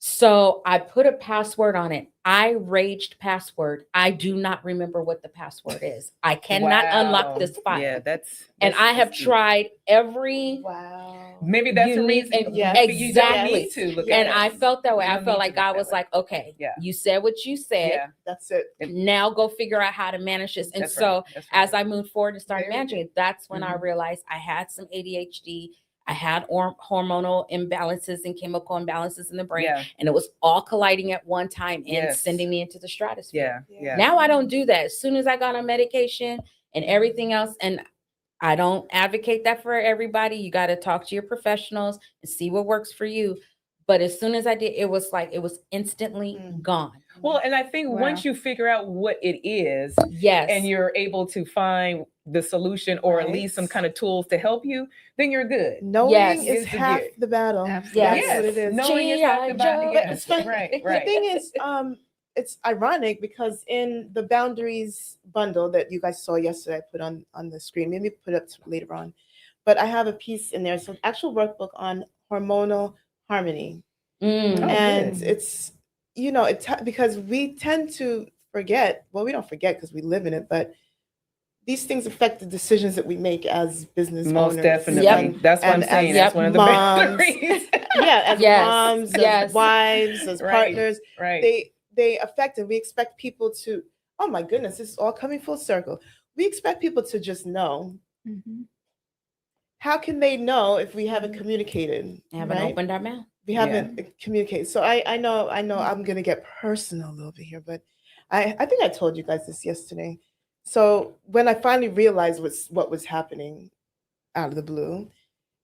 So I put a password on it. I raged password. I do not remember what the password is. I cannot unlock this file. Yeah, and I have tried every maybe that's the reason. Exactly. You to look and at I felt that way. You I don't felt need like to look God that was way. like, okay, you said what you said. That's it. Now go figure out how to manage this. And That's so right. That's right. as I moved forward and started Very managing it, that's when I realized I had some ADHD. I had hormonal imbalances and chemical imbalances in the brain, and it was all colliding at one time and sending me into the stratosphere. Now I don't do that. As soon as I got on medication and everything else, and I don't advocate that for everybody. You got to talk to your professionals and see what works for you. But as soon as I did, it was like it was instantly gone. Well, and I think once you figure out what it is, and you're able to find the solution or at least some kind of tools to help you, then you're good. Knowing is half the battle. That's what it is. Knowing is half the battle. But it's funny. Right. The thing is, it's ironic because in the boundaries bundle that you guys saw yesterday, I put on the screen, maybe put up later on, but I have a piece in there, so an actual workbook on hormonal harmony. And it's, because we tend to forget, well, we don't forget because we live in it, but these things affect the decisions that we make as business owners. Most definitely. That's what I'm saying. That's one of the boundaries. As moms, as wives, as partners, they affect, and we expect people to, oh my goodness, this is all coming full circle. We expect people to just know. How can they know if we haven't communicated? Haven't opened our mouth. We haven't communicated. So I know I'm going to get personal a little bit here, but I think I told you guys this yesterday. So when I finally realized what was happening out of the blue,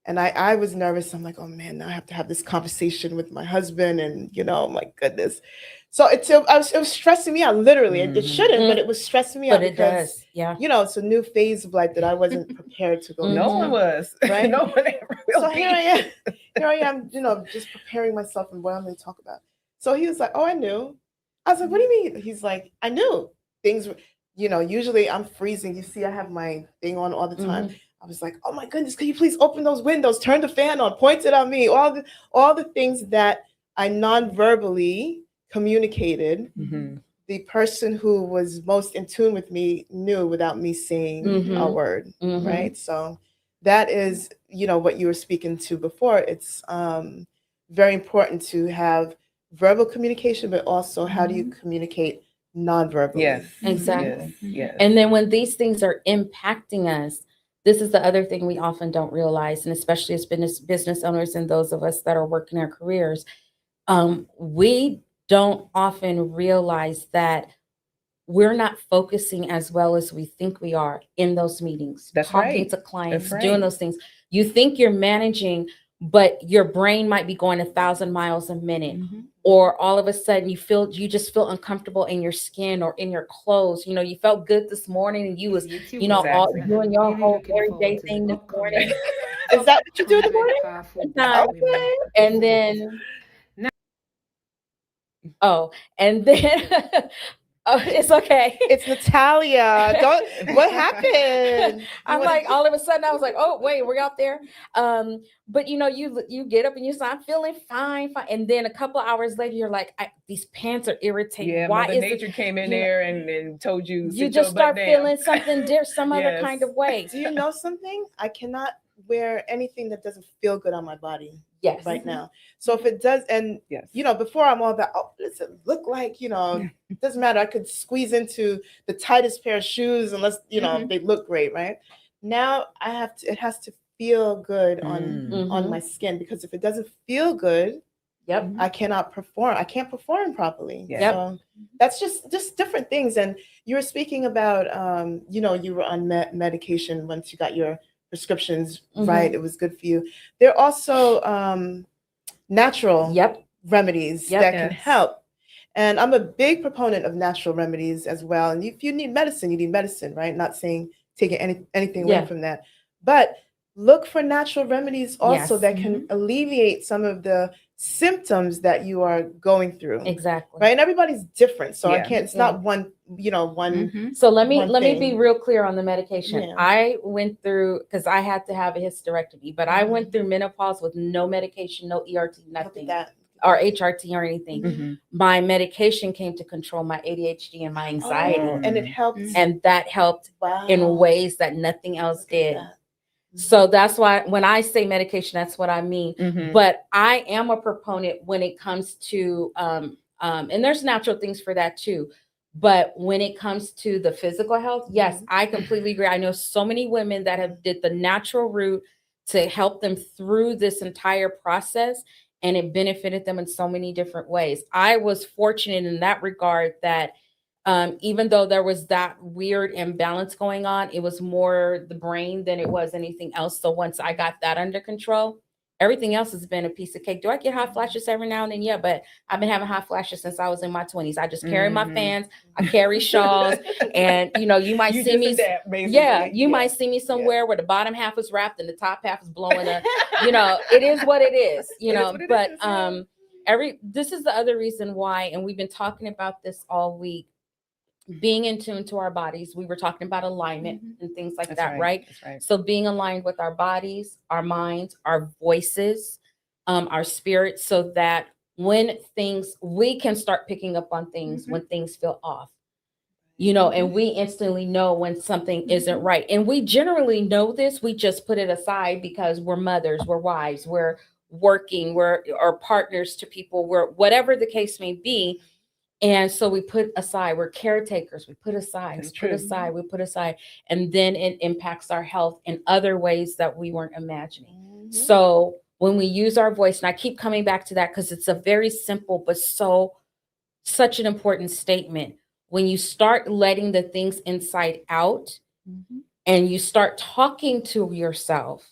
and I was nervous. I'm like, oh man, now I have to have this conversation with my husband, and my goodness. So it was stressing me out, literally. It shouldn't, but it was stressing me out because, it's a new phase of life that I wasn't prepared to go. No one was, right? No one ever will So be. Here I am, just preparing myself and what I'm going to talk about. So he was like, oh, I knew. I was like, what do you mean? He's like, I knew things. Usually I'm freezing. You see, I have my thing on all the time. I was like, oh my goodness, can you please open those windows, turn the fan on, point it on me, all the things that I non-verbally communicated, Mm-hmm. the person who was most in tune with me knew without me saying a word, right? So that is, what you were speaking to before. It's very important to have verbal communication, but also how do you communicate non-verbally? Yes. Exactly. Yes. And then when these things are impacting us, this is the other thing we often don't realize, and especially as business owners and those of us that are working our careers, we don't often realize that we're not focusing as well as we think we are in those meetings, That's talking right. to clients, That's doing right. those things. You think you're managing, but your brain might be going 1,000 miles a minute. Or all of a sudden you just feel uncomfortable in your skin or in your clothes. You felt good this morning and you was, YouTube all Exactly. doing your really whole looking everyday forward to thing the this morning. upcoming Is that what you do in the 100 morning? powerful Time. black women. And then and then oh, it's okay. It's Natalia. What happened? I'm like, all of a sudden I was like, oh wait, we're out there. But you get up and you say, I'm feeling fine. And then a couple of hours later, you're like, these pants are irritating. Yeah, Why Mother is Nature came in there and told you, you sit just your butt start down. feeling something some other Yes. kind of way. Do you know something? I cannot wear anything that doesn't feel good on my body right now. So if it does, and Yes. before I'm all about, oh, does it look like, it doesn't matter. I could squeeze into the tightest pair of shoes unless, they look great, right? Now it has to feel good on my skin, because if it doesn't feel good, I cannot perform. I can't perform properly. Yep. So that's just different things. And you were speaking about, you were on medication once you got your prescriptions right. It was good for you. There are also natural remedies that can help. And I'm a big proponent of natural remedies as well. And if you need medicine, you need medicine, right? Not saying taking anything away from that. But look for natural remedies also that can alleviate some of the symptoms that you are going through. Exactly. Right. And everybody's different. So I Yeah. can't, it's not one, one. So let me thing. be real clear on the medication. Yeah. I went through, because I had to have a hysterectomy, but I went through menopause with no medication, no ERT, nothing, or HRT or anything. My medication came to control my ADHD and my anxiety. And it helped. And that helped in ways that nothing else did. So that's why when I say medication, that's what I mean. But I am a proponent when it comes to, and there's natural things for that too. But when it comes to the physical health, yes, I completely agree. I know so many women that have did the natural route to help them through this entire process, and it benefited them in so many different ways. I was fortunate in that regard that even though there was that weird imbalance going on, it was more the brain than it was anything else. So once I got that under control, everything else has been a piece of cake. Do I get hot flashes every now and then? Yeah, but I've been having hot flashes since I was in my 20s. I just carry my fans, I carry shawls, and you might see me. You might see me somewhere where the bottom half is wrapped and the top half is blowing up. It is what it is. This is the other reason why, and we've been talking about this all week. Being in tune to our bodies. We were talking about alignment and things like that, right? That's right. So being aligned with our bodies, our minds, our voices, our spirits, so that when we can start picking up on things when things feel off, and we instantly know when something isn't right. And we generally know this, we just put it aside because we're mothers, we're wives, we're working, we're partners to people, we're whatever the case may be. And so we put aside, we're caretakers, we put aside, we put aside, and then it impacts our health in other ways that we weren't imagining. So when we use our voice, and I keep coming back to that because it's a very simple, but such an important statement. When you start letting the things inside out and you start talking to yourself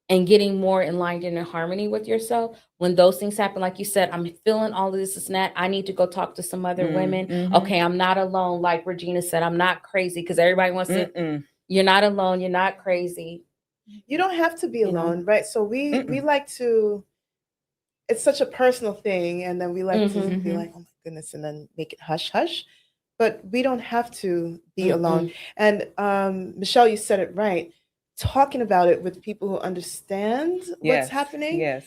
and getting more in line and in harmony with yourself, when those things happen, like you said, I'm feeling all of this and that, I need to go talk to some other women. Okay, I'm not alone. Like Regina said, I'm not crazy, because everybody wants to, you're not alone, you're not crazy. You don't have to be alone, right? So we like to, it's such a personal thing, and then we like to be like, oh my goodness, and then make it hush hush. But we don't have to be alone. And Michelle, you said it right. talking about it with people who understand Yes, what's happening, yes.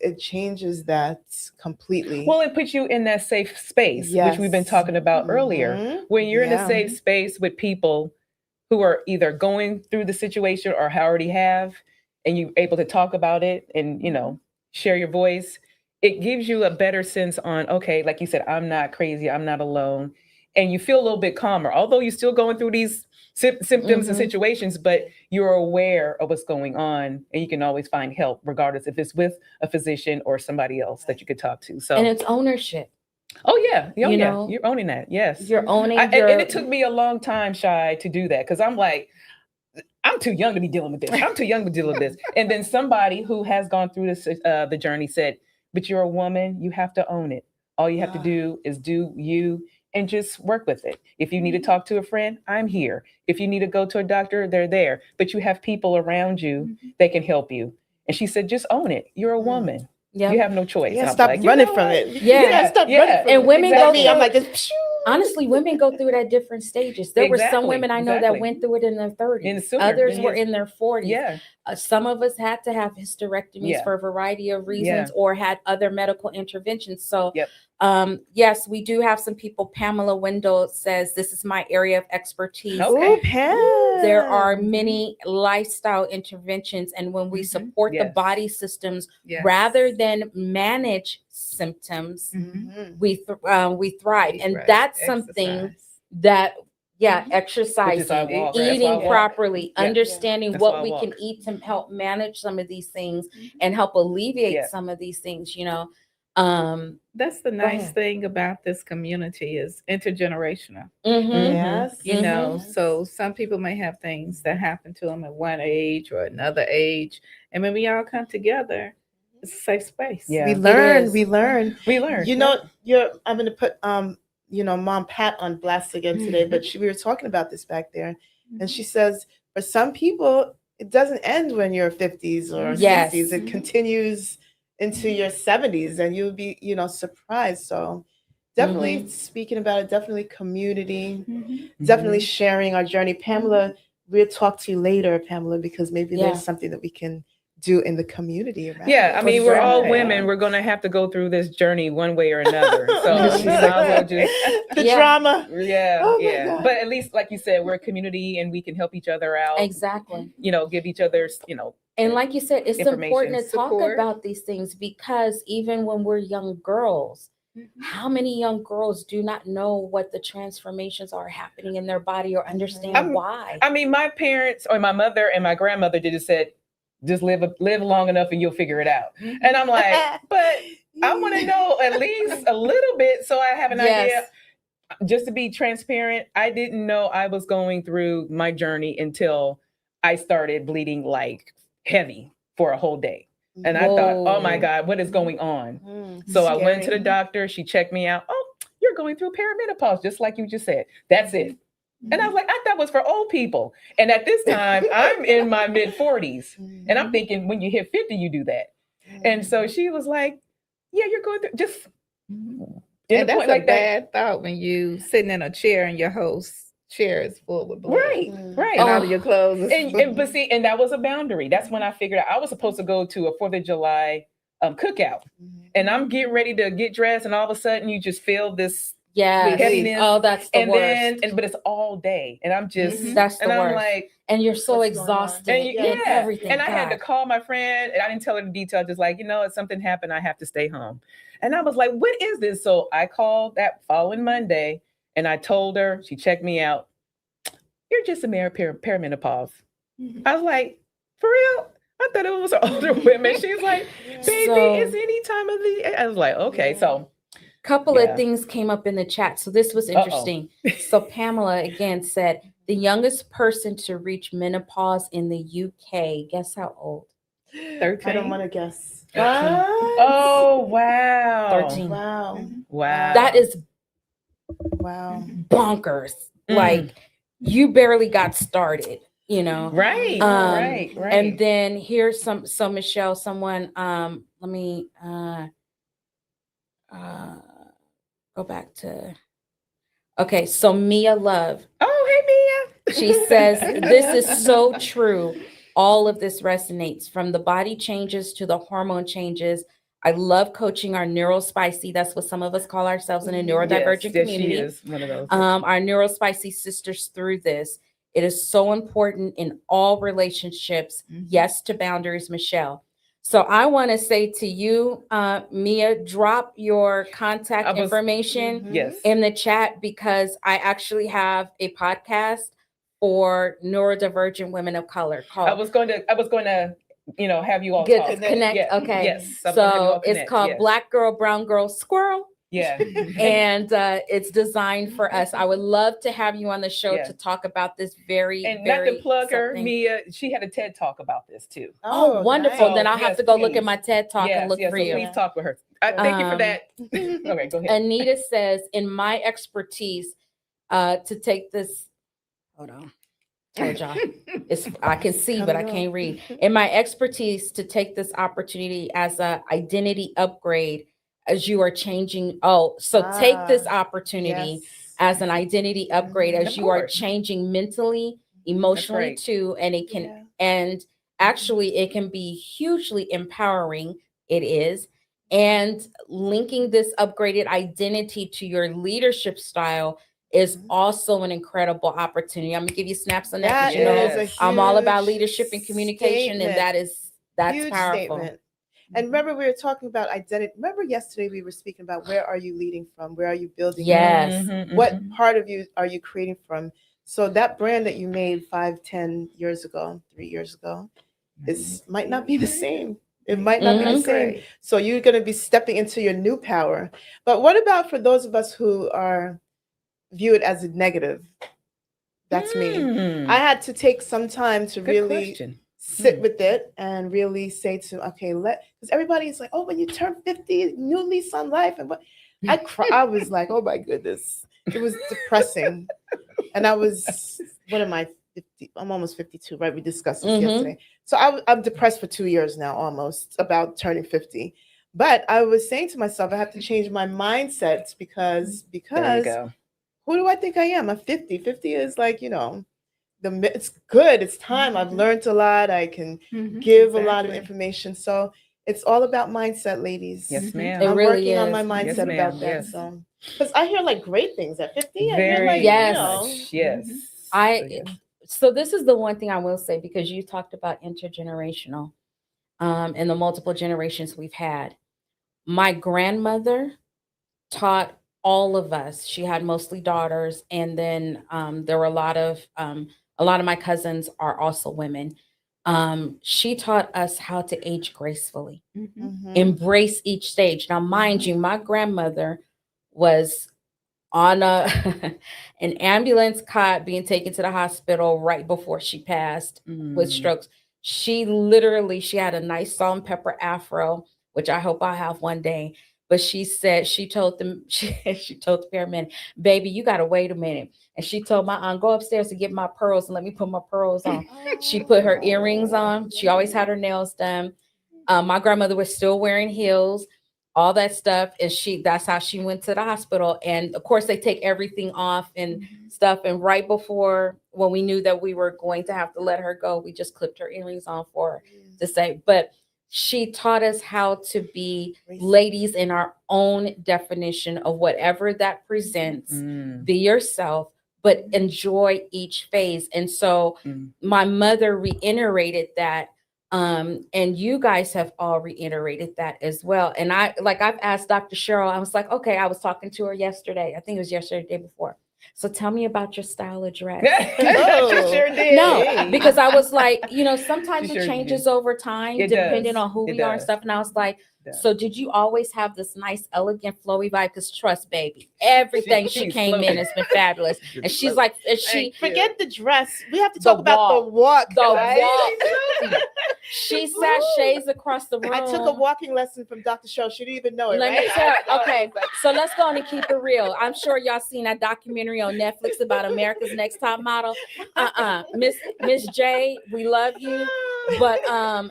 it changes that completely. Well, it puts you in that safe space, which we've been Yes. talking about earlier. Mhm. When you're in a Yeah. safe space with people who are either going through the situation or already have, and you're able to talk about it and, share your voice, it gives you a better sense on, okay, like you said, I'm not crazy, I'm not alone. And you feel a little bit calmer, although you're still going through these symptoms and situations, but you're aware of what's going on and you can always find help, regardless if it's with a physician or somebody else that you could talk to. So, And it's ownership. oh yeah, You yeah, know, you're owning that. Yes, You're owning and your. it took me a long time, Shy, to do that because I'm like, I'm too young to be dealing with this. I'm too young to deal with this. And then somebody who has gone through this, the journey said, but you're a woman, you have to own it. All you have to do is do you and just work with it. If you need to talk to a friend, I'm here. If you need to go to a doctor, they're there. But you have people around you that can help you. And she said, just own it. You're a woman. Yeah. You have no choice. Yeah, And I'm stop like, you running know from what? it. Yeah. Yeah, stop Yeah. running from And it. women go Exactly. through. I'm like, just Honestly, women go through it at different stages. There were some Exactly, women I know that exactly. went through it in their 30s. In sooner. Others And were yes. in their 40s. Yeah. Some of us had to have hysterectomies Yeah. for a variety of reasons Yeah. or had other medical interventions. So, Yep. yes, we do have some people. Pamela Wendell says, this is my area of expertise. Okay. Ooh, Pam. There are many lifestyle interventions, and when we support the Yes. body systems Yes. rather than manage symptoms, Mhm. we thrive, and Right. that's something Exercise. that Which is I exercising, walk. That's why I eating walk. properly, Yeah. understanding That's why what I we can walk. eat to help manage some of these things and help alleviate Yeah. some of these things. That's the nice ahead. thing about this community is intergenerational. Mhm. Yes. You know, Yes. so some people may have things that happen to them at one age or another age, and when we all come together, it's a safe space. Yeah. We It learn. is. We learn. We learn. You know, I'm gonna put Mom Pat on blast again today, but we were talking about this back there, and she says for some people it doesn't end when you're 50s or Yes. 60s. It continues into your 70s, and you'll be surprised. So definitely speaking about it, definitely community, definitely sharing our journey. Pamela, we'll talk to you later, Pamela, because maybe Yeah. there's something that we can do in the community around Yeah, it. I mean, we're all Right. women. We're going to have to go through this journey one way or another. So Mhm. we might as well just, the Yeah. drama. yeah, Oh my yeah. God. But at least, like you said, we're a community and we can help each other out. Exactly. Give each other, And like you said, it's important to Information. talk Support. about these things because even when we're young girls, how many young girls do not know what the transformations are happening in their body or understand I'm- why? I mean, my parents or my mother and my grandmother just said, just live long enough and you'll figure it out. And I'm like, but I want to know at least a little bit so I have an idea. Just to be transparent, I didn't know I was going through my journey until I started bleeding like heavy for a whole day. And I thought, oh my Whoa. God, what is going on? Mm. So I went to Scary. the doctor. She checked me out. Oh, you're going through perimenopause, just like you just said. That's it. And I was like, I thought it was for old people. And at this time, I'm in my mid 40s. And I'm thinking when you hit 50, you do that. And so she was like, yeah, you're going through just And in a that's point a like that. bad thought when you sitting in a chair and your whole chair is full with blood. Right, right. And all of your clothes is But see, and that was a boundary. That's when I figured out I was supposed to go to a 4th of July cookout. And I'm getting ready to get dressed, and all of a sudden you just feel this Yes. heaviness. Oh, that's the and worst. then but it's all day. And I'm just That's the and I'm worst. like, And you're so What's going on? exhausted and and everything. And I had to God. call my friend, and I didn't tell her the detail, just like, if something happened, I have to stay home. And I was like, what is this? So I called that following Monday and I told her, she checked me out. You're just a mere perimenopause. I was like, for real? I thought it was for older women. She's like, baby, So- it's any time of the. I was like, okay, so Couple Yeah. of things came up in the chat. So this was interesting. So Pamela again said the youngest person to reach menopause in the UK. Guess how old? 13. I don't want to guess. 13. oh wow, 13. Wow. wow. That is Wow. bonkers. Mm. Like you barely got started, right, Um, right. And then here's so Michelle, someone let me go back to okay, so Mia Love. Oh, hey Mia. She says, this is so true. All of this resonates, from the body changes to the hormone changes. I love coaching our neurospicy. That's what some of us call ourselves in a neurodivergent community. She is one of those. Our neurospicy sisters through this. It is so important in all relationships. Yes to boundaries, Michelle. So I want to say to you, Mia, drop your contact information in the chat, because I actually have a podcast for neurodivergent women of color called. I was going to, have you all connect. Yeah. Okay. Yes. So it's called Black Girl, Brown Girl, Squirrel. Yeah. And it's designed for us. I would love to have you on the show to talk about this very, and very not to plug her, Mia, she had a TED Talk about this too. Oh, wonderful. Nice. Then I'll have to go look at please. my TED Talk and look for you. Please talk with her. Thank you for that. Okay, go ahead. Anita says, in my expertise, to take this, hold on. Told y'all. I can see, but I can't read. In my expertise, to take this opportunity as an identity upgrade as you are changing. Take this opportunity as an identity upgrade as you are changing mentally, emotionally too. And it can, and actually it can be hugely empowering. It is. And linking this upgraded identity to your leadership style is also an incredible opportunity. I'm gonna give you snaps on that, because I'm all about leadership and communication, and that's huge powerful. Statement. And remember, we were talking about identity. Remember yesterday we were speaking about, where are you leading from? Where are you building from? What part of you are you creating from? So that brand that you made 5, 10 years ago, 3 years ago, might not be the same. It might not be the same. So you're going to be stepping into your new power. But what about for those of us who view it as a negative? That's me. I had to take some time to really sit with it and really say because everybody is like, oh, when you turn 50, new lease on life. And I was like, oh my goodness. It was depressing. And I was, what am I, 50? I'm almost 52, right? We discussed this yesterday. So I'm depressed for 2 years now, almost, about turning 50. But I was saying to myself, I have to change my mindset because who do I think I am? I'm 50. 50 is like, it's good. It's time. I've learned a lot. I can give a lot of information. So it's all about mindset, ladies. Yes, ma'am. I'm working on my mindset about that. So, because I hear like great things at 50. I hear like, So this is the one thing I will say, because you talked about intergenerational and the multiple generations we've had. My grandmother taught all of us. She had mostly daughters, and then there were a lot of my cousins are also women. She taught us how to age gracefully, embrace each stage. Now, mind you, my grandmother was on an ambulance cot being taken to the hospital right before she passed with strokes. She had a nice salt and pepper afro, which I hope I'll have one day. But she told the paramedic, baby, you got to wait a minute. And she told my aunt, go upstairs to get my pearls and let me put my pearls on. She put her earrings on. She always had her nails done. My grandmother was still wearing heels, all that stuff. And that's how she went to the hospital. And of course, they take everything off and stuff. And right before, when we knew that we were going to have to let her go, we just clipped her earrings on for her to say, but she taught us how to be ladies in our own definition of whatever that presents. Be yourself, but enjoy each phase. And so my mother reiterated that. And you guys have all reiterated that as well. And I've asked Dr. Cheryl, I was like, okay, I was talking to her yesterday. I think it was yesterday, the day before. So tell me about your style of dress. She sure did. No, because I was like, sometimes it changes over time, depending on who we are and stuff. And I was like, so did you always have this nice, elegant, flowy vibe? Because trust, baby, everything she came in has been fabulous. And she's like, forget the dress. We have to talk about the walk. She sachets across the room. I took a walking lesson from Dr. Cheryl. She didn't even know it. Let me tell. Okay, so let's go on and keep it real. I'm sure y'all seen that documentary on Netflix about America's Next Top Model. Miss J, we love you, but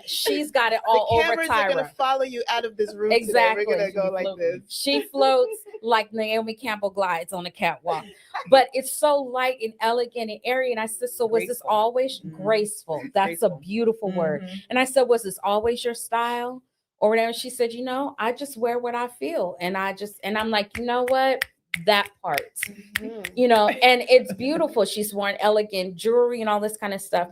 she's got it all over Tyra. The cameras are gonna follow you out of this room. Exactly. Today. We're gonna go like this. She floats. like Naomi Campbell glides on the catwalk. But it's so light and elegant and airy. And I said, so was this Graceful. always graceful? That's a Graceful. beautiful word. And I said, was this always your style or whatever? She said, you know, I just wear what I feel. And I'm like, you know what? That part, you know, and it's beautiful. She's worn elegant jewelry and all this kind of stuff.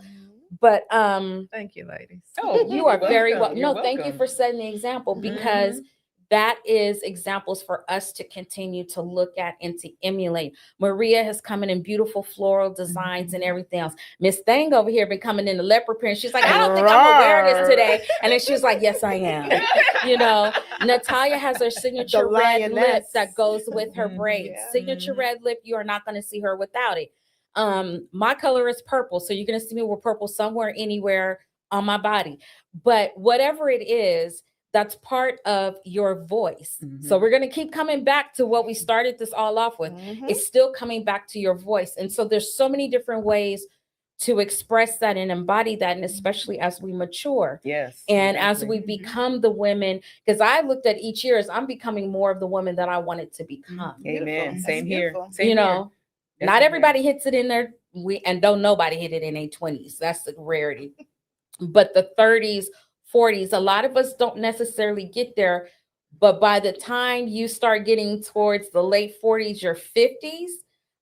But Thank you, ladies. Oh, you are you're very well. welcome. No, You're thank you welcome. for setting the example, because that is examples for us to continue to look at and to emulate. Maria has come in beautiful floral designs and everything else. Miss Thang over here been coming in the leopard print. She's like, I don't think I'm gonna wear this today. And then she's like, yes, I am. You know, Natalia has her signature red lip lioness. that goes with her braids. Yeah. Signature red lip. You are not going to see her without it. My color is purple, so you're going to see me with purple somewhere, anywhere on my body. But whatever it is, that's part of your voice. So we're going to keep coming back to what we started this all off with. It's still coming back to your voice. And so there's so many different ways to express that and embody that, and especially as we mature. Yes. And exactly. as we become the women, because I looked at each year as I'm becoming more of the woman that I wanted to become. Amen. That's Same here. beautiful. Same You here. know, Yes, not same everybody hits it in their and don't nobody hit it in their 20s. That's the rarity. But the 30s, 40s, a lot of us don't necessarily get there. But by the time you start getting towards the late 40s, your 50s,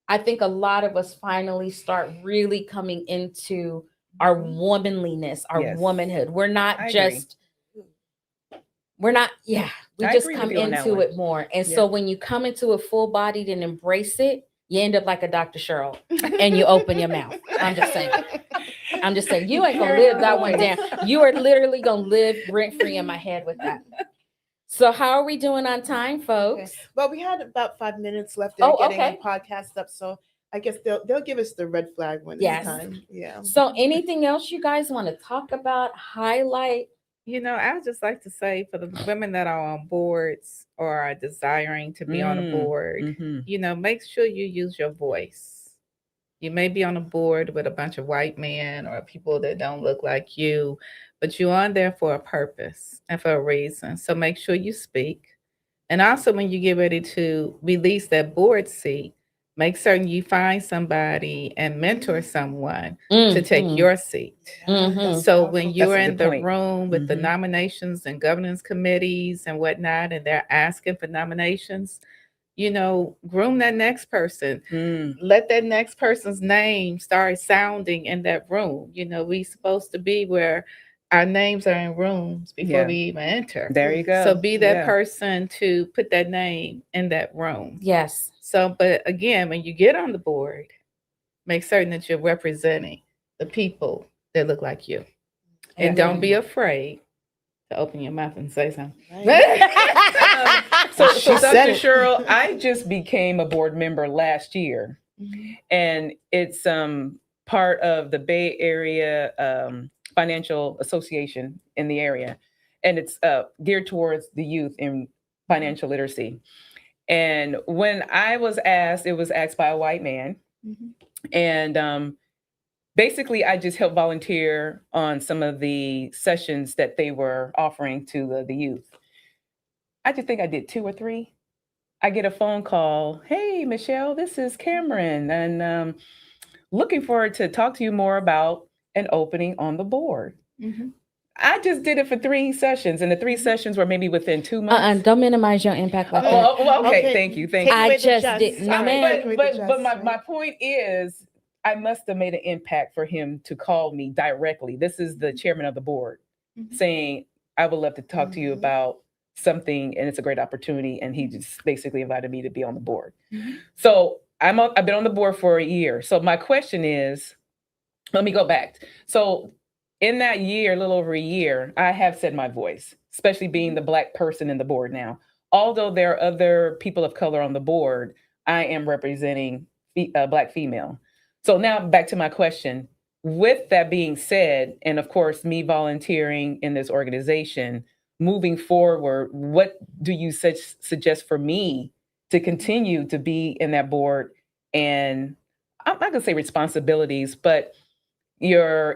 I think a lot of us finally start really coming into our womanliness, our Yes. womanhood. We're not I just, we're not, yeah, we I just agree come with you on that into one. it more. And so when you come into it full bodied and embrace it, you end up like a Dr. Cheryl and you open your mouth. I'm just saying. I'm just saying, you ain't gonna live that one down. You are literally gonna live rent free in my head with that. So how are we doing on time, folks? Well, we had about 5 minutes left. They're Oh, getting okay. a podcast up, so I guess they'll give us the red flag when Yes. it's time. Yeah. So anything else you guys want to talk about, highlight? You know, I would just like to say for the women that are on boards or are desiring to be on a board, you know, make sure you use your voice. You may be on a board with a bunch of white men or people that don't look like you, but you're on there for a purpose and for a reason. So make sure you speak. And also, when you get ready to release that board seat, make certain you find somebody and mentor someone to take your seat. So when you're in the room with the nominations and governance committees and whatnot, and they're asking for nominations, you know, groom that next person. Let that next person's name start sounding in that room. You know, we're supposed to be where our names are in rooms before we even enter. There you go. So be that person to put that name in that room. Yes. So, but again, when you get on the board, make certain that you're representing the people that look like you. And don't be afraid to open your mouth and say something. So Dr. Cheryl, I just became a board member last year, and it's part of the Bay Area Financial Association in the area, and it's geared towards the youth in financial literacy. And when I was asked, it was asked by a white man, and basically I just helped volunteer on some of the sessions that they were offering to the youth. I just think I did 2 or 3. I get a phone call. Hey, Michelle, this is Cameron, and looking forward to talk to you more about an opening on the board. I just did it for 3 sessions, and the 3 sessions were maybe within 2 months. Don't minimize your impact like that. Well, okay, thank you. I just did. No, man. But my point is, I must have made an impact for him to call me directly. This is the chairman of the board saying, I would love to talk to you about something, and it's a great opportunity. And he just basically invited me to be on the board. So I've been on the board for a year. So my question is, let me go back. So in that year, a little over a year, I have said my voice, especially being the Black person in the board now. Although there are other people of color on the board, I am representing Black female. So now back to my question. With that being said, and of course, me volunteering in this organization, moving forward, what do you suggest for me to continue to be in that board? And I'm not going to say responsibilities, but your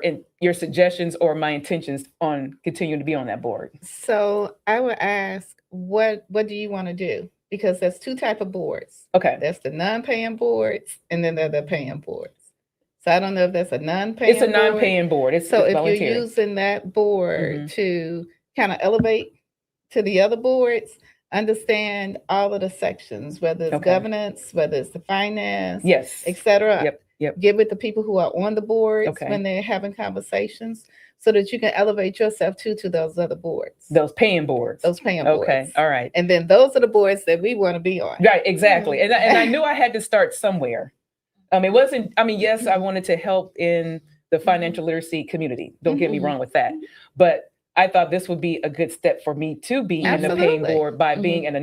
suggestions or my intentions on continuing to be on that board. So I would ask, what do you want to do? because there's two type of boards. Okay. There's the non-paying boards, and then there are the paying boards. So I don't know if that's a non-paying. It's a non-paying board. It's so it's if voluntary. you're using that board Mhm. to kind of elevate to the other boards, understand all of the sections, whether it's Okay. governance, whether it's the finance, Yes. etc. Yep. Get with the people who are on the boards Okay. when they're having conversations, so that you can elevate yourself to those other boards. Those paying boards. Those paying Okay. boards. All right. And then those are the boards that we want to be on. Right. Exactly. And I knew I had to start somewhere. It wasn't. I mean, yes, I wanted to help in the financial literacy community. Don't get me wrong with that. But I thought this would be a good step for me to be in the paying Absolutely. board by being in a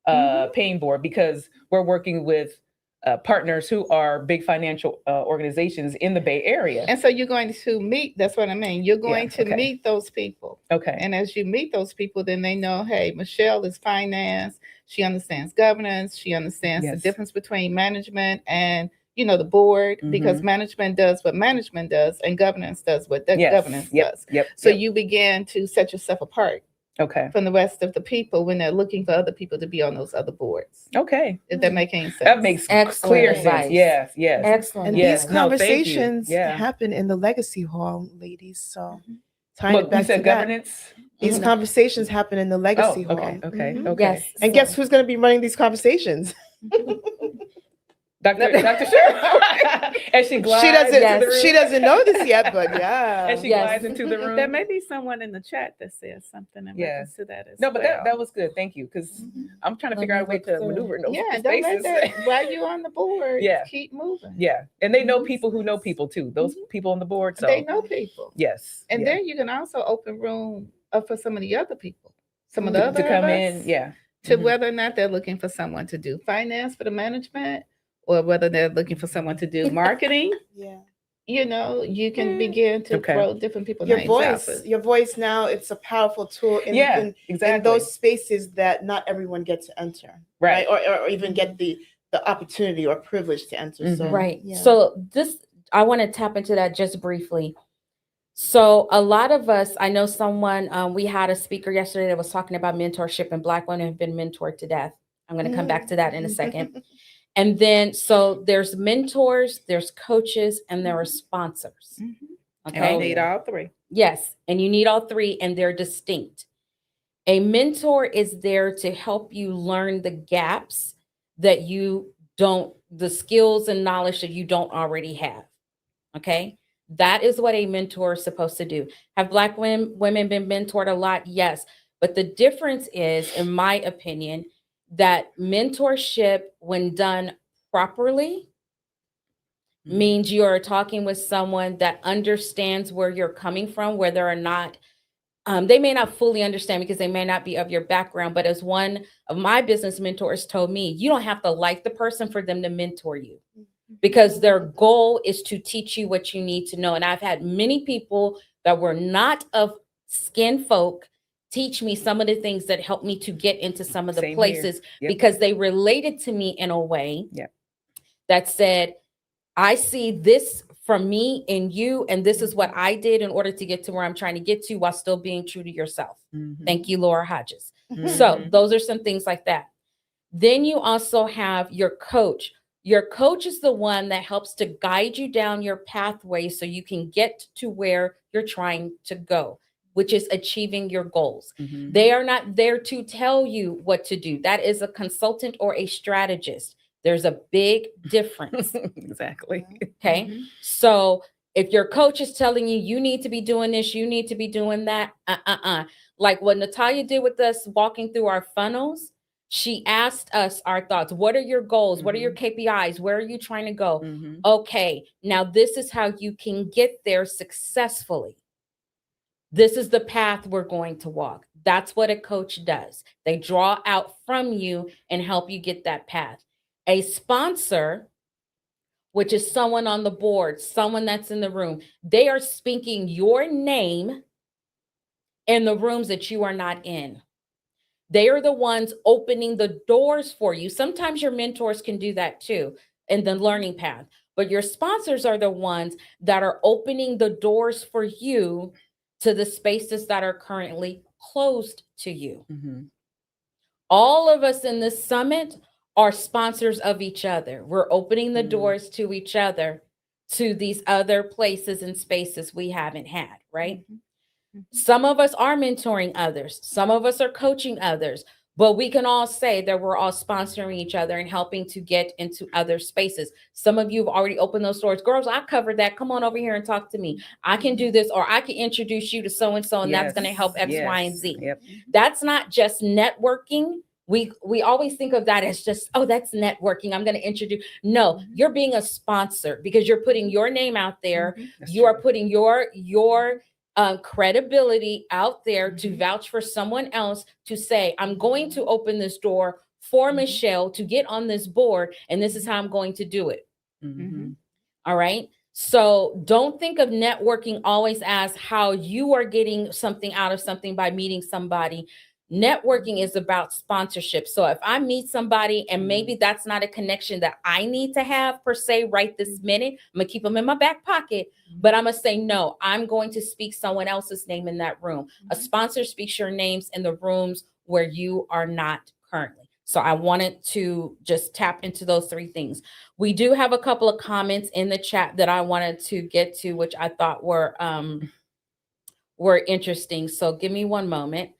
non-paying board, because we're working with partners who are big financial organizations in the Bay Area. And so you're going to meet, that's what I mean. You're going to okay. meet those people. Okay. And as you meet those people, then they know, hey, Michelle is finance. She understands governance. She understands the Yes. difference between management and, the board, because management does what management does and governance does what governance does. Yep. So you begin to set yourself apart Okay. from the rest of the people when they're looking for other people to be on those other boards. Okay. If that makes any sense. That makes Excellent clear advice. sense. Yes. Excellent. And Yes. these No, thank you. conversations Yeah. happen in the legacy hall, ladies. So tying Well, it back you said to that, governance? these conversations happen in the legacy Oh, hall. okay. Okay. Mhm. Okay. Yes. And guess who's going to be running these conversations? Dr. Cheryl. And she glides She doesn't. into the room. She doesn't know this yet, but yeah. And she Yes. glides into the room. There may be someone in the chat that says something in Yeah. reference to that as No, but well. that was good. Thank you. Because I'm trying to figure out a way to maneuver in those Yeah, don't let spaces. that while you're on the board. Yeah. Keep moving. Yeah. And they know people who know people too. Those people on the board. So They know people. yes. And yeah. then you can also open room up for some of the other people. Some of the to other come of in. us, Yeah. to Mhm. whether or not they're looking for someone to do finance for the management, or whether they're looking for someone to do marketing. Yeah. You can begin to Okay. throw different people's Your names out. voice, your voice now, it's a powerful tool in, Yeah, in exactly. those spaces that not everyone gets to enter. Right. Or even get the opportunity or privilege to enter. So Right. yeah. So I want to tap into that just briefly. So a lot of us, I know someone, we had a speaker yesterday that was talking about mentorship, and Black women have been mentored to death. I'm going to come back to that in a second. And then, so there's mentors, there's coaches, and there are sponsors. And Okay. you need all three. Yes. And you need all three, and they're distinct. A mentor is there to help you learn the gaps that the skills and knowledge that you don't already have. Okay. That is what a mentor is supposed to do. Have Black women been mentored a lot? Yes. But the difference is, in my opinion, that mentorship, when done properly, means you are talking with someone that understands where you're coming from, whether or not they may not fully understand because they may not be of your background. But as one of my business mentors told me, you don't have to like the person for them to mentor you, because their goal is to teach you what you need to know. And I've had many people that were not of skin folk teach me some of the things that helped me to get into some of the Same here. places, Yep. because they related to me in a way Yep. that said, I see this from me in you, and this is what I did in order to get to where I'm trying to get to, while still being true to yourself. Mhm. Thank you, Laura Hodges. So Mhm. those are some things like that. Then you also have your coach. Your coach is the one that helps to guide you down your pathway so you can get to where you're trying to go, which is achieving your goals. Mhm. They are not there to tell you what to do. That is a consultant or a strategist. There's a big difference. Exactly. Okay. So if your coach is telling you, you need to be doing this, you need to be doing that, like what Natalia did with us walking through our funnels, she asked us our thoughts. What are your goals? What are your KPIs? Where are you trying to go? Mhm. Okay, now this is how you can get there successfully. This is the path we're going to walk. That's what a coach does. They draw out from you and help you get that path. A sponsor, which is someone on the board, someone that's in the room, they are speaking your name in the rooms that you are not in. They are the ones opening the doors for you. Sometimes your mentors can do that too in the learning path, but your sponsors are the ones that are opening the doors for you to the spaces that are currently closed to you. Mhm. All of us in this summit are sponsors of each other. We're opening the doors to each other, to these other places and spaces we haven't had, right? Some of us are mentoring others. Some of us are coaching others. But we can all say that we're all sponsoring each other and helping to get into other spaces. Some of you have already opened those doors. Girls, I covered that. Come on over here and talk to me. I can do this, or I can introduce you to so-and-so, and that's going to help X, Y, and Z. Yep. That's not just networking. We always think of that as just, oh, that's networking. I'm going to introduce. No, you're being a sponsor because you're putting your name out there. You are putting your credibility out there to vouch for someone else, to say, I'm going to open this door for Michelle to get on this board, and this is how I'm going to do it. All right. So don't think of networking always as how you are getting something out of something by meeting somebody. Networking is about sponsorship. So if I meet somebody and maybe that's not a connection that I need to have per se right this minute, I'm gonna keep them in my back pocket, but I'm gonna say, no, I'm going to speak someone else's name in that room. A sponsor speaks your names in the rooms where you are not currently. So I wanted to just tap into those three things. We do have a couple of comments in the chat that I wanted to get to, which I thought were interesting. So give me one moment.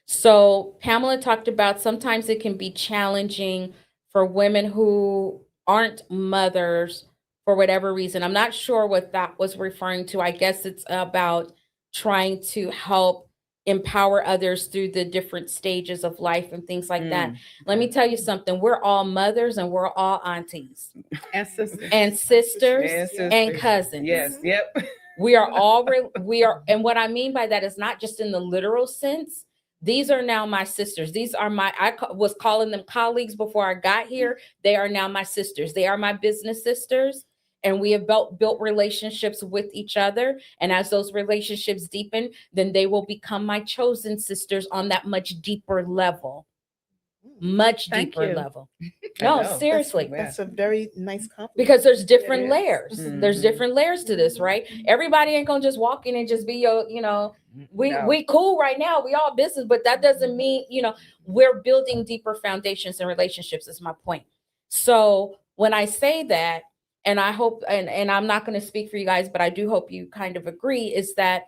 So Pamela talked about sometimes it can be challenging for women who aren't mothers for whatever reason. I'm not sure what that was referring to. I guess it's about trying to help empower others through the different stages of life and things like that. Let me tell you something. We're all mothers and we're all aunties And sisters. and sisters and cousins. Yes. Yep. We are all, and what I mean by that is not just in the literal sense. These are now my sisters. These are was calling them colleagues before I got here. They are now my sisters. They are my business sisters. And we have built relationships with each other. And as those relationships deepen, then they will become my chosen sisters on that much deeper level. Much deeper level. No, seriously. That's a very nice compliment. Because there's different layers. There's different layers to this, right? Everybody ain't gonna just walk in and just be your, we cool right now. We all business, but that doesn't mean, we're building deeper foundations and relationships is my point. So when I say that, and I hope, and I'm not going to speak for you guys, but I do hope you kind of agree, is that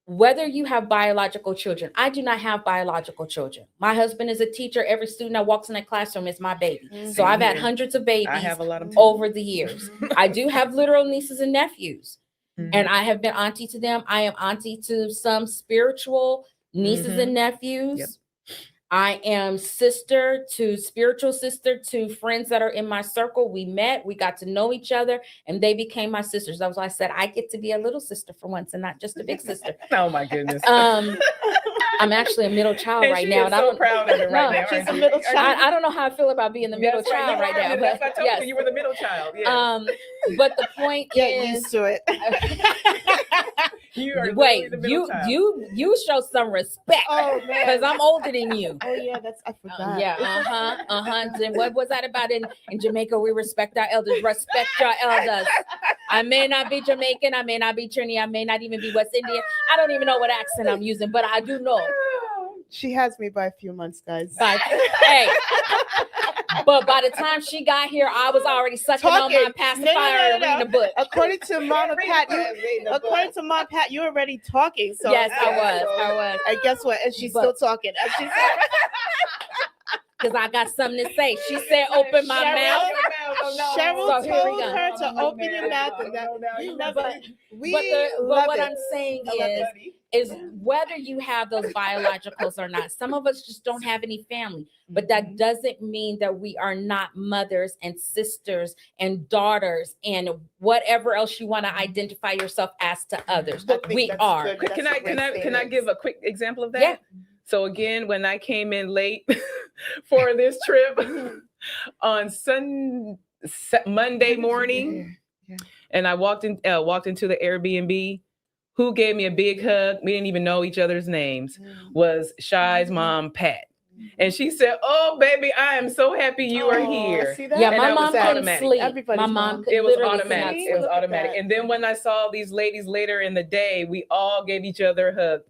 whether you have biological children, I do not have biological children. My husband is a teacher. Every student that walks in that classroom is my baby. So I've had hundreds of babies I have a lot of over the years. I do have literal nieces and nephews, and I have been auntie to them. I am auntie to some spiritual nieces and nephews. Yep. I am spiritual sister to friends that are in my circle. We met, we got to know each other, and they became my sisters. That's why I said I get to be a little sister for once and not just a big sister. Oh my goodness. I'm actually a middle child and right she now. Is so proud of it right now. She's a middle child. I don't know how I feel about being the middle child right now. That's what I told you. You were the middle child. Yeah. But the point Get is, used to it. You are wait, the middle child. you show some respect. Oh man, because I'm older than you. Oh yeah, I forgot. Yeah, And what was that about in Jamaica? We respect our elders. Respect your elders. I may not be Jamaican. I may not be Trini. I may not even be West Indian. I don't even know what accent I'm using, but I do know. She has me by a few months, guys. Hey. But by the time she got here, I was already sucking on my pacifier and reading a book. According to Mama Pat, you were already talking. So yes, I was. And guess what? And she's still talking. As she said. Because I got something to say. She said, "Open my mouth." Cheryl told her to open your mouth, but what I'm saying is whether you have those biologicals or not. Some of us just don't have any family, but that doesn't mean that we are not mothers and sisters and daughters and whatever else you want to identify yourself as to others. We are. Can I give a quick example of that? Yeah. So again, when I came in late for this trip on Monday morning, and I walked into the Airbnb, who gave me a big hug? We didn't even know each other's names. Was Shy's mom, Pat. And she said, "Oh, baby, I am so happy you are here." See that? Yeah, And my that was mom couldn't automatic. sleep. Everybody's My mom mom. could It was literally could not automatic. See? It was Look at automatic. that. And then when I saw these ladies later in the day, we all gave each other a hug.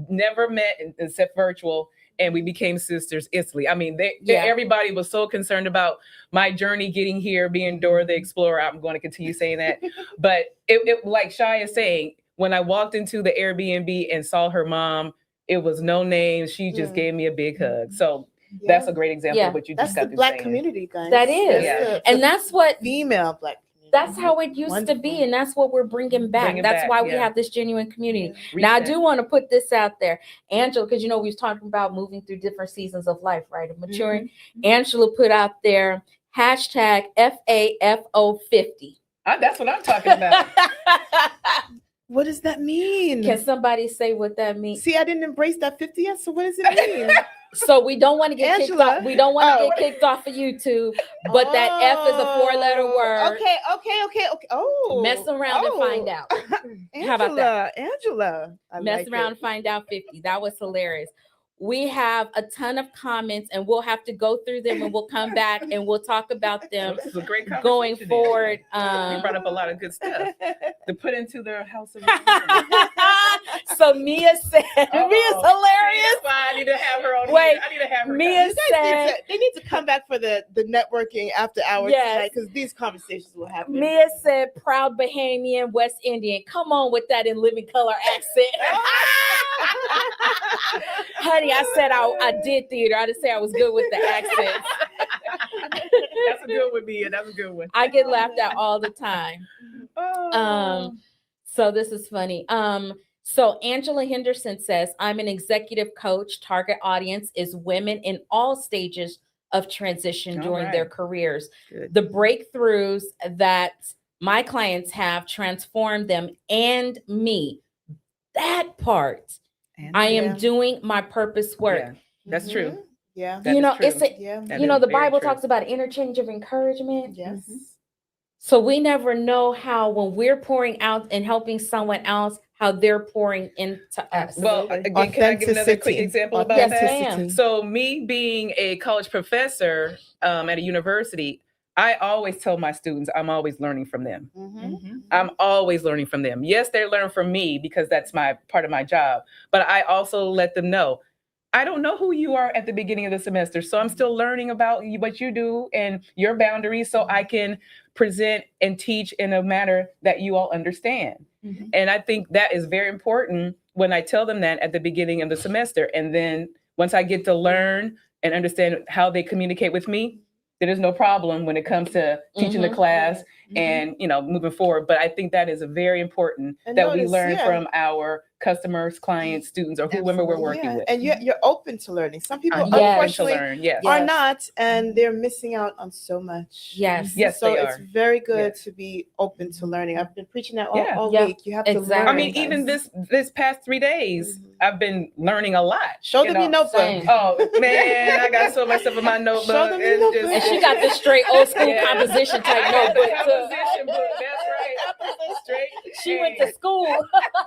Never met except virtual, and we became sisters instantly. I mean, everybody was so concerned about my journey getting here, being Dora the Explorer. I'm going to continue saying that. But it like Shia is saying, when I walked into the Airbnb and saw her mom, it was no name. She just gave me a big hug. So that's a great example of what you That's just the got through Black saying. community, guys. That is. Yeah. And that's what female Black community. That's how it used to be, and that's what we're bringing back. Bringing That's back, why we yeah. have this genuine community. Reach Now, I that. do want to put this out there, Angela, because we was talking about moving through different seasons of life, right? And maturing. Angela put out there hashtag FAFO50. That's what I'm talking about. What does that mean? Can somebody say what that means? See, I didn't embrace that 50 yet. So what does it mean? So we don't want to get kicked Angela. off. We don't want to get kicked off of YouTube. But that F is a 4-letter word. Okay. Oh, Mess around and find out. Angela, How about that? Angela. I Mess like around it. and find out 50. That was hilarious. We have a ton of comments, and we'll have to go through them, and we'll come back and we'll talk about them This is a great conversation. going forward. You brought up a lot of good stuff to put into their house of So Mia said, Mia's hilarious. That's why I need to have her on. Wait, here. I need to have her. Mia You guys said, they need to come back for the networking after hours Yes. tonight, because these conversations will happen. Mia said, proud Bahamian, West Indian. Come on with that in living color accent. Honey, I said I did theater. I didn't say I was good with the accents. That's a good one, Mia. That's a good one. I get laughed at all the time. Oh. So this is funny. So Angela Henderson says, I'm an executive coach. Target audience is women in all stages of transition All during right. their careers. Good. The breakthroughs that my clients have transformed them and me. That part. And I am Yeah. doing my purpose work. Yeah, that's true. Yeah. That You know, is true. it's a, Yeah. That you know, is the very Bible true. talks about interchange of encouragement. Yes. So we never know how, when we're pouring out and helping someone else, how they're pouring into us. Well, again, can I give another quick Authenticity. example about Yes, that? ma'am. So me being a college professor at a university, I always tell my students I'm always learning from them. I'm always learning from them. Yes, they learn from me because that's my part of my job. But I also let them know, I don't know who you are at the beginning of the semester. So I'm still learning about what you do and your boundaries so I can present and teach in a manner that you all understand. And I think that is very important when I tell them that at the beginning of the semester. And then once I get to learn and understand how they communicate with me, there is no problem when it comes to teaching the class and, you know, moving forward. But I think that is very important And that we notice, learn yeah. from our customers, clients, students, or whoever we're working Yeah. with. And you're open to learning. Some people, I'm open to unfortunately, learn. Yes. are not, and they're missing out on so much. Yes. Yes, So they it's are. very good Yes. to be open to learning. I've been preaching that Yeah. all Yeah. week. You have Exactly. to learn. I mean, guys. even this past 3 days, I've been learning a lot. Show you them your know. notebook. Same. Oh man, I got so much stuff in my notebook. Show them your notebook. And she got this straight old school Yeah. composition I type got the notebook too. composition book. That's right. Straight. She went to school.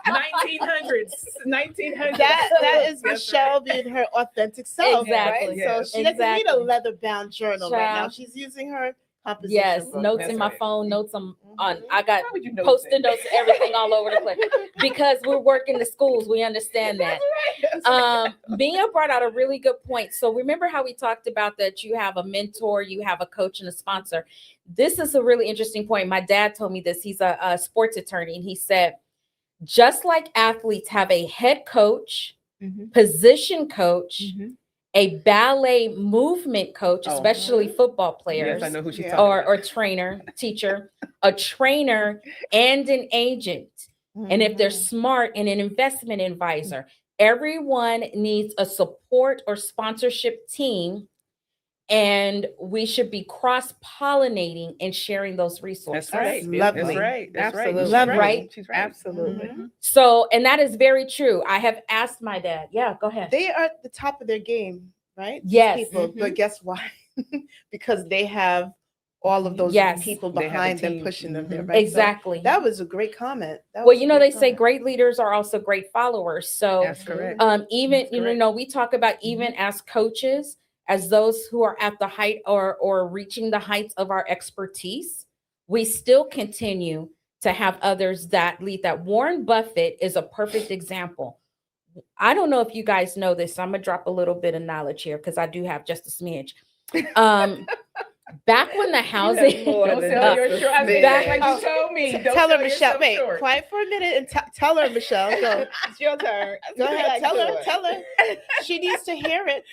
1900s. 1900s. That is That's Michelle being her authentic self, Exactly. right? Yes. So she doesn't need a Exactly. leather-bound journal right now. Child. She's using her composition Yes, book. notes That's in my right. phone, notes on I got Why would you know post-it that? notes, everything all over the place. Because we're working the schools, we understand that. Mia brought out a really good point. So remember how we talked about that you have a mentor, you have a coach and a sponsor. This is a really interesting point. My dad told me this. He's a sports attorney, and he said, just like athletes have a head coach, position coach, a ballet movement coach, especially football players, Yes, I know who she's Yeah. talking or about. trainer, teacher, a trainer, and an agent. And if they're smart, and an investment advisor, everyone needs a support or sponsorship team. And we should be cross-pollinating and sharing those resources. That's right. Lovely. That's right. That's right. Absolutely. She's Lovely. Right? She's right. Absolutely. So, and that is very true. I have asked my dad. Yeah, go ahead. They are at the top of their game, right? These Yes. people. But guess why? Because they have all of those Yes. people They have a behind them team. pushing them there. Mhm. Right? So Exactly. that was a great comment. That Well, was you a know, great they say comment. great leaders are also great followers. So That's correct. even That's you correct. know, we talk about even as coaches, as those who are at the height or reaching the heights of our expertise, we still continue to have others that lead. That Warren Buffett is a perfect example. I don't know if you guys know this, so I'm gonna drop a little bit of knowledge here because I do have just a smidge. Back when the housing Don't sell your short. I was Back- like you told me. Don't Tell her, sell Michelle. yourself Wait, short. quiet for a minute and tell her, Michelle. Go. It's your turn. Go ahead. Tell her. Tell her. She needs to hear it.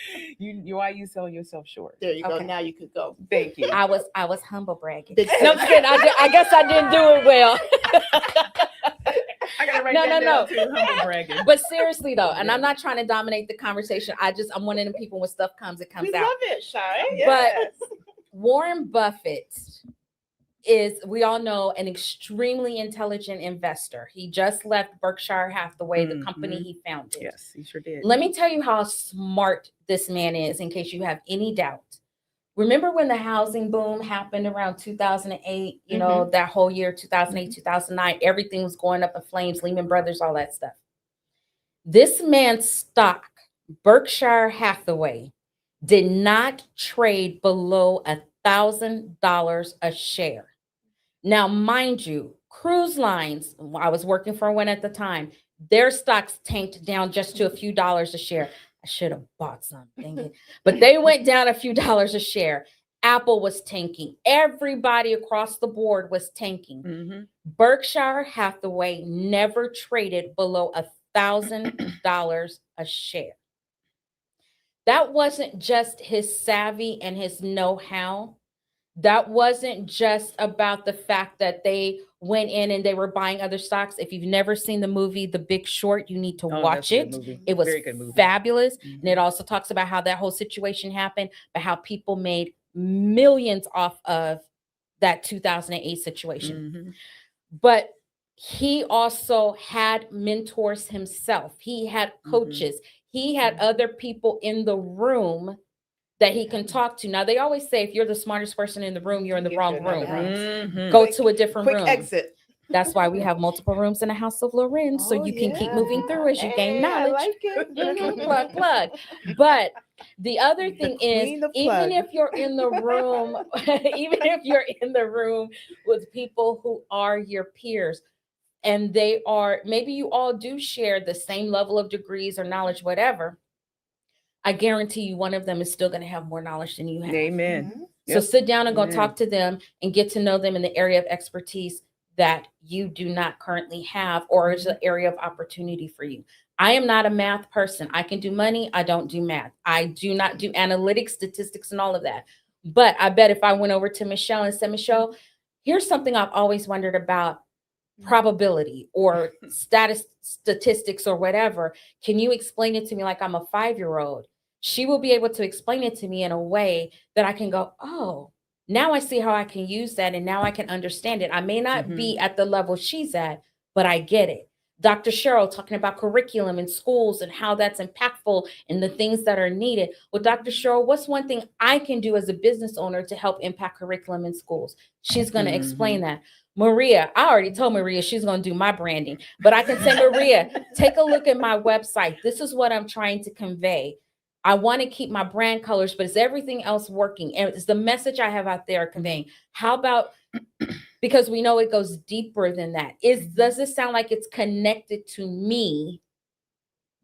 Why are you selling yourself short? There you go. Okay. Now you could go. Thank you. I was humble bragging. Did- No, I'm just kidding. I guess I didn't do it well. I gotta write No, that no, down too. Humble bragging. But seriously though, and Yeah. I'm not trying to dominate the conversation. I'm one of the people when stuff comes, it comes We out. love it, Shai. But Warren Buffett is, we all know, an extremely intelligent investor. He just left Berkshire Hathaway, the company Mhm. he founded. Yes, he sure did. Let me tell you how smart this man is in case you have any doubt. Remember when the housing boom happened around 2008, you know, that whole year, 2008, 2009, everything was going up in flames, Lehman Brothers, all that stuff. This man's stock, Berkshire Hathaway, did not trade below $1,000 a share. Now, mind you, cruise lines, I was working for one at the time, their stocks tanked down just to a few dollars a share. I should have bought some, dang it. But they went down a few dollars a share. Apple was tanking. Everybody across the board was tanking. Mhm. Berkshire Hathaway never traded below $1,000 a share. That wasn't just his savvy and his know-how. That wasn't just about the fact that they went in and they were buying other stocks. If you've never seen the movie The Big Short, you need to watch that's a good it. movie. It was Very good movie. fabulous. And it also talks about how that whole situation happened, but how people made millions off of that 2008 situation. Mhm. But he also had mentors himself. He had coaches. He had other people in the room that he can talk to. Now, they always say if you're the smartest person in the room, you're in the Get wrong you another room. Mhm. Go to a different Quick room. exit. That's why we have multiple rooms in the House of Lorenz, so Oh, you can keep yeah. moving through as you gain Hey, I knowledge. like it. Plug. But the other thing queen is, of even plug. if you're in the room, even if you're in the room with people who are your peers, and they are, maybe you all do share the same level of degrees or knowledge, whatever, I guarantee you one of them is still going to have more knowledge than you have. Amen. So sit down and go Amen. talk to them and get to know them in the area of expertise that you do not currently have, or is an area of opportunity for you. I am not a math person. I can do money. I don't do math. I do not do analytics, statistics, and all of that. But I bet if I went over to Michelle and said, Michelle, here's something I've always wondered about probability or statistics or whatever. Can you explain it to me like I'm a 5-year-old? She will be able to explain it to me in a way that I can go, oh, now I see how I can use that. And now I can understand it. I may not be at the level she's at, but I get it. Dr. Cheryl talking about curriculum in schools and how that's impactful and the things that are needed. Well, Dr. Cheryl, what's one thing I can do as a business owner to help impact curriculum in schools? She's going to explain that. Maria, I already told Maria she's going to do my branding, but I can say, Maria, take a look at my website. This is what I'm trying to convey. I want to keep my brand colors, but is everything else working? And it's the message I have out there conveying. How about, because we know it goes deeper than that. Does this sound like it's connected to me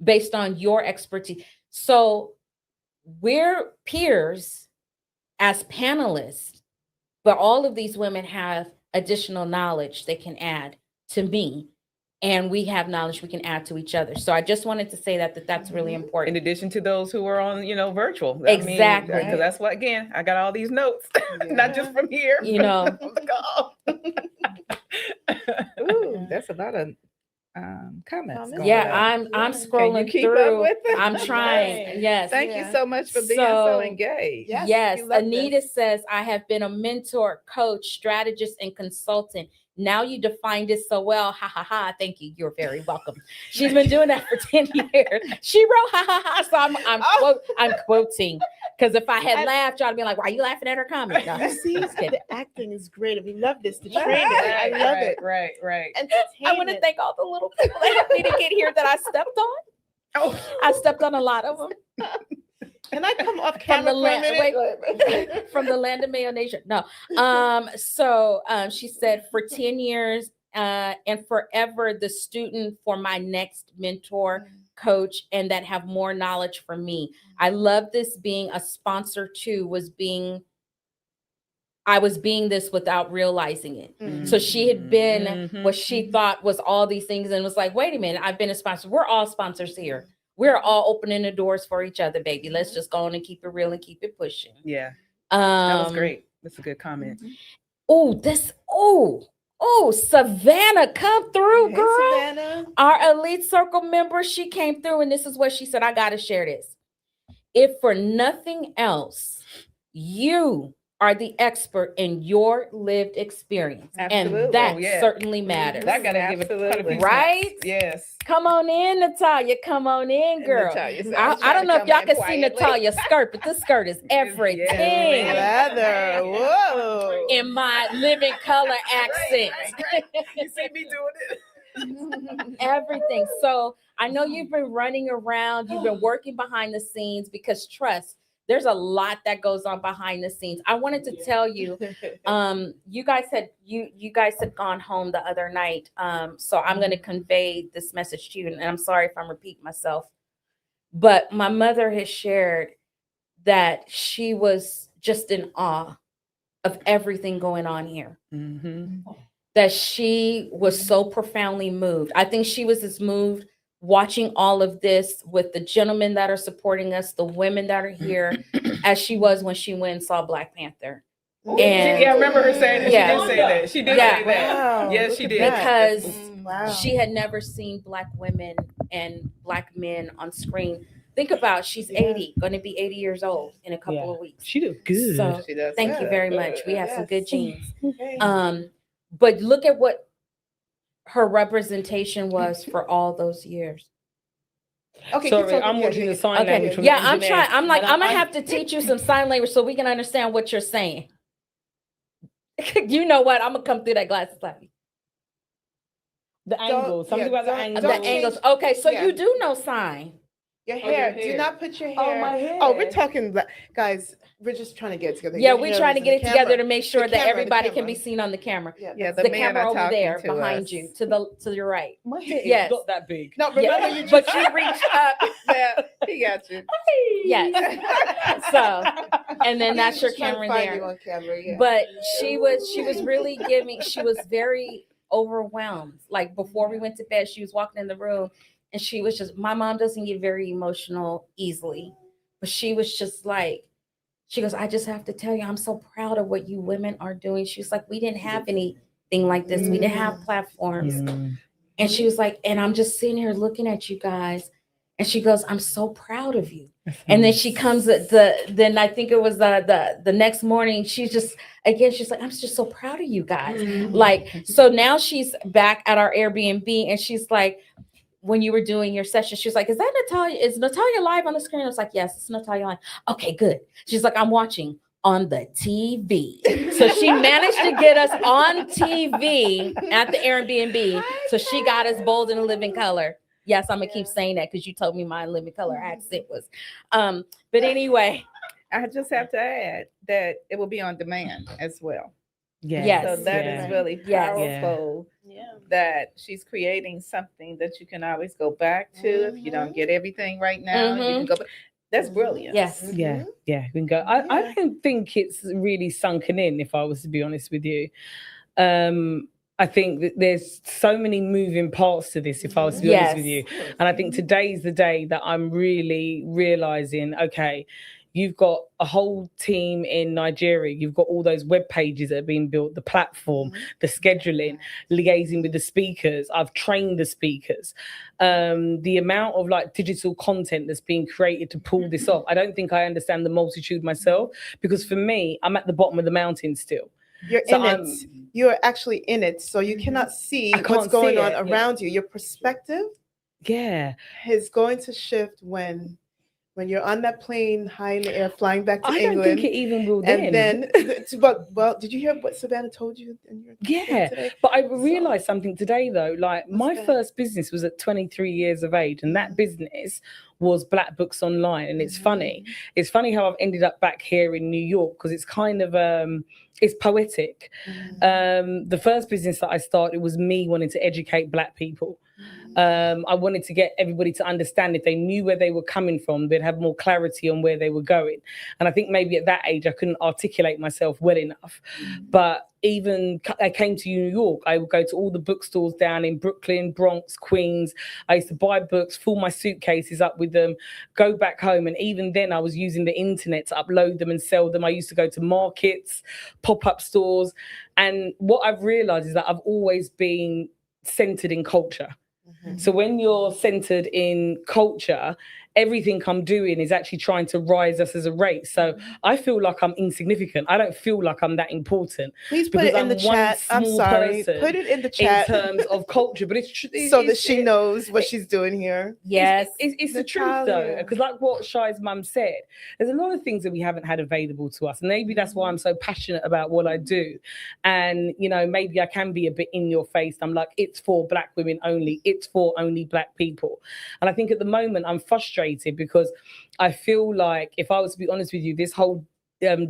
based on your expertise? So we're peers as panelists, but all of these women have additional knowledge they can add to me. And we have knowledge we can add to each other. So I just wanted to say that's really important. In addition to those who are on, virtual. Exactly. Because that's what, again, I got all these notes, not just from here. You know. From the call. Ooh, that's a lot of comments. going Yeah, up. I'm Can you scrolling keep up through. with it? I'm trying. Yes. Thank you so much for being so engaged. Yes. we love Anita says, I have been a mentor, coach, strategist, and consultant. Now you defined it so well. Ha ha ha. Thank you. You're very welcome. She's been doing that for 10 years. She wrote ha ha ha. So I'm quoting. Because if I had laughed, y'all would be like, why are you laughing at her comment? No, You see, just kidding. the acting is great. We love this. The training, I love it. Right. I want to thank all the little people that helped me to get here that I stepped on. Oh, I stepped on a lot of them. Can I come off From camera the for a land, minute? from the land of Mayo Nation. No. She said for 10 years and forever the student for my next mentor, coach, and that have more knowledge from me. I love this being a sponsor too, I was being this without realizing it. So she had been what she thought was all these things and was like, wait a minute, I've been a sponsor. We're all sponsors here. We're all opening the doors for each other, baby. Let's just go on and keep it real and keep it pushing. Yeah. That was great. That's a good comment. Savannah, come through, Hey, girl. Savannah. Our Elite Circle member, she came through and this is what she said. I got to share this. If for nothing else, you are the expert in your lived experience. Absolutely. And that Yeah. certainly matters. That got to give it quite a few Right? snaps. Yes. Come on in, Natalia. Come on in, girl. Natalia said, I don't know if y'all can see Natalia's skirt, but this skirt is everything. Leather. Whoa. In my living color accent. You see me doing it? Everything. So I know you've been running around, you've been working behind the scenes because trust, there's a lot that goes on behind the scenes. I wanted to tell you, you guys had gone home the other night. So I'm going to convey this message to you, and I'm sorry if I'm repeating myself. But my mother has shared that she was just in awe of everything going on here. That she was so profoundly moved. I think she was as moved watching all of this with the gentlemen that are supporting us, the women that are here, as she was when she went and saw Black Panther. And I remember her saying that. Yeah. She did say that. She did say that. Wow, Yes, look she at did. that. because she had never seen Black women and Black men on screen. Think about, she's 80, going to be 80 years old in a couple of weeks. She looked good. So She does. thank you very much. We have some Yes. good genes. Okay. But look at what her representation was for all those years. Okay, Sorry, keep talking. I'm Yeah, watching yeah, the yeah. sign language Okay. from Yeah, the I'm engineer. trying. I'm like, And I'm gonna have to teach you some sign language so we can understand what you're saying. You know what? I'm gonna come through that glasses slightly. The angles. Something about the angles. The angles. Okay, so Yeah. you do know sign. Your Oh, your hair. hair. Do not put your hair. Oh, my hair. Oh, we're talking, guys. We're just trying to get together. Yeah, Your we're hair trying to is get in it the together camera. to make sure The that camera, the everybody can be camera. seen on the camera. Yeah, The men camera are over talking there to behind us. you, to your right. My hair Yes. is not that big. No, remember Yeah, you but just. you reached up. Yeah, he got you. Yes. So, and then that's your Just trying to camera find you there. on camera, yeah. But she was really giving. She was very overwhelmed. Like before we went to bed, she was walking in the room, and she was just. My mom doesn't get very emotional easily, but she was just like. She goes, I just have to tell you, I'm so proud of what you women are doing. She was like, we didn't have anything like this. We didn't have platforms. And she was like, and I'm just sitting here looking at you guys. And she goes, I'm so proud of you. And then she comes at then I think it was the next morning. She's just, again, she's like, I'm just so proud of you guys. Like, so now she's back at our Airbnb and she's like, when you were doing your session, she was like, is that Natalia? Is Natalia live on the screen? I was like, yes, it's Natalia live. Okay, good. She's like, I'm watching on the TV. So she managed to get us on TV at the Airbnb. So she got us bold in a living color. Yes, I'm gonna keep saying that because you told me my living color accent was. But anyway. I just have to add that it will be on demand as well. Yes. So that is really Yes. powerful. That she's creating something that you can always go back to if you don't get everything right now. You can go back. That's brilliant. Yes. Yeah, we can go. I don't think it's really sunken in, if I was to be honest with you. I think that there's so many moving parts to this, if I was to be honest with you. And I think today's the day that I'm really realizing, okay, you've got a whole team in Nigeria. You've got all those web pages that are being built, the platform, the scheduling, liaising with the speakers. I've trained the speakers. The amount of like digital content that's being created to pull this off. I don't think I understand the multitude myself, because for me, I'm at the bottom of the mountain still. You're So in it. You're actually in it. So you cannot see I what's can't going see on it, around you. Your perspective Yeah. is going to shift when when you're on that plane high in the air flying back to I England. don't think it even will And then. but well, did you hear what Savannah told you in your Yeah, today? but I realized something today though. Like What's my that? first business was at 23 years of age, and that business was Black Books Online. And it's funny. It's funny how I've ended up back here in New York because it's kind of it's poetic. The first business that I started was me wanting to educate Black people. I wanted to get everybody to understand if they knew where they were coming from, they'd have more clarity on where they were going. And I think maybe at that age, I couldn't articulate myself well enough. But even I came to New York, I would go to all the bookstores down in Brooklyn, Bronx, Queens. I used to buy books, fill my suitcases up with them, go back home. And even then I was using the internet to upload them and sell them. I used to go to markets, pop-up stores. And what I've realized is that I've always been centered in culture. So when you're centered in culture, everything I'm doing is actually trying to rise us as a race. So I feel like I'm insignificant. I don't feel like I'm that important. Please put it in the chat. I'm sorry. Put it in the chat in terms of culture, but it's so that she knows what she's doing here. Yes, it's the truth though, because like what Shai's mum said, there's a lot of things that we haven't had available to us, and maybe that's why I'm so passionate about what I do. And you know, maybe I can be a bit in your face. I'm like, it's for Black women only. It's for only Black people. And I think at the moment I'm frustrated because I feel like, if I was to be honest with you, this whole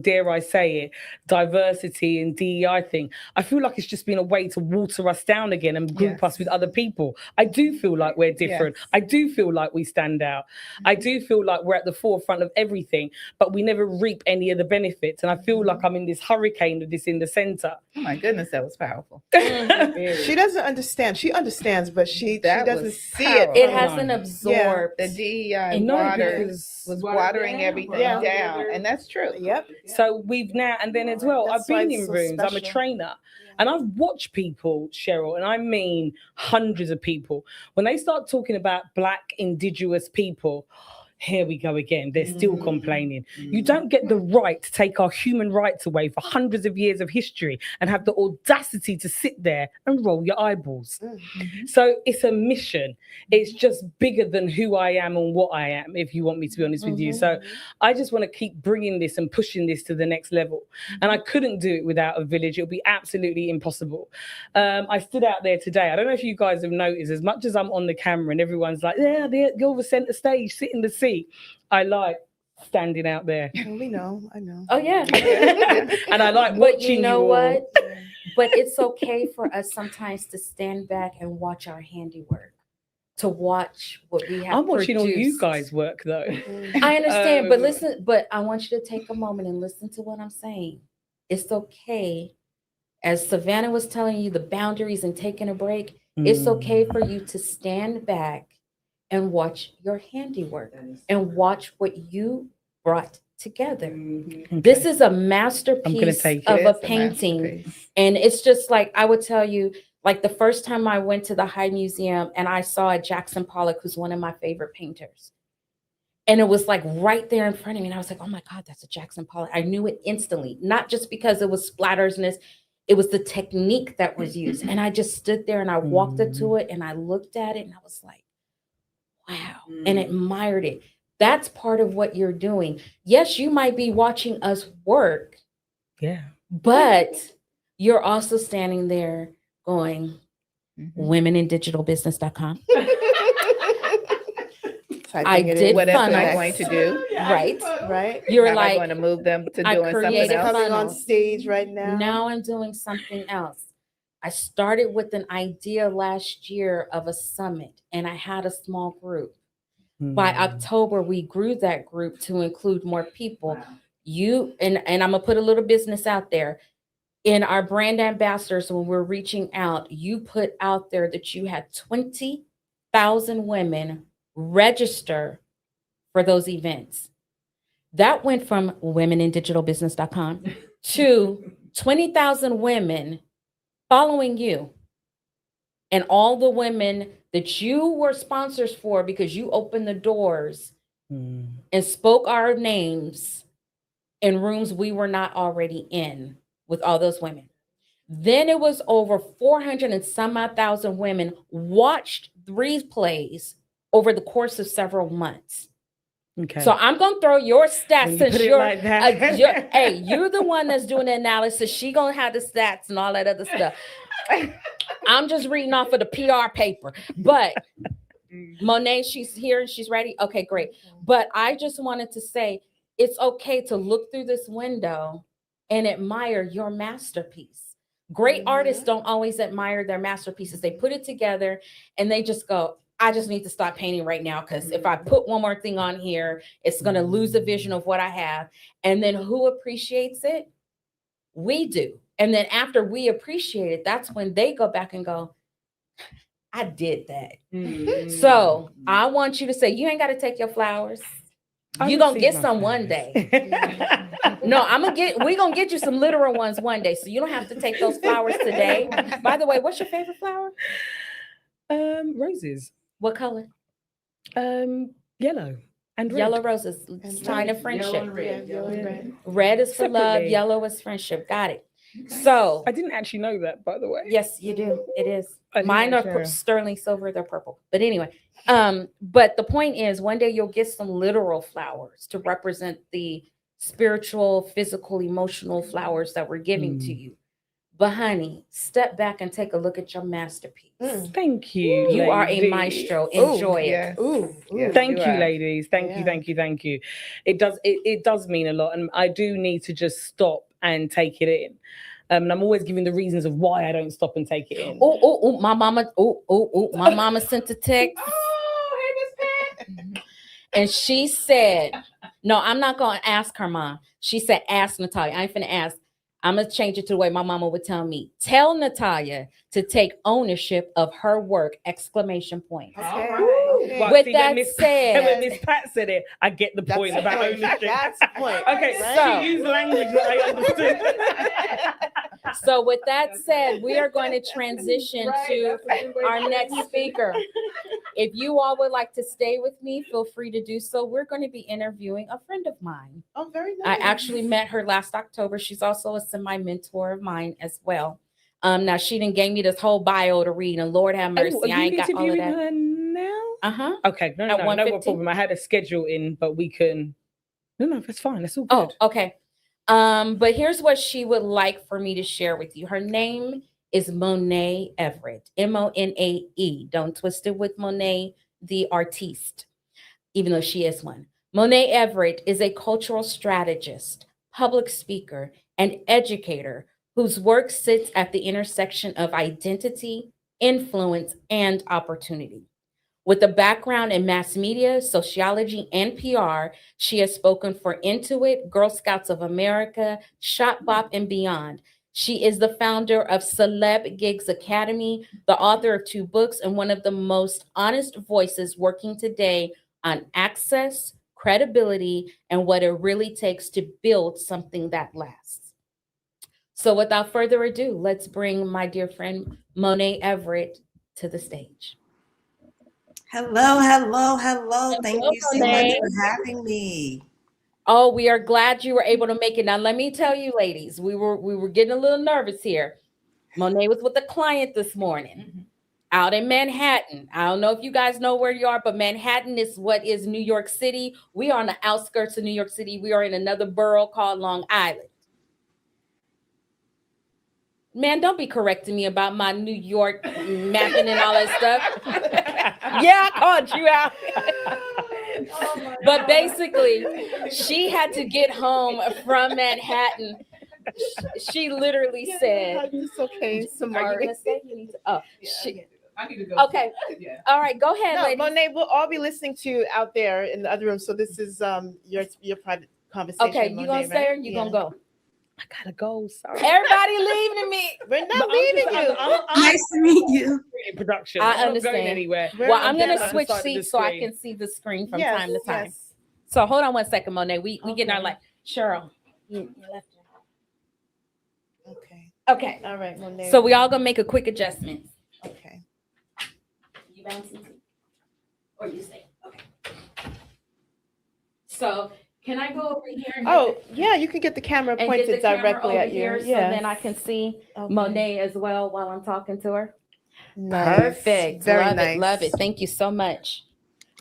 dare I say it, diversity and DEI thing, I feel like it's just been a way to water us down again and group us with other people. I do feel like we're different. I do feel like we stand out. I do feel like we're at the forefront of everything, but we never reap any of the benefits. And I feel like I'm in this hurricane of this in the center. Oh my goodness, that was powerful. She doesn't understand. She understands, but she doesn't see it. It hasn't absorbed. The DEI water was watering everything down. And that's true. Yep. So we've now, and then as well, That's I've been why in it's so rooms, I'm a special. trainer, and I've watched people, Cheryl, and I mean hundreds of people, when they start talking about Black indigenous people, here we go again. They're still complaining. You don't get the right to take our human rights away for hundreds of years of history and have the audacity to sit there and roll your eyeballs. So it's a mission. It's just bigger than who I am and what I am, if you want me to be honest with you. So I just want to keep bringing this and pushing this to the next level. And I couldn't do it without a village. It would be absolutely impossible. I stood out there today. I don't know if you guys have noticed, as much as I'm on the camera and everyone's like, yeah, you're the center stage, sit in the seat. I like standing out there. We know, I know. Oh yeah. And I like But watching you know all. what? But it's okay for us sometimes to stand back and watch our handiwork, to watch what we have. I'm watching all you produced. guys work though. I understand, but listen, but I want you to take a moment and listen to what I'm saying. It's okay. As Savannah was telling you, the boundaries and taking a break, it's okay for you to stand back and watch your handiwork and watch what you brought together. This is a masterpiece of a painting. And it's just like, I would tell you, like the first time I went to the High Museum and I saw a Jackson Pollock, who's one of my favorite painters. And it was like right there in front of me. And I was like, oh my God, that's a Jackson Pollock. I knew it instantly, not just because it was splatters and this, it was the technique that was used. And I just stood there and I walked up to it and I looked at it and I was like, wow, and admired it. That's part of what you're doing. Yes, you might be watching us work. Yeah. But you're also standing there going, womenindigitalbusiness.com. I did what else am I funnels. going to do? Right. You're How am I like, going to move them to I doing something created else? Coming on funnels. stage right now. Now I'm doing something else. I started with an idea last year of a summit, and I had a small group. By October, we grew that group to include more people. You and I'm gonna put a little business out there. In our brand ambassadors, when we're reaching out, you put out there that you had 20,000 women register for those events. That went from womenindigitalbusiness.com to 20,000 women following you. And all the women that you were sponsors for because you opened the doors and spoke our names in rooms we were not already in with all those women. Then it was over 400 and some odd thousand women watched the replays over the course of several months. Okay. So I'm gonna throw your stats When you since put it you're, like that. hey, you're the one that's doing the analysis. She gonna have the stats and all that other stuff. I'm just reading off of the PR paper. But Monet, she's here and she's ready. Okay, great. But I just wanted to say it's okay to look through this window and admire your masterpiece. Great artists don't always admire their masterpieces. They put it together and they just go, I just need to stop painting right now because if I put one more thing on here, it's going to lose the vision of what I have. And then who appreciates it? We do. And then after we appreciate it, that's when they go back and go, I did that. So I want you to say, you ain't got to take your flowers. You're going to get some one day. No, we're going to get you some literal ones one day. So you don't have to take those flowers today. By the way, what's your favorite flower? Roses. What color? Yellow and red. Yellow roses. Sign of friendship. Yellow and red. Yellow and red. Red is for love. Separately. Yellow is friendship. Got it. So I didn't actually know that, by the way. yes, you do. It is. I didn't Mine are actually know. sterling silver. They're purple. But anyway, but the point is, one day you'll get some literal flowers to represent the spiritual, physical, emotional flowers that we're giving to you. But honey, step back and take a look at your masterpiece. Thank you. You are a ladies. maestro. Enjoy it. Ooh. Thank you, are. ladies. Thank you, Yeah. thank you, thank you. It does mean a lot, and I do need to just stop and take it in. And I'm always giving the reasons of why I don't stop and take it in. Oh, my mama. My mama sent a text. And she said, no, I'm not going to ask her mom. She said, ask Natalia. I ain't finna ask. I'm going to change it to the way my mama would tell me. Tell Natalia to take ownership of her work, exclamation point. Okay. Well, With see, that when said- when Miss Pat said it, I get the point That's about the point. ownership. That's the point. Okay, Right? so she used language that I understood. So with that said, we are going to transition to our next speaker. If you all would like to stay with me, feel free to do so. We're going to be interviewing a friend of mine. Oh, very I nice. actually met her last October. She's also a semi-mentor of mine as well. Now she done gave me this whole bio to read, and Lord have mercy, Oh, are I you ain't got all of interviewing that. her now? Uh-huh. Okay, no At 1:15? problem. I had a schedule in, but we can. No, that's fine. That's all good. Oh, okay. But here's what she would like for me to share with you. Her name is Monet Everett, Monae. Don't twist it with Monet, the artiste, even though she is one. Monet Everett is a cultural strategist, public speaker, and educator whose work sits at the intersection of identity, influence, and opportunity. With a background in mass media, sociology, and PR, she has spoken for Intuit, Girl Scouts of America, Shop Bop, and beyond. She is the founder of Celeb Gigs Academy, the author of 2 books, and one of the most honest voices working today on access, credibility, and what it really takes to build something that lasts. So without further ado, let's bring my dear friend Monet Everett to the stage. Hello. Thank Hello, you so much Monet. for having me. Oh, we are glad you were able to make it. Now, let me tell you, ladies, we were getting a little nervous here. Monet was with a client this morning out in Manhattan. I don't know if you guys know where you are, but Manhattan is what is New York City. We are on the outskirts of New York City. We are in another borough called Long Island. Man, don't be correcting me about my New York mapping and all that stuff. Yeah, I called you out. But basically, she had to get home from Manhattan. She literally said, It's okay, "Are you Samari. gonna say you need to?" Oh, I need to go. okay. Yeah. All right, go ahead, No, ladies. Monet, we'll all be listening to you out there in the other room. So this is your private conversation. Okay, you Monet, gonna stay or right? you gonna go? I gotta go. Sorry. Everybody leaving me. We're not But leaving you. Nice to meet you. in production. I I'm not understand. going anywhere. We're Well, on I'm the gonna other switch side of the seats so I screen. can see the screen from Yes, time to time. yes. So hold on one second, Monet. We getting our Okay. like Cheryl. You left her. Okay. Okay. All right, Monet. So we all gonna make a quick adjustment. Okay. You bouncing too? Or you stay? Okay. So can I go over here? And Oh, yeah, you can get the camera and get pointed the camera directly over at you. here so Yeah. then I can see Okay. Monet as well while I'm talking to her. Nice. Perfect. Very love nice. it. Love it. Thank you so much.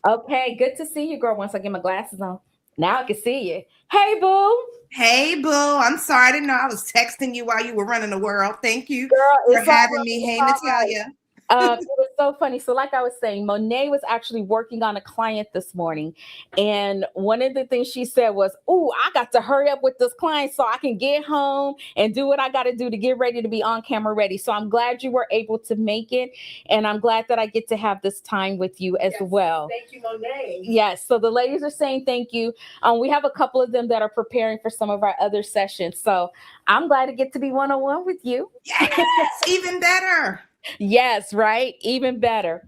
Okay, good to see you, girl. Once I get my glasses on, now I can see you. Hey, boo. Hey, boo. I'm sorry. I didn't know I was texting you while you were running the world. Thank you Girl, for it's all having right. me. It's Hey, all right. Natalia. It was so funny. So, like I was saying, Monet was actually working on a client this morning. And one of the things she said was, "Oh, I got to hurry up with this client so I can get home and do what I got to do to get ready to be on camera ready." So, I'm glad you were able to make it. And I'm glad that I get to have this time with you as well. Thank you, Monet. Yes. So, the ladies are saying thank you. We have a couple of them that are preparing for some of our other sessions. So, I'm glad to get to be one on one with you. Yes, even better. Yes, right? Even better.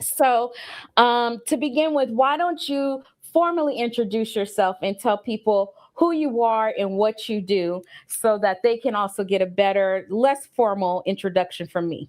So, to begin with, why don't you formally introduce yourself and tell people who you are and what you do so that they can also get a better, less formal introduction from me?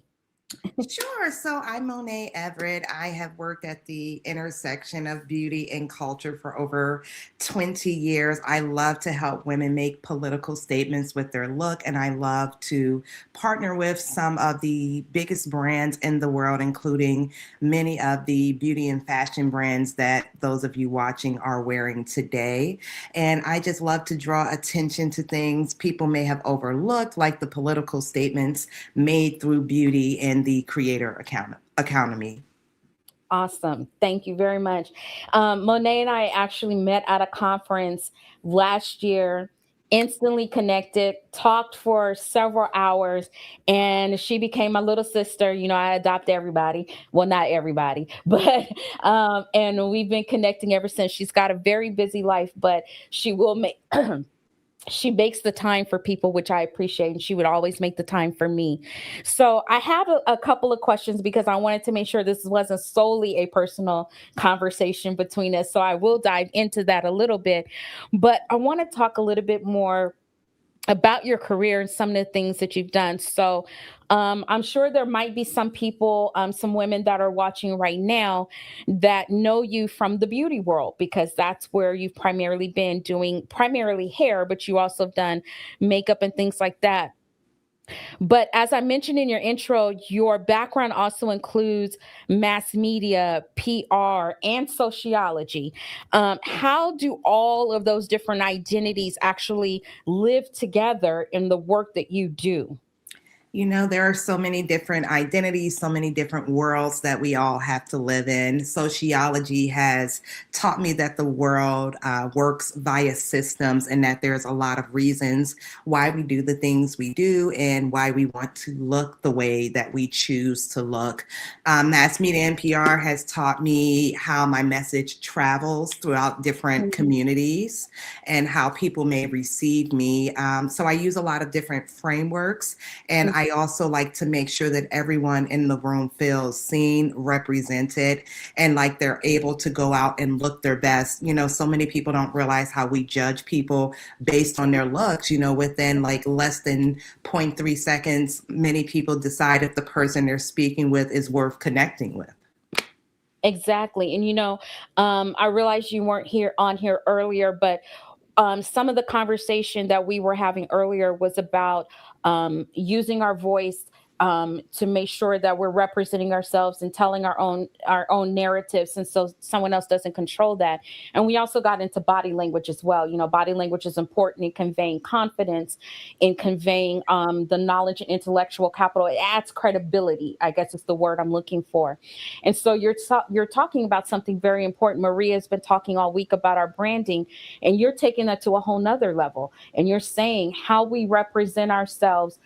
Sure. So I'm Monet Everett. I have worked at the intersection of beauty and culture for over 20 years. I love to help women make political statements with their look, and I love to partner with some of the biggest brands in the world, including many of the beauty and fashion brands that those of you watching are wearing today. And I just love to draw attention to things people may have overlooked, like the political statements made through beauty and the creator economy. Awesome. Thank you very much. Monet and I actually met at a conference last year, instantly connected, talked for several hours, and she became my little sister. You know, I adopt everybody. Well, not everybody, but, and we've been connecting ever since. She's got a very busy life, but she will make, she makes the time for people, which I appreciate, and she would always make the time for me. So I have a couple of questions because I wanted to make sure this wasn't solely a personal conversation between us. So I will dive into that a little bit, but I want to talk a little bit more about your career and some of the things that you've done. So I'm sure there might be some people, some women that are watching right now that know you from the beauty world because that's where you've primarily been doing primarily hair, but you also have done makeup and things like that. But as I mentioned in your intro, your background also includes mass media, PR, and sociology. How do all of those different identities actually live together in the work that you do? You know, there are so many different identities, so many different worlds that we all have to live in. Sociology has taught me that the world works via systems and that there's a lot of reasons why we do the things we do and why we want to look the way that we choose to look. Mass media and PR has taught me how my message travels throughout different communities and how people may receive me. So I use a lot of different frameworks, and I also like to make sure that everyone in the room feels seen, represented, and like they're able to go out and look their best. You know, so many people don't realize how we judge people based on their looks. You know, within like less than zero point 0.3 seconds, many people decide if the person they're speaking with is worth connecting with. Exactly. And I realized you weren't here on here earlier, but some of the conversation that we were having earlier was about using our voice to make sure that we're representing ourselves and telling our own narratives, and so someone else doesn't control that. And we also got into body language as well. You know, body language is important in conveying confidence, in conveying the knowledge and intellectual capital. It adds credibility, I guess is the word I'm looking for. And so you're talking about something very important. Maria's been talking all week about our branding, and you're taking that to a whole nother level. And you're saying how we represent ourselves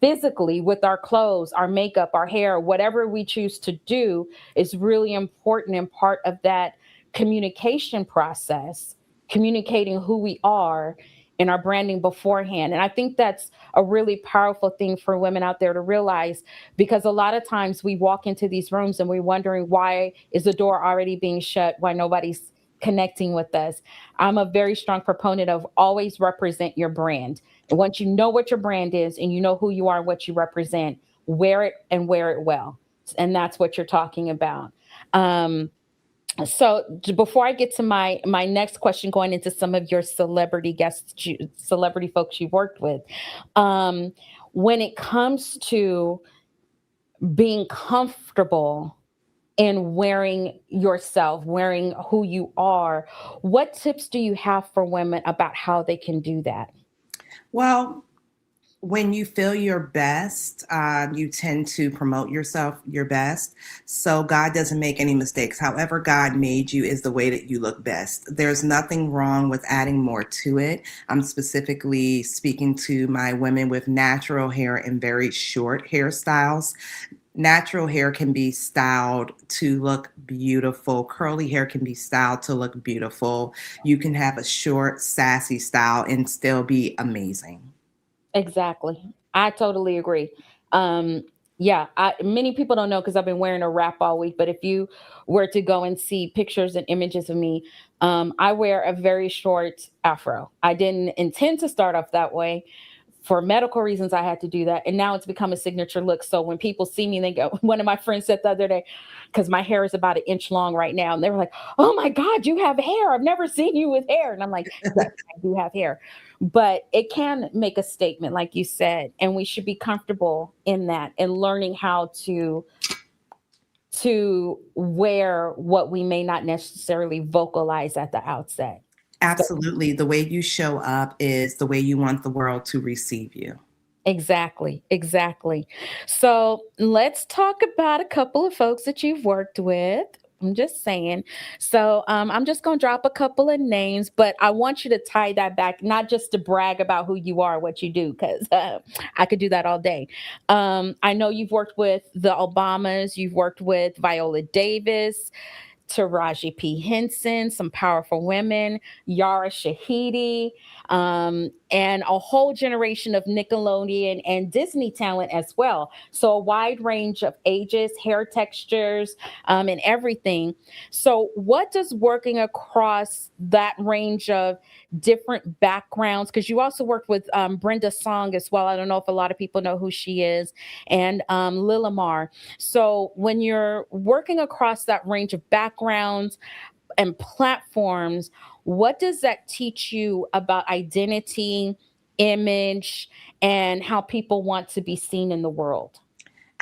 physically with our clothes, our makeup, our hair, whatever we choose to do is really important and part of that communication process, communicating who we are in our branding beforehand. And I think that's a really powerful thing for women out there to realize, because a lot of times we walk into these rooms and we're wondering, why is the door already being shut? Why nobody's connecting with us? I'm a very strong proponent of always represent your brand. And once you know what your brand is and you know who you are and what you represent, wear it and wear it well. And that's what you're talking about. So before I get to my next question, going into some of your celebrity guests, celebrity folks you've worked with, when it comes to being comfortable in wearing yourself, wearing who you are. What tips do you have for women about how they can do that? Well, when you feel your best, you tend to promote yourself your best. So God doesn't make any mistakes. However, God made you is the way that you look best. There's nothing wrong with adding more to it. I'm specifically speaking to my women with natural hair and very short hairstyles. Natural hair can be styled to look beautiful. Curly hair can be styled to look beautiful. You can have a short, sassy style and still be amazing. Exactly. I totally agree. Um, yeah, many people don't know because I've been wearing a wrap all week. But if you were to go and see pictures and images of me, I wear a very short afro. I didn't intend to start off that way. For medical reasons, I had to do that. And now it's become a signature look. So when people see me, they go, one of my friends said the other day, because my hair is about an inch long right now. And they were like, oh my God, you have hair. I've never seen you with hair. And I'm like, yes, I do have hair. But it can make a statement, like you said, and we should be comfortable in that and learning how to wear what we may not necessarily vocalize at the outset. So Absolutely. The way you show up is the way you want the world to receive you. exactly, exactly. So let's talk about a couple of folks that you've worked with. I'm just saying. So I'm just going to drop a couple of names, but I want you to tie that back, not just to brag about who you are, what you do, because I could do that all day. I know you've worked with the Obamas, you've worked with Viola Davis, Taraji P. Henson, some powerful women, Yara Shahidi, and a whole generation of Nickelodeon and Disney talent as well. So a wide range of ages, hair textures, and everything. So what does working across that range of different backgrounds, because you also worked with Brenda Song as well. I don't know if a lot of people know who she is, and Lilamar. So when you're working across that range of backgrounds and platforms, what does that teach you about identity, image, and how people want to be seen in the world?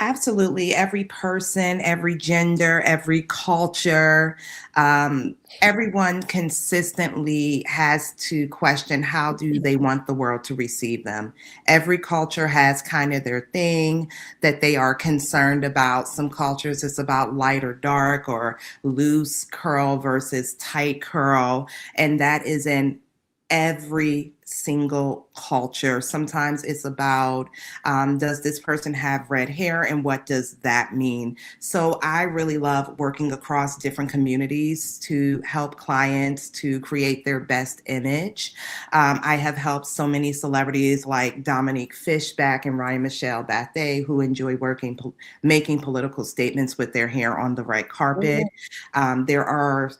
Absolutely. Every person, every gender, every culture, everyone consistently has to question how do they want the world to receive them. Every culture has kind of their thing that they are concerned about. Some cultures it's about light or dark or loose curl versus tight curl. And that is in every single culture. Sometimes it's about does this person have red hair and what does that mean? So I really love working across different communities to help clients to create their best image. I have helped so many celebrities like Dominique Fishback and Ryan Michelle Bathe who enjoy making political statements with their hair on the red carpet. There are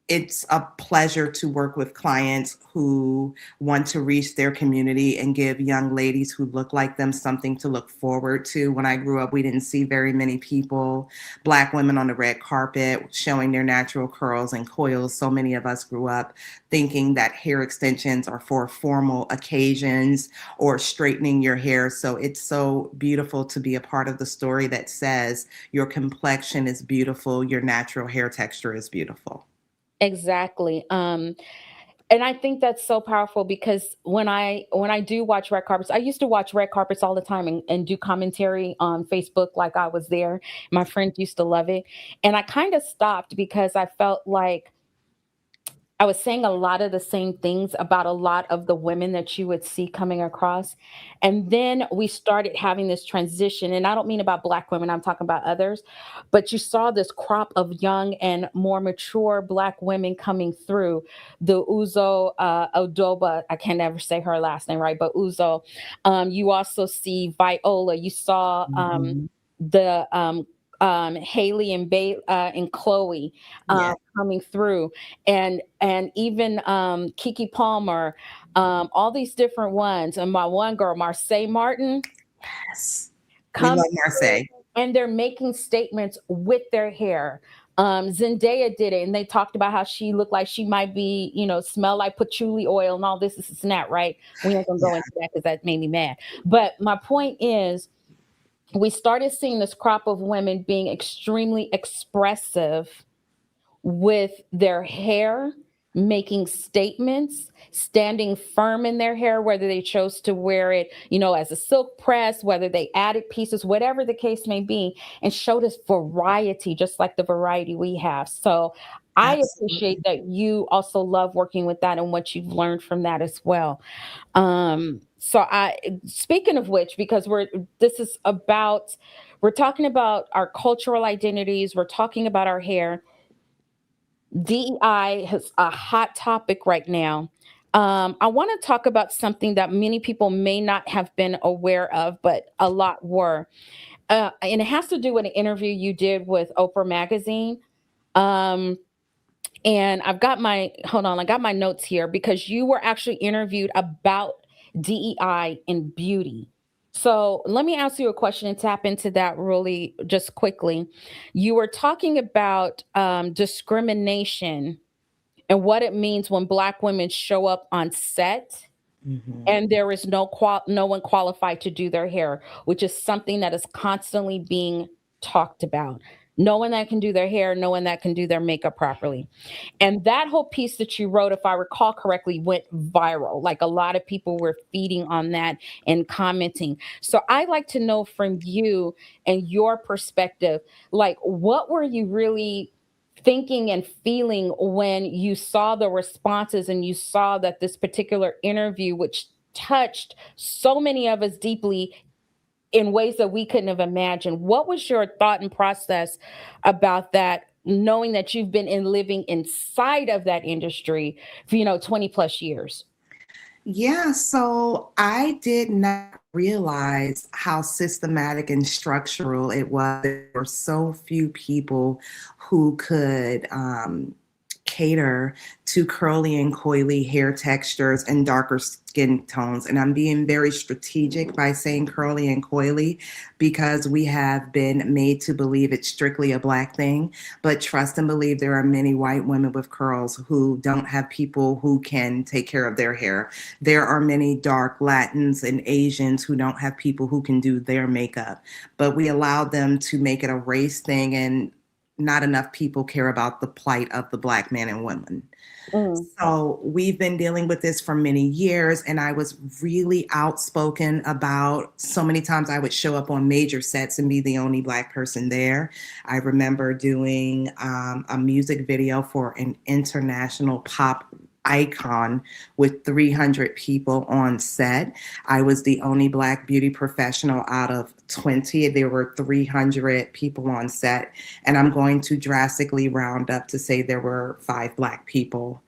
It's a pleasure to work with clients who want to reach their community and give young ladies who look like them something to look forward to. When I grew up, we didn't see very many people, Black women on the red carpet showing their natural curls and coils. So many of us grew up thinking that hair extensions are for formal occasions or straightening your hair. So it's so beautiful to be a part of the story that says your complexion is beautiful, your natural hair texture is beautiful. Exactly. And I think that's so powerful because when I do watch red carpets, I used to watch red carpets all the time and do commentary on Facebook like I was there. My friends used to love it. And I kind of stopped because I felt like I was saying a lot of the same things about a lot of the women that you would see coming across. And then we started having this transition. And I don't mean about Black women, I'm talking about others. But you saw this crop of young and more mature Black women coming through. The Uzo Odoba, I can never say her last name right, but Uzo. You also see Viola. You saw Mhm. the Haley and Chloe Yeah. coming through, and even Kiki Palmer, all these different ones, and my one girl, Marseille Martin, Yes. We come love Marseille. and they're making statements with their hair. Zendaya did it, and they talked about how she looked like she might be, smell like patchouli oil and all this. Is not right. We ain't gonna go Yeah. into that because that made me mad. But my point is, we started seeing this crop of women being extremely expressive with their hair, making statements, standing firm in their hair, whether they chose to wear it, as a silk press, whether they added pieces, whatever the case may be, and showed us variety, just like the variety we have. So I appreciate Absolutely. that you also love working with that and what you've learned from that as well. Speaking of which, because we're talking about our cultural identities, we're talking about our hair. DEI is a hot topic right now. I want to talk about something that many people may not have been aware of, but a lot were. And it has to do with an interview you did with Oprah Magazine. Um, and I got my notes here because you were actually interviewed about DEI in beauty. So let me ask you a question and tap into that really just quickly. You were talking about discrimination and what it means when Black women show up on set Mhm. and there is no one qualified to do their hair, which is something that is constantly being talked about. No one that can do their hair, no one that can do their makeup properly. And that whole piece that you wrote, if I recall correctly, went viral. Like a lot of people were feeding on that and commenting. So I'd like to know from you and your perspective, like what were you really thinking and feeling when you saw the responses and you saw that this particular interview, which touched so many of us deeply in ways that we couldn't have imagined. What was your thought and process about that, knowing that you've been living inside of that industry for, 20 plus years? Yeah, so I did not realize how systematic and structural it was. There were so few people who could cater to curly and coily hair textures and darker skin tones. And I'm being very strategic by saying curly and coily because we have been made to believe it's strictly a Black thing. But trust and believe there are many white women with curls who don't have people who can take care of their hair. There are many dark Latins and Asians who don't have people who can do their makeup, but we allow them to make it a race thing, and not enough people care about the plight of the Black man and woman. Mm. So we've been dealing with this for many years, and I was really outspoken about so many times I would show up on major sets and be the only Black person there. I remember doing a music video for an international pop icon with 300 people on set. I was the only Black beauty professional out of 20. There were 300 people on set, and I'm going to drastically round up to say there were 5 Black people.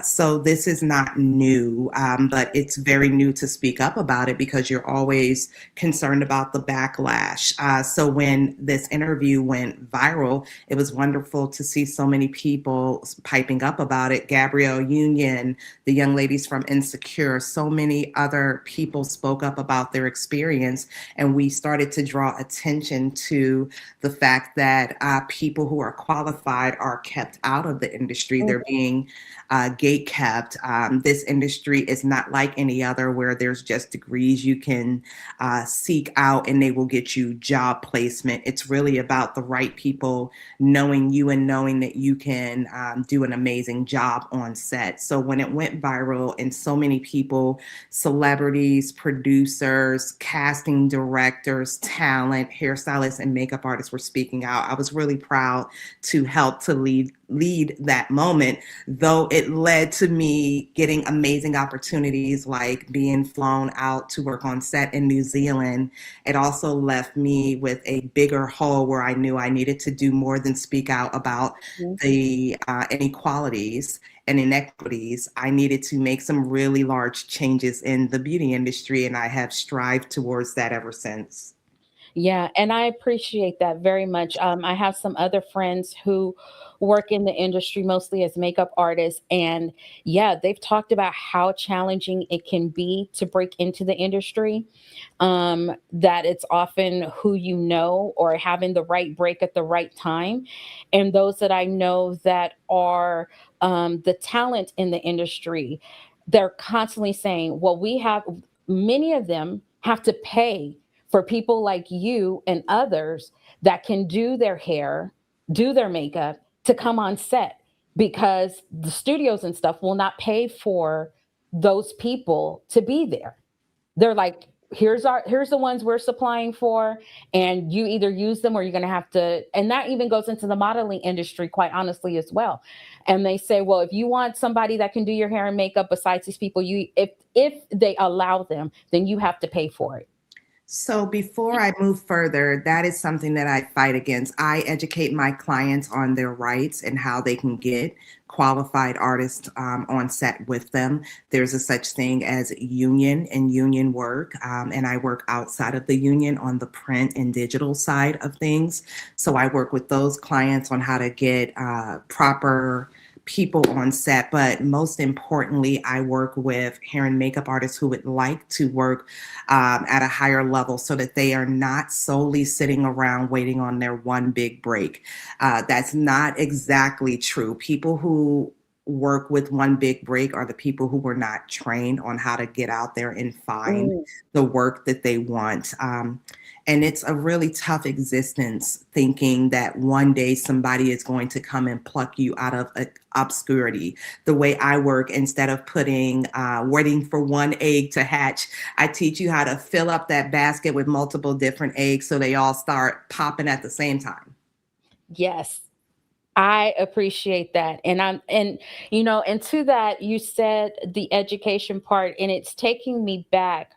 So this is not new, but it's very new to speak up about it because you're always concerned about the backlash. So when this interview went viral, it was wonderful to see so many people piping up about it. Gabrielle Union, the young ladies from Insecure, so many other people spoke up about their experience, and we started to draw attention to the fact that people who are qualified are kept out of the industry. They're being gate kept. This industry is not like any other where there's just degrees you can seek out and they will get you job placement. It's really about the right people knowing you and knowing that you can do an amazing job on set. So when it went viral and so many people, celebrities, producers, casting directors, talent, hairstylists, and makeup artists were speaking out, I was really proud to help to lead that moment, though it led to me getting amazing opportunities like being flown out to work on set in New Zealand. It also left me with a bigger hole where I knew I needed to do more than speak out about the inequalities and inequities. I needed to make some really large changes in the beauty industry, and I have strived towards that ever since. Yeah, and I appreciate that very much. I have some other friends who work in the industry mostly as makeup artists, and yeah, they've talked about how challenging it can be to break into the industry. That it's often who you know or having the right break at the right time. And those that I know that are the talent in the industry, they're constantly saying, well, many of them have to pay for people like you and others that can do their hair, do their makeup, to come on set, because the studios and stuff will not pay for those people to be there. They're like, here's the ones we're supplying for, and you either use them or you're going to have to. And that even goes into the modeling industry, quite honestly, as well. And they say, well, if you want somebody that can do your hair and makeup besides these people, if they allow them, then you have to pay for it. So before I move further, that is something that I fight against. I educate my clients on their rights and how they can get qualified artists on set with them. There's a such thing as union and union work, and I work outside of the union on the print and digital side of things. So I work with those clients on how to get proper people on set, but most importantly, I work with hair and makeup artists who would like to work at a higher level so that they are not solely sitting around waiting on their one big break. That's not exactly true. People who work with one big break are the people who were not trained on how to get out there and find the work that they want. And it's a really tough existence thinking that one day somebody is going to come and pluck you out of obscurity. The way I work, instead of waiting for one egg to hatch, I teach you how to fill up that basket with multiple different eggs so they all start popping at the same time. Yes. I appreciate that. And to that, you said the education part, and it's taking me back.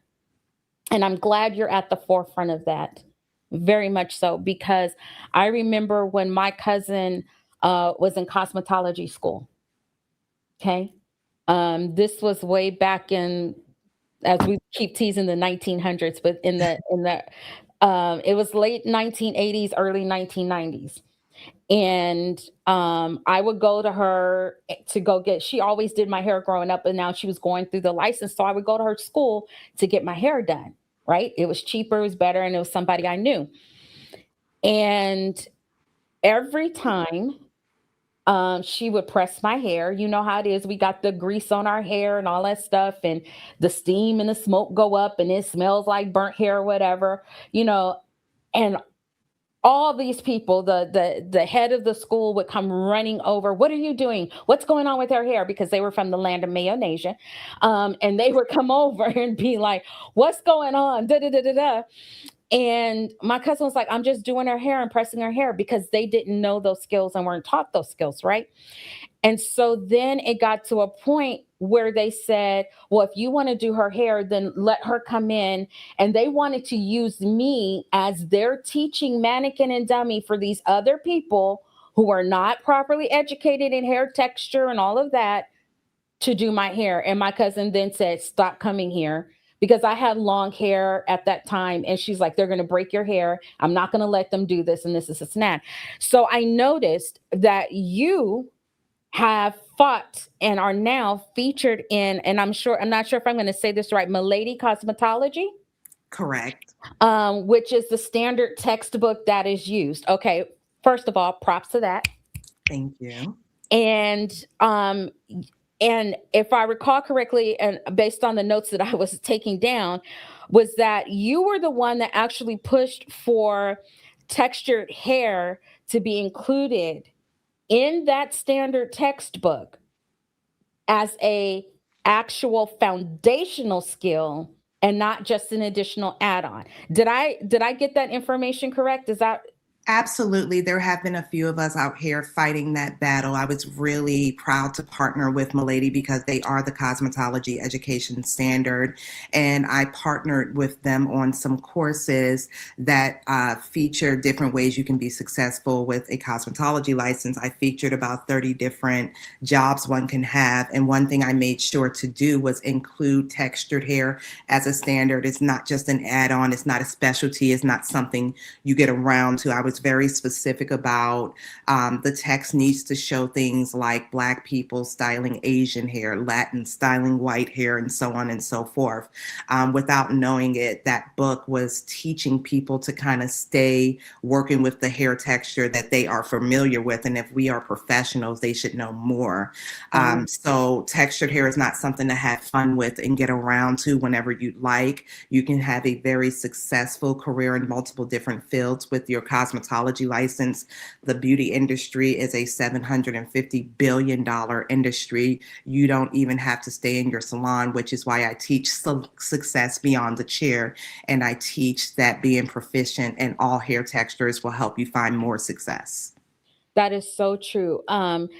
And I'm glad you're at the forefront of that, very much so, because I remember when my cousin was in cosmetology school. Okay. This was way back in, as we keep teasing, the 1900s, but it was late 1980s, early 1990s. And I would go to her to go she always did my hair growing up, and now she was going through the license. So I would go to her school to get my hair done, right? It was cheaper, it was better, and it was somebody I knew. And every time she would press my hair, you know how it is. We got the grease on our hair and all that stuff, and the steam and the smoke go up, and it smells like burnt hair or whatever, and all these people, the head of the school would come running over. What are you doing? What's going on with her hair? Because they were from the land of Mayonasia. And they would come over and be like, what's going on? Da, da, da, da, da. And my cousin was like, I'm just doing her hair and pressing her hair, because they didn't know those skills and weren't taught those skills, right? And so then it got to a point where they said, well, if you want to do her hair, then let her come in. And they wanted to use me as their teaching mannequin and dummy for these other people who are not properly educated in hair texture and all of that to do my hair. And my cousin then said, stop coming here, because I had long hair at that time. And she's like, they're going to break your hair. I'm not going to let them do this. And this is a snap. So I noticed that you have fought and are now featured in, and I'm not sure if I'm going to say this right, Milady Cosmetology. Correct. Which is the standard textbook that is used. Okay. First of all, props to that. Thank you. And if I recall correctly, and based on the notes that I was taking down, was that you were the one that actually pushed for textured hair to be included in that standard textbook as a actual foundational skill and not just an additional add-on. Did I get that information correct? Is that? Absolutely. There have been a few of us out here fighting that battle. I was really proud to partner with Milady because they are the cosmetology education standard. And I partnered with them on some courses that feature different ways you can be successful with a cosmetology license. I featured about 30 different jobs one can have. And one thing I made sure to do was include textured hair as a standard. It's not just an add-on. It's not a specialty. It's not something you get around to. I was it's very specific about the text needs to show things like Black people styling Asian hair, Latin styling white hair, and so on and so forth. Without knowing it, that book was teaching people to kind of stay working with the hair texture that they are familiar with. And if we are professionals, they should know more. So textured hair is not something to have fun with and get around to whenever you'd like. You can have a very successful career in multiple different fields with your cosmetology license. The beauty industry is a $750 billion industry. You don't even have to stay in your salon, which is why I teach success beyond the chair. And I teach that being proficient in all hair textures will help you find more success. That is so true. I'm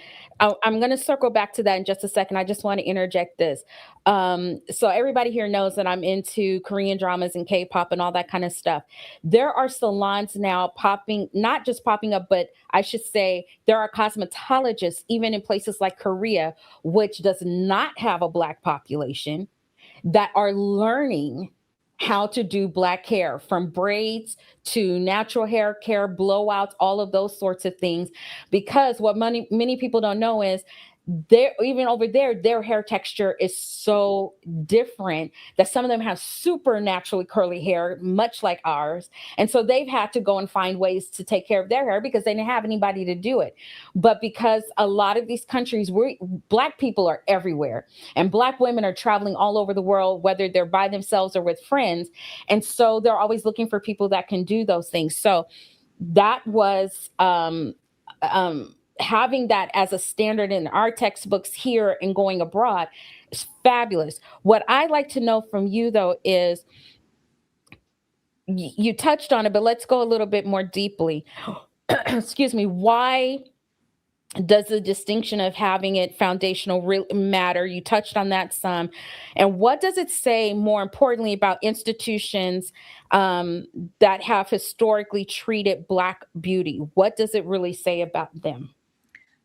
going to circle back to that in just a second. I just want to interject this. So everybody here knows that I'm into Korean dramas and K-pop and all that kind of stuff. There are salons now popping, not just popping up, but I should say there are cosmetologists even in places like Korea, which does not have a Black population, that are learning how to do Black hair, from braids to natural hair care, blowouts, all of those sorts of things. Because what many people don't know is even over there, their hair texture is so different that some of them have super naturally curly hair, much like ours. And so they've had to go and find ways to take care of their hair because they didn't have anybody to do it. But because a lot of these countries, Black people are everywhere, and Black women are traveling all over the world, whether they're by themselves or with friends. And so they're always looking for people that can do those things. So that was, having that as a standard in our textbooks here and going abroad is fabulous. What I like to know from you, though, is you touched on it, but let's go a little bit more deeply. Excuse me. Why does the distinction of having it foundational really matter? You touched on that some. And what does it say, more importantly, about institutions that have historically treated Black beauty? What does it really say about them?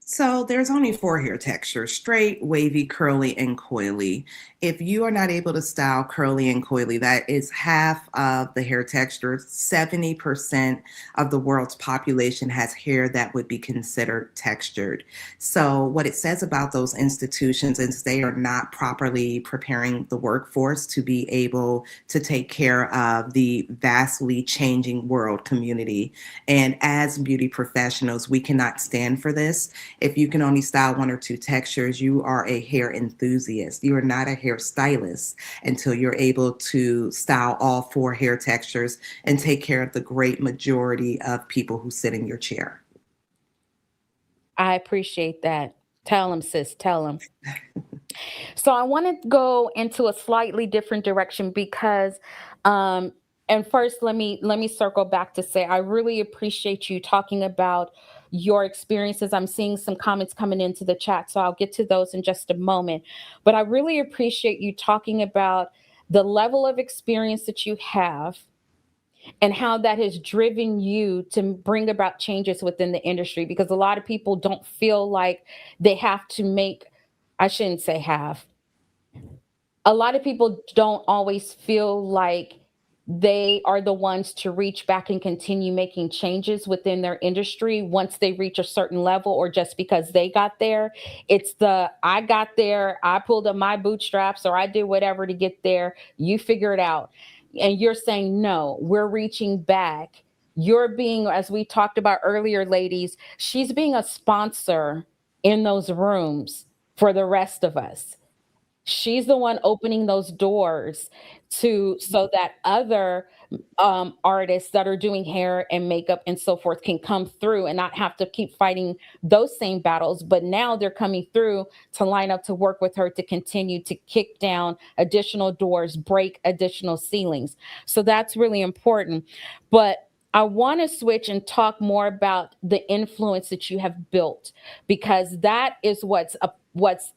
So there's only 4 hair textures: straight, wavy, curly, and coily. If you are not able to style curly and coily, that is half of the hair texture. 70% of the world's population has hair that would be considered textured. So what it says about those institutions is they are not properly preparing the workforce to be able to take care of the vastly changing world community. And as beauty professionals, we cannot stand for this. If you can only style 1 or 2 textures, you are a hair enthusiast. You are not a hair stylist until you're able to style all 4 hair textures and take care of the great majority of people who sit in your chair. I appreciate that. Tell them, sis, tell them. So I want to go into a slightly different direction because, and first let me circle back to say I really appreciate you talking about your experiences. I'm seeing some comments coming into the chat, so I'll get to those in just a moment. But I really appreciate you talking about the level of experience that you have and how that has driven you to bring about changes within the industry, because a lot of people don't feel like they have to make, I shouldn't say have, a lot of people don't always feel like they are the ones to reach back and continue making changes within their industry once they reach a certain level, or just because they got there. It's I got there, I pulled up my bootstraps, or I did whatever to get there. You figure it out. And you're saying, no, we're reaching back. You're being, as we talked about earlier, ladies, she's being a sponsor in those rooms for the rest of us. She's the one opening those doors so that other artists that are doing hair and makeup and so forth can come through and not have to keep fighting those same battles. But now they're coming through to line up to work with her to continue to kick down additional doors, break additional ceilings. So that's really important. But I want to switch and talk more about the influence that you have built, because that is what's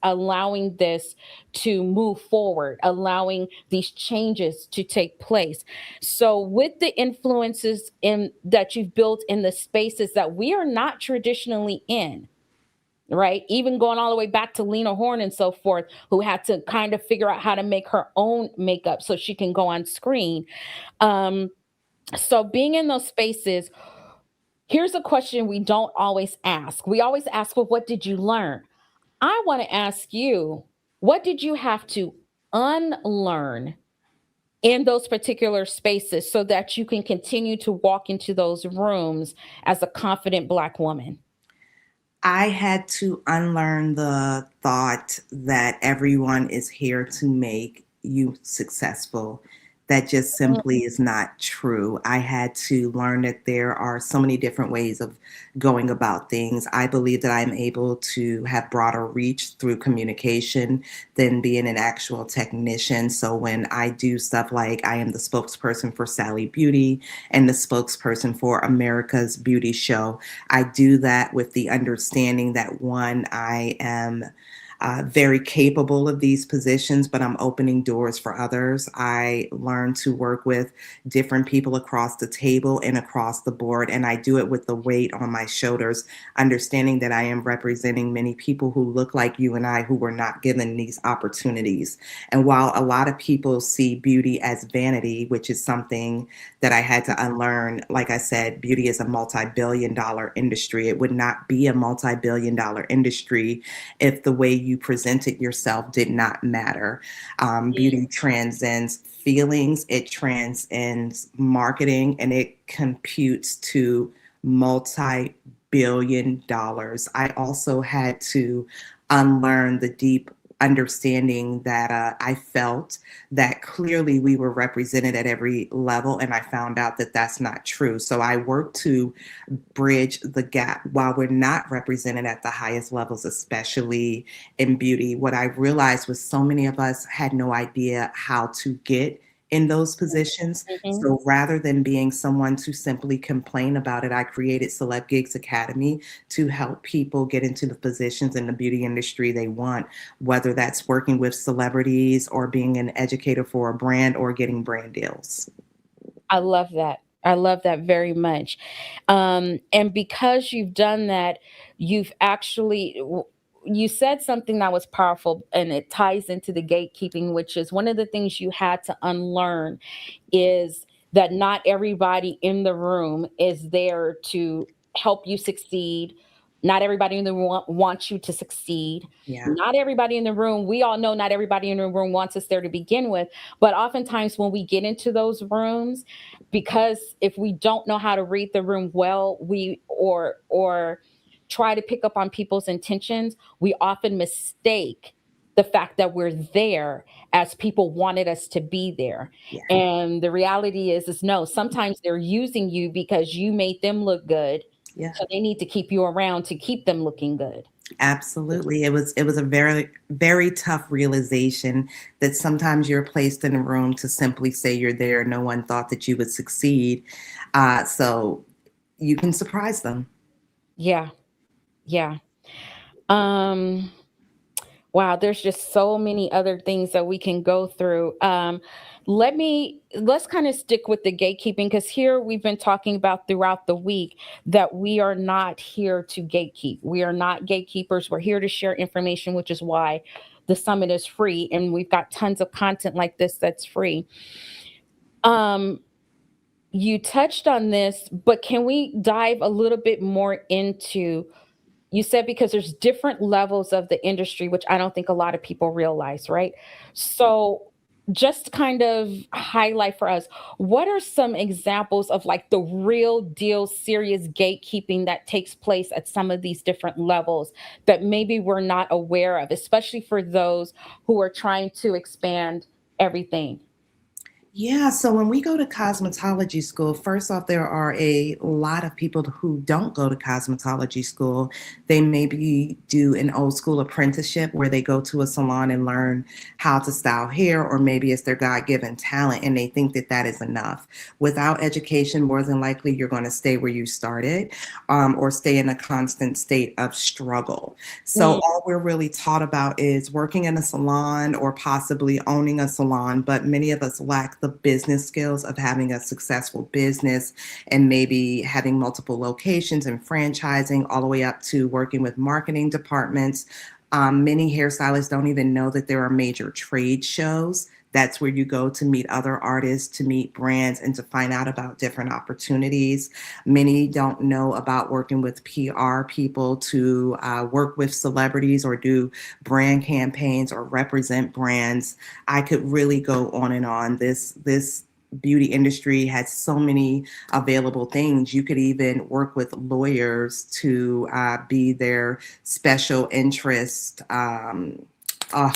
allowing this to move forward, allowing these changes to take place. So with the influences that you've built in the spaces that we are not traditionally in, right? Even going all the way back to Lena Horne and so forth, who had to kind of figure out how to make her own makeup so she can go on screen. So being in those spaces, Here's a question we don't always ask. We always ask, well, what did you learn? I want to ask you, what did you have to unlearn in those particular spaces so that you can continue to walk into those rooms as a confident Black woman? I had to unlearn the thought that everyone is here to make you successful. That just simply is not true. I had to learn that there are so many different ways of going about things. I believe that I'm able to have broader reach through communication than being an actual technician. So when I do stuff like I am the spokesperson for Sally Beauty and the spokesperson for America's Beauty Show, I do that with the understanding that one, I am very capable of these positions, but I'm opening doors for others. I learn to work with different people across the table and across the board, and I do it with the weight on my shoulders, understanding that I am representing many people who look like you and I who were not given these opportunities. And while a lot of people see beauty as vanity, which is something that I had to unlearn, like I said, beauty is a multi-billion-dollar industry. It would not be a multi-billion-dollar industry if the way you presented yourself did not matter. Beauty transcends feelings, it transcends marketing, and it computes to multi-billion dollars. I also had to unlearn the deep understanding that I felt that clearly we were represented at every level, and I found out that that's not true. So I worked to bridge the gap while we're not represented at the highest levels, especially in beauty. What I realized was so many of us had no idea how to get in those positions. Mhm. So rather than being someone to simply complain about it, I created Celeb Gigs Academy to help people get into the positions in the beauty industry they want, whether that's working with celebrities or being an educator for a brand or getting brand deals. I love that. I love that very much. And because you've done that, you've actually, you said something that was powerful and it ties into the gatekeeping, which is one of the things you had to unlearn is that not everybody in the room is there to help you succeed. Not everybody in the room wants you to succeed. Yeah. Not everybody in the room, we all know not everybody in the room wants us there to begin with. But oftentimes when we get into those rooms, because if we don't know how to read the room well, we or try to pick up on people's intentions, we often mistake the fact that we're there as people wanted us to be there. Yeah. And the reality is no, sometimes they're using you because you made them look good. Yeah. So they need to keep you around to keep them looking good. Absolutely. It was a very, very tough realization that sometimes you're placed in a room to simply say you're there. No one thought that you would succeed. So you can surprise them. Yeah. Yeah. Um Wow, there's just so many other things that we can go through. Let's kind of stick with the gatekeeping because here we've been talking about throughout the week that we are not here to gatekeep. We are not gatekeepers. We're here to share information, which is why the summit is free, and we've got tons of content like this that's free. You touched on this, but can we dive a little bit more into you said because there's different levels of the industry, which I don't think a lot of people realize, right? So just kind of highlight for us, what are some examples of like the real deal serious gatekeeping that takes place at some of these different levels that maybe we're not aware of, especially for those who are trying to expand everything? Yeah, so when we go to cosmetology school, first off, there are a lot of people who don't go to cosmetology school. They maybe do an old school apprenticeship where they go to a salon and learn how to style hair, or maybe it's their God-given talent and they think that that is enough. Without education, more than likely, you're going to stay where you started, or stay in a constant state of struggle. So all we're really taught about is working in a salon or possibly owning a salon, but many of us lack the business skills of having a successful business and maybe having multiple locations and franchising all the way up to working with marketing departments. Many hairstylists don't even know that there are major trade shows That's where you go to meet other artists, to meet brands, and to find out about different opportunities. Many don't know about working with PR people to work with celebrities or do brand campaigns or represent brands. I could really go on and on. This beauty industry has so many available things. You could even work with lawyers to be their special interest uh,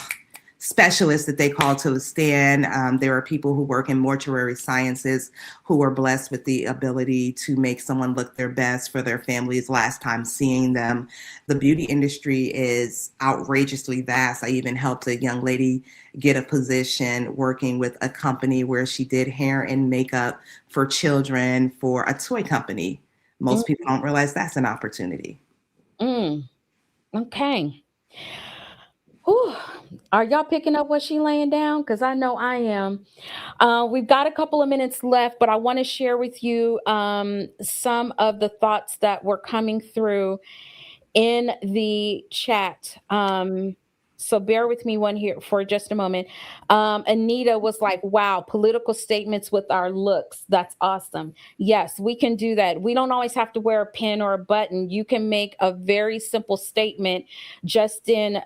specialists that they call to stand. There are people who work in mortuary sciences who are blessed with the ability to make someone look their best for their family's last time seeing them. The beauty industry is outrageously vast. I even helped a young lady get a position working with a company where she did hair and makeup for children for a toy company. Most people don't realize that's an opportunity. Okay. Whew. Are y'all picking up what she laying down? Because I know I am. We've got a couple of minutes left, but I want to share with you some of the thoughts that were coming through in the chat. So bear with me one here for just a moment. Anita was like, wow, political statements with our looks. That's awesome. Yes, we can do that. We don't always have to wear a pin or a button. You can make a very simple statement just in,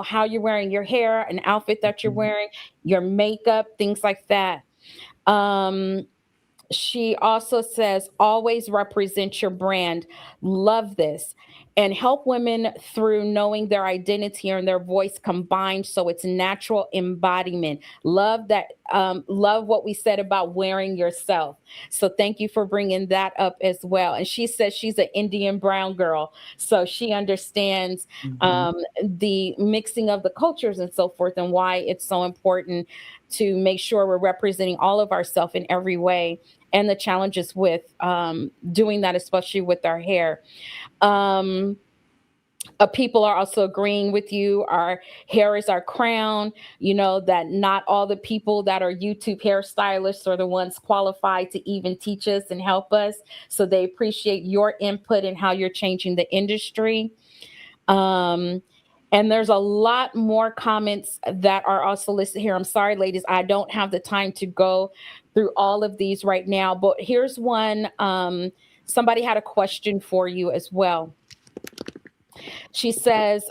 how you're wearing your hair, an outfit that you're wearing, your makeup, things like that. She also says, always represent your brand. Love this. And help women through knowing their identity and their voice combined so it's natural embodiment. Love that. Love what we said about wearing yourself. So thank you for bringing that up as well. And she says she's an Indian brown girl. So she understands the mixing of the cultures and so forth and why it's so important to make sure we're representing all of ourselves in every way and the challenges with doing that, especially with our hair. People are also agreeing with you. Our hair is our crown. That not all the people that are YouTube hairstylists are the ones qualified to even teach us and help us. So they appreciate your input and how you're changing the industry. And there's a lot more comments that are also listed here. I'm sorry, ladies, I don't have the time to go through all of these right now, but here's one. Somebody had a question for you as well. She says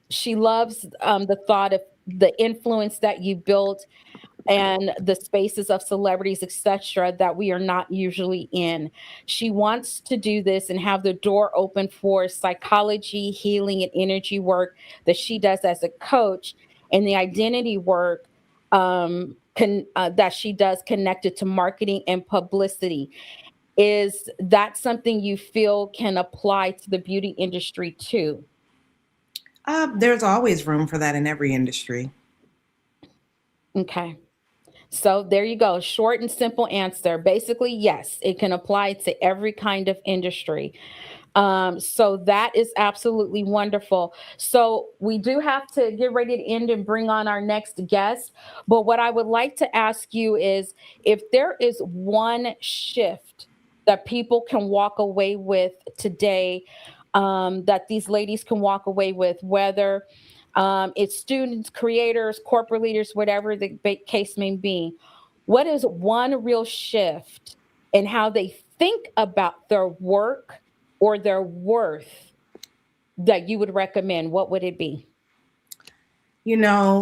she loves the thought of the influence that you built and the spaces of celebrities, etc., that we are not usually in. She wants to do this and have the door open for psychology, healing, and energy work that she does as a coach, and the identity work that she does connected to marketing and publicity. Is that something you feel can apply to the beauty industry too? There's always room for that in every industry. Okay. So there you go. Short and simple answer. Basically, yes, it can apply to every kind of industry. So that is absolutely wonderful. So we do have to get ready to end and bring on our next guest. But what I would like to ask you is if there is one shift that people can walk away with today, that these ladies can walk away with, whether it's students, creators, corporate leaders, whatever the case may be. What is one real shift in how they think about their work or their worth that you would recommend? What would it be?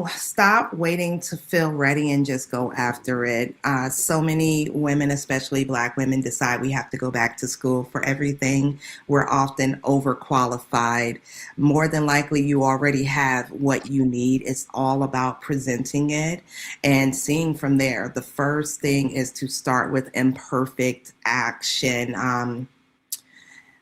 Stop waiting to feel ready and just go after it. So many women, especially Black women, decide we have to go back to school for everything. We're often overqualified. More than likely, you already have what you need. It's all about presenting it and seeing from there. The first thing is to start with imperfect action.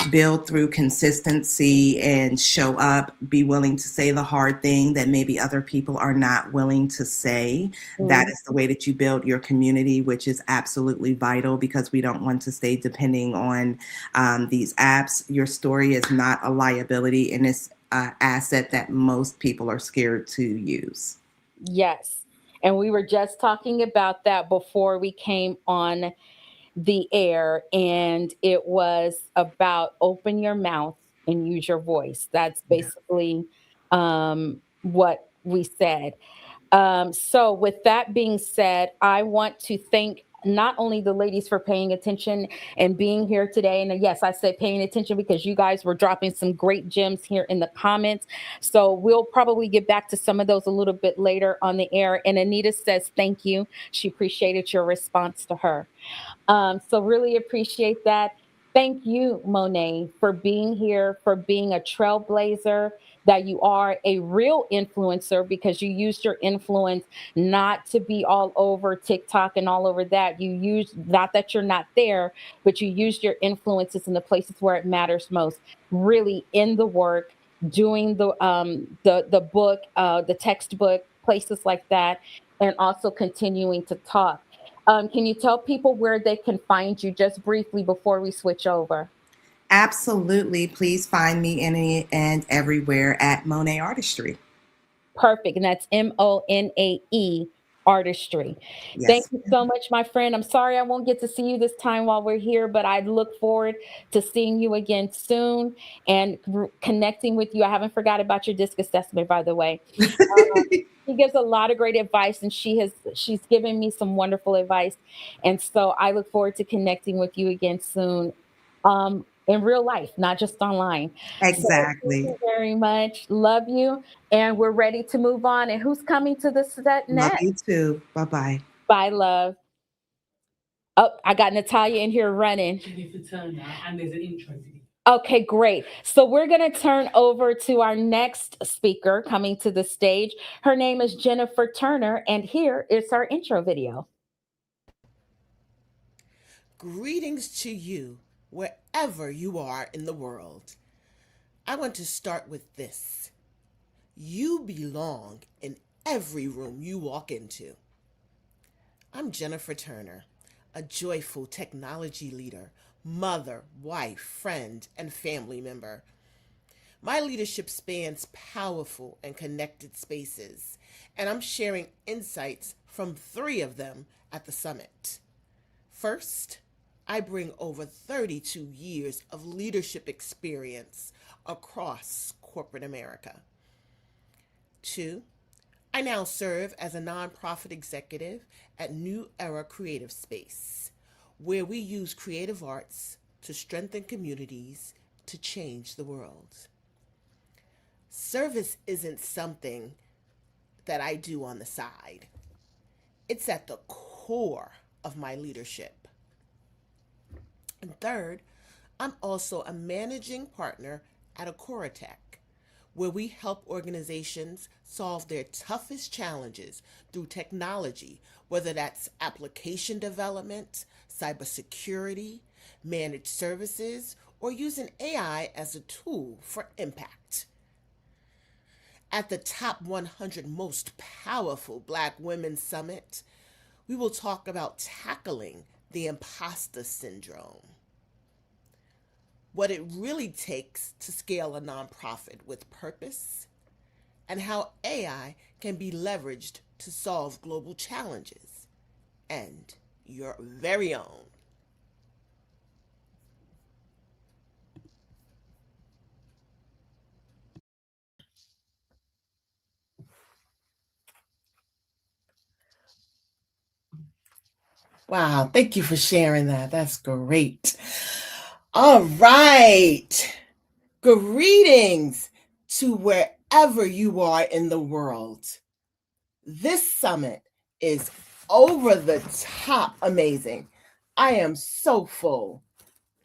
Build through consistency and show up, be willing to say the hard thing that maybe other people are not willing to say. That is the way that you build your community, which is absolutely vital because we don't want to stay depending on these apps. Your story is not a liability and it's an asset that most people are scared to use. Yes. And we were just talking about that before we came on the air, and it was about open your mouth and use your voice. That's basically what we said. So, with that being said, I want to thank not only the ladies for paying attention and being here today. And yes, I said paying attention because you guys were dropping some great gems here in the comments. So, we'll probably get back to some of those a little bit later on the air. And Anita says thank you. She appreciated your response to her. So really appreciate that. Thank you, Monet, for being here, for being a trailblazer, that you are a real influencer because you used your influence not to be all over TikTok and all over that. You used, not that you're not there, but you used your influences in the places where it matters most, really in the work, doing the book, the textbook, places like that, and also continuing to talk. Can you tell people where they can find you just briefly before we switch over? Absolutely. Please find me any and everywhere at Monet Artistry. Perfect. And that's MONAE Artistry. Thank Yes. you so much, my friend. I'm sorry I won't get to see you this time while we're here, but I look forward to seeing you again soon and connecting with you. I haven't forgot about your disc assessment, by the way. She gives a lot of great advice, and she's given me some wonderful advice. And so I look forward to connecting with you again soon. In real life, not just online. So thank Exactly. you very much. Love you. And we're ready to move on. And who's coming to the set Love next? you too. Bye-bye. Bye, love. Oh, I got Natalia in here running. Jennifer Turner, and there's an intro video. Okay, great. So we're going to turn over to our next speaker coming to the stage. Her name is Jennifer Turner, and here is our intro video. Greetings to you, wherever you are in the world. I want to start with this. You belong in every room you walk into. I'm Jennifer Turner, a joyful technology leader, mother, wife, friend, and family member. My leadership spans powerful and connected spaces, and I'm sharing insights from 3 of them at the summit. First, I bring over 32 years of leadership experience across corporate America. 2, I now serve as a nonprofit executive at New Era Creative Space, where we use creative arts to strengthen communities to change the world. Service isn't something that I do on the side. It's at the core of my leadership. And third, I'm also a managing partner at Acoratech, where we help organizations solve their toughest challenges through technology, whether that's application development, cybersecurity, managed services, or using AI as a tool for impact. At the Top 100 Most Powerful Black Women Summit, we will talk about tackling the imposter syndrome, what it really takes to scale a nonprofit with purpose, and how AI can be leveraged to solve global challenges, and your very own. Wow, thank you for sharing that. That's great. All right. Greetings to wherever you are in the world. This summit is over the top amazing. I am so full.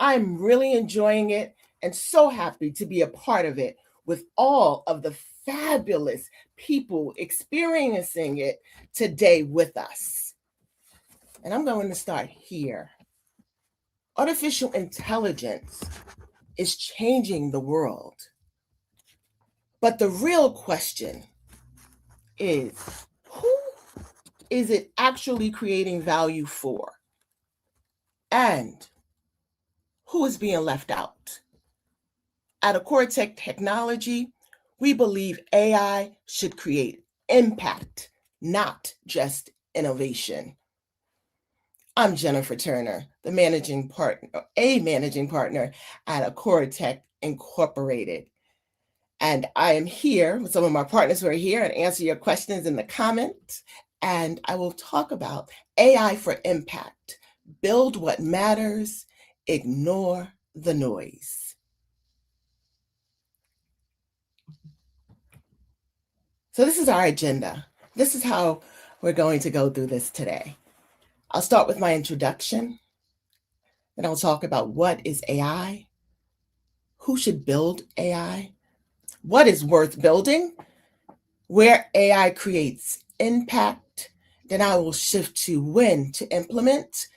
I'm really enjoying it and so happy to be a part of it with all of the fabulous people experiencing it today with us. And I'm going to start here. Artificial intelligence is changing the world. But the real question is, who is it actually creating value for? And who is being left out? At Acoratech Technology, we believe AI should create impact, not just innovation. I'm Jennifer Turner, a managing partner at Acoratech Incorporated. And I am here with some of my partners who are here and answer your questions in the comments. And I will talk about AI for impact. Build what matters, ignore the noise. So this is our agenda. This is how we're going to go through this today. I'll start with my introduction. Then I'll talk about what is AI, who should build AI, what is worth building, where AI creates impact. Then I will shift to when to implement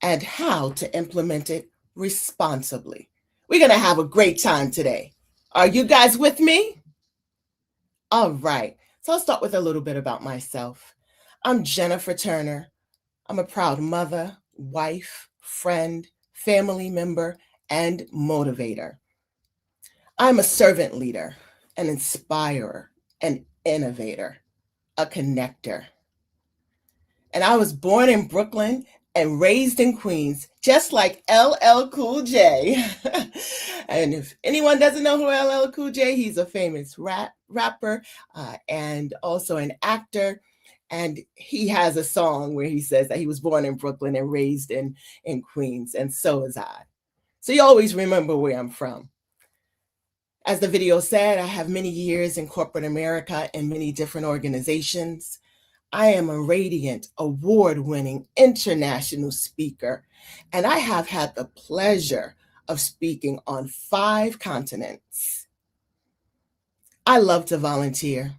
and how to implement it responsibly. We're going to have a great time today. Are you guys with me? All right. So I'll start with a little bit about myself. I'm Jennifer Turner. I'm a proud mother, wife, friend, family member, and motivator. I'm a servant leader, an inspirer, an innovator, a connector. And I was born in Brooklyn and raised in Queens, just like LL Cool J. And if anyone doesn't know who LL Cool J, he's a famous rapper and also an actor. And he has a song where he says that he was born in Brooklyn and raised in Queens, and so was I. So you always remember where I'm from. As the video said, I have many years in corporate America in many different organizations. I am a radiant, award-winning international speaker, and I have had the pleasure of speaking on 5 continents. I love to volunteer,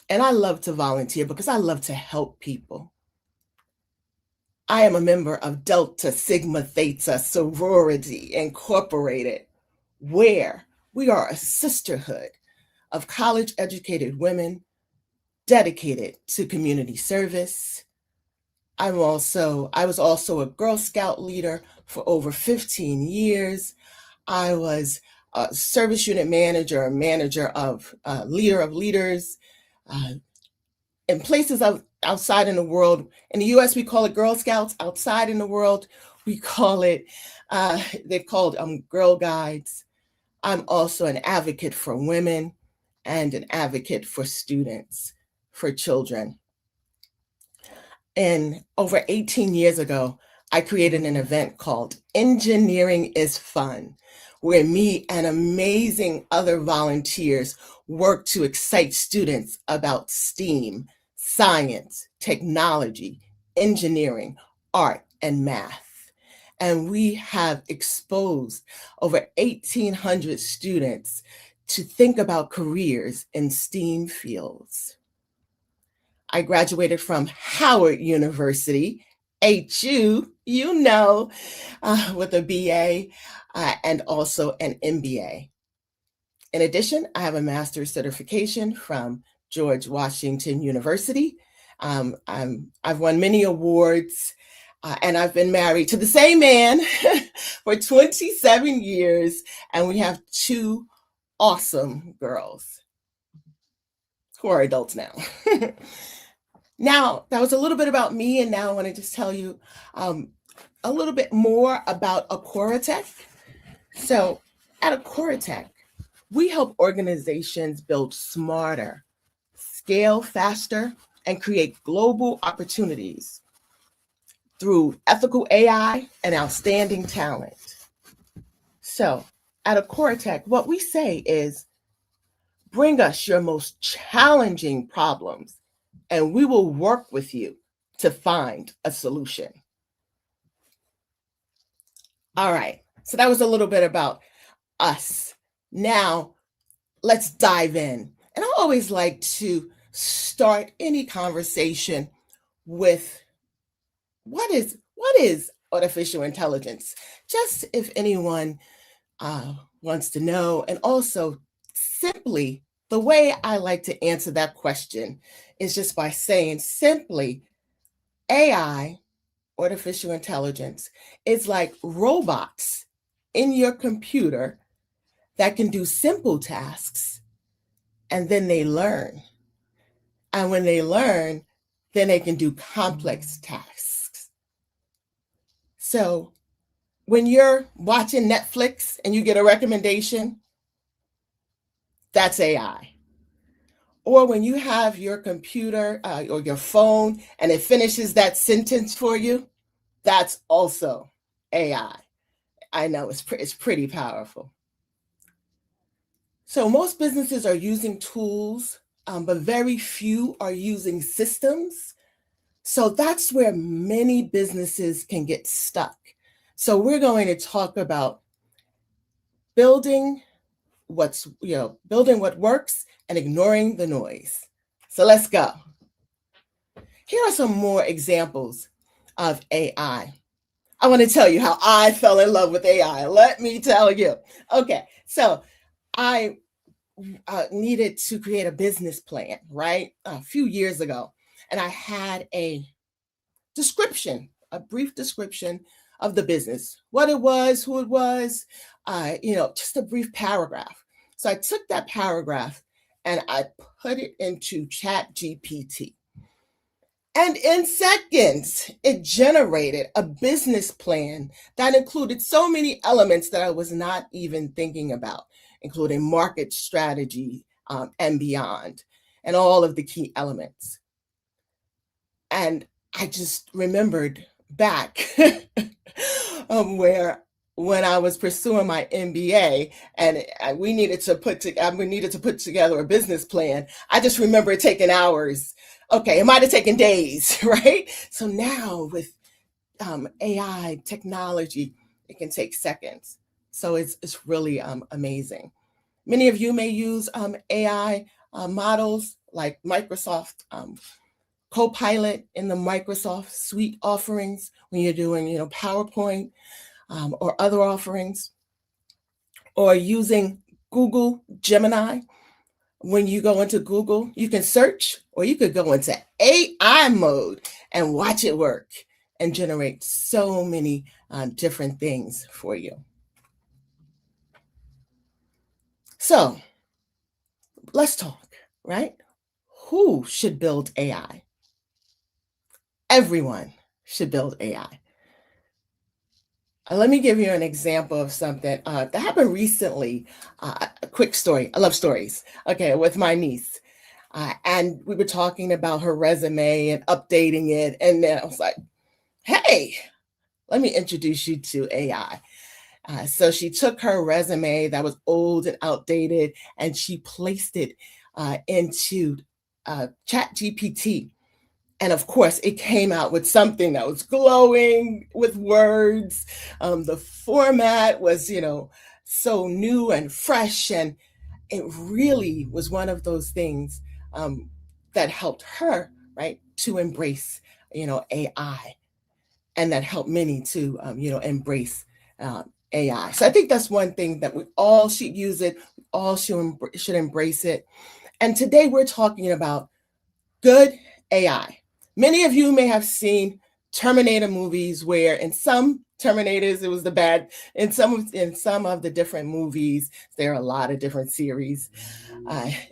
and I love to volunteer because I love to help people. I am a member of Delta Sigma Theta Sorority Incorporated, where we are a sisterhood of college-educated women dedicated to community service. I was also a Girl Scout leader for over 15 years. I was a service unit manager, leader of leaders in places outside in the world. In the US, we call it Girl Scouts. Outside in the world, we call it, they're called Girl Guides. I'm also an advocate for women and an advocate for students, for children. And over 18 years ago, I created an event called Engineering is Fun, where me and amazing other volunteers work to excite students about STEAM, science, technology, engineering, art, and math. And we have exposed over 1,800 students to think about careers in STEAM fields. I graduated from Howard University, HU, with a BA and also an MBA. In addition, I have a master's certification from George Washington University. I've won many awards, and I've been married to the same man for 27 years, and we have 2 awesome girls who are adults now. Now, that was a little bit about me, and now I want to just tell you a little bit more about Acoratech. So at Acoratech, we help organizations build smarter, scale faster, and create global opportunities through ethical AI and outstanding talent. So at Acoratech, what we say is, bring us your most challenging problems, and we will work with you to find a solution. All right, so that was a little bit about us. Now, let's dive in. And I always like to start any conversation with what is artificial intelligence? Just if anyone wants to know, and also simply the way I like to answer that question is just by saying simply, AI, artificial intelligence, is like robots in your computer that can do simple tasks, and then they learn. And when they learn, then they can do complex tasks. So when you're watching Netflix and you get a recommendation, That's AI. Or when you have your computer or your phone and it finishes that sentence for you, that's also AI. I know it's pretty powerful. So most businesses are using tools, but very few are using systems. So that's where many businesses can get stuck. So we're going to talk about building building what works and ignoring the noise. So let's go. Here are some more examples of AI. I want to tell you how I fell in love with AI. Let me tell you. Okay, so I needed to create a business plan, right? A few years ago. And I had a brief description of the business, what it was, who it was, just a brief paragraph. So I took that paragraph and I put it into Chat GPT. And in seconds, it generated a business plan that included so many elements that I was not even thinking about, including market strategy and beyond, and all of the key elements. And I just remembered back where when I was pursuing my MBA and we needed to put together a business plan. I just remember it taking hours. Okay, it might have taken days, right? So now with AI technology, it can take seconds. So it's really amazing. Many of you may use AI models like Microsoft Copilot in the Microsoft Suite offerings when you're doing, PowerPoint or other offerings, or using Google Gemini. When you go into Google, you can search, or you could go into AI mode and watch it work and generate so many different things for you. So let's talk, right? Who should build AI? Everyone should build AI. Let me give you an example of something that happened recently. A quick story. I love stories. Okay, with my niece. And we were talking about her resume and updating it. And then I was like, hey, let me introduce you to AI. So she took her resume that was old and outdated and she placed it into Chat GPT. And of course, it came out with something that was glowing with words. The format was, so new and fresh. And it really was one of those things that helped her, right, to embrace, AI. And that helped many to, embrace AI. So I think that's one thing that we all should use it. We all should embrace it. And today we're talking about good AI. Many of you may have seen Terminator movies where in some Terminators it was the bad, in some of the different movies, there are a lot of different series.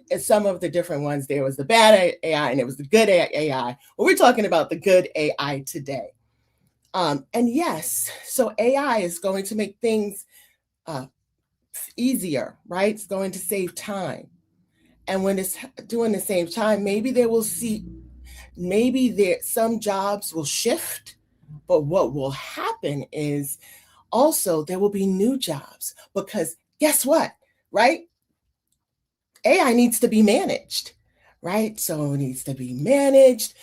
In some of the different ones, there was the bad AI and it was the good AI. Well, we're talking about the good AI today. And yes, so AI is going to make things easier, right? It's going to save time. And when it's doing the same time, maybe some jobs will shift, but what will happen is also there will be new jobs because guess what, right? AI needs to be managed, right? So it needs to be managed.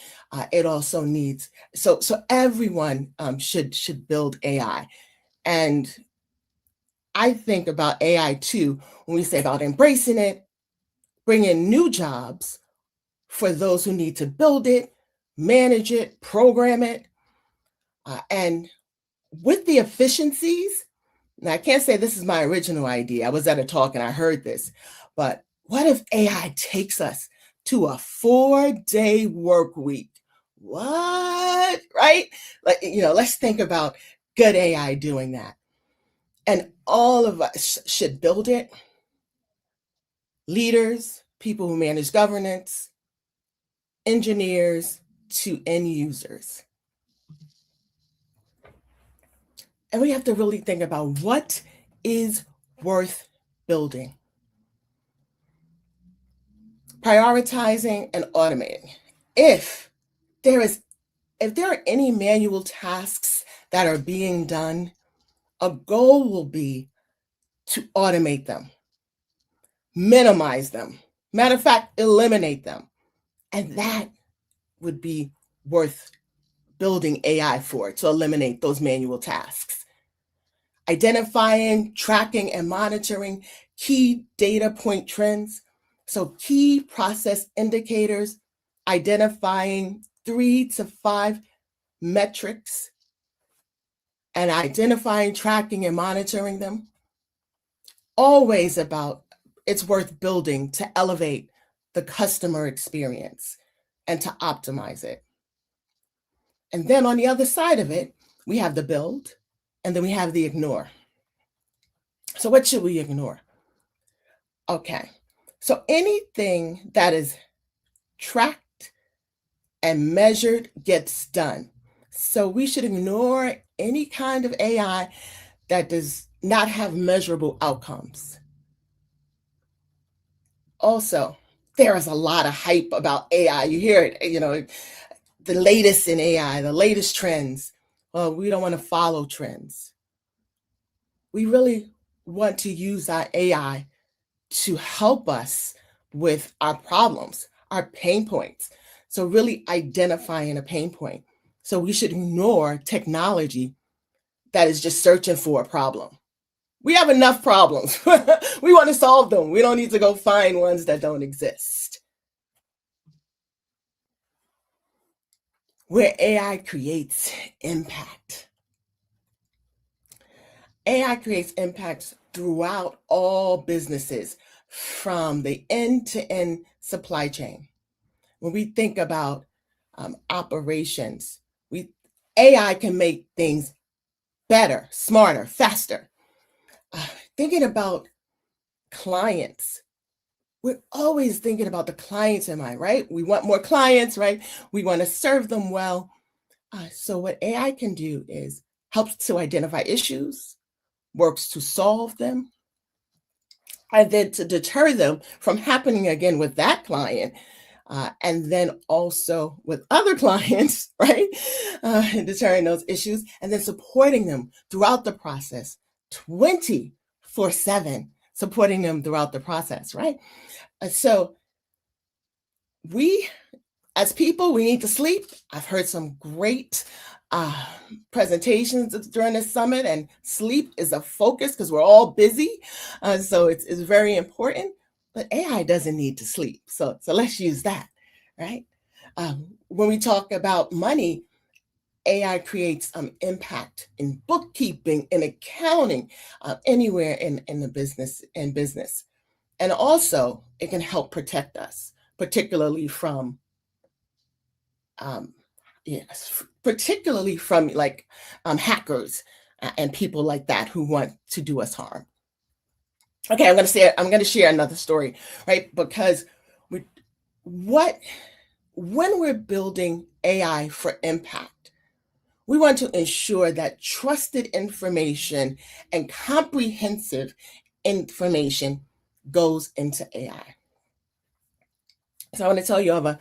It also needs, so everyone should build AI. And I think about AI too, when we say about embracing it, bringing new jobs for those who need to build it, manage it, program it. And with the efficiencies, now I can't say this is my original idea. I was at a talk and I heard this, but what if AI takes us to a 4-day work week? What, right? Like, let's think about good AI doing that. And all of us should build it. Leaders, people who manage governance, engineers to end users. And we have to really think about what is worth building. Prioritizing and automating. If there are any manual tasks that are being done, a goal will be to automate them, minimize them. Matter of fact, eliminate them. And that would be worth building AI for, to eliminate those manual tasks. Identifying, tracking, and monitoring key data point trends. So key process indicators, identifying 3 to 5 metrics, and identifying, tracking, and monitoring them. Always about, it's worth building to elevate the customer experience and to optimize it. And then on the other side of it, we have the build, and then we have the ignore. So what should we ignore? Okay, so anything that is tracked and measured gets done. So we should ignore any kind of AI that does not have measurable outcomes. Also, there is a lot of hype about AI. You hear it, the latest in AI, the latest trends. Well, we don't want to follow trends. We really want to use our AI to help us with our problems, our pain points. So really identifying a pain point. So we should ignore technology that is just searching for a problem. We have enough problems. We want to solve them. We don't need to go find ones that don't exist. Where AI creates impact. AI creates impacts throughout all businesses, from the end-to-end supply chain. When we think about operations, AI can make things better, smarter, faster. Thinking about clients, we're always thinking about the clients in mind, right? We want more clients, right? We want to serve them well. So what AI can do is helps to identify issues, works to solve them, and then to deter them from happening again with that client, and then also with other clients, right? Deterring those issues, and then supporting them throughout the process, 24/7, supporting them throughout the process, right? So we, as people, we need to sleep. I've heard some great presentations during this summit, and sleep is a focus because we're all busy. So it's very important, but AI doesn't need to sleep. So let's use that, right? When we talk about money, AI creates impact in bookkeeping, in accounting, anywhere in the business. And also it can help protect us, particularly from like hackers and people like that who want to do us harm. Okay, I'm going to share another story, right? Because when we're building AI for impact, we want to ensure that trusted information and comprehensive information goes into AI. So I want to tell you of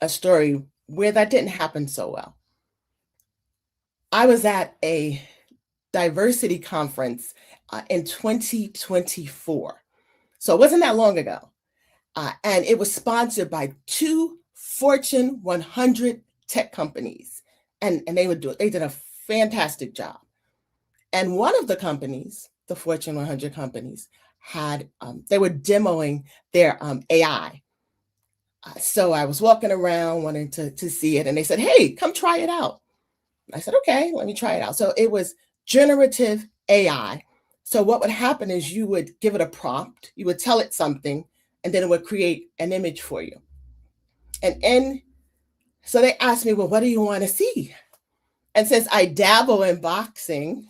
a story where that didn't happen so well. I was at a diversity conference in 2024. So it wasn't that long ago. And it was sponsored by 2 Fortune 100 tech companies. And they did a fantastic job. And one of the companies, the Fortune 100 companies, they were demoing their AI. So I was walking around wanting to see it, and they said, "Hey, come try it out." I said, "Okay, let me try it out." So it was generative AI. So what would happen is you would give it a prompt, you would tell it something, and then it would create an image for you. And so they asked me, "Well, what do you want to see?" And since I dabble in boxing,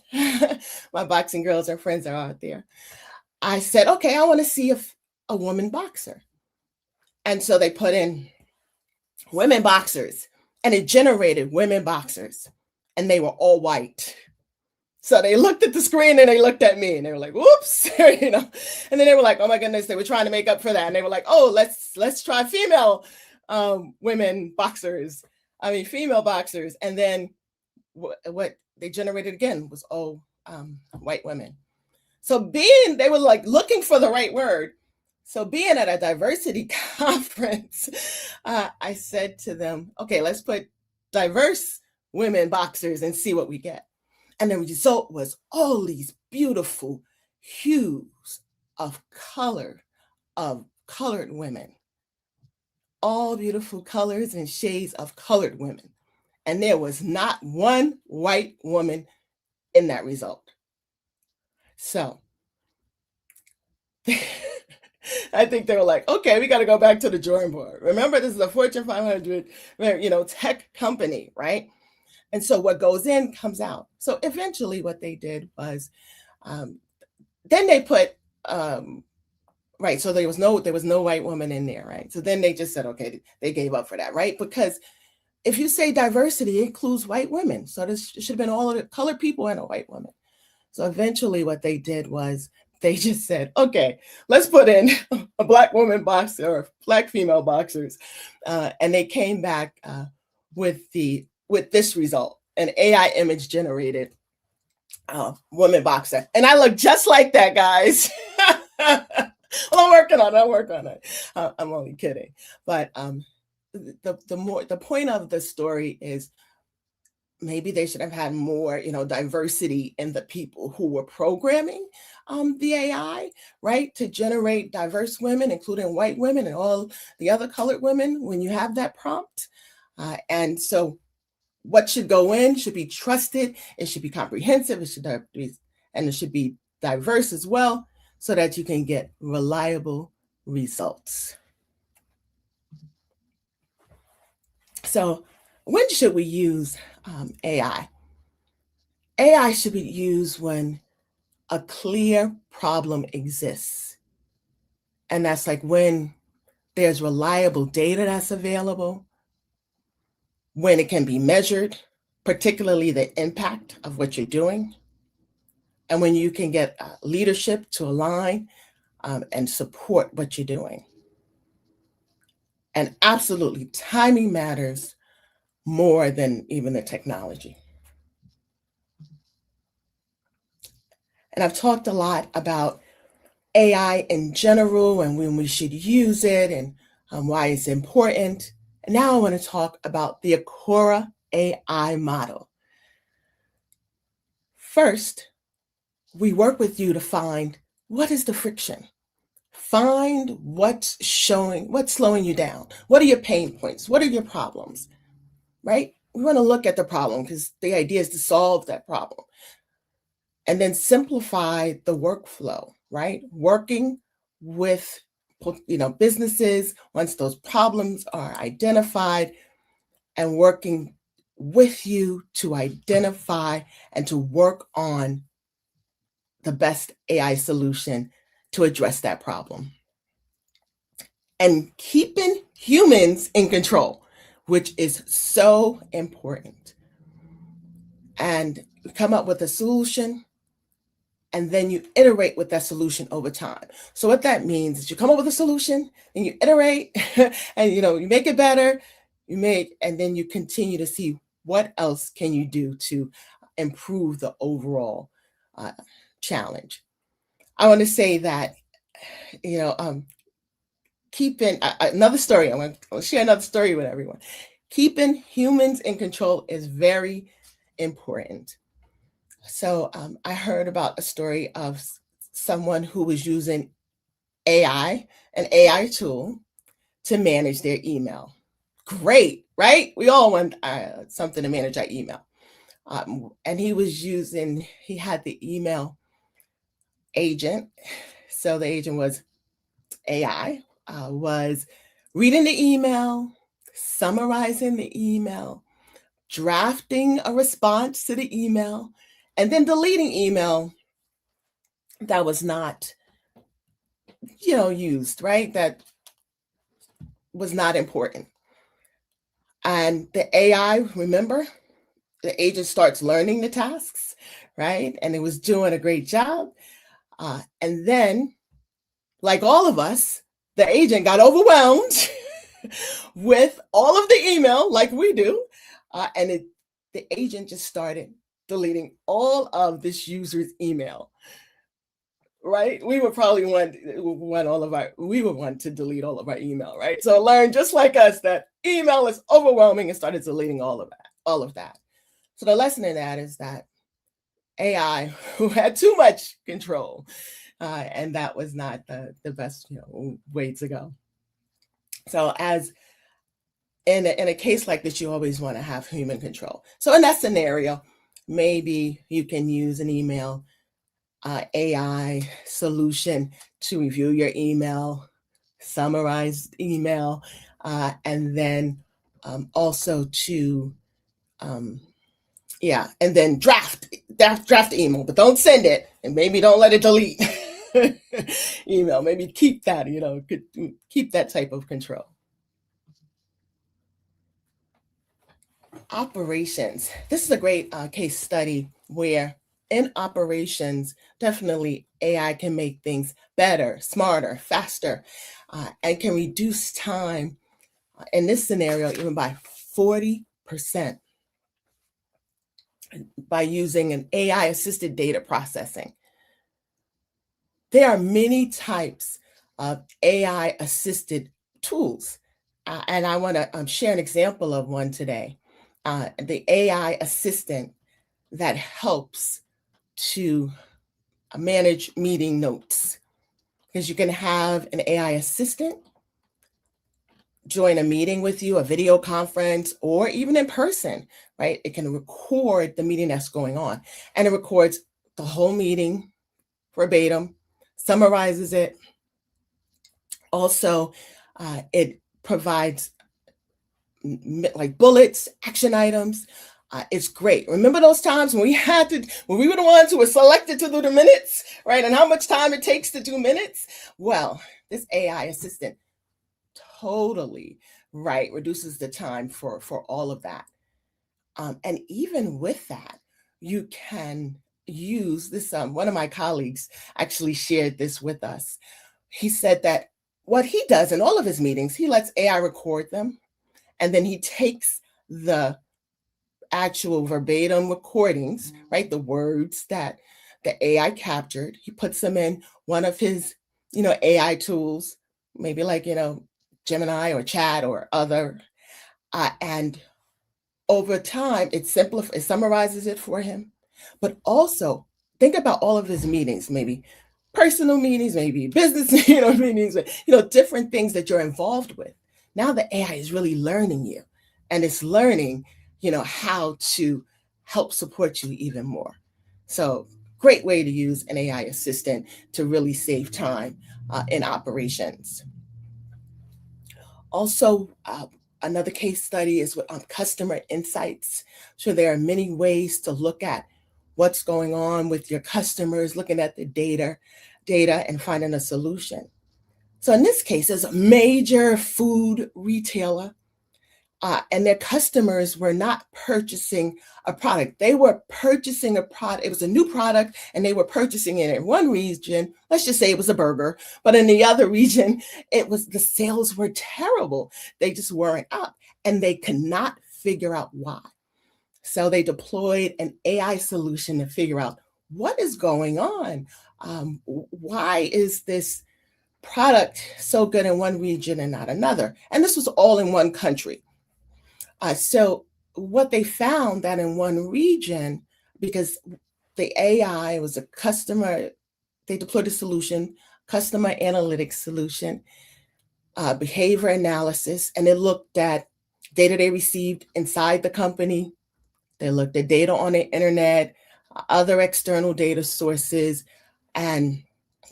my boxing girls and friends are out there, I said, "Okay, I want to see a woman boxer." And so they put in women boxers, and it generated women boxers, and they were all white. So they looked at the screen and they looked at me and they were like, whoops, you know, and then they were like, oh my goodness, they were trying to make up for that. And they were like, oh, let's try female female boxers. And then what they generated again was all white women. So they were like looking for the right word. So being at a diversity conference, I said to them, okay, let's put diverse women boxers and see what we get. And the result was all these beautiful hues of color of colored women, all beautiful colors and shades of colored women. And there was not one white woman in that result. So I think they were like, okay, we got to go back to the drawing board. Remember, this is a Fortune 500, tech company, right? And so what goes in comes out. So eventually what they did was, then they put, right, so there was no white woman in there, right? So then they just said, okay, they gave up for that, right? Because if you say diversity, it includes white women. So this should have been all of the colored people and a white woman. So eventually what they did was they just said, okay, let's put in a Black woman boxer or Black female boxers. And they came back with this result, an AI image generated woman boxer. And I look just like that, guys. Well, I'm working on it. I'm only kidding. But the point of the story is maybe they should have had more, diversity in the people who were programming the AI, right? To generate diverse women, including white women and all the other colored women when you have that prompt. And so what should go in should be trusted. It should be comprehensive. It should be diverse as well, so that you can get reliable results. So when should we use AI? AI should be used when a clear problem exists. And that's like when there's reliable data that's available, when it can be measured, particularly the impact of what you're doing, and when you can get leadership to align and support what you're doing. And absolutely, timing matters more than even the technology. And I've talked a lot about AI in general and when we should use it and why it's important. And now I want to talk about the Akora AI model. First, we work with you to find what is the friction. Find what's slowing you down. What are your pain points? What are your problems, right? We want to look at the problem because the idea is to solve that problem. And then simplify the workflow, right? Working with businesses once those problems are identified and working with you to identify and to work on the best AI solution to address that problem. And keeping humans in control, which is so important. And come up with a solution, and then you iterate with that solution over time. So what that means is you come up with a solution, and you iterate, and you make it better, and then you continue to see what else can you do to improve the overall challenge. I want to say that, keeping another story. I want to share another story with everyone. Keeping humans in control is very important. So I heard about a story of someone who was using an AI tool to manage their email. Great, right? We all want something to manage our email. And he had the email agent. So the agent was AI, was reading the email, summarizing the email, drafting a response to the email, and then deleting email that was not, used, right? That was not important. And the AI, remember, the agent starts learning the tasks, right? And it was doing a great job. And then, like all of us, the agent got overwhelmed with all of the email, like we do, and the agent just started deleting all of this user's email. Right? We would probably want to delete all of our email, right? So learn just like us that email is overwhelming and started deleting all of that. So the lesson in that is that AI who had too much control, and that was not the best way to go. So as in a case like this, you always want to have human control. So in that scenario, maybe you can use an email AI solution to review your email, summarize email, and then also to and then draft email, but don't send it, and maybe don't let it delete email. Maybe keep that, keep that type of control. Operations. This is a great case study where in operations, definitely AI can make things better, smarter, faster, and can reduce time in this scenario even by 40% by using an AI assisted data processing. There are many types of AI assisted tools, and I want to share an example of one today. The AI assistant that helps to manage meeting notes, because you can have an AI assistant join a meeting with you, a video conference, or even in person, right? It can record the meeting that's going on, and it records the whole meeting verbatim, summarizes it. Also, it provides like bullets, action items. It's great. Remember those times when we were the ones who were selected to do the minutes, right? And how much time it takes to do minutes? Well, this AI assistant totally, right, reduces the time for all of that. And even with that, you can use this. One of my colleagues actually shared this with us. He said that what he does in all of his meetings, he lets AI record them, and then he takes the actual verbatim recordings, right? The words that the AI captured, he puts them in one of his, AI tools, maybe like, Gemini or Chat or other. And over time, it summarizes it for him. But also think about all of his meetings, maybe personal meetings, maybe business, meetings, different things that you're involved with. Now the AI is really learning you, and it's learning, how to help support you even more. So great way to use an AI assistant to really save time in operations. Also, another case study is on customer insights. So there are many ways to look at what's going on with your customers, looking at the data and finding a solution. So in this case, there's a major food retailer, and their customers were not purchasing a product. They were purchasing a product. It was a new product, and they were purchasing it in one region. Let's just say it was a burger, but in the other region, the sales were terrible. They just weren't up, and they could not figure out why. So they deployed an AI solution to figure out what is going on. Why is this product so good in one region and not another? And this was all in one country. So what they found that in one region, because the AI was a customer, they deployed a solution, customer analytics solution, behavior analysis, and it looked at data they received inside the company. They looked at data on the internet, other external data sources, and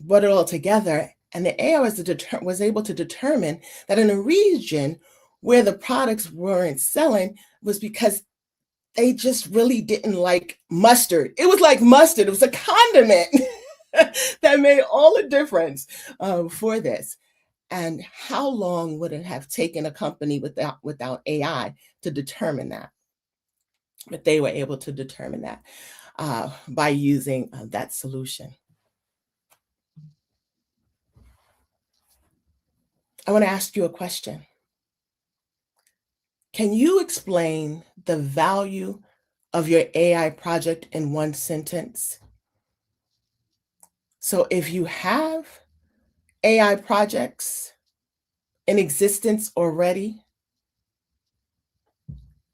put it all together. And the AI was able to determine that in a region where the products weren't selling was because they just really didn't like mustard. It was like mustard. It was a condiment that made all the difference for this. And how long would it have taken a company without AI to determine that? But they were able to determine that. by using that solution. I want to ask you a question. Can you explain the value of your AI project in one sentence? So if you have AI projects in existence already,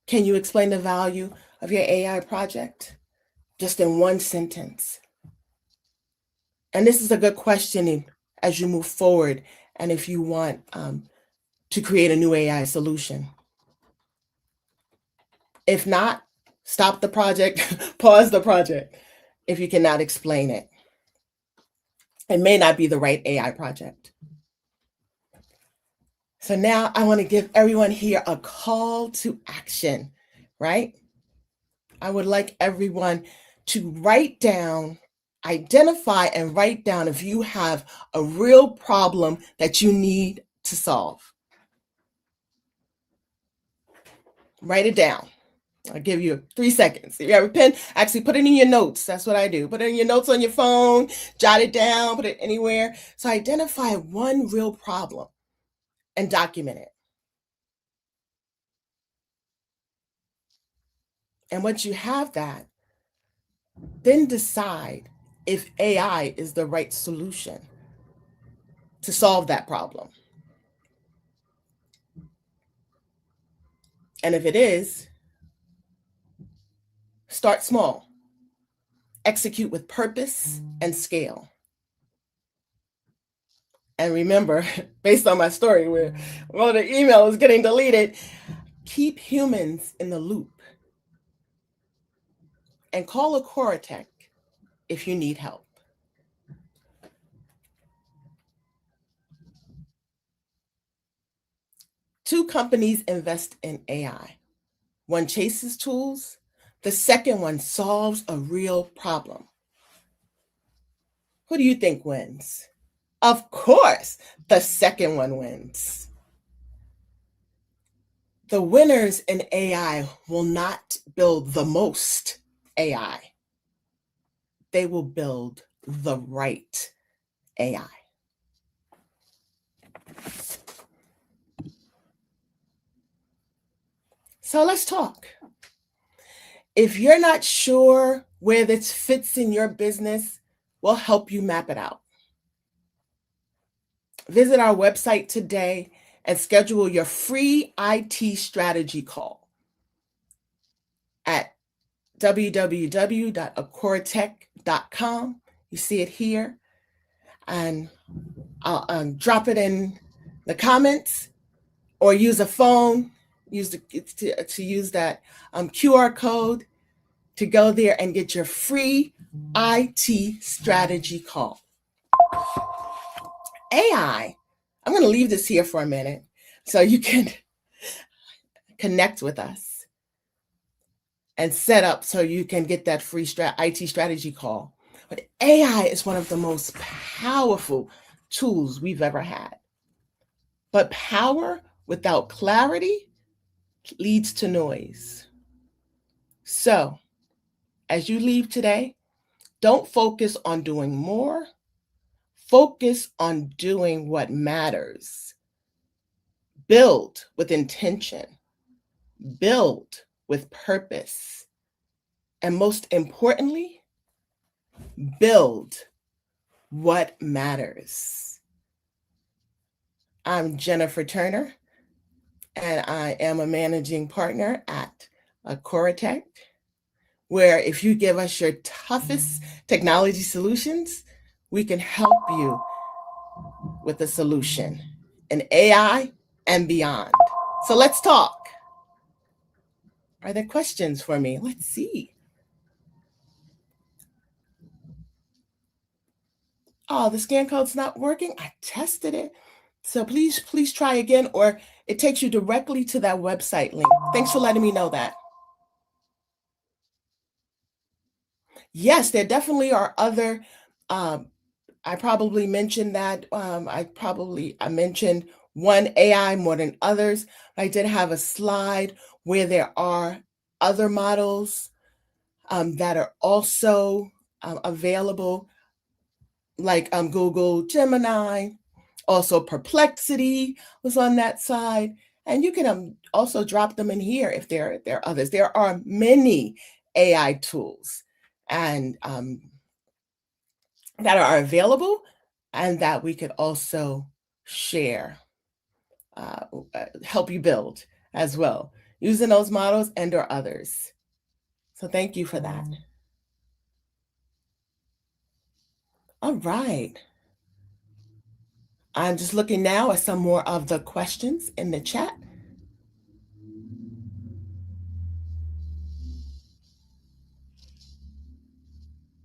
can you explain the value of your AI project just in one sentence? And this is a good question as you move forward and if you want to create a new AI solution. If not, stop the project, pause the project if you cannot explain it. It may not be the right AI project. So now I want to give everyone here a call to action, right? I would like everyone to write down, identify and write down if you have a real problem that you need to solve. Write it down. I'll give you 3 seconds. If you have a pen, actually put it in your notes. That's what I do. Put it in your notes on your phone, jot it down, put it anywhere. So identify one real problem and document it. And once you have that, then decide if AI is the right solution to solve that problem. And if it is, start small. Execute with purpose and scale. And remember, based on my story where one of the email is getting deleted, keep humans in the loop. And call a Corotech if you need help. Two companies invest in AI. One chases tools. The second one solves a real problem. Who do you think wins? Of course, the second one wins. The winners in AI will not build the most AI. They will build the right AI. So let's talk. If you're not sure where this fits in your business, we'll help you map it out. Visit our website today and schedule your free IT strategy call at www.acorotech.com. You see it here. And I'll drop it in the comments or use a phone, to use that QR code to go there and get your free IT strategy call. AI, I'm going to leave this here for a minute so you can connect with us and set up so you can get that free IT strategy call. But AI is one of the most powerful tools we've ever had. But power without clarity leads to noise. So, as you leave today, don't focus on doing more. Focus on doing what matters. Build with intention. Build with purpose. And most importantly, build what matters. I'm Jennifer Turner, and I am a managing partner at Corotech, where if you give us your toughest technology solutions, we can help you with a solution in AI and beyond. So let's talk. Are there questions for me? Let's see. Oh, the scan code's not working. I tested it. So please try again, or it takes you directly to that website link. Thanks for letting me know that. Yes, there definitely are other, I probably mentioned that. I mentioned one AI more than others. I did have a slide where there are other models that are also available, like Google Gemini, also Perplexity was on that side. And you can also drop them in here if there are others. There are many AI tools and that are available and that we could also share, help you build as well, using those models and or others. So thank you for that. All right. I'm just looking now at some more of the questions in the chat.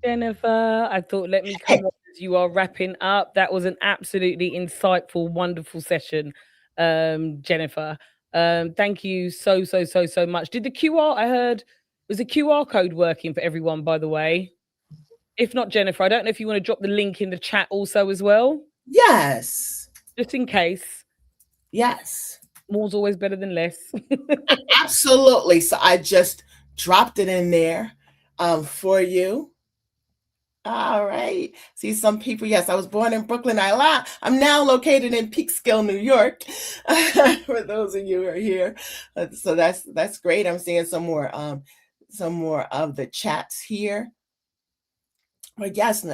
Jennifer, I thought, let me come on as you are wrapping up. That was an absolutely insightful, wonderful session, Jennifer. Thank you so much. Did the QR, I heard, was the QR code working for everyone, by the way? If not, Jennifer, I don't know if you want to drop the link in the chat also as well. Yes. Just in case. Yes. More's always better than less. Absolutely. So I just dropped it in there for you. All right. See some people. Yes, I was born in Brooklyn. I'm now located in Peekskill, New York. For those of you who are here, so that's great. I'm seeing some more of the chats here. But yes,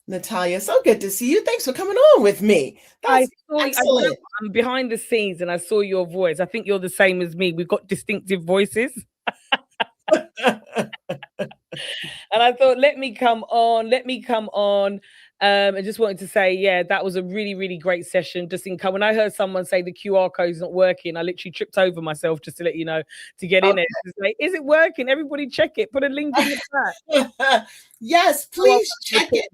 Natalia, so good to see you. Thanks for coming on with me. That's excellent. I'm behind the scenes and I saw your voice. I think you're the same as me. We've got distinctive voices. And I thought, let me come on. I just wanted to say, yeah, that was a really, really great session. Just in when I heard someone say the QR code is not working, I literally tripped over myself just to let you know to get in it. Like, is it working? Everybody check it. Put a link in the chat. Yes, please check it.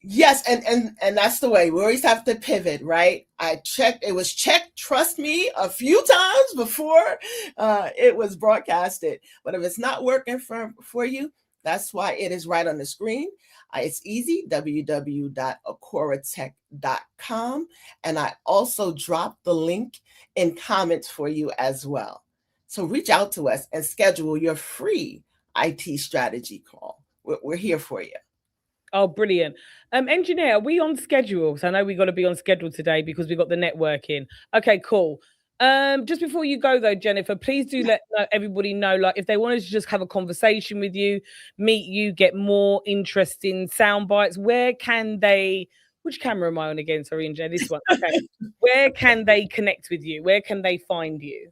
Yes, and that's the way. We always have to pivot, right? I checked, it was checked, trust me, a few times before it was broadcasted. But if it's not working for you, that's why it is right on the screen. It's easy, www.acoratech.com. And I also dropped the link in comments for you as well. So reach out to us and schedule your free IT strategy call. We're here for you. Oh, brilliant. Engineer, are we on schedule? So I know we got to be on schedule today because we got the networking. Okay, cool. Just before you go though, Jennifer, please do let everybody know, like if they wanted to just have a conversation with you, meet you, get more interesting sound bites, where can they, which camera am I on again? Sorry, Engineer, this one. Okay. Where can they connect with you? Where can they find you?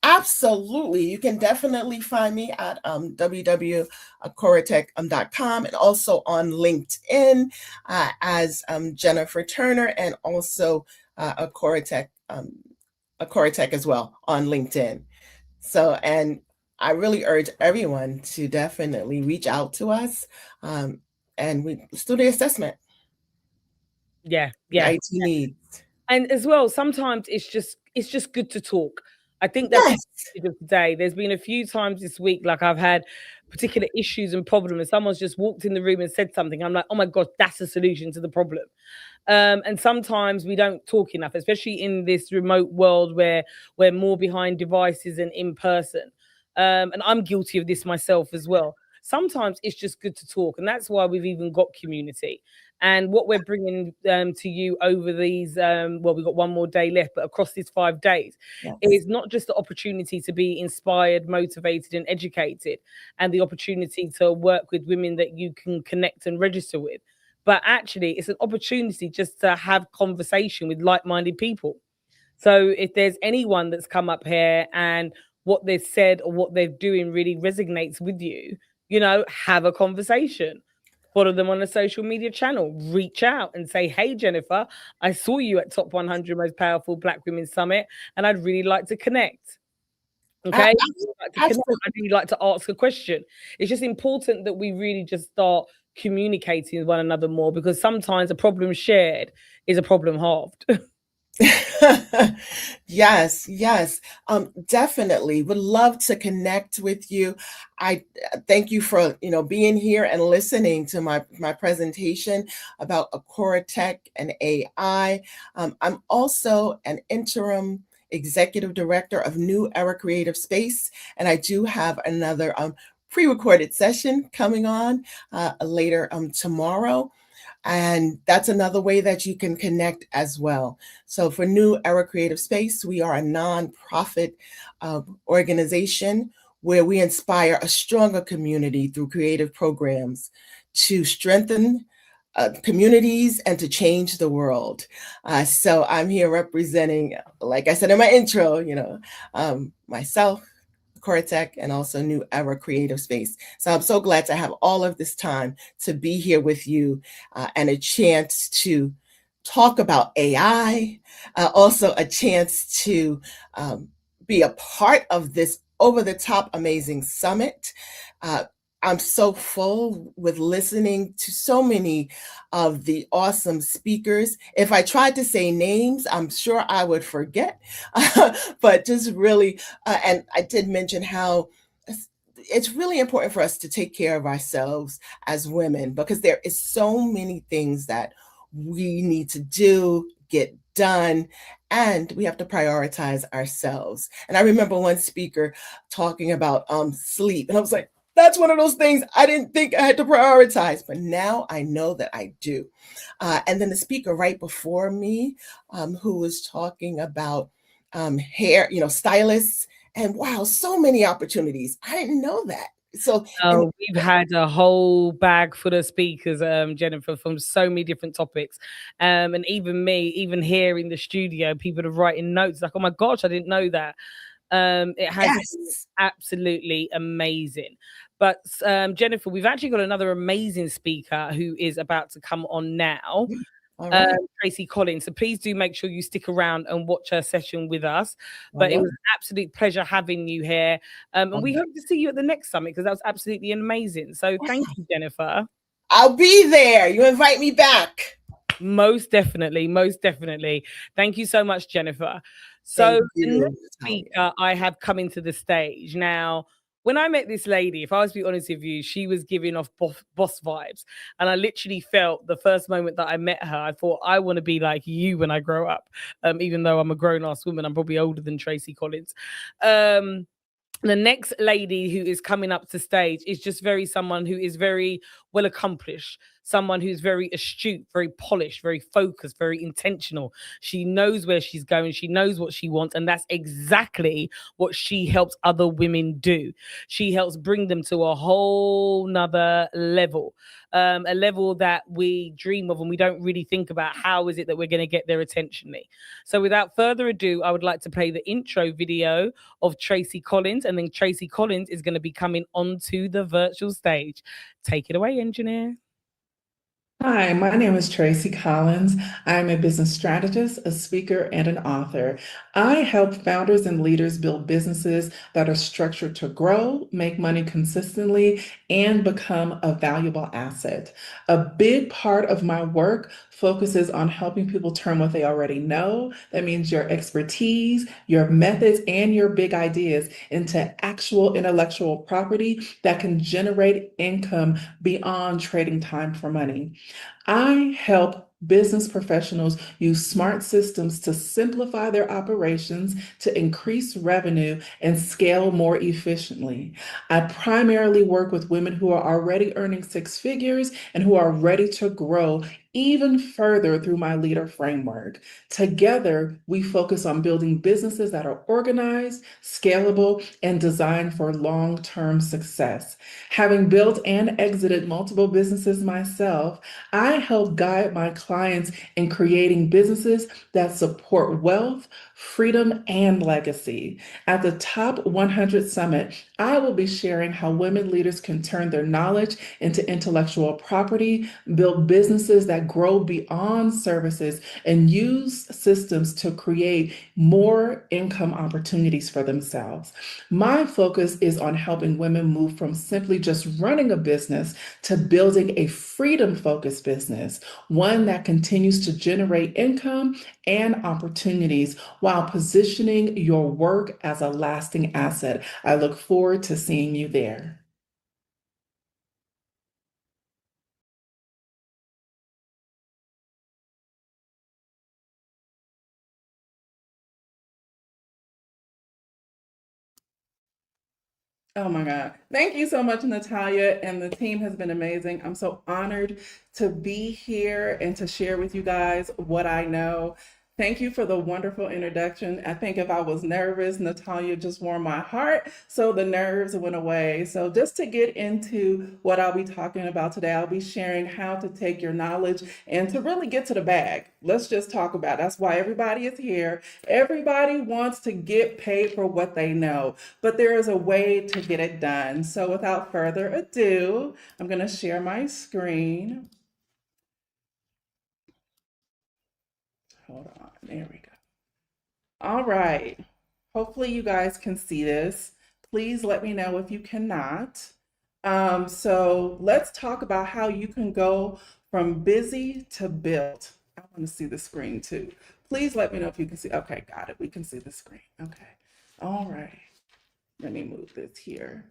Absolutely. You can definitely find me at www.acoratech.com and also on LinkedIn as Jennifer Turner, and also Acoratech as well on LinkedIn. So, and I really urge everyone to definitely reach out to us and let's do the assessment. Yeah. IT needs. And as well, sometimes it's just good to talk. I think that's the of today. There's been a few times this week, like I've had particular issues and problems, and someone's just walked in the room and said something. I'm like, oh my God, that's a solution to the problem. And sometimes we don't talk enough, especially in this remote world where we're more behind devices and in person. And I'm guilty of this myself as well. Sometimes it's just good to talk, and that's why we've even got community. And what we're bringing to you over these, well, we've got one more day left, but across these 5 days, is not just the opportunity to be inspired, motivated, and educated, and the opportunity to work with women that you can connect and register with, but actually it's an opportunity just to have conversation with like-minded people. So if there's anyone that's come up here and what they've said or what they're doing really resonates with you, have a conversation. Follow them on a social media channel, reach out and say, hey, Jennifer, I saw you at Top 100 Most Powerful Black Women Summit, and I'd really like to connect. Okay? I'd really like to ask a question. It's just important that we really just start communicating with one another more, because sometimes a problem shared is a problem halved. Yes, definitely would love to connect with you. I thank you for being here and listening to my presentation about Acoratech and AI. I'm also an interim executive director of New Era Creative Space, and I do have another pre-recorded session coming on later tomorrow. And that's another way that you can connect as well. So for New Era Creative Space, we are a nonprofit organization where we inspire a stronger community through creative programs to strengthen communities and to change the world. So I'm here representing, like I said in my intro, myself, Cortec, and also New Era Creative Space. So I'm so glad to have all of this time to be here with you and a chance to talk about AI, also a chance to be a part of this over-the-top amazing summit. I'm so full with listening to so many of the awesome speakers. If I tried to say names, I'm sure I would forget, but just really, and I did mention how it's really important for us to take care of ourselves as women, because there is so many things that we need to do, get done, and we have to prioritize ourselves. And I remember one speaker talking about sleep, and I was like, that's one of those things I didn't think I had to prioritize, but now I know that I do. And then the speaker right before me, who was talking about hair, stylists, and wow, so many opportunities. I didn't know that. So we've had a whole bag full of speakers, Jennifer, from so many different topics. And even me, even here in the studio, people are writing notes like, oh my gosh, I didn't know that. It has been absolutely amazing. But Jennifer, we've actually got another amazing speaker who is about to come on now. Tracy Collins. So please do make sure you stick around and watch her session with us. But it was an absolute pleasure having you here. And we hope to see you at the next summit, because that was absolutely amazing. So thank you, Jennifer. I'll be there. You invite me back. Most definitely. Most definitely. Thank you so much, Jennifer. So the next speaker I have coming to the stage now. When I met this lady, if I was to be honest with you, she was giving off boss vibes. And I literally felt the first moment that I met her, I thought, I want to be like you when I grow up. Even though I'm a grown-ass woman, I'm probably older than Tracy Collins. The next lady who is coming up to stage is just someone who is very well accomplished, someone who's very astute, very polished, very focused, very intentional. She knows where she's going. She knows what she wants. And that's exactly what she helps other women do. She helps bring them to a whole nother level, a level that we dream of and we don't really think about how is it that we're going to get their attention. So without further ado, I would like to play the intro video of Tracy Collins, and then Tracy Collins is going to be coming onto the virtual stage. Take it away, engineer. Hi, my name is Tracy Collins. I'm a business strategist, a speaker, and an author. I help founders and leaders build businesses that are structured to grow, make money consistently, and become a valuable asset. A big part of my work focuses on helping people turn what they already know, that means your expertise, your methods, and your big ideas, into actual intellectual property that can generate income beyond trading time for money. I help business professionals use smart systems to simplify their operations, to increase revenue, and scale more efficiently. I primarily work with women who are already earning six figures and who are ready to grow even further through my leader framework. Together, we focus on building businesses that are organized, scalable, and designed for long-term success. Having built and exited multiple businesses myself, I help guide my clients in creating businesses that support wealth, freedom, and legacy. At the Top 100 Summit, I will be sharing how women leaders can turn their knowledge into intellectual property, build businesses that grow beyond services, and use systems to create more income opportunities for themselves. My focus is on helping women move from simply just running a business to building a freedom-focused business, one that continues to generate income and opportunities while positioning your work as a lasting asset. I look forward to seeing you there. Oh my God. Thank you so much, Natalia. And the team has been amazing. I'm so honored to be here and to share with you guys what I know. Thank you for the wonderful introduction. I think if I was nervous, Natalia just warmed my heart, so the nerves went away. So just to get into what I'll be talking about today, I'll be sharing how to take your knowledge and to really get to the bag. Let's just talk about it. That's why everybody is here. Everybody wants to get paid for what they know, but there is a way to get it done. So without further ado, I'm going to share my screen. Hold on, there we go. All right. Hopefully you guys can see this. Please let me know if you cannot. So let's talk about how you can go from busy to built. I want to see the screen too. Please let me know if you can see. Okay, got it. We can see the screen. Okay. All right. Let me move this here.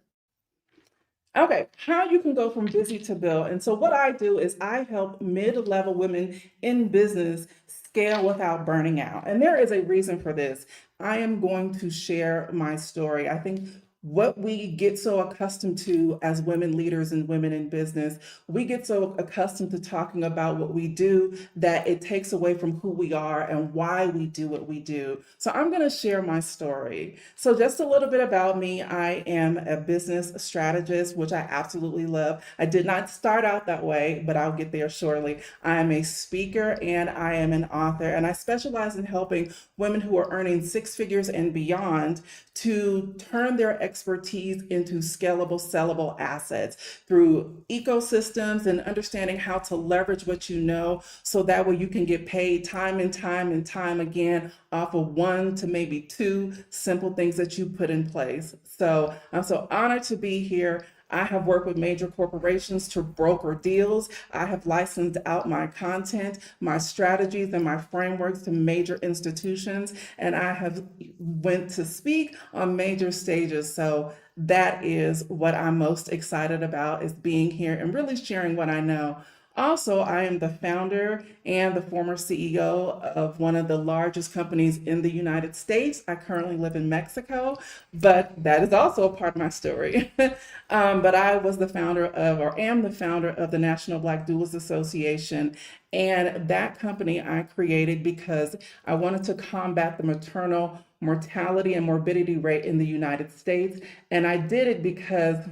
Okay, how you can go from busy to build. And so what I do is I help mid-level women in business scale without burning out. And there is a reason for this. I am going to share my story. I think what we get so accustomed to as women leaders and women in business, we get so accustomed to talking about what we do that it takes away from who we are and why we do what we do. So I'm going to share my story. So just a little bit about me. I am a business strategist, which I absolutely love. I did not start out that way, but I'll get there shortly. I am a speaker and I am an author, and I specialize in helping women who are earning six figures and beyond to turn their expertise into scalable, sellable assets through ecosystems and understanding how to leverage what you know so that way you can get paid time and time and time again off of one to maybe two simple things that you put in place. So I'm so honored to be here. I have worked with major corporations to broker deals. I have licensed out my content, my strategies, and my frameworks to major institutions, and I have went to speak on major stages. So that is what I'm most excited about, is being here and really sharing what I know. Also, I am the founder and the former CEO of one of the largest companies in the United States. I currently live in Mexico, but that is also a part of my story. But I was the founder of, or am the founder of, the National Black Doulas Association. And that company I created because I wanted to combat the maternal mortality and morbidity rate in the United States. And I did it because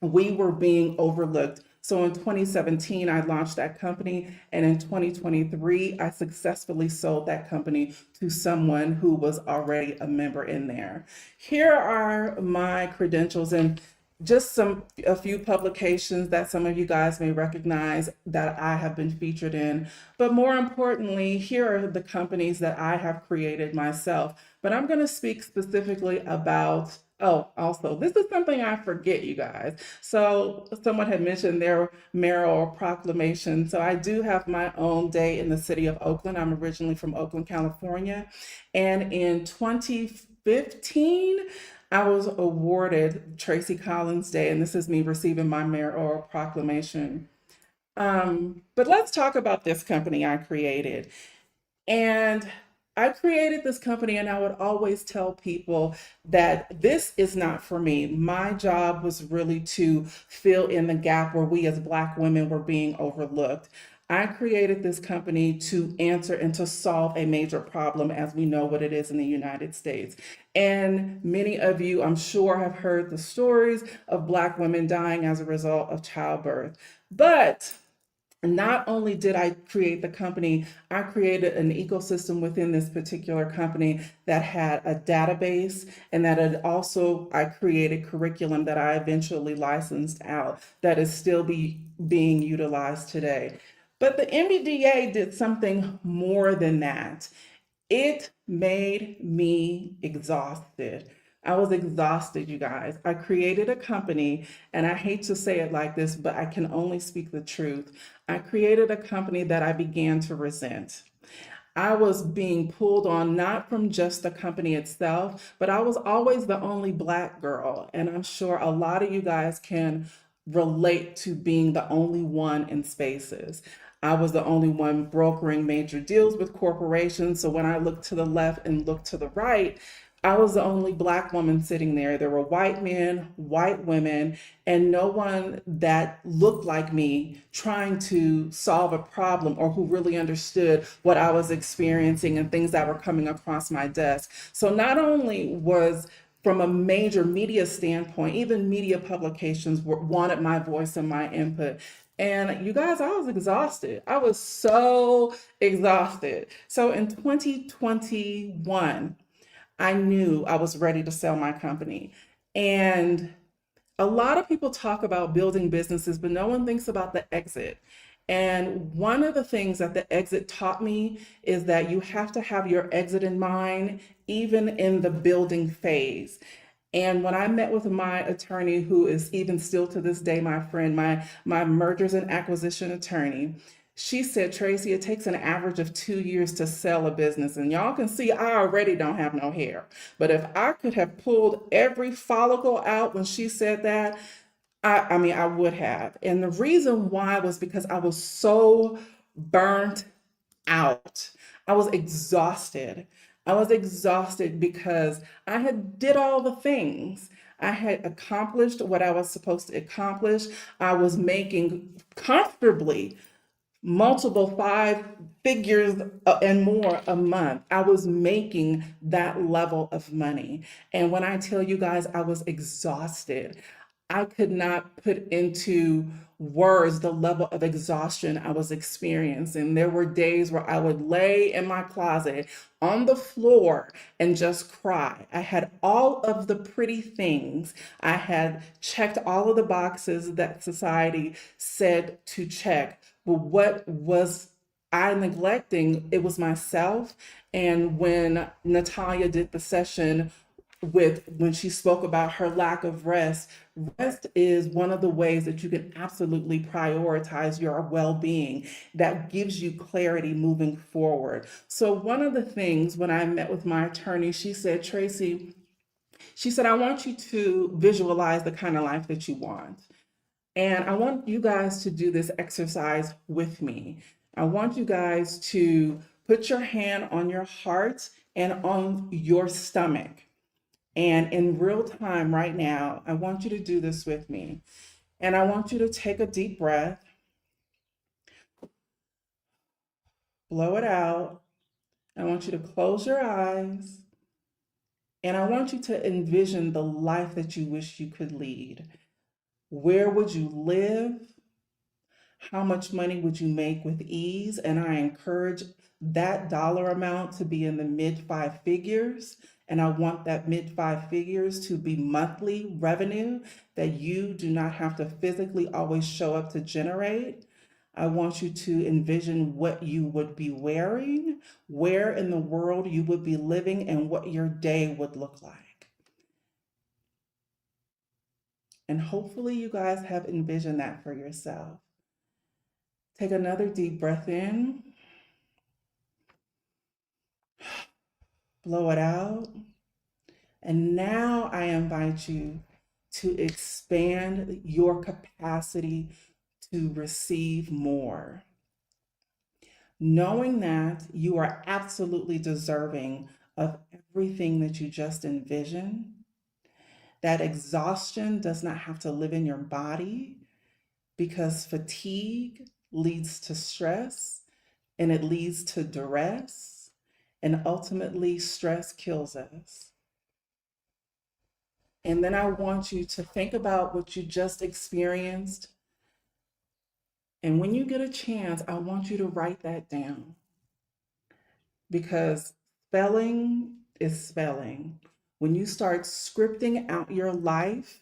we were being overlooked. So in 2017, I launched that company, and in 2023, I successfully sold that company to someone who was already a member in there. Here are my credentials and just a few publications that some of you guys may recognize that I have been featured in. But more importantly, here are the companies that I have created myself. But I'm going to speak specifically about, oh, also, this is something I forget, you guys. So someone had mentioned their mayoral proclamation. So I do have my own day in the city of Oakland. I'm originally from Oakland, California. And in 2015, I was awarded Tracy Collins Day, and this is me receiving my mayoral proclamation. But let's talk about this company I created. And I created this company, and I would always tell people that this is not for me. My job was really to fill in the gap where we as Black women were being overlooked. I created this company to answer and to solve a major problem, as we know what it is in the United States. And many of you, I'm sure, have heard the stories of Black women dying as a result of childbirth. But not only did I create the company, I created an ecosystem within this particular company that had a database, and that I created curriculum that I eventually licensed out that is still being utilized today. But the MBDA did something more than that. It made me exhausted. I was exhausted, you guys. I created a company, and I hate to say it like this, but I can only speak the truth. I created a company that I began to resent. I was being pulled on not from just the company itself, but I was always the only Black girl. And I'm sure a lot of you guys can relate to being the only one in spaces. I was the only one brokering major deals with corporations. So when I looked to the left and looked to the right, I was the only Black woman sitting there. There were white men, white women, and no one that looked like me trying to solve a problem or who really understood what I was experiencing and things that were coming across my desk. So not only was from a major media standpoint, even media publications wanted my voice and my input. And you guys, I was exhausted. I was so exhausted. So in 2021, I knew I was ready to sell my company. And a lot of people talk about building businesses, but no one thinks about the exit. And one of the things that the exit taught me is that you have to have your exit in mind, even in the building phase. And when I met with my attorney, who is even still to this day my friend, my mergers and acquisition attorney, she said, Tracy, it takes an average of 2 years to sell a business. And y'all can see I already don't have no hair. But if I could have pulled every follicle out when she said that, I mean, I would have. And the reason why was because I was so burnt out. I was exhausted. I was exhausted because I had did all the things. I had accomplished what I was supposed to accomplish. I was making comfortably multiple five figures and more a month. I was making that level of money. And when I tell you guys, I was exhausted. I could not put into words the level of exhaustion I was experiencing. There were days where I would lay in my closet on the floor and just cry. I had all of the pretty things. I had checked all of the boxes that society said to check. But what was I neglecting? It was myself. And when Natalia did the session when she spoke about her lack of rest, rest is one of the ways that you can absolutely prioritize your well-being. That gives you clarity moving forward. So one of the things when I met with my attorney, she said, Tracy, she said, I want you to visualize the kind of life that you want. And I want you guys to do this exercise with me. I want you guys to put your hand on your heart and on your stomach. And in real time right now, I want you to do this with me. And I want you to take a deep breath, blow it out. I want you to close your eyes. And I want you to envision the life that you wish you could lead. Where would you live? How much money would you make with ease? And I encourage that dollar amount to be in the mid five figures. And I want that mid five figures to be monthly revenue that you do not have to physically always show up to generate. I want you to envision what you would be wearing, where in the world you would be living, and what your day would look like. And hopefully you guys have envisioned that for yourself. Take another deep breath in. Blow it out. And now I invite you to expand your capacity to receive more. Knowing that you are absolutely deserving of everything that you just envisioned. That exhaustion does not have to live in your body because fatigue leads to stress and it leads to duress, and ultimately stress kills us. And then I want you to think about what you just experienced. And when you get a chance, I want you to write that down. Because spelling is spelling. When you start scripting out your life,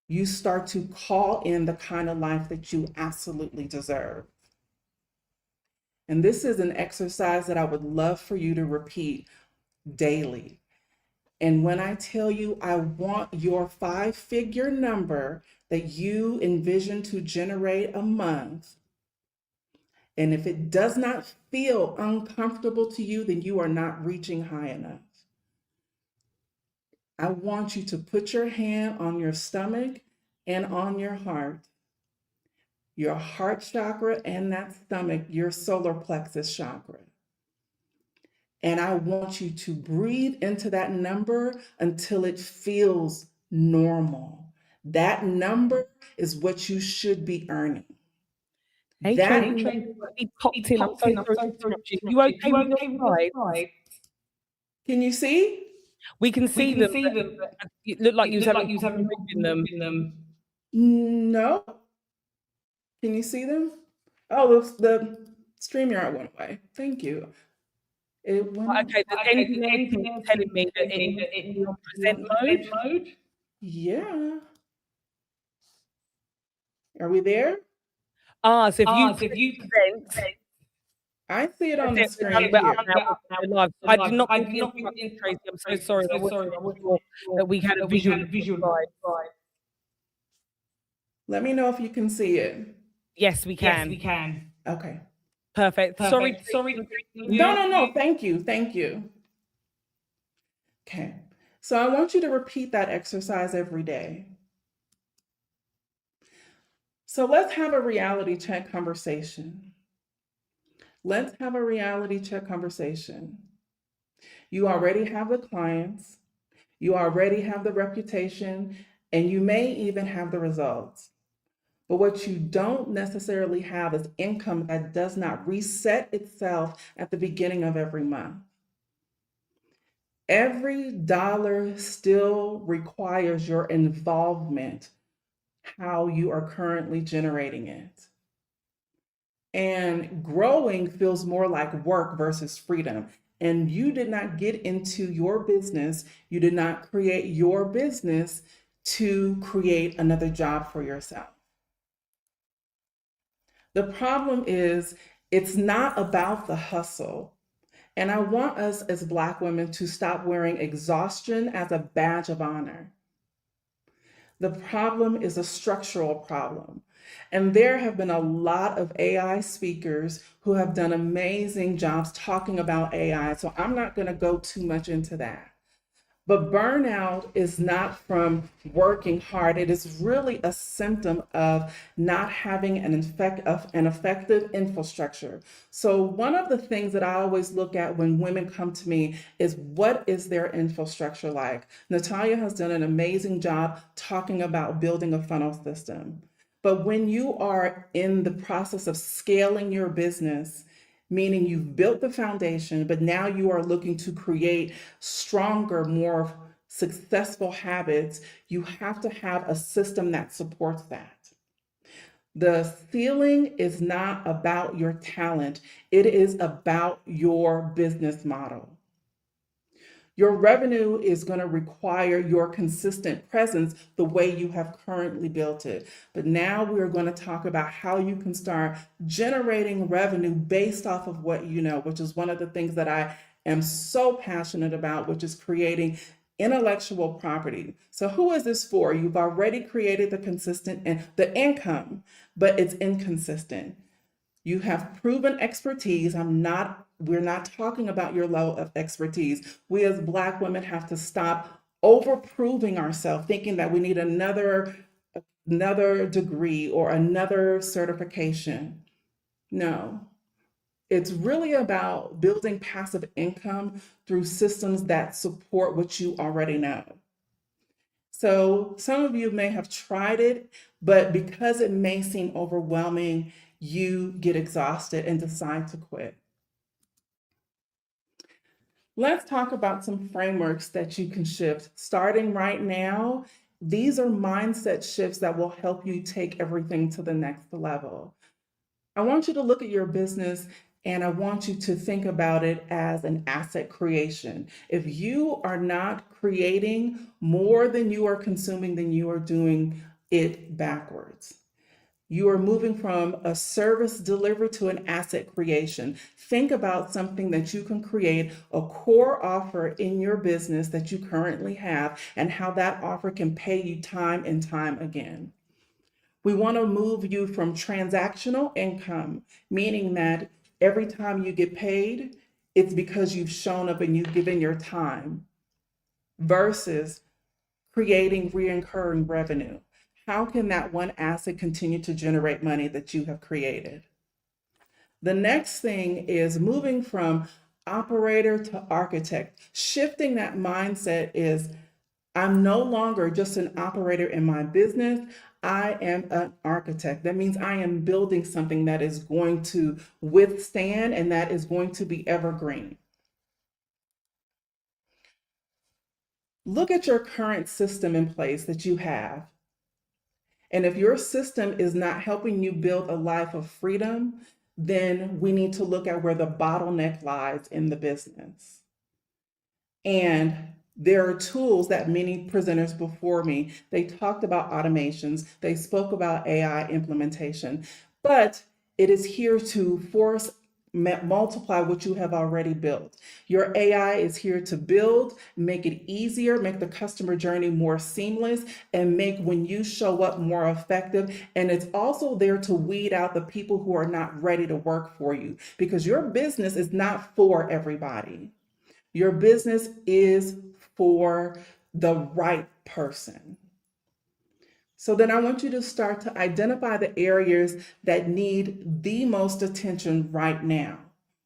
you start to call in the kind of life that you absolutely deserve. And this is an exercise that I would love for you to repeat daily. And when I tell you I want your five-figure number that you envision to generate a month, and if it does not feel uncomfortable to you, then you are not reaching high enough. I want you to put your hand on your stomach and on your heart chakra and that stomach, your solar plexus chakra. And I want you to breathe into that number until it feels normal. That number is what you should be earning. Hey, That Tracy, he popped in. I'm so sorry to interrupt you. You okay with your slides? Can you see? We can see them. But it looked like you was having trouble moving them. No. Can you see them? Oh, the StreamYard went away. Thank you. It went Okay, the anything else telling me that it's in present mode? Yeah. Are we there? So if you present, I see it on the that's it. screen We're here. up now. We're live. I did not mean to interrupt you, Tracy. I'm so sorry. I wasn't sure that we had a visual slide. Let me know if you can see it. Yes, we can. Okay. Perfect. Sorry. No. Thank you. Okay. So I want you to repeat that exercise every day. So let's have a reality check conversation. You already have the clients, you already have the reputation, and you may even have the results. But what you don't necessarily have is income that does not reset itself at the beginning of every month. Every dollar still requires your involvement, how you are currently generating it. And growing feels more like work versus freedom. And you did not get into your business, you did not create your business to create another job for yourself. The problem is, it's not about the hustle. And I want us as Black women to stop wearing exhaustion as a badge of honor. The problem is a structural problem. And there have been a lot of AI speakers who have done amazing jobs talking about AI. So I'm not going to go too much into that. But burnout is not from working hard. It is really a symptom of not having an effective infrastructure. So one of the things that I always look at when women come to me is, what is their infrastructure like? Natalia has done an amazing job talking about building a funnel system. But when you are in the process of scaling your business, meaning you've built the foundation, but now you are looking to create stronger, more successful habits, you have to have a system that supports that. The ceiling is not about your talent, it is about your business model. Your revenue is going to require your consistent presence the way you have currently built it. But now we're going to talk about how you can start generating revenue based off of what you know, which is one of the things that I am so passionate about, which is creating intellectual property. So who is this for? You've already created the consistent and the income, but it's inconsistent. You have proven expertise. We're not talking about your level of expertise. We as Black women have to stop over-proving ourselves, thinking that we need another degree or another certification. No. It's really about building passive income through systems that support what you already know. So some of you may have tried it, but because it may seem overwhelming, you get exhausted and decide to quit. Let's talk about some frameworks that you can shift. Starting right now, these are mindset shifts that will help you take everything to the next level. I want you to look at your business and I want you to think about it as an asset creation. If you are not creating more than you are consuming, then you are doing it backwards. You are moving from a service delivery to an asset creation. Think about something that you can create, a core offer in your business that you currently have, and how that offer can pay you time and time again. We want to move you from transactional income, meaning that every time you get paid, it's because you've shown up and you've given your time, versus creating recurring revenue. How can that one asset continue to generate money that you have created? The next thing is moving from operator to architect. Shifting that mindset is I'm no longer just an operator in my business. I am an architect. That means I am building something that is going to withstand and that is going to be evergreen. Look at your current system in place that you have. And if your system is not helping you build a life of freedom, then we need to look at where the bottleneck lies in the business. And there are tools that many presenters before me, they talked about automations, they spoke about AI implementation, but it is here to force multiply what you have already built. Your AI is here to build, make it easier, make the customer journey more seamless, and make when you show up more effective. And it's also there to weed out the people who are not ready to work for you, because your business is not for everybody. Your business is for the right person. So then I want you to start to identify the areas that need the most attention right now.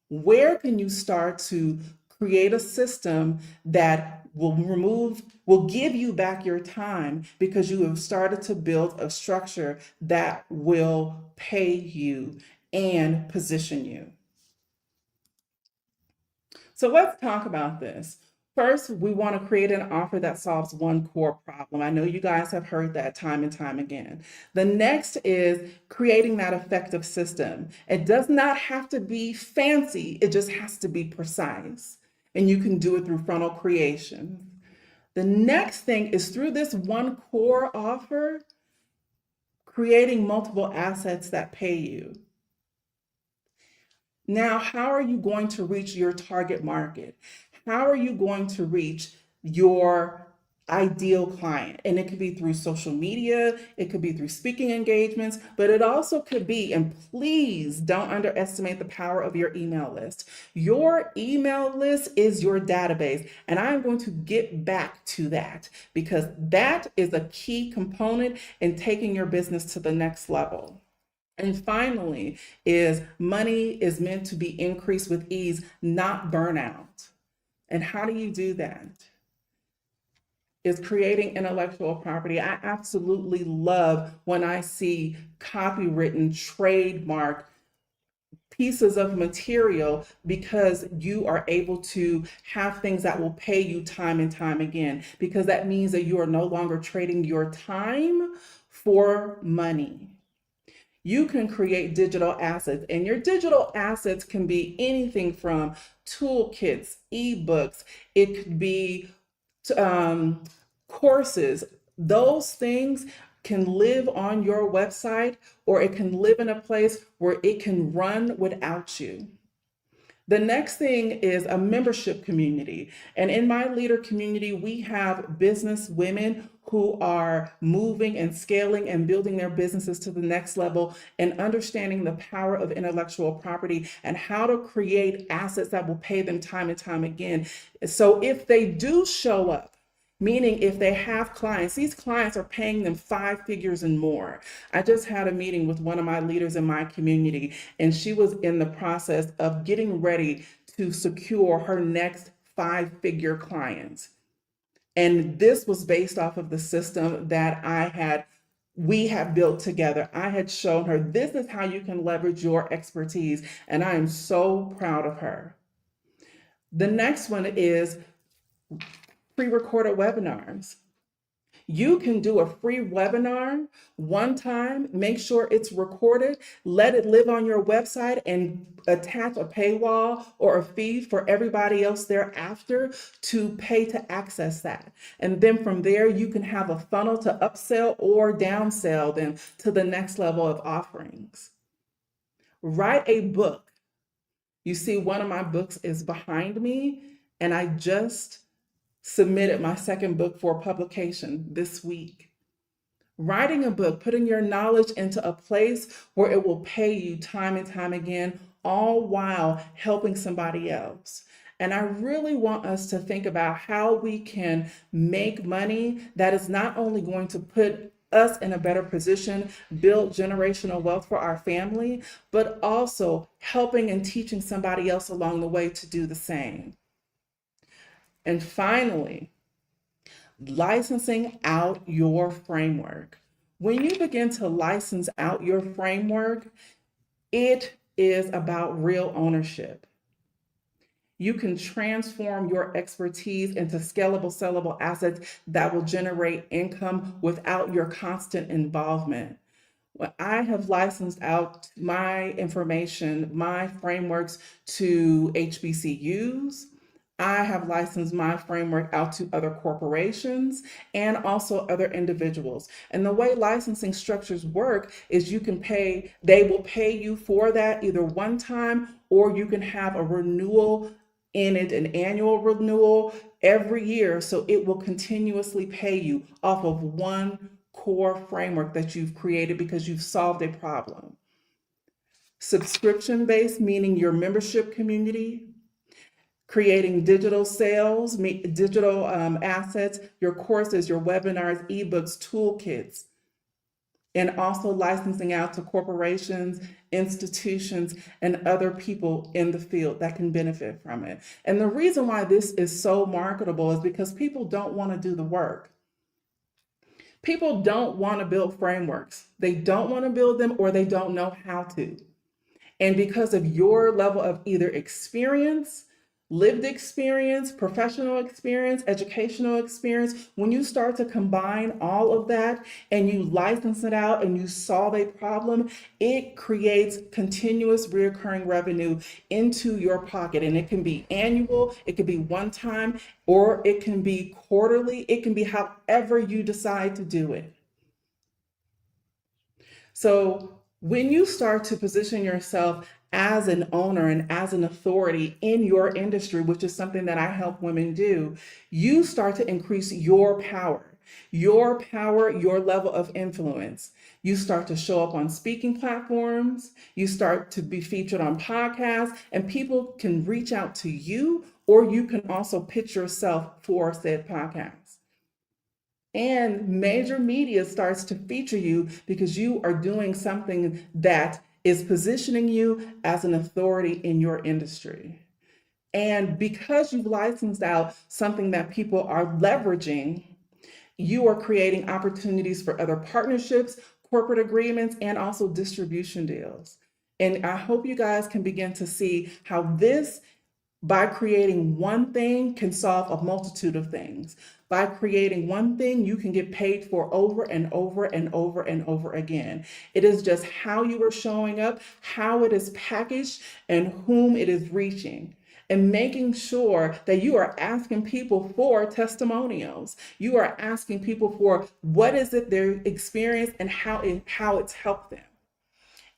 Where can you start to create a system that will give you back your time because you have started to build a structure that will pay you and position you? So let's talk about this. First, we want to create an offer that solves one core problem. I know you guys have heard that time and time again. The next is creating that effective system. It does not have to be fancy, it just has to be precise. And you can do it through funnel creation. The next thing is through this one core offer, creating multiple assets that pay you. Now, how are you going to reach your target market? How are you going to reach your ideal client? And it could be through social media, it could be through speaking engagements, but it also could be, and please don't underestimate the power of your email list. Your email list is your database, and I'm going to get back to that because that is a key component in taking your business to the next level. And finally, is money is meant to be increased with ease, not burnout. And how do you do that? Is creating intellectual property. I absolutely love when I see copywritten, trademark pieces of material because you are able to have things that will pay you time and time again, because that means that you are no longer trading your time for money. You can create digital assets, and your digital assets can be anything from toolkits, ebooks, it could be courses. Those things can live on your website, or it can live in a place where it can run without you. The next thing is a membership community. And in my leader community, we have business women who are moving and scaling and building their businesses to the next level and understanding the power of intellectual property and how to create assets that will pay them time and time again. So if they do show up, meaning if they have clients, these clients are paying them 5 figures and more. I just had a meeting with one of my leaders in my community, and she was in the process of getting ready to secure her next 5-figure clients. And this was based off of the system that we have built together. I had shown her, this is how you can leverage your expertise. And I am so proud of her. The next one is pre-recorded webinars. You can do a free webinar one time, make sure it's recorded, let it live on your website, and attach a paywall or a fee for everybody else thereafter to pay to access that. And then from there, you can have a funnel to upsell or downsell them to the next level of offerings. Write a book. You see, one of my books is behind me, and I just submitted my second book for publication this week. Writing a book, putting your knowledge into a place where it will pay you time and time again, all while helping somebody else. And I really want us to think about how we can make money that is not only going to put us in a better position, build generational wealth for our family, but also helping and teaching somebody else along the way to do the same. And finally, licensing out your framework. When you begin to license out your framework, it is about real ownership. You can transform your expertise into scalable, sellable assets that will generate income without your constant involvement. When I have licensed out my information, my frameworks to HBCUs, I have licensed my framework out to other corporations and also other individuals. And the way licensing structures work is they will pay you for that either one time, or you can have a renewal in it, an annual renewal every year. So it will continuously pay you off of one core framework that you've created because you've solved a problem. Subscription-based, meaning your membership community, creating digital sales, digital assets, your courses, your webinars, ebooks, toolkits, and also licensing out to corporations, institutions, and other people in the field that can benefit from it. And the reason why this is so marketable is because people don't want to do the work. People don't want to build frameworks. They don't want to build them, or they don't know how to. And because of your level of either experience, lived experience, professional experience, educational experience, when you start to combine all of that and you license it out and you solve a problem, it creates continuous recurring revenue into your pocket. And it can be annual, it can be one time, or it can be quarterly. It can be however you decide to do it. So when you start to position yourself as an owner and as an authority in your industry, which is something that I help women do, you start to increase your power, your level of influence. You start to show up on speaking platforms, you start to be featured on podcasts, and people can reach out to you, or you can also pitch yourself for said podcast. And major media starts to feature you because you are doing something that is positioning you as an authority in your industry. And because you've licensed out something that people are leveraging, you are creating opportunities for other partnerships, corporate agreements, and also distribution deals. And I hope you guys can begin to see how this, by creating one thing, can solve a multitude of things. By creating one thing, you can get paid for over and over and over and over again. It is just how you are showing up, how it is packaged, and whom it is reaching. And making sure that you are asking people for testimonials. You are asking people for what is it their experience and how it's helped them.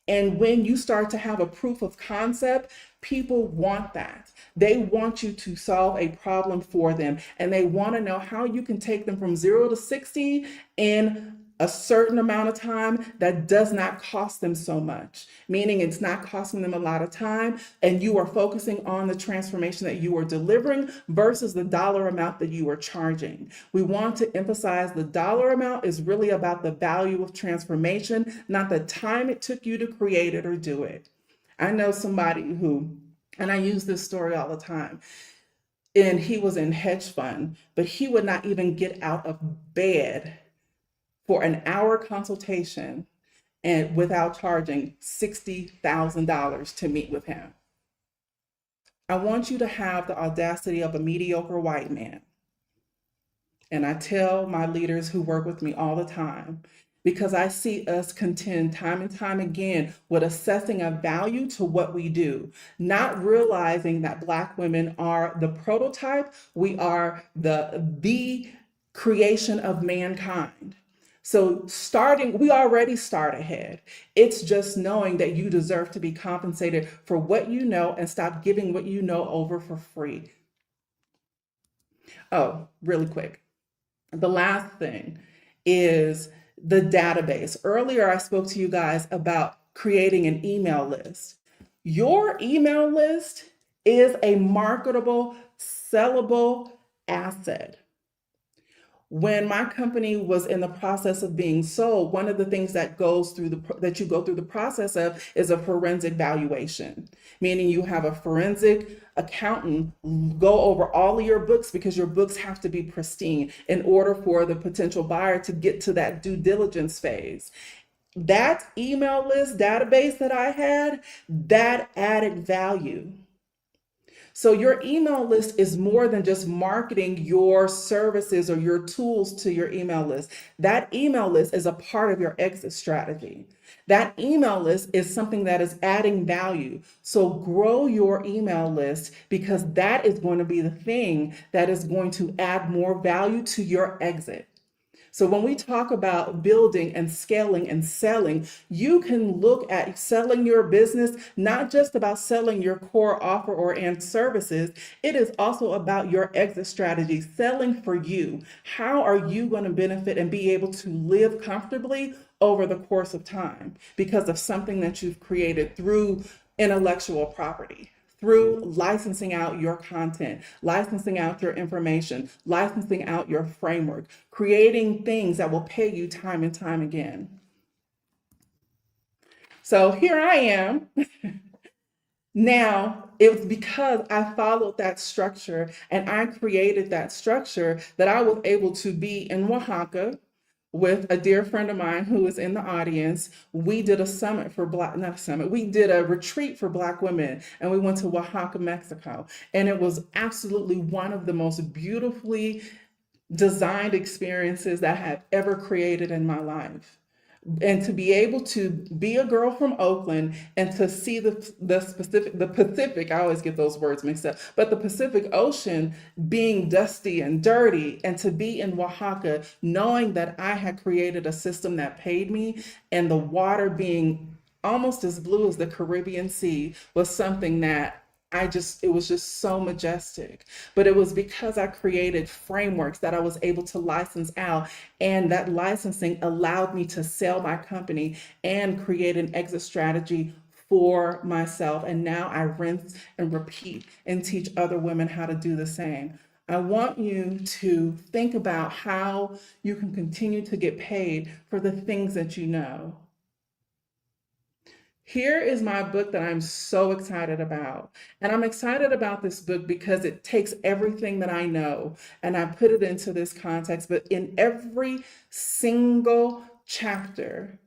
And when you start to have a proof of concept, people want that. They want you to solve a problem for them, and they want to know how you can take them from 0 to 60 in a certain amount of time that does not cost them so much, meaning it's not costing them a lot of time, and you are focusing on the transformation that you are delivering versus the dollar amount that you are charging. We want to emphasize the dollar amount is really about the value of transformation, not the time it took you to create it or do it. I know somebody who, and I use this story all the time, and he was in hedge fund, but he would not even get out of bed for an hour consultation and without charging $60,000 to meet with him. I want you to have the audacity of a mediocre white man. And I tell my leaders who work with me all the time, because I see us contend time and time again with assessing a value to what we do, not realizing that Black women are the prototype, we are the creation of mankind. So we already start ahead. It's just knowing that you deserve to be compensated for what you know and stop giving what you know over for free. Oh, really quick. The last thing is the database. Earlier, I spoke to you guys about creating an email list. Your email list is a marketable, sellable asset. When my company was in the process of being sold, one of the things that you go through the process of is a forensic valuation, meaning you have a forensic accountant go over all of your books because your books have to be pristine in order for the potential buyer to get to that due diligence phase. That email list database that I had, that added value. So your email list is more than just marketing your services or your tools to your email list. That email list is a part of your exit strategy. That email list is something that is adding value. So grow your email list because that is going to be the thing that is going to add more value to your exit. So when we talk about building and scaling and selling, you can look at selling your business, not just about selling your core offer or and services. It is also about your exit strategy, selling for you. How are you going to benefit and be able to live comfortably over the course of time because of something that you've created through intellectual property? Through licensing out your content, licensing out your information, licensing out your framework, creating things that will pay you time and time again. So here I am. Now, it was because I followed that structure and I created that structure that I was able to be in Oaxaca with a dear friend of mine who is in the audience. We did a summit for not a summit, we did a retreat for Black women, and we went to Oaxaca, Mexico. And it was absolutely one of the most beautifully designed experiences that I have ever created in my life. And to be able to be a girl from Oakland and to see the Pacific, I always get those words mixed up, but the Pacific Ocean being dusty and dirty, and to be in Oaxaca, knowing that I had created a system that paid me, and the water being almost as blue as the Caribbean Sea was something that it was just so majestic. But it was because I created frameworks that I was able to license out, and that licensing allowed me to sell my company and create an exit strategy for myself. And now I rinse and repeat and teach other women how to do the same. I want you to think about how you can continue to get paid for the things that you know. Here is my book that I'm so excited about. And I'm excited about this book because it takes everything that I know and I put it into this context. But in every single chapter,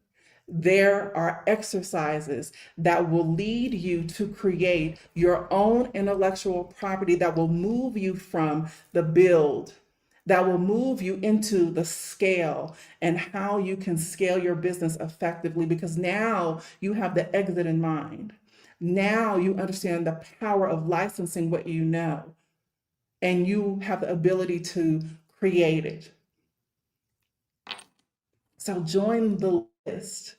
there are exercises that will lead you to create your own intellectual property that will move you from the build, that will move you into the scale and how you can scale your business effectively, because now you have the exit in mind. Now you understand the power of licensing what you know, and you have the ability to create it. So join the list.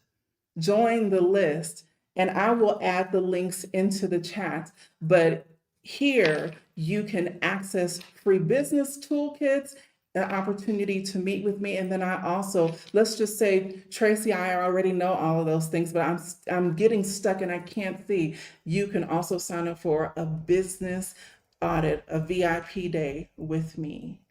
Join the list, and I will add the links into the chat. But here you can access free business toolkits, the opportunity to meet with me. And then I also, let's just say, Tracy, I already know all of those things, but I'm getting stuck and I can't see. You can also sign up for a business audit, a VIP day with me.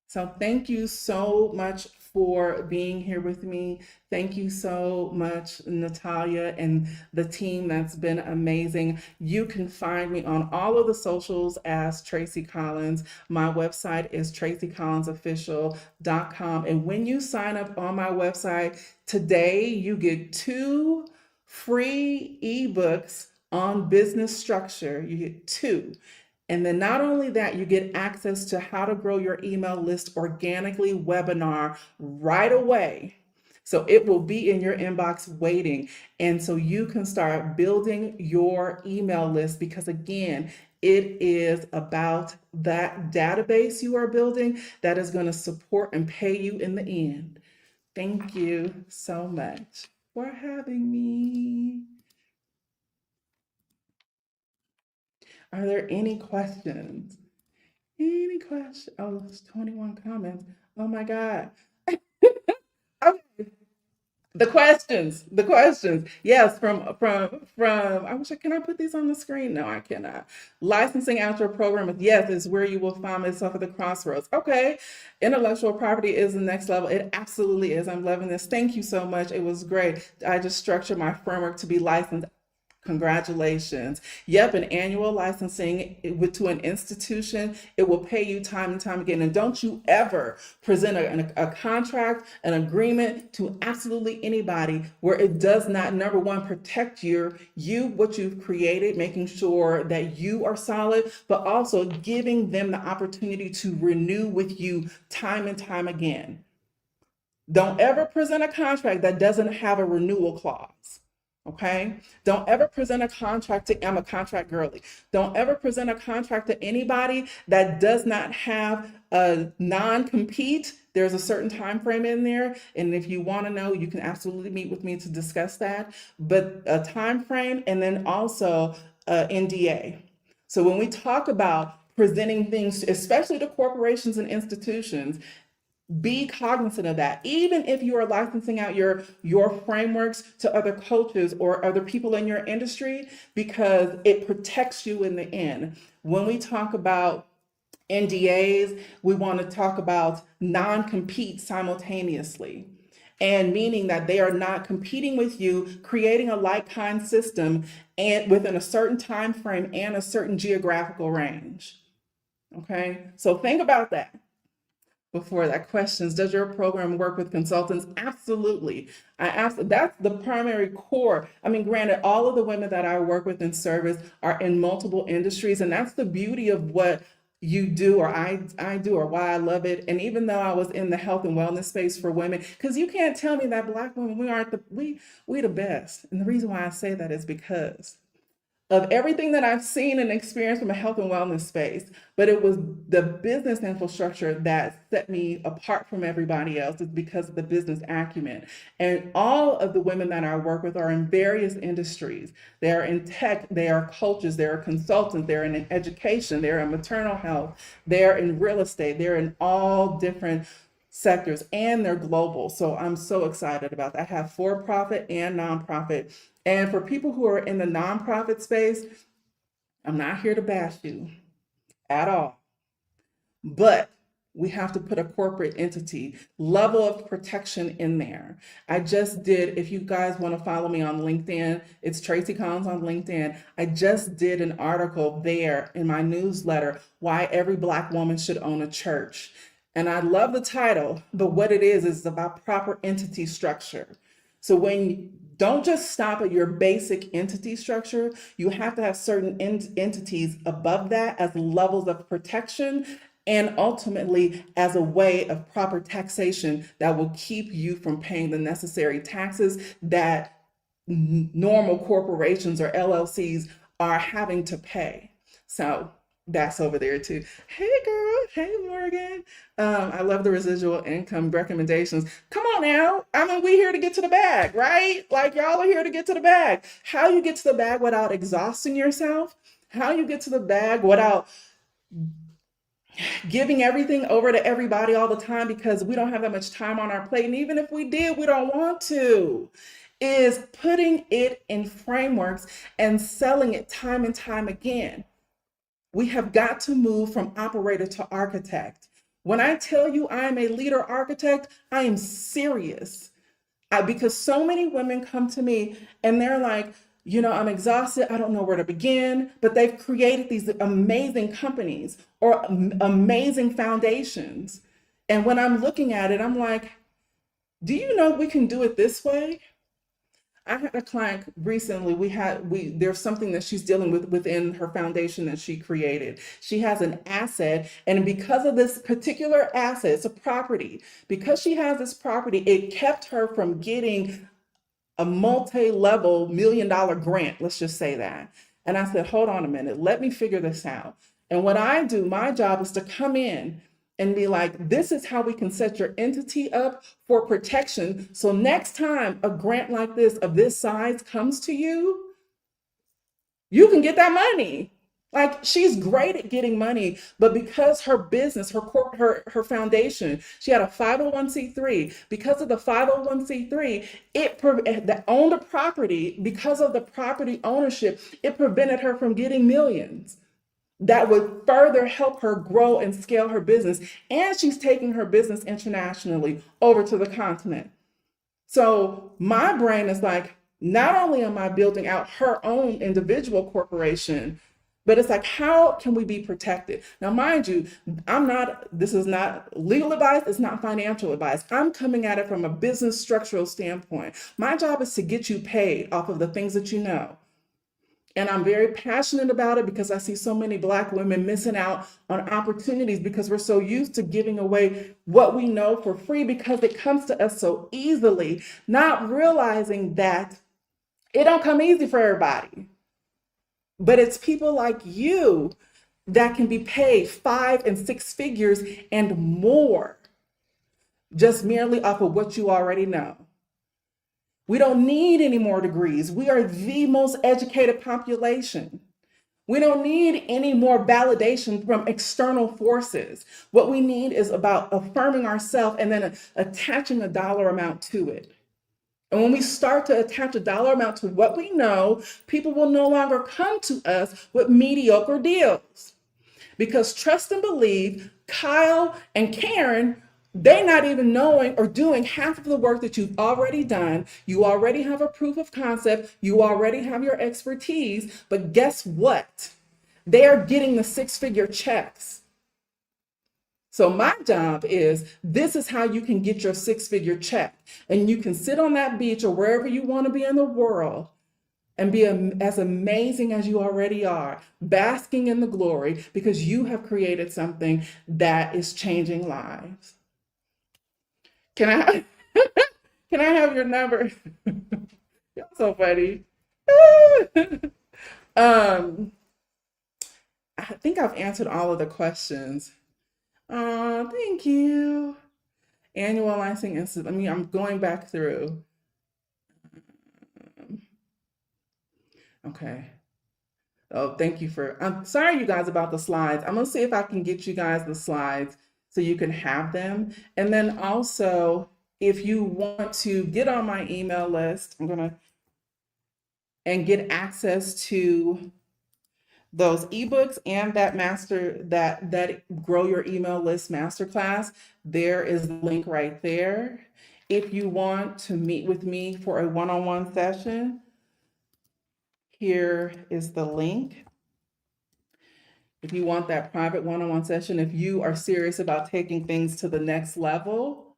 So thank you so much for being here with me. Thank you so much, Natalia, and the team. That's been amazing. You can find me on all of the socials as Tracy Collins. My website is tracycollinsofficial.com. And when you sign up on my website today, you get 2 free ebooks on business structure. You get 2. And then not only that, you get access to how to grow your email list organically webinar right away. So it will be in your inbox waiting. And so you can start building your email list, because again, it is about that database you are building that is going to support and pay you in the end. Thank you so much for having me. Are there any questions? Any questions? Oh, there's 21 comments. Oh my God. Okay. The questions. Yes, I wish can I put these on the screen? No, I cannot. Licensing outdoor program, yes, is where you will find myself at the crossroads. Okay. Intellectual property is the next level. It absolutely is. I'm loving this. Thank you so much. It was great. I just structured my framework to be licensed. Congratulations. Yep, an annual licensing to an institution, it will pay you time and time again. And don't you ever present a contract, an agreement to absolutely anybody where it does not, number one, protect what you've created, making sure that you are solid, but also giving them the opportunity to renew with you time and time again. Don't ever present a contract that doesn't have a renewal clause. Okay. Don't ever present a contract to, I'm a contract girly. Don't ever present a contract to anybody that does not have a non-compete. There's a certain time frame in there. And if you want to know, you can absolutely meet with me to discuss that. But a time frame and then also NDA. So when we talk about presenting things, especially to corporations and institutions, be cognizant of that. Even if you are licensing out your frameworks to other coaches or other people in your industry, because it protects you in the end. When we talk about NDAs, we want to talk about non-compete simultaneously. And meaning that they are not competing with you, creating a like-kind system and within a certain time frame and a certain geographical range. Okay, so think about that. Before that, questions, does your program work with consultants? Absolutely. That's the primary core. I mean, granted, all of the women that I work with in service are in multiple industries, and that's the beauty of what you do or I do or why I love it. And even though I was in the health and wellness space for women, because you can't tell me that Black women, we the best. And the reason why I say that is because of everything that I've seen and experienced from a health and wellness space, but it was the business infrastructure that set me apart from everybody else. Is because of the business acumen. And all of the women that I work with are in various industries. They are in tech, they are coaches, they are consultants, they're in education, they're in maternal health, they're in real estate, they're in all different sectors, and they're global. So I'm so excited about that. I have for-profit and nonprofit. And for people who are in the nonprofit space, I'm not here to bash you at all, but we have to put a corporate entity level of protection in there. I just did, if you guys want to follow me on LinkedIn, it's Tracy Collins on LinkedIn. I just did an article there in my newsletter, Why Every Black Woman Should Own a Church. And I love the title, but what it is about proper entity structure. So don't just stop at your basic entity structure. You have to have certain entities above that as levels of protection and ultimately as a way of proper taxation that will keep you from paying the necessary taxes that normal corporations or LLCs are having to pay. So that's over there too. Hey girl, hey Morgan. I love the residual income recommendations. Come on now. I mean, we here to get to the bag, right? Like y'all are here to get to the bag. How you get to the bag without exhausting yourself? How you get to the bag without giving everything over to everybody all the time because we don't have that much time on our plate. And even if we did, we don't want to. Is putting it in frameworks and selling it time and time again. We have got to move from operator to architect. When I tell you I am a leader architect, I am serious. Because so many women come to me and they're like, I'm exhausted. I don't know where to begin. But they've created these amazing companies or amazing foundations. And when I'm looking at it, I'm like, do you know we can do it this way? I had a client recently, there's something that she's dealing with within her foundation that she created. She has an asset, and because of this particular asset, it's a property. Because she has this property, it kept her from getting a multi-level $1 million grant, let's just say that. And I said, hold on a minute, let me figure this out. And what I do, my job is to come in and be like, this is how we can set your entity up for protection. So next time a grant like this of this size comes to you, you can get that money. Like, she's great at getting money, but because her business, her foundation, she had a 501c3. Because of the 501c3, that owned a property. Because of the property ownership, it prevented her from getting millions that would further help her grow and scale her business. And she's taking her business internationally over to the continent. So my brain is like, not only am I building out her own individual corporation, but it's like, how can we be protected? Now, mind you, this is not legal advice, it's not financial advice. I'm coming at it from a business structural standpoint. My job is to get you paid off of the things that you know. And I'm very passionate about it because I see so many Black women missing out on opportunities because we're so used to giving away what we know for free because it comes to us so easily, not realizing that it don't come easy for everybody. But it's people like you that can be paid 5 and 6 figures and more just merely off of what you already know. We don't need any more degrees. We are the most educated population. We don't need any more validation from external forces. What we need is about affirming ourselves and then attaching a dollar amount to it. And when we start to attach a dollar amount to what we know, people will no longer come to us with mediocre deals. Because trust and believe, Kyle and Karen, they're not even knowing or doing half of the work that you've already done. You already have a proof of concept. You already have your expertise. But guess what? They are getting the 6-figure checks. So my job is, this is how you can get your 6-figure check. And you can sit on that beach or wherever you want to be in the world and be as amazing as you already are, basking in the glory because you have created something that is changing lives. Can I can I have your number? You're so funny. I think I've answered all of the questions. Thank you. Annual licensing instance. I'm going back through. Okay. Oh, thank you I'm sorry, you guys, about the slides. I'm gonna see if I can get you guys the slides so you can have them. And then also, if you want to get on my email list, and get access to those ebooks and that grow your email list masterclass, there is the link right there. If you want to meet with me for a one-on-one session, here is the link. If you want that private one-on-one session, if you are serious about taking things to the next level,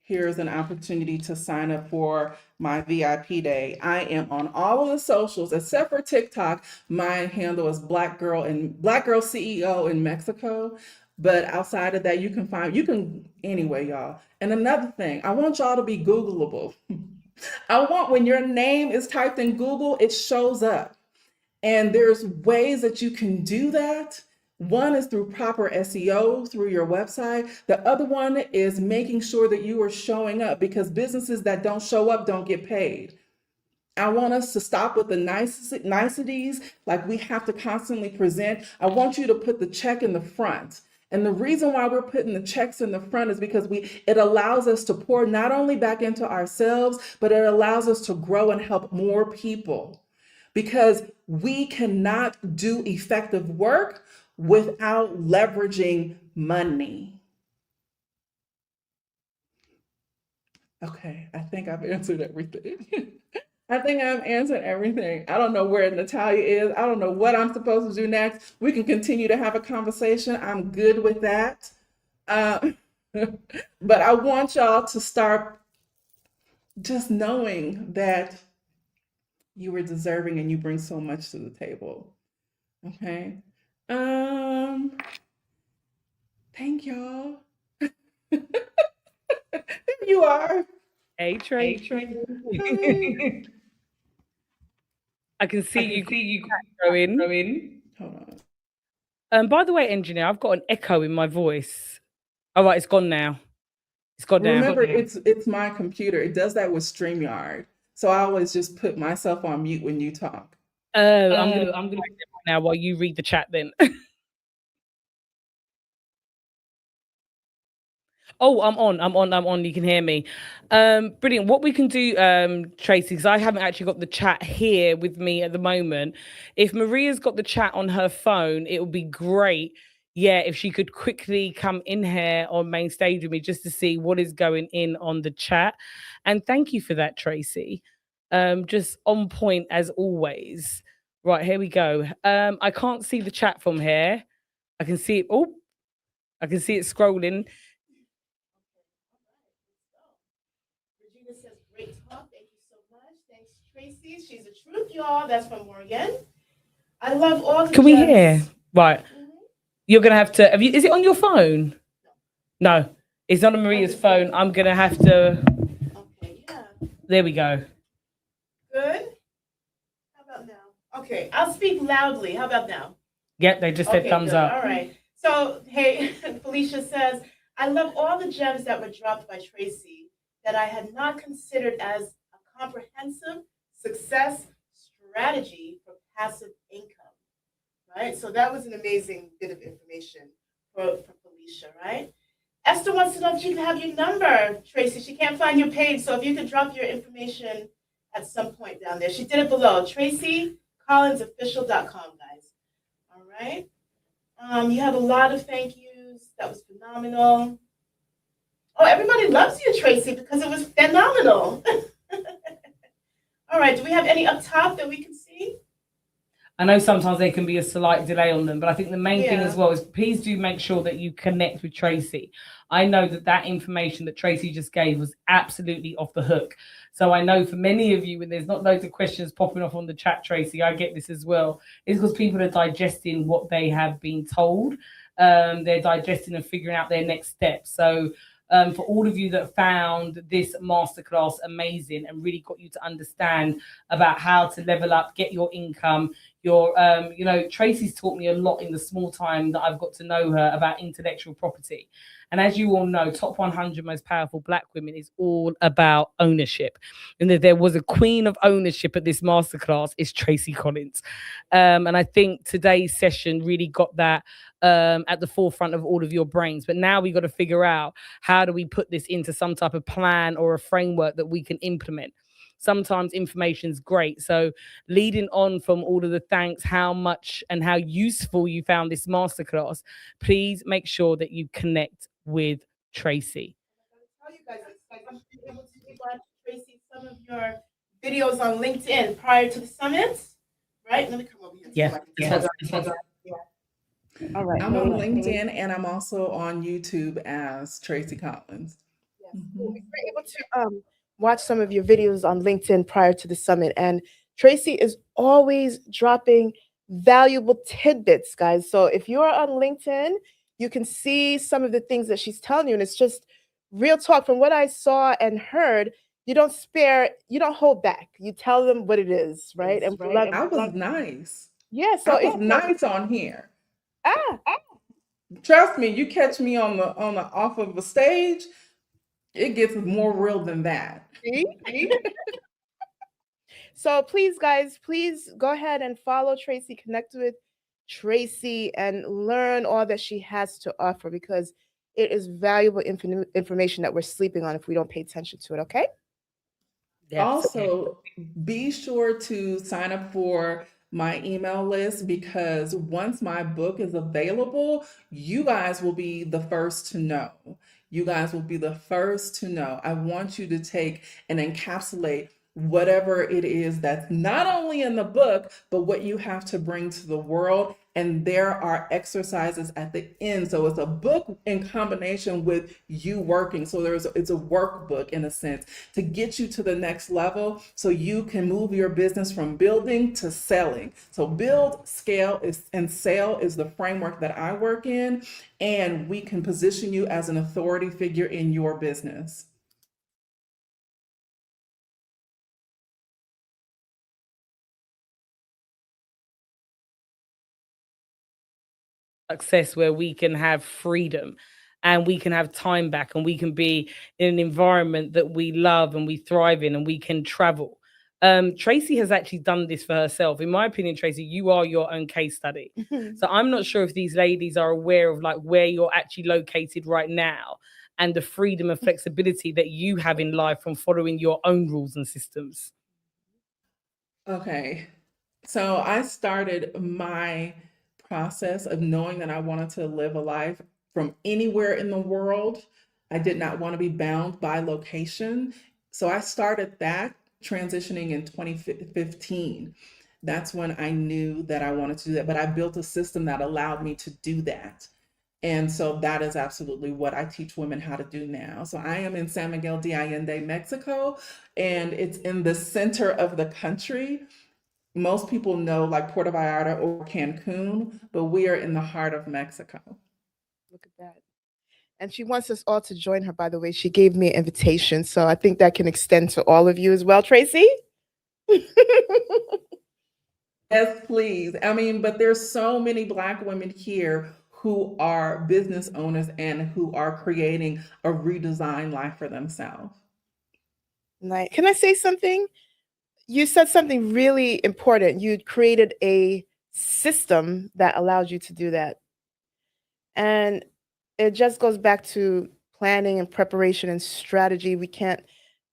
here's an opportunity to sign up for my VIP day. I am on all of the socials except for TikTok. My handle is Black Girl CEO in Mexico. But outside of that, anyway, y'all. And another thing, I want y'all to be Googleable. I want, when your name is typed in Google, it shows up. And there's ways that you can do that. One is through proper SEO through your website. The other one is making sure that you are showing up, because businesses that don't show up don't get paid. I want us to stop with the niceties, like we have to constantly present. I want you to put the check in the front. And the reason why we're putting the checks in the front is because it allows us to pour not only back into ourselves, but it allows us to grow and help more people. Because we cannot do effective work without leveraging money. Okay, I think I've answered everything. I don't know where Natalia is. I don't know what I'm supposed to do next. We can continue to have a conversation. I'm good with that. But I want y'all to start just knowing that you are deserving and you bring so much to the table. Okay. Thank y'all. There you are. Hey, Trey. I can see you growing. Hold on. By the way, engineer, I've got an echo in my voice. All right, it's gone now. Remember, it's my computer. It does that with StreamYard. So I always just put myself on mute when you talk. I'm gonna now while you read the chat then. Oh, I'm on. You can hear me. Brilliant. What we can do, Tracy, because I haven't actually got the chat here with me at the moment. If Maria's got the chat on her phone, it would be great. Yeah, if she could quickly come in here on main stage with me just to see what is going in on the chat. And thank you for that, Tracy. Just on point as always. Right, here we go. I can't see the chat from here. I can see it. Oh, I can see it scrolling. Regina says, great talk. Thank you so much. Thanks, Tracy. She's the truth, y'all. That's from Morgan. I love all the Can we gems. hear? Right. You're gonna have to have you is it on your phone? No, it's not on Maria's phone. I'm gonna have to. Okay, yeah. There we go. Good. How about now? Okay, I'll speak loudly. How about now? Yep, they just said thumbs good. up. All right. So, hey, Felicia says, I love all the gems that were dropped by Tracy that I had not considered as a comprehensive success strategy for passive income. Right? So that was an amazing bit of information for Felicia, right? Esther wants to know if she can have your number, Tracy. She can't find your page, so if you could drop your information at some point down there. She did it below, TracyCollinsOfficial.com, guys. All right. You have a lot of thank yous. That was phenomenal. Oh, everybody loves you, Tracy, because it was phenomenal. All right. Do we have any up top that we can see? I know sometimes there can be a slight delay on them, but I think the main thing Yeah. as well is please do make sure that you connect with Tracy. I know that information that Tracy just gave was absolutely off the hook. So I know for many of you, when there's not loads of questions popping off on the chat, Tracy, I get this as well. It's because people are digesting what they have been told. They're digesting and figuring out their next steps. So for all of you that found this masterclass amazing and really got you to understand about how to level up, get your income, Tracy's taught me a lot in the small time that I've got to know her about intellectual property. And as you all know, Top 100 Most Powerful Black Women is all about ownership. And if there was a queen of ownership at this masterclass, it's Tracy Collins. And I think today's session really got that at the forefront of all of your brains. But now we got to figure out, how do we put this into some type of plan or a framework that we can implement? Sometimes information's great. So leading on from all of the thanks, how much and how useful you found this masterclass, please make sure that you connect with Tracy. Tell you guys, I'm able to give Tracy some of your videos on LinkedIn prior to the summit, right? Let me come over here. Yeah. All right. I'm on LinkedIn and I'm also on YouTube as Tracy Collins. Yes. We're able to watch some of your videos on LinkedIn prior to the summit. And Tracy is always dropping valuable tidbits, guys. So if you're on LinkedIn, you can see some of the things that she's telling you. And it's just real talk. From what I saw and heard, you don't hold back. You tell them what it is, right? And I was nice. Yeah, so I was nice on here. Ah, trust me, you catch me on the off of a stage, it gets more real than that. So please, guys, please go ahead and follow Tracy, connect with Tracy, and learn all that she has to offer, because it is valuable information that we're sleeping on if we don't pay attention to it. Okay. Also, be sure to sign up for my email list, because once my book is available, you guys will be the first to know. You guys will be the first to know. I want you to take and encapsulate whatever it is that's not only in the book, but what you have to bring to the world. And there are exercises at the end. So it's a book in combination with you working. So it's a workbook in a sense to get you to the next level so you can move your business from building to selling. So build, scale, and sell is the framework that I work in. And we can position you as an authority figure in your business. Success where we can have freedom and we can have time back and we can be in an environment that we love and we thrive in and we can travel. Tracy has actually done this for herself. In my opinion, Tracy, you are your own case study. So I'm not sure if these ladies are aware of like where you're actually located right now and the freedom and flexibility that you have in life from following your own rules and systems. Okay. So I started my process of knowing that I wanted to live a life from anywhere in the world. I did not want to be bound by location. So I started that transitioning in 2015. That's when I knew that I wanted to do that, but I built a system that allowed me to do that. And so that is absolutely what I teach women how to do now. So I am in San Miguel de Allende, Mexico, and it's in the center of the country. Most people know like Puerto Vallarta or Cancun, but we are in the heart of Mexico. Look at that. And she wants us all to join her, by the way. She gave me an invitation. So I think that can extend to all of you as well, Tracy. Yes, please. I mean, but there's so many Black women here who are business owners and who are creating a redesigned life for themselves. Can I say something? You said something really important. You created a system that allows you to do that. And it just goes back to planning and preparation and strategy. We can't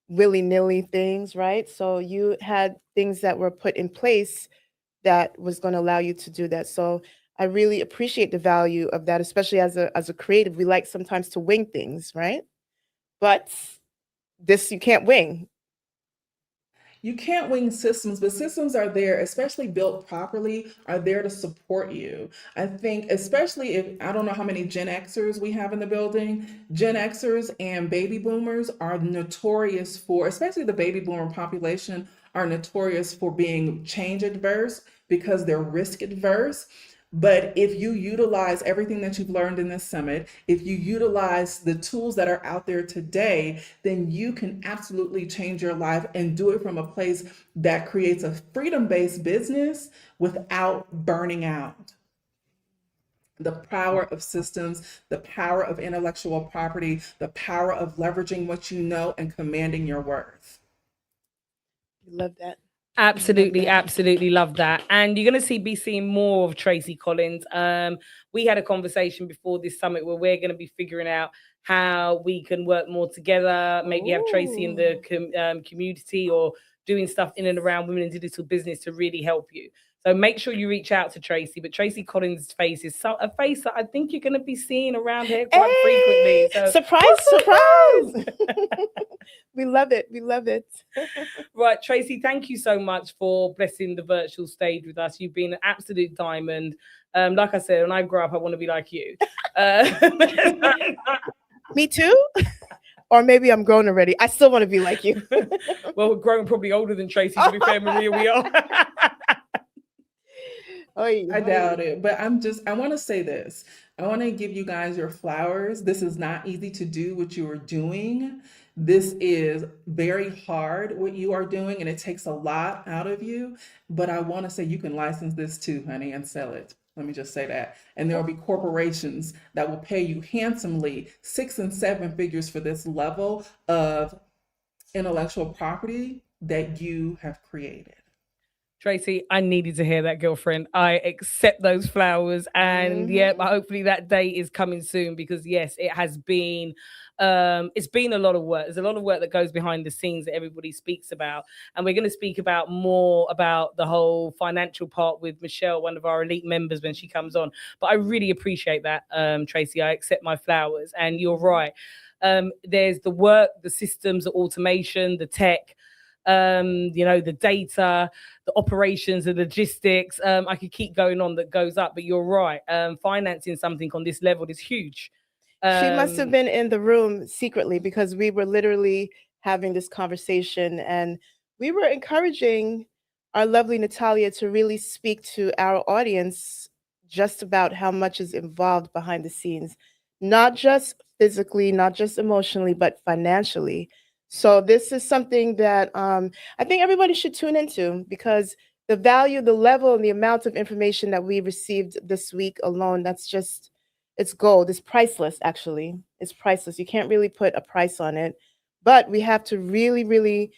willy-nilly things, right? So you had things that were put in place that was going to allow you to do that. So I really appreciate the value of that, especially as a creative. We like sometimes to wing things, right? But this you can't wing. You can't wing systems, but systems are there, especially built properly, are there to support you. I think, especially if I don't know how many Gen Xers we have in the building, Gen Xers and baby boomers are notorious for, especially the baby boomer population, are notorious for being change adverse because they're risk adverse. But if you utilize everything that you've learned in this summit, if you utilize the tools that are out there today, then you can absolutely change your life and do it from a place that creates a freedom-based business without burning out. The power of systems, the power of intellectual property, the power of leveraging what you know and commanding your worth. Love that. Absolutely, absolutely love that. And you're going to be seeing more of Tracy Collins. We had a conversation before this summit where we're going to be figuring out how we can work more together, maybe have Tracy in the community or doing stuff in and around women in digital business to really help you. So make sure you reach out to Tracy. But Tracy Collins' face is a face that I think you're going to be seeing around here quite frequently. So surprise. We love it. We love it. Right, Tracy, thank you so much for blessing the virtual stage with us. You've been an absolute diamond. Like I said, when I grow up, I want to be like you. Me too? Or maybe I'm grown already. I still want to be like you. Well, we're growing probably older than Tracy, to be fair, Maria, we are. I doubt it, but I want to say this. I want to give you guys your flowers. This is not easy to do what you are doing. This is very hard what you are doing, and it takes a lot out of you. But I want to say you can license this too, honey, and sell it. Let me just say that. And there will be corporations that will pay you handsomely 6 and 7 figures for this level of intellectual property that you have created. Tracy, I needed to hear that, girlfriend. I accept those flowers. And yeah, hopefully that day is coming soon because yes, it has been it's been a lot of work. There's a lot of work that goes behind the scenes that everybody speaks about. And we're going to speak about more about the whole financial part with Michelle, one of our elite members, when she comes on. But I really appreciate that, Tracy. I accept my flowers. And you're right. There's the work, the systems, the automation, the tech, the data, the operations, the logistics. I could keep going on that goes up, but you're right. Financing something on this level is huge. She must have been in the room secretly because we were literally having this conversation and we were encouraging our lovely Natalia to really speak to our audience just about how much is involved behind the scenes, not just physically, not just emotionally, but financially. So this is something that I think everybody should tune into because the value, the level, and the amount of information that we received this week alone, it's gold. It's priceless, actually. It's priceless. You can't really put a price on it, but we have to really, really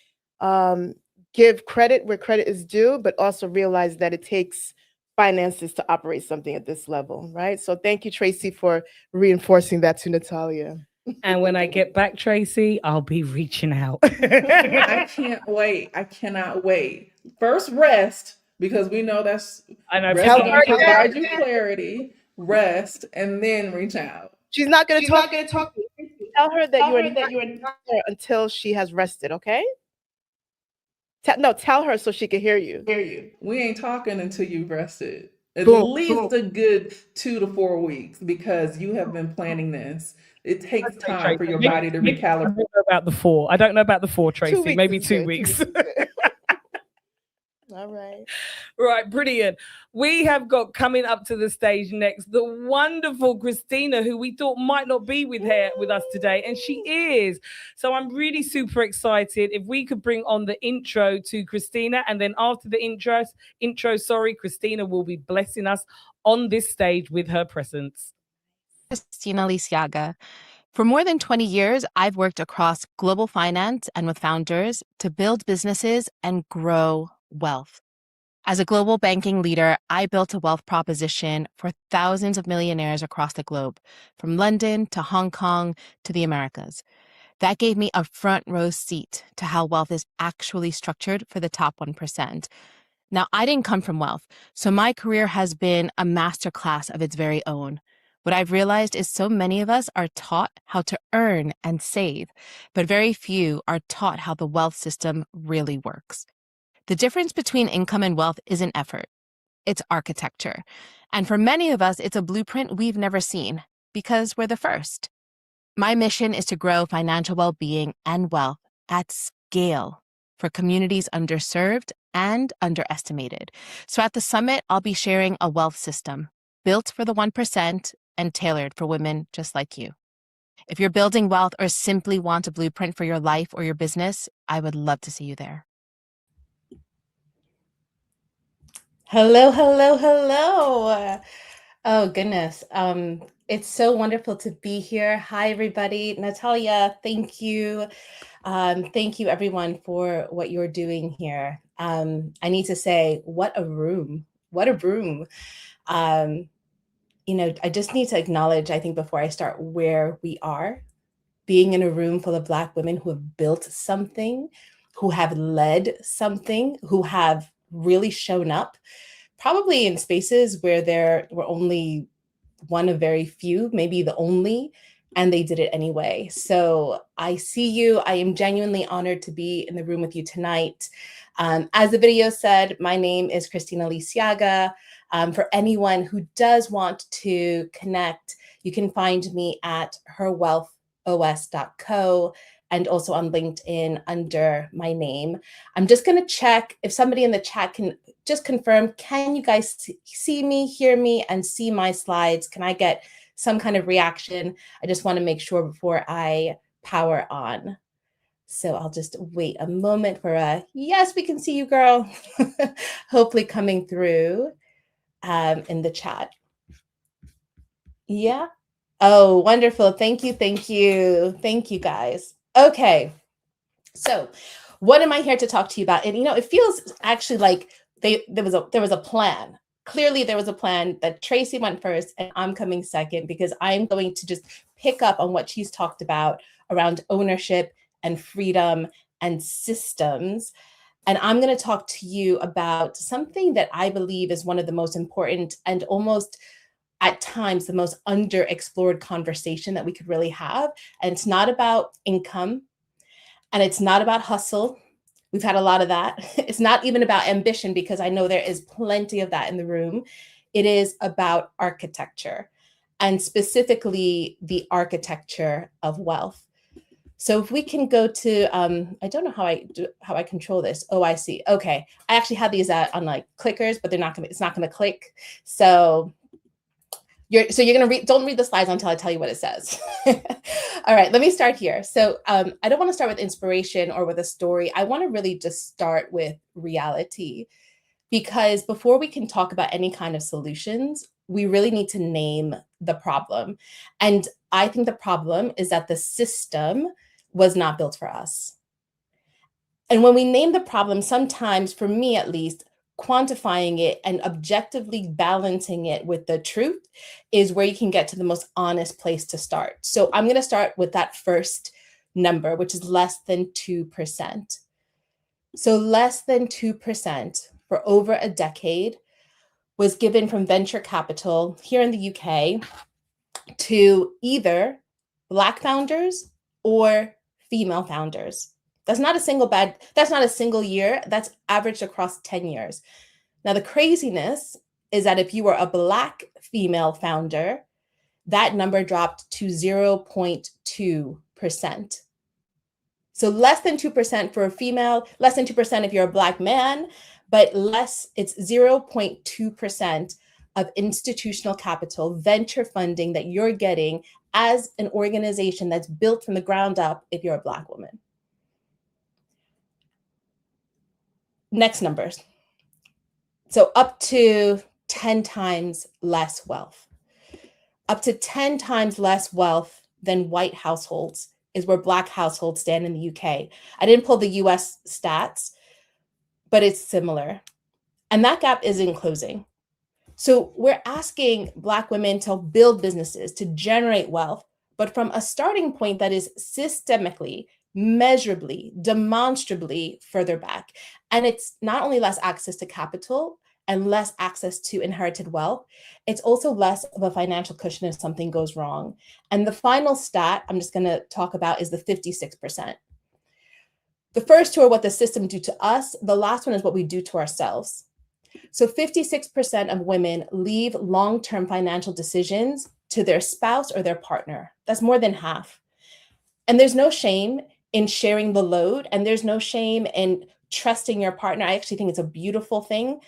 give credit where credit is due, but also realize that it takes finances to operate something at this level, right? So thank you, Tracy, for reinforcing that to Natalia. And when I get back, Tracy, I'll be reaching out. I can't wait. I cannot wait. First, rest, because we know that's I know. rest is going to provide you clarity. Rest, and then reach out. She's not going to She's talk. not going to talk. Tell her that Tell you are her that not you are gonna talk to her until she has rested, okay? No, tell her so she can hear you. We ain't talking until you've rested. At Boom. least a good 2 to 4 weeks, because you have been planning this. It takes Okay, time Tracy, for your maybe- body to maybe I recalibrate. don't know about the 4. I don't know about the 4, Tracy. weeks Maybe is 2 good. 2 weeks. weeks is good. All right. Right, brilliant. We have got coming up to the stage next the wonderful Christina, who we thought might not be with us today, and she is. So I'm really super excited. If we could bring on the intro to Christina, and then after the intro, Christina will be blessing us on this stage with her presence. Christina Lisiaga. For more than 20 years, I've worked across global finance and with founders to build businesses and grow wealth. As a global banking leader, I built a wealth proposition for thousands of millionaires across the globe, from London to Hong Kong to the Americas. That gave me a front row seat to how wealth is actually structured for the top 1%. Now, I didn't come from wealth, so my career has been a masterclass of its very own. What I've realized is so many of us are taught how to earn and save, but very few are taught how the wealth system really works. The difference between income and wealth isn't effort, it's architecture. And for many of us, it's a blueprint we've never seen because we're the first. My mission is to grow financial well-being and wealth at scale for communities underserved and underestimated. So at the summit, I'll be sharing a wealth system built for the 1% and tailored for women just like you. If you're building wealth or simply want a blueprint for your life or your business, I would love to see you there. Hello, hello, hello. Oh, goodness. It's so wonderful to be here. Hi, everybody. Natalia, thank you. Thank you, everyone, for what you're doing here. I need to say, what a room. What a room. I just need to acknowledge, I think, before I start, where we are. Being in a room full of Black women who have built something, who have led something, who have really shown up, probably in spaces where there were only one of very few, maybe the only, and they did it anyway. So I see you. I am genuinely honored to be in the room with you tonight. As the video said, my name is Christina Lisiaga. For anyone who does want to connect, you can find me at herwealthos.co and also on LinkedIn under my name. I'm just going to check if somebody in the chat can just confirm, can you guys see me, hear me, and see my slides? Can I get some kind of reaction? I just want to make sure before I power on. So I'll just wait a moment for a, yes, we can see you, girl. Hopefully coming through in the chat. Yeah. Oh, wonderful. Thank you. Thank you. Thank you, guys. Okay. So what am I here to talk to you about? And, it feels actually like there was a plan. Clearly, there was a plan that Tracy went first and I'm coming second because I'm going to just pick up on what she's talked about around ownership and freedom and systems. And I'm going to talk to you about something that I believe is one of the most important and almost at times the most underexplored conversation that we could really have. And it's not about income. And it's not about hustle. We've had a lot of that. It's not even about ambition, because I know there is plenty of that in the room. It is about architecture, and specifically the architecture of wealth. So if we can go to, I don't know how I control this. Oh, I see. Okay. I actually have these on like clickers, but it's not gonna click. So you're gonna read, don't read the slides until I tell you what it says. All right, let me start here. So I don't want to start with inspiration or with a story. I want to really just start with reality, because before we can talk about any kind of solutions, we really need to name the problem. And I think the problem is that the system was not built for us. And when we name the problem, sometimes, for me at least, quantifying it and objectively balancing it with the truth is where you can get to the most honest place to start. So I'm going to start with that first number, which is less than 2%. So less than 2% for over a decade was given from venture capital here in the UK to either Black founders or female founders. That's not a single year. That's averaged across 10 years. Now, the craziness is that if you were a Black female founder, that number dropped to 0.2%. So less than 2% for a female, less than 2% if you're a Black man, but it's 0.2% of institutional capital, venture funding that you're getting as an organization that's built from the ground up if you're a Black woman. Next numbers. So up to 10 times less wealth. Up to 10 times less wealth than white households is where Black households stand in the UK. I didn't pull the US stats, but it's similar. And that gap isn't closing. So we're asking Black women to build businesses, to generate wealth, but from a starting point that is systemically, measurably, demonstrably further back. And it's not only less access to capital and less access to inherited wealth, it's also less of a financial cushion if something goes wrong. And the final stat I'm just going to talk about is the 56%. The first two are what the system do to us. The last one is what we do to ourselves. So 56% of women leave long-term financial decisions to their spouse or their partner. That's more than half. And there's no shame in sharing the load, and there's no shame in trusting your partner. I actually think it's a beautiful thing,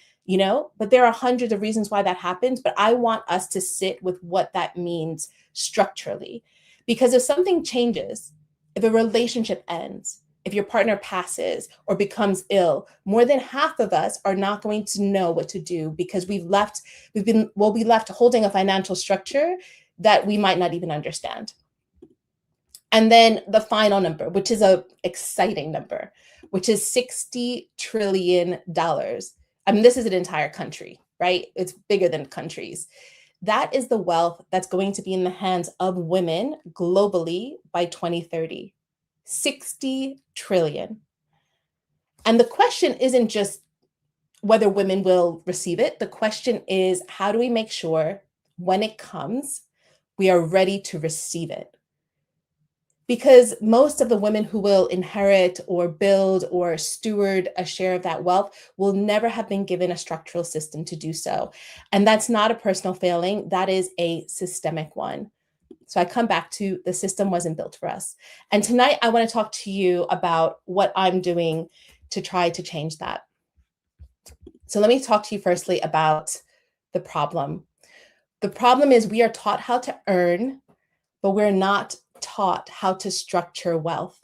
but there are hundreds of reasons why that happens. But I want us to sit with what that means structurally. Because if something changes, if a relationship ends, if your partner passes or becomes ill, more than half of us are not going to know what to do because we'll be left holding a financial structure that we might not even understand. And then the final number, which is an exciting number, which is $60 trillion. I mean, this is an entire country, right? It's bigger than countries. That is the wealth that's going to be in the hands of women globally by 2030. 60 trillion. And the question isn't just whether women will receive it. The question is, how do we make sure when it comes, we are ready to receive it? Because most of the women who will inherit or build or steward a share of that wealth will never have been given a structural system to do so. And that's not a personal failing. That is a systemic one. So I come back to the system wasn't built for us. And tonight I want to talk to you about what I'm doing to try to change that. So let me talk to you firstly about the problem. The problem is we are taught how to earn, but we're not taught how to structure wealth.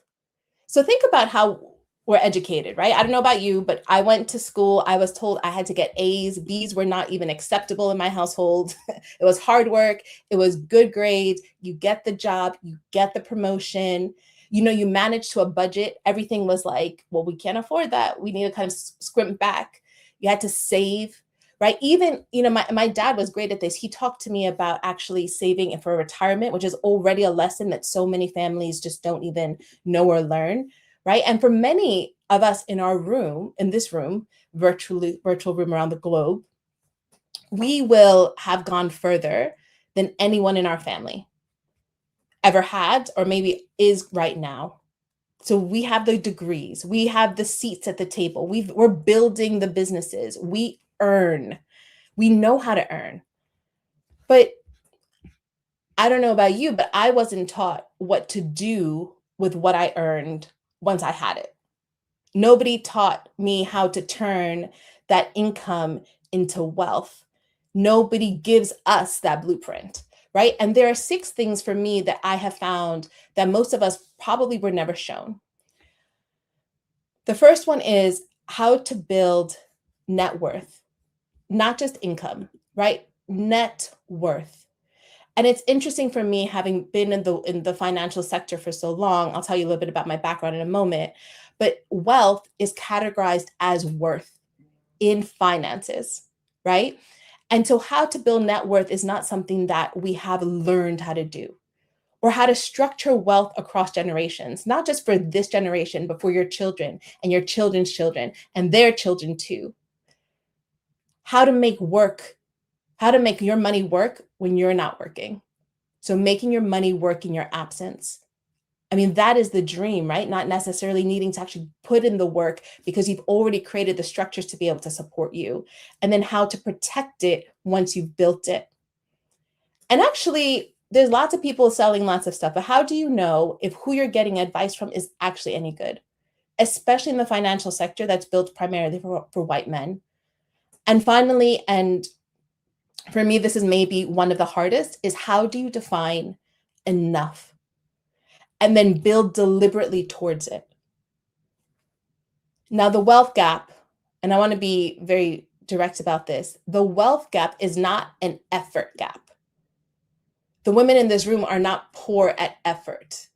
So think about how we're educated, right? I don't know about you, but I went to school. I was told I had to get A's. B's were not even acceptable in my household. It was hard work. It was good grades. You get the job, you get the promotion. You manage to a budget. Everything was like, well, we can't afford that. We need to kind of scrimp back. You had to save, right? Even, my dad was great at this. He talked to me about actually saving for retirement, which is already a lesson that so many families just don't even know or learn, right? And for many of us in this room, virtual room around the globe, we will have gone further than anyone in our family ever had, or maybe is right now. So we have the degrees, we have the seats at the table, we're building the businesses, we earn, we know how to earn. But I don't know about you, but I wasn't taught what to do with what I earned once I had it. Nobody taught me how to turn that income into wealth. Nobody gives us that blueprint, right? And there are 6 things for me that I have found that most of us probably were never shown. The first one is how to build net worth, not just income, right? Net worth. And it's interesting for me, having been in the financial sector for so long. I'll tell you a little bit about my background in a moment, but wealth is categorized as worth in finances, right? And so how to build net worth is not something that we have learned how to do, or how to structure wealth across generations, not just for this generation, but for your children and your children's children and their children too. How to make your money work when you're not working. So making your money work in your absence. I mean, that is the dream, right? Not necessarily needing to actually put in the work because you've already created the structures to be able to support you. And then how to protect it once you've built it. And actually, there's lots of people selling lots of stuff, but how do you know if who you're getting advice from is actually any good? Especially in the financial sector that's built primarily for white men. And finally, and for me, this is maybe one of the hardest, is how do you define enough? And then build deliberately towards it. Now, the wealth gap, and I want to be very direct about this, the wealth gap is not an effort gap. The women in this room are not poor at effort.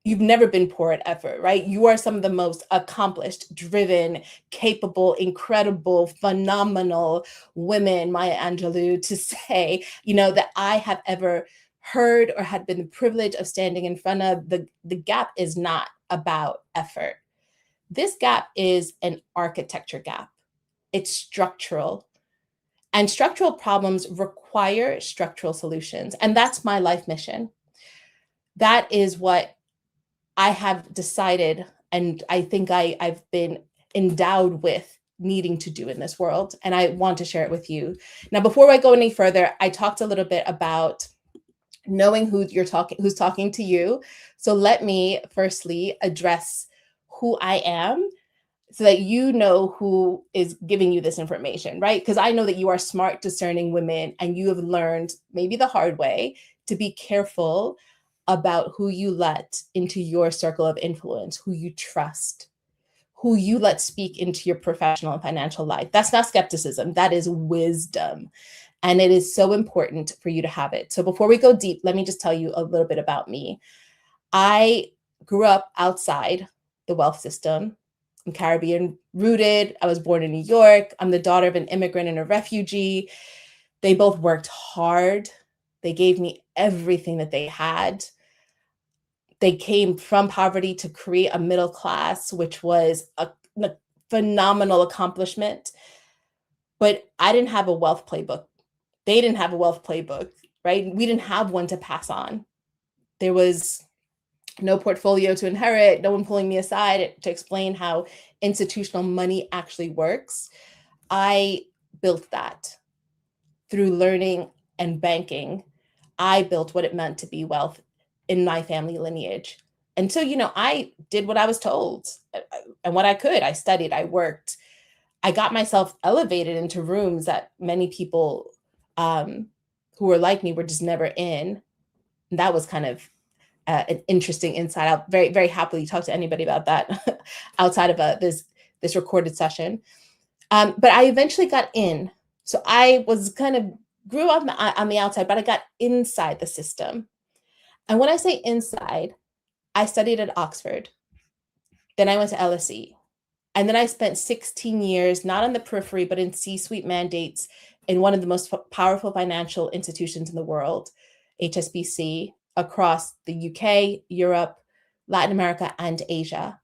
You've never been poor at effort, right? You are some of the most accomplished, driven, capable, incredible, phenomenal women, Maya Angelou, to say, that I have ever heard or had been the privilege of standing in front of. The gap is not about effort. This gap is an architecture gap. It's structural. And structural problems require structural solutions. And that's my life mission. That is what I have decided, and I think I've been endowed with needing to do in this world. And I want to share it with you. Now, before I go any further, I talked a little bit about knowing who's talking to you. So let me firstly address who I am, so that you know who is giving you this information, right? Because I know that you are smart, discerning women, and you have learned, maybe the hard way, to be careful about who you let into your circle of influence, who you trust, who you let speak into your professional and financial life. That's not skepticism, that is wisdom. And it is so important for you to have it. So before we go deep, let me just tell you a little bit about me. I grew up outside the wealth system. I'm Caribbean rooted. I was born in New York. I'm the daughter of an immigrant and a refugee. They both worked hard. They gave me everything that they had. They came from poverty to create a middle class, which was a phenomenal accomplishment. But I didn't have a wealth playbook. They didn't have a wealth playbook, right? We didn't have one to pass on. There was no portfolio to inherit, no one pulling me aside to explain how institutional money actually works. I built that through learning and banking. I built what it meant to be wealth in my family lineage. And so, I did what I was told and what I could. I studied, I worked. I got myself elevated into rooms that many people who were like me were just never in. And that was kind of an interesting insight. I'll very, very happily talk to anybody about that outside of this recorded session. But I eventually got in. So I was grew up on the outside, but I got inside the system. And when I say inside, I studied at Oxford. Then I went to LSE. And then I spent 16 years, not on the periphery, but in C-suite mandates in one of the most powerful financial institutions in the world, HSBC, across the UK, Europe, Latin America, and Asia.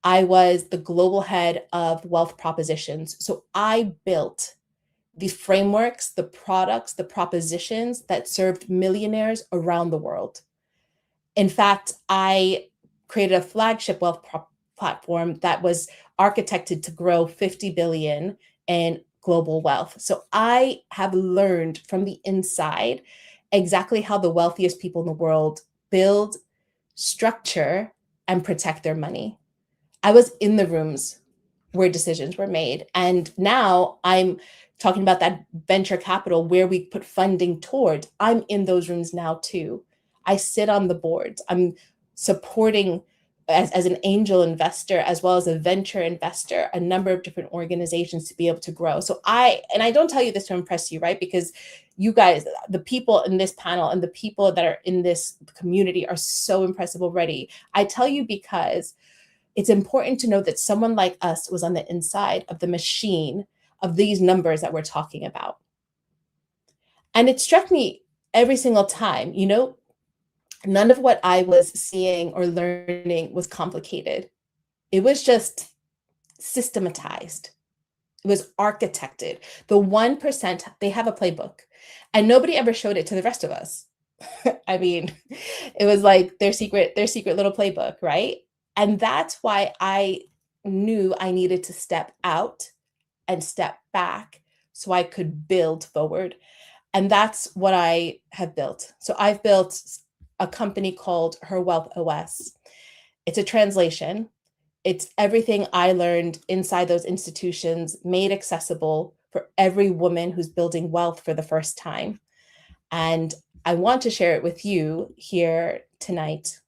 I was the global head of wealth propositions. So I built the frameworks, the products, the propositions that served millionaires around the world. In fact, I created a flagship wealth platform that was architected to grow 50 billion in global wealth. So I have learned from the inside exactly how the wealthiest people in the world build, structure, and protect their money. I was in the rooms where decisions were made. And now I'm talking about that venture capital where we put funding toward. I'm in those rooms now too. I sit on the boards. I'm supporting as an angel investor, as well as a venture investor, a number of different organizations to be able to grow. So I don't tell you this to impress you, right? Because you guys, the people in this panel and the people that are in this community are so impressive already. I tell you because it's important to know that someone like us was on the inside of the machine of these numbers that we're talking about. And it struck me every single time, none of what I was seeing or learning was complicated. It was just systematized. It was architected. The 1%, they have a playbook, and nobody ever showed it to the rest of us. I mean, it was like their secret little playbook, right? And that's why I knew I needed to step out and step back so I could build forward. And that's what I have built. So I've built a company called Her Wealth OS. It's a translation. It's everything I learned inside those institutions made accessible for every woman who's building wealth for the first time. And I want to share it with you here tonight.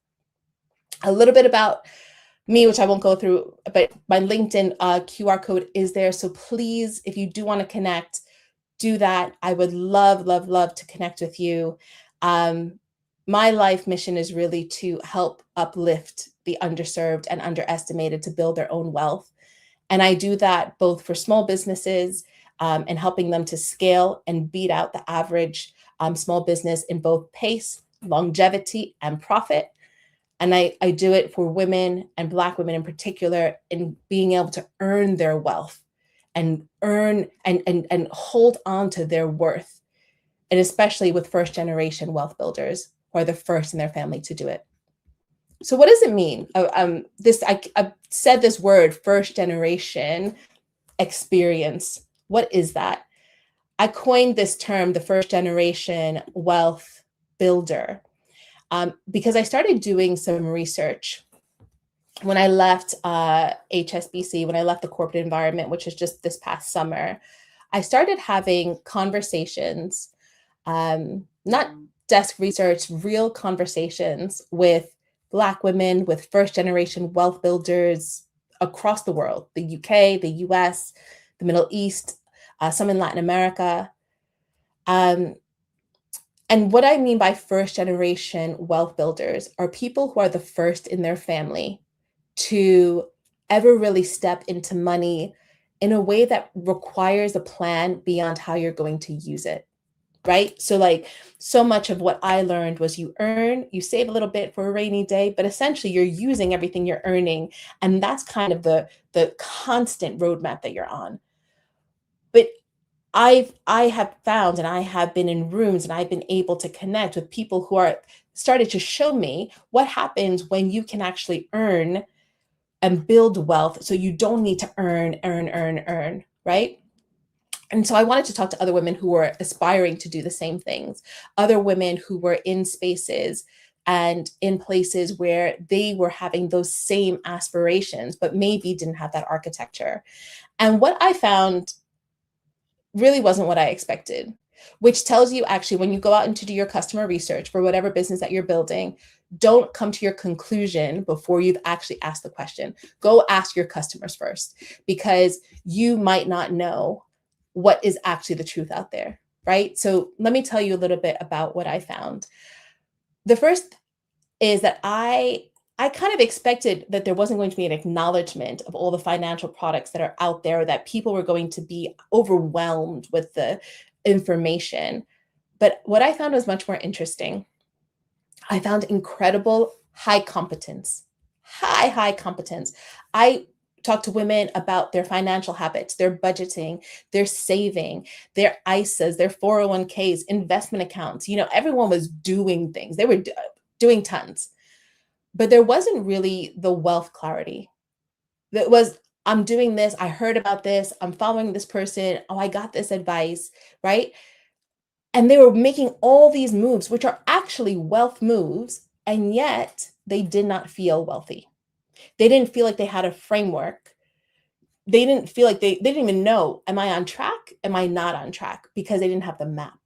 A little bit about me, which I won't go through, but my LinkedIn QR code is there. So please, if you do want to connect, do that. I would love, love, love to connect with you. My life mission is really to help uplift the underserved and underestimated to build their own wealth. And I do that both for small businesses and helping them to scale and beat out the average small business in both pace, longevity, and profit. And I do it for women and Black women in particular in being able to earn their wealth and earn and hold on to their worth. And especially with first generation wealth builders who are the first in their family to do it. So what does it mean? I've said this word, first generation experience. What is that? I coined this term, the first generation wealth builder, because I started doing some research when I left HSBC, when I left the corporate environment, which was just this past summer. I started having conversations, not desk research, real conversations with Black women, with first generation wealth builders across the world, the UK, the US, the Middle East, some in Latin America. And what I mean by first generation wealth builders are people who are the first in their family to ever really step into money in a way that requires a plan beyond how you're going to use it. Right? So like so much of what I learned was you earn, you save a little bit for a rainy day, but essentially you're using everything you're earning. And that's kind of the constant roadmap that you're on. But I have found, and I have been in rooms and I've been able to connect with people who are started to show me what happens when you can actually earn and build wealth. So you don't need to earn, right? And so I wanted to talk to other women who were aspiring to do the same things, other women who were in spaces and in places where they were having those same aspirations, but maybe didn't have that architecture. And what I found really wasn't what I expected, which tells you actually when you go out and to do your customer research for whatever business that you're building, don't come to your conclusion before you've actually asked the question. Go ask your customers first, because you might not know what is actually the truth out there, right? So let me tell you a little bit about what I found. The first is that I kind of expected that there wasn't going to be an acknowledgement of all the financial products that are out there, that people were going to be overwhelmed with the information. But what I found was much more interesting. I found incredible high competence. I talked to women about their financial habits, their budgeting, their saving, their ISAs, their 401ks, investment accounts. Everyone was doing things. They were doing tons. But there wasn't really the wealth clarity. That was, I'm doing this, I heard about this, I'm following this person, oh, I got this advice, right? And they were making all these moves, which are actually wealth moves, and yet they did not feel wealthy. They didn't feel like they had a framework. They didn't feel like they didn't even know, am I on track? Am I not on track? Because they didn't have the map.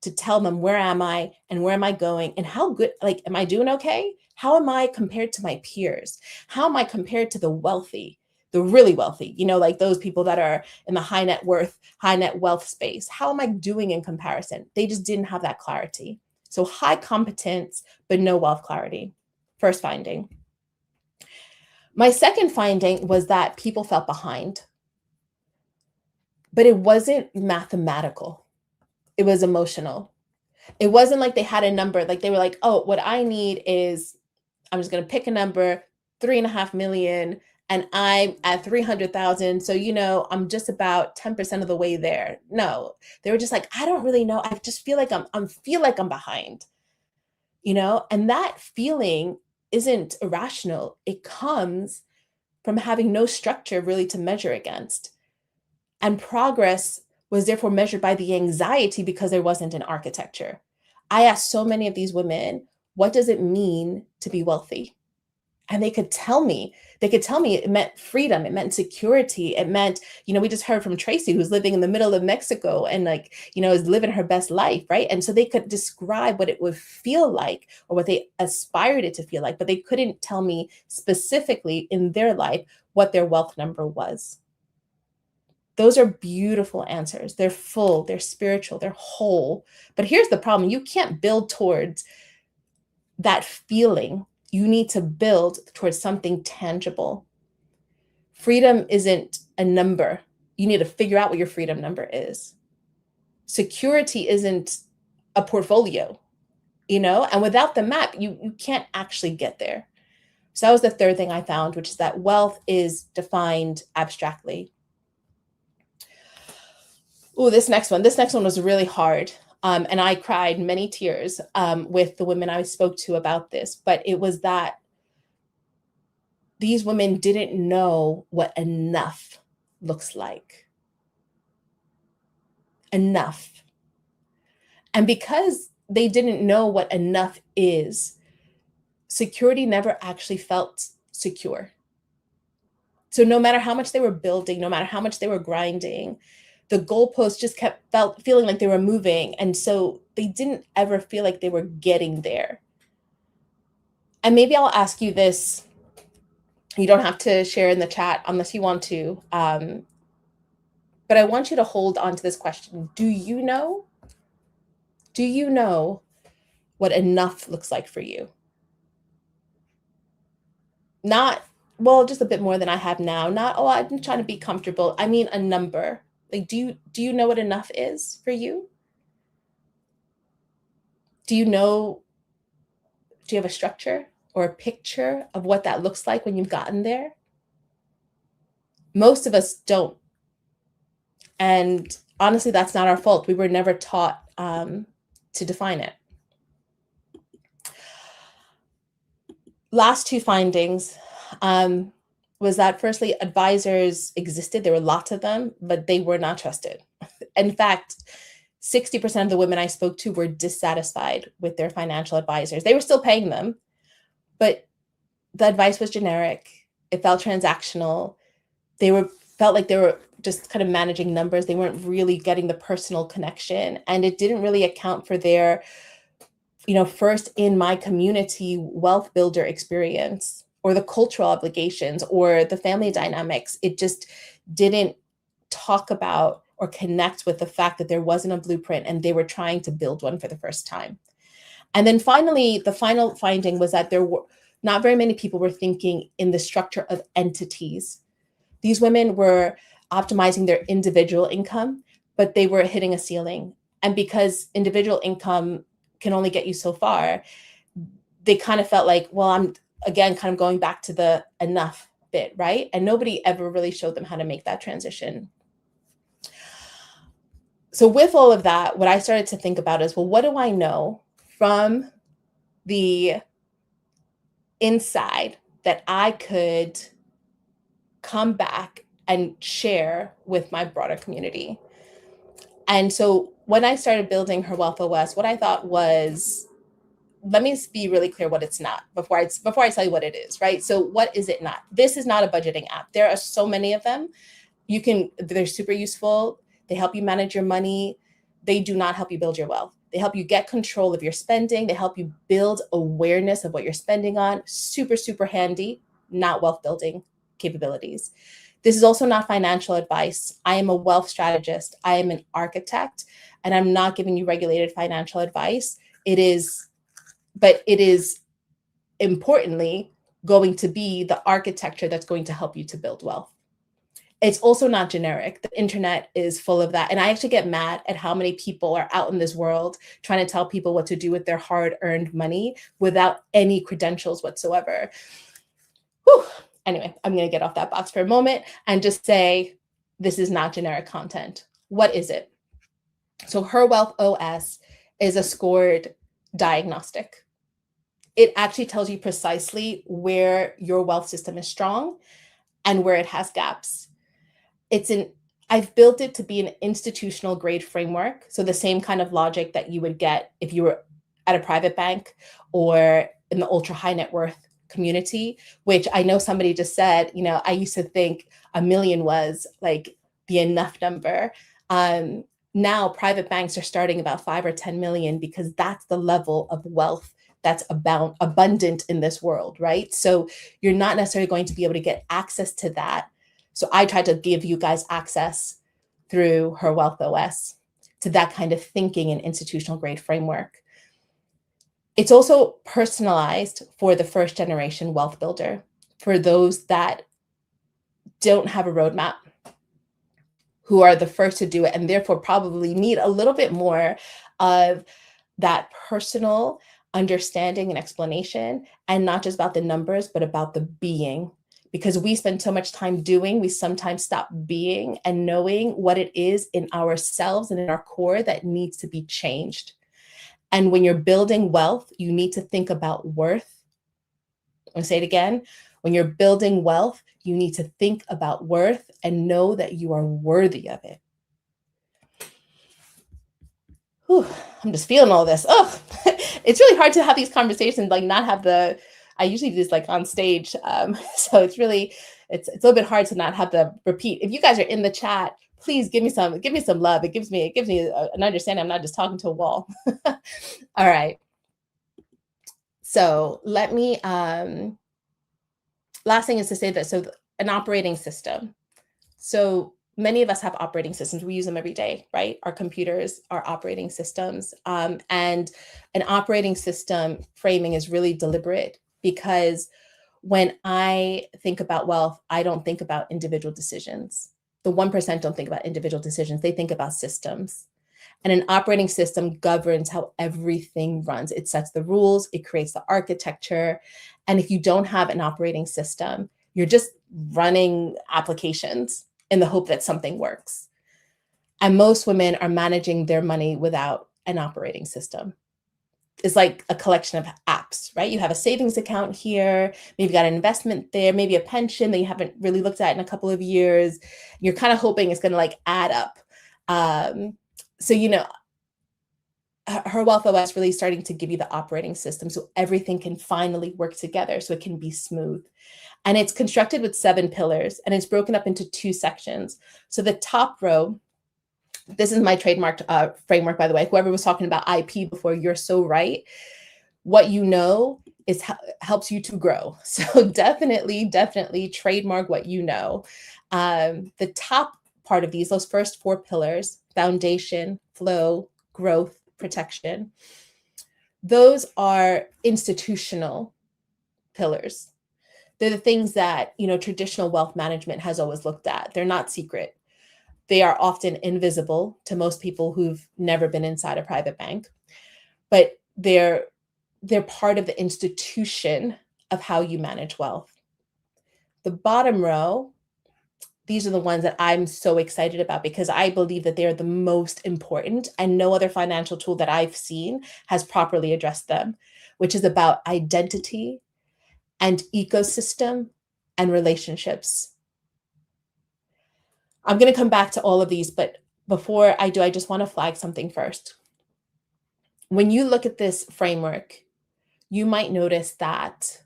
to tell them where am I and where am I going and how good, like, am I doing okay? How am I compared to my peers? How am I compared to the wealthy, the really wealthy, like those people that are in the high net wealth space? How am I doing in comparison? They just didn't have that clarity. So high competence, but no wealth clarity. First finding. My second finding was that people felt behind, but it wasn't mathematical. It was emotional. It wasn't like they had a number. Like they were like, oh, what I need is, I'm just going to pick a number, 3.5 million, and I'm at 300,000. So, I'm just about 10% of the way there. No, they were just like, I don't really know. I just feel like I'm behind, and that feeling isn't irrational. It comes from having no structure really to measure against. And progress was therefore measured by the anxiety because there wasn't an architecture. I asked so many of these women, what does it mean to be wealthy? And they could tell me it meant freedom, it meant security, it meant, we just heard from Tracy, who's living in the middle of Mexico and is living her best life, right? And so they could describe what it would feel like or what they aspired it to feel like, but they couldn't tell me specifically in their life what their wealth number was. Those are beautiful answers. They're full, they're spiritual, they're whole. But here's the problem. You can't build towards that feeling. You need to build towards something tangible. Freedom isn't a number. You need to figure out what your freedom number is. Security isn't a portfolio, and without the map, you can't actually get there. So that was the third thing I found, which is that wealth is defined abstractly. Oh, this next one was really hard. And I cried many tears with the women I spoke to about this, but it was that these women didn't know what enough looks like. Enough. And because they didn't know what enough is, security never actually felt secure. So no matter how much they were building, no matter how much they were grinding, the goalposts just kept feeling like they were moving. And so they didn't ever feel like they were getting there. And maybe I'll ask you this. You don't have to share in the chat unless you want to. But I want you to hold on to this question. Do you know what enough looks like for you? Not, well, just a bit more than I have now. Not, oh, I'm trying to be comfortable. I mean, a number. Like, do you know what enough is for you? Do you have a structure or a picture of what that looks like when you've gotten there? Most of us don't. And honestly, that's not our fault. We were never taught to define it. Last two findings was that firstly, advisors existed. There were lots of them, but they were not trusted. In fact, 60% of the women I spoke to were dissatisfied with their financial advisors. They were still paying them, but the advice was generic. It felt transactional. Felt like they were just kind of managing numbers. They weren't really getting the personal connection, and it didn't really account for their, first in my community wealth builder experience or the cultural obligations or the family dynamics. It just didn't talk about or connect with the fact that there wasn't a blueprint and they were trying to build one for the first time. And then finally, the final finding was that there were not very many people were thinking in the structure of entities. These women were optimizing their individual income, but they were hitting a ceiling. And because individual income can only get you so far, they kind of felt like, well, I'm again kind of going back to the enough bit, right? And nobody ever really showed them how to make that transition. So with all of that, what I started to think about is, well, what do I know from the inside that I could come back and share with my broader community? And so when I started building Her Wealth OS, what I thought was, let me be really clear what it's not before I tell you what it is, right? So what is it not? This is not a budgeting app. There are so many of them. They're super useful. They help you manage your money. They do not help you build your wealth. They help you get control of your spending. They help you build awareness of what you're spending on. Super, super handy, not wealth building capabilities. This is also not financial advice. I am a wealth strategist. I am an architect, and I'm not giving you regulated financial advice. It is importantly going to be the architecture that's going to help you to build wealth. It's also not generic. The internet is full of that. And I actually get mad at how many people are out in this world trying to tell people what to do with their hard-earned money without any credentials whatsoever. Whew. Anyway, I'm going to get off that box for a moment and just say, this is not generic content. What is it? So Her Wealth OS is a scored diagnostic. It actually tells you precisely where your wealth system is strong and where it has gaps. I've built it to be an institutional grade framework. So the same kind of logic that you would get if you were at a private bank or in the ultra high net worth community, which I know somebody just said, I used to think $1 million was like the enough number. Now private banks are starting about 5 or 10 million because that's the level of wealth that's abundant in this world, right? So you're not necessarily going to be able to get access to that. So I tried to give you guys access through Her Wealth OS to that kind of thinking and institutional grade framework. It's also personalized for the first generation wealth builder, for those that don't have a roadmap, who are the first to do it, and therefore probably need a little bit more of that personal understanding and explanation, and not just about the numbers, but about the being. Because we spend so much time doing, we sometimes stop being and knowing what it is in ourselves and in our core that needs to be changed. And when you're building wealth, you need to think about worth. I'll say it again. When you're building wealth, you need to think about worth and know that you are worthy of it. Whew, I'm just feeling all this. Oh, it's really hard to have these conversations, like not have I usually do this like on stage. So it's a little bit hard to not have the repeat. If you guys are in the chat, please give me some love. It gives me an understanding. I'm not just talking to a wall. All right. So let me, last thing is to say that, so an operating system. So many of us have operating systems. We use them every day, right? Our computers are operating systems. And an operating system framing is really deliberate, because when I think about wealth, I don't think about individual decisions. The 1% don't think about individual decisions. They think about systems. And an operating system governs how everything runs. It sets the rules, it creates the architecture. And if you don't have an operating system, you're just running applications in the hope that something works. And most women are managing their money without an operating system. It's like a collection of apps, right? You have a savings account here, maybe you got an investment there, maybe a pension that you haven't really looked at in a couple of years. You're kind of hoping it's going to like add up. So, Her Wealth OS really starting to give you the operating system so everything can finally work together, so it can be smooth. And it's constructed with 7 pillars, and it's broken up into 2 sections. So the top row, this is my trademarked framework, by the way. Whoever was talking about IP before, you're so right. What you know helps you to grow. So definitely trademark what you know. The top part of those first 4 pillars, foundation, flow, growth, protection, those are institutional pillars. They're the things that, traditional wealth management has always looked at. They're not secret. They are often invisible to most people who've never been inside a private bank, but they're part of the institution of how you manage wealth. The bottom row, these are the ones that I'm so excited about, because I believe that they're the most important, and no other financial tool that I've seen has properly addressed them, which is about identity and ecosystem and relationships. I'm going to come back to all of these, but before I do, I just want to flag something first. When you look at this framework, you might notice that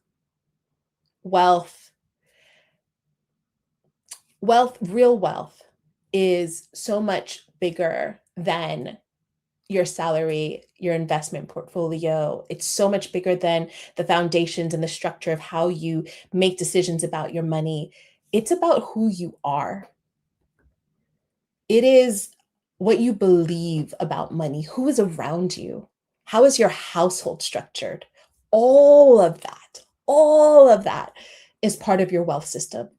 real wealth is so much bigger than your salary, your investment portfolio. It's so much bigger than the foundations and the structure of how you make decisions about your money. It's about who you are. It is what you believe about money, who is around you, how is your household structured. All of that is part of your wealth system.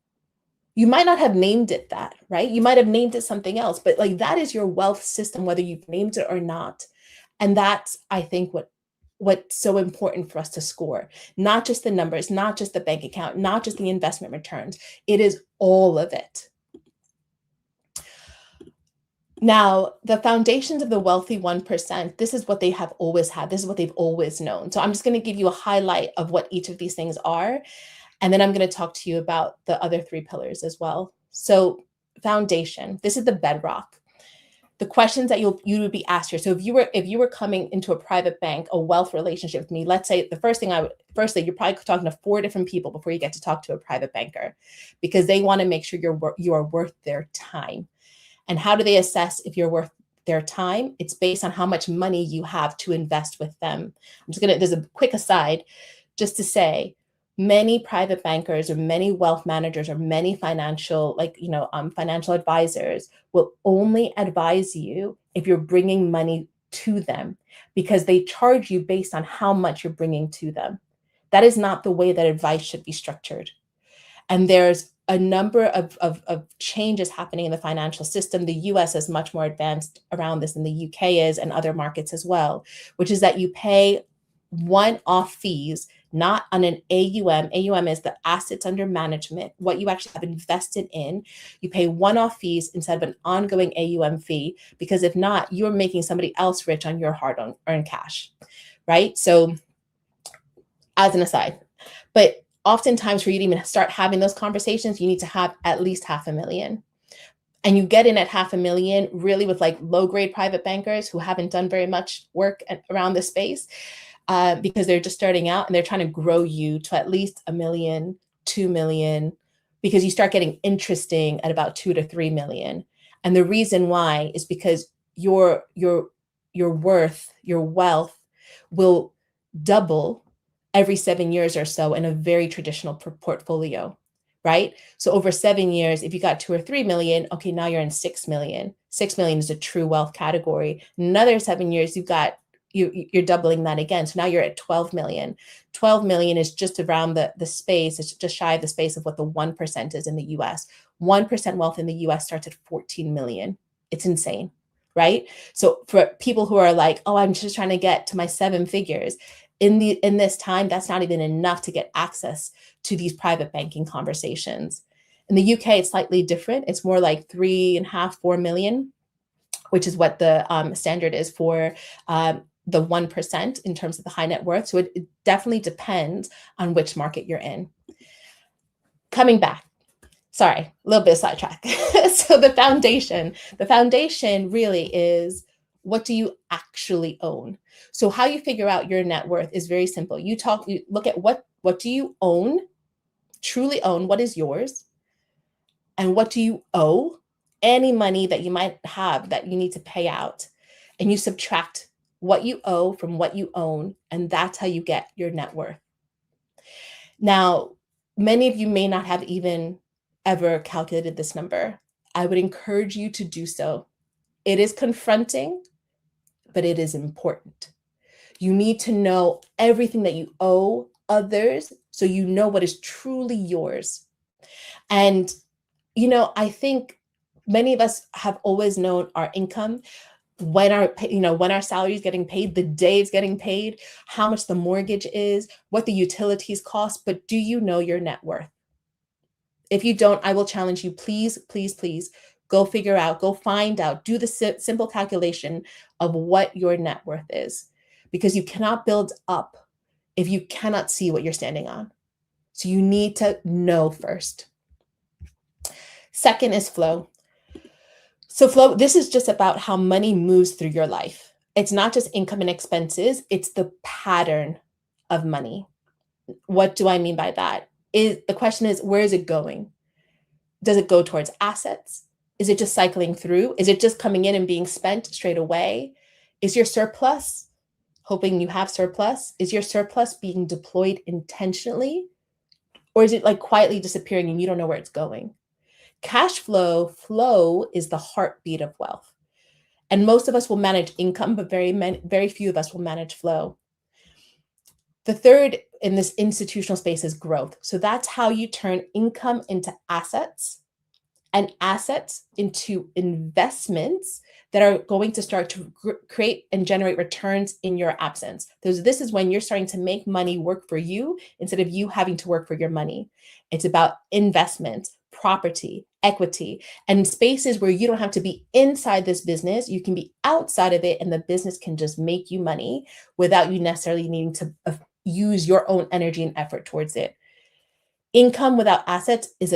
You might not have named it that, right? You might have named it something else, but like that is your wealth system, whether you've named it or not. And that's, I think, what's so important for us to score. Not just the numbers, not just the bank account, not just the investment returns. It is all of it. Now, the foundations of the wealthy 1%, this is what they have always had. This is what they've always known. So I'm just going to give you a highlight of what each of these things are. And then I'm going to talk to you about the other 3 pillars as well. So foundation, this is the bedrock. The questions that you would be asked here. So if you were coming into a private bank, a wealth relationship with me, let's say the firstly, you're probably talking to 4 different people before you get to talk to a private banker, because they want to make sure you are worth their time. And how do they assess if you're worth their time? It's based on how much money you have to invest with them. There's a quick aside just to say, many private bankers or many wealth managers or many financial advisors will only advise you if you're bringing money to them, because they charge you based on how much you're bringing to them. That is not the way that advice should be structured. And there's a number of changes happening in the financial system. The US is much more advanced around this than the UK is, and other markets as well, which is that you pay one-off fees, not on an AUM. AUM is the assets under management, what you actually have invested in. You pay one-off fees instead of an ongoing AUM fee, because if not, you're making somebody else rich on your hard-earned cash, right? So as an aside, but oftentimes for you to even start having those conversations, you need to have at least $500,000. And you get in at $500,000 really with like low-grade private bankers who haven't done very much work around this space, because they're just starting out and they're trying to grow you to at least $1 million, $2 million, because you start getting interesting at about $2 to $3 million. And the reason why is because your worth, your wealth will double every 7 years or so in a very traditional portfolio, right? So over 7 years, if you got 2 or 3 million, okay, now you're in 6 million. 6 million is a true wealth category. Another 7 years, you're doubling that again. So now you're at 12 million. 12 million is just around the space. It's just shy of the space of what the 1% is in the US. 1% wealth in the US starts at 14 million. It's insane, right? So for people who are like, oh, I'm just trying to get to my 7 figures, in this time, that's not even enough to get access to these private banking conversations. In the UK, it's slightly different. It's more like 3.5, 4 million, which is what the standard is for the 1% in terms of the high net worth. So it definitely depends on which market you're in. Coming back, sorry, a little bit of sidetrack. So the foundation really is, what do you actually own? So how you figure out your net worth is very simple. You look at what do you own, truly own, what is yours, and what do you owe, any money that you might have that you need to pay out, and you subtract what you owe from what you own, and that's how you get your net worth. Now, many of you may not have even ever calculated this number. I would encourage you to do so. It is confronting, but it is important. You need to know everything that you owe others so you know what is truly yours. And, I think many of us have always known our income, when our salary is getting paid, the day it's getting paid, how much the mortgage is, what the utilities cost, but do you know your net worth? If you don't, I will challenge you, please, please, please, go find out, do the simple calculation of what your net worth is, because you cannot build up if you cannot see what you're standing on. So you need to know first. Second is flow. So flow, this is just about how money moves through your life. It's not just income and expenses, it's the pattern of money. What do I mean by that? The question is, where is it going? Does it go towards assets? Is it just cycling through? Is it just coming in and being spent straight away? Is your surplus, hoping you have surplus, is your surplus being deployed intentionally? Or is it like quietly disappearing and you don't know where it's going? Cash flow is the heartbeat of wealth. And most of us will manage income, but very few of us will manage flow. The third in this institutional space is growth. So that's how you turn income into assets and assets into investments that are going to start to create and generate returns in your absence. This is when you're starting to make money work for you instead of you having to work for your money. It's about investment, property, equity, and spaces where you don't have to be inside this business. You can be outside of it, and the business can just make you money without you necessarily needing to use your own energy and effort towards it. Income without assets is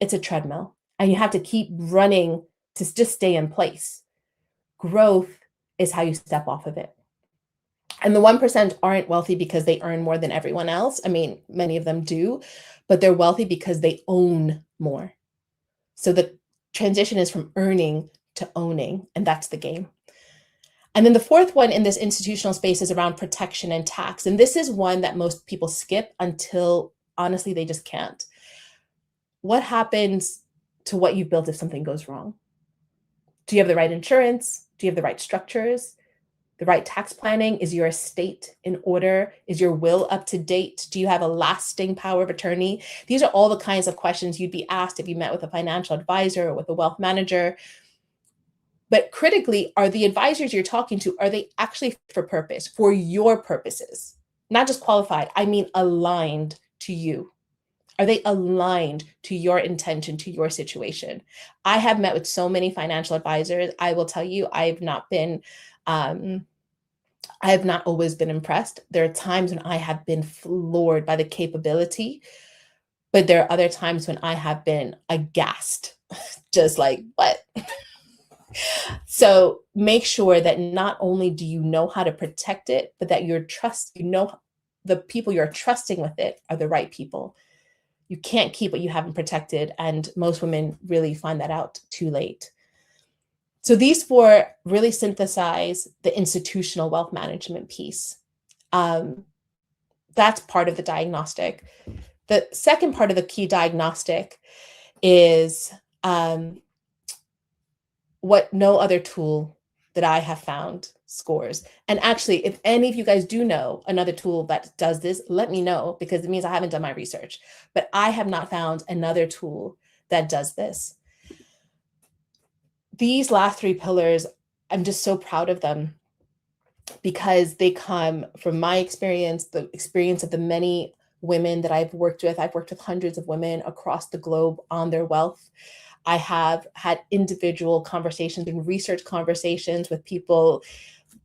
it's a treadmill, and you have to keep running to just stay in place. Growth is how you step off of it. And the 1% aren't wealthy because they earn more than everyone else. I mean, many of them do, but they're wealthy because they own more. So the transition is from earning to owning, and that's the game. And then the fourth one in this institutional space is around protection and tax. And this is one that most people skip until, honestly, they just can't. What happens to what you've built if something goes wrong? Do you have the right insurance? Do you have the right structures? The right tax planning? Is your estate in order? Is your will up to date? Do you have a lasting power of attorney? These are all the kinds of questions you'd be asked if you met with a financial advisor or with a wealth manager. But critically, are the advisors you're talking to, are they actually for purpose, for your purposes? Not just qualified, I mean aligned to you. Are they aligned to your intention, to your situation? I have met with so many financial advisors. I will tell you, I have not always been impressed. There are times when I have been floored by the capability, but there are other times when I have been aghast, just like, what? So make sure that not only do you know how to protect it, but that the people you're trusting with it are the right people. You can't keep what you haven't protected, and most women really find that out too late. So these four really synthesize the institutional wealth management piece. That's part of the diagnostic. The second part of the key diagnostic is what no other tool that I have found scores. And actually, if any of you guys do know another tool that does this, let me know, because it means I haven't done my research. But I have not found another tool that does this. These last three pillars, I'm just so proud of them because they come from my experience, the experience of the many women that I've worked with. I've worked with hundreds of women across the globe on their wealth. I have had individual conversations and research conversations with people,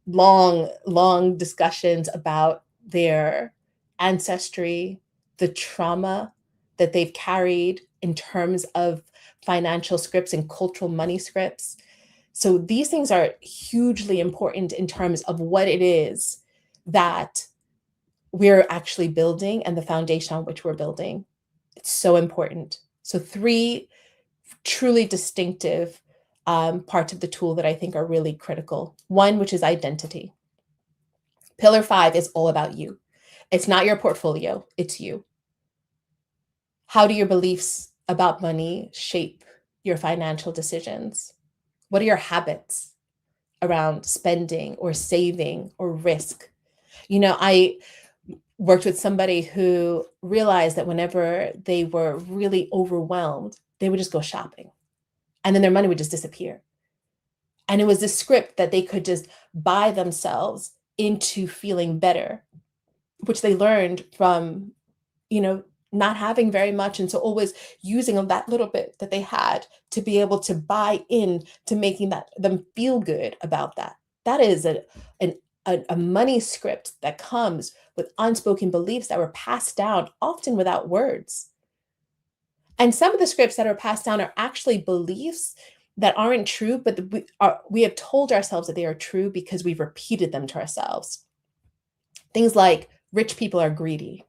long discussions about their ancestry, the trauma that they've carried in terms of financial scripts and cultural money scripts. So these things are hugely important in terms of what it is that we're actually building and the foundation on which we're building. It's so important. So three truly distinctive parts of the tool that I think are really critical. One, which is identity. Pillar 5 is all about you. It's not your portfolio, it's you. How do your beliefs about money shape your financial decisions? What are your habits around spending or saving or risk? You know, I worked with somebody who realized that whenever they were really overwhelmed, they would just go shopping. And then their money would just disappear. And it was this script that they could just buy themselves into feeling better, which they learned from, not having very much. And so always using that little bit that they had to be able to buy in to making them feel good about that. That is a money script that comes with unspoken beliefs that were passed down, often without words. And some of the scripts that are passed down are actually beliefs that aren't true, but we have told ourselves that they are true because we've repeated them to ourselves. Things like rich people are greedy,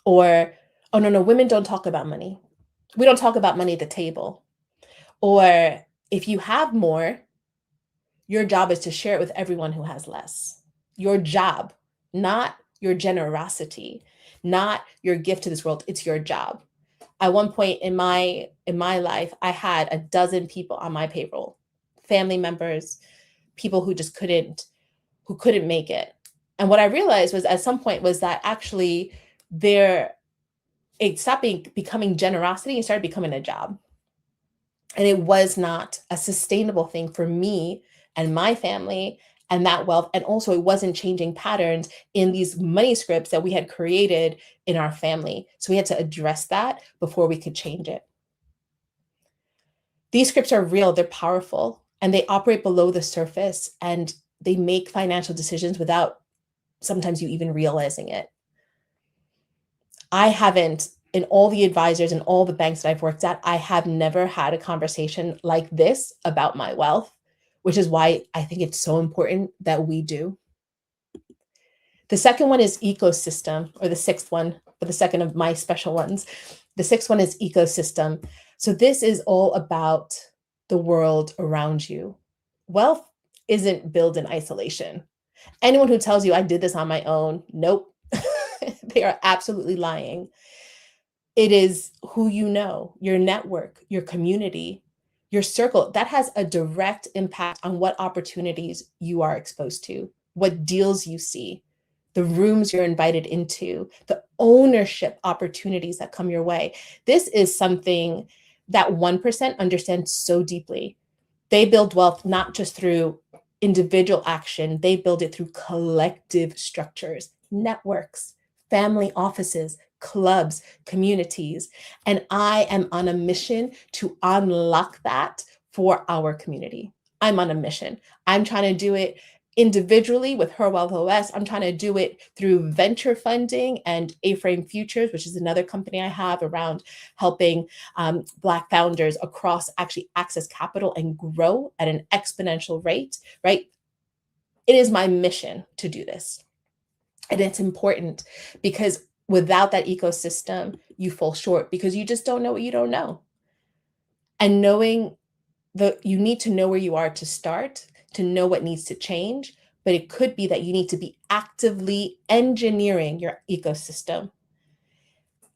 or, oh, no, women don't talk about money. We don't talk about money at the table. Or if you have more, Your job is to share it with everyone who has less. Your job, not your generosity, not your gift to this world. It's your job. At one point in my life, I had a dozen people on my payroll, family members, people who just couldn't make it. And what I realized was at some point was that actually it stopped becoming generosity and started becoming a job. And it was not a sustainable thing for me and my family and that wealth. And also, it wasn't changing patterns in these money scripts that we had created in our family. So we had to address that before we could change it. These scripts are real, they're powerful, and they operate below the surface, and they make financial decisions without sometimes you even realizing it. I haven't, in all the advisors and all the banks that I've worked at, I have never had a conversation like this about my wealth, which is why I think it's so important that we do. The second one is ecosystem, or the sixth one, but the second of my special ones. The sixth one is ecosystem. So this is all about the world around you. Wealth isn't built in isolation. Anyone who tells you I did this on my own, nope. They are absolutely lying. It is who you know, your network, your community, your circle. That has a direct impact on what opportunities you are exposed to, what deals you see, the rooms you're invited into, the ownership opportunities that come your way. This is something that 1% understands so deeply. They build wealth not just through individual action, they build it through collective structures, networks, family offices, clubs, communities. And I am on a mission to unlock that for our community. I'm on a mission. I'm trying to do it individually with Her Wealth OS. I'm trying to do it through venture funding and A-Frame Futures, which is another company I have around helping Black founders across actually access capital and grow at an exponential rate, right? It is my mission to do this. And it's important because without that ecosystem, you fall short because you just don't know what you don't know. And you need to know where you are to start, to know what needs to change, but it could be that you need to be actively engineering your ecosystem.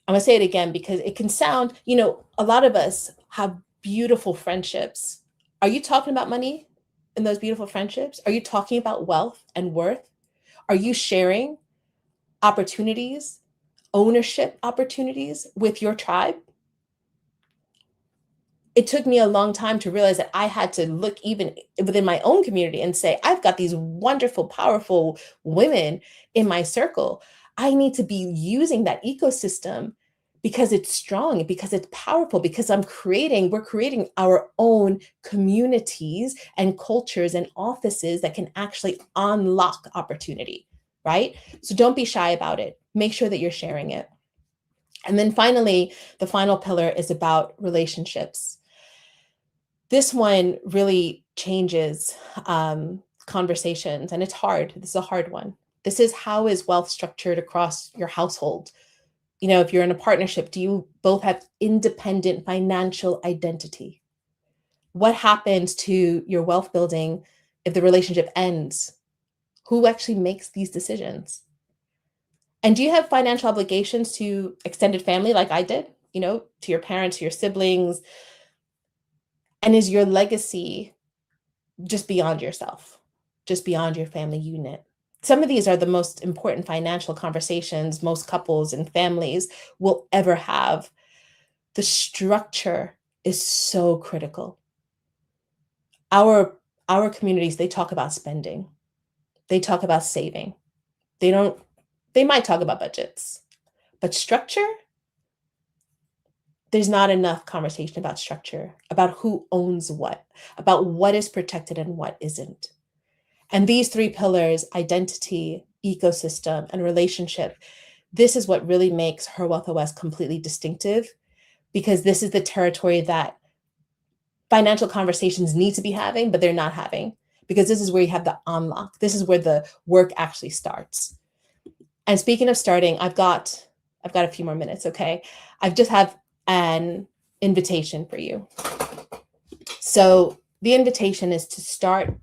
I'm gonna say it again because it can sound, a lot of us have beautiful friendships. Are you talking about money in those beautiful friendships? Are you talking about wealth and worth? Are you sharing opportunities, ownership opportunities with your tribe? It took me a long time to realize that I had to look even within my own community and say, I've got these wonderful, powerful women in my circle. I need to be using that ecosystem because it's strong, because it's powerful, because we're creating our own communities and cultures and offices that can actually unlock opportunity, right? So don't be shy about it. Make sure that you're sharing it. And then finally, the final pillar is about relationships. This one really changes conversations, and it's hard. This is a hard one. This is, how is wealth structured across your household? If you're in a partnership, do you both have independent financial identity? What happens to your wealth building if the relationship ends? Who actually makes these decisions? And do you have financial obligations to extended family like I did, to your parents, to your siblings? And is your legacy just beyond yourself, just beyond your family unit? Some of these are the most important financial conversations most couples and families will ever have. The structure is so critical. Our communities, they talk about spending. They talk about saving. They might talk about budgets, but structure, there's not enough conversation about structure, about who owns what, about what is protected and what isn't. And these three pillars, identity, ecosystem, and relationship, this is what really makes Her Wealth OS completely distinctive, because this is the territory that financial conversations need to be having, but they're not having, because this is where you have the unlock. This is where the work actually starts. And speaking of starting, I've got a few more minutes, okay? I just have an invitation for you. So the invitation is to start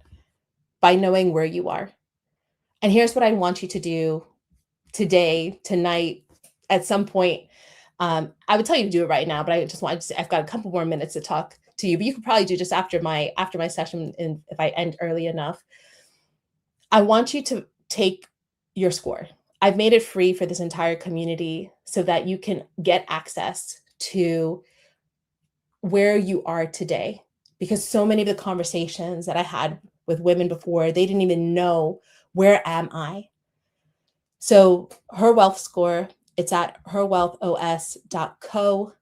by knowing where you are. And here's what I want you to do today, tonight, at some point. I would tell you to do it right now, but I just want to say I've got a couple more minutes to talk to you, but you could probably do just after my session, and if I end early enough. I want you to take your score. I've made it free for this entire community so that you can get access to where you are today, because so many of the conversations that I had with women before, they didn't even know, where am I? So her wealth score, it's at herwealthos.co.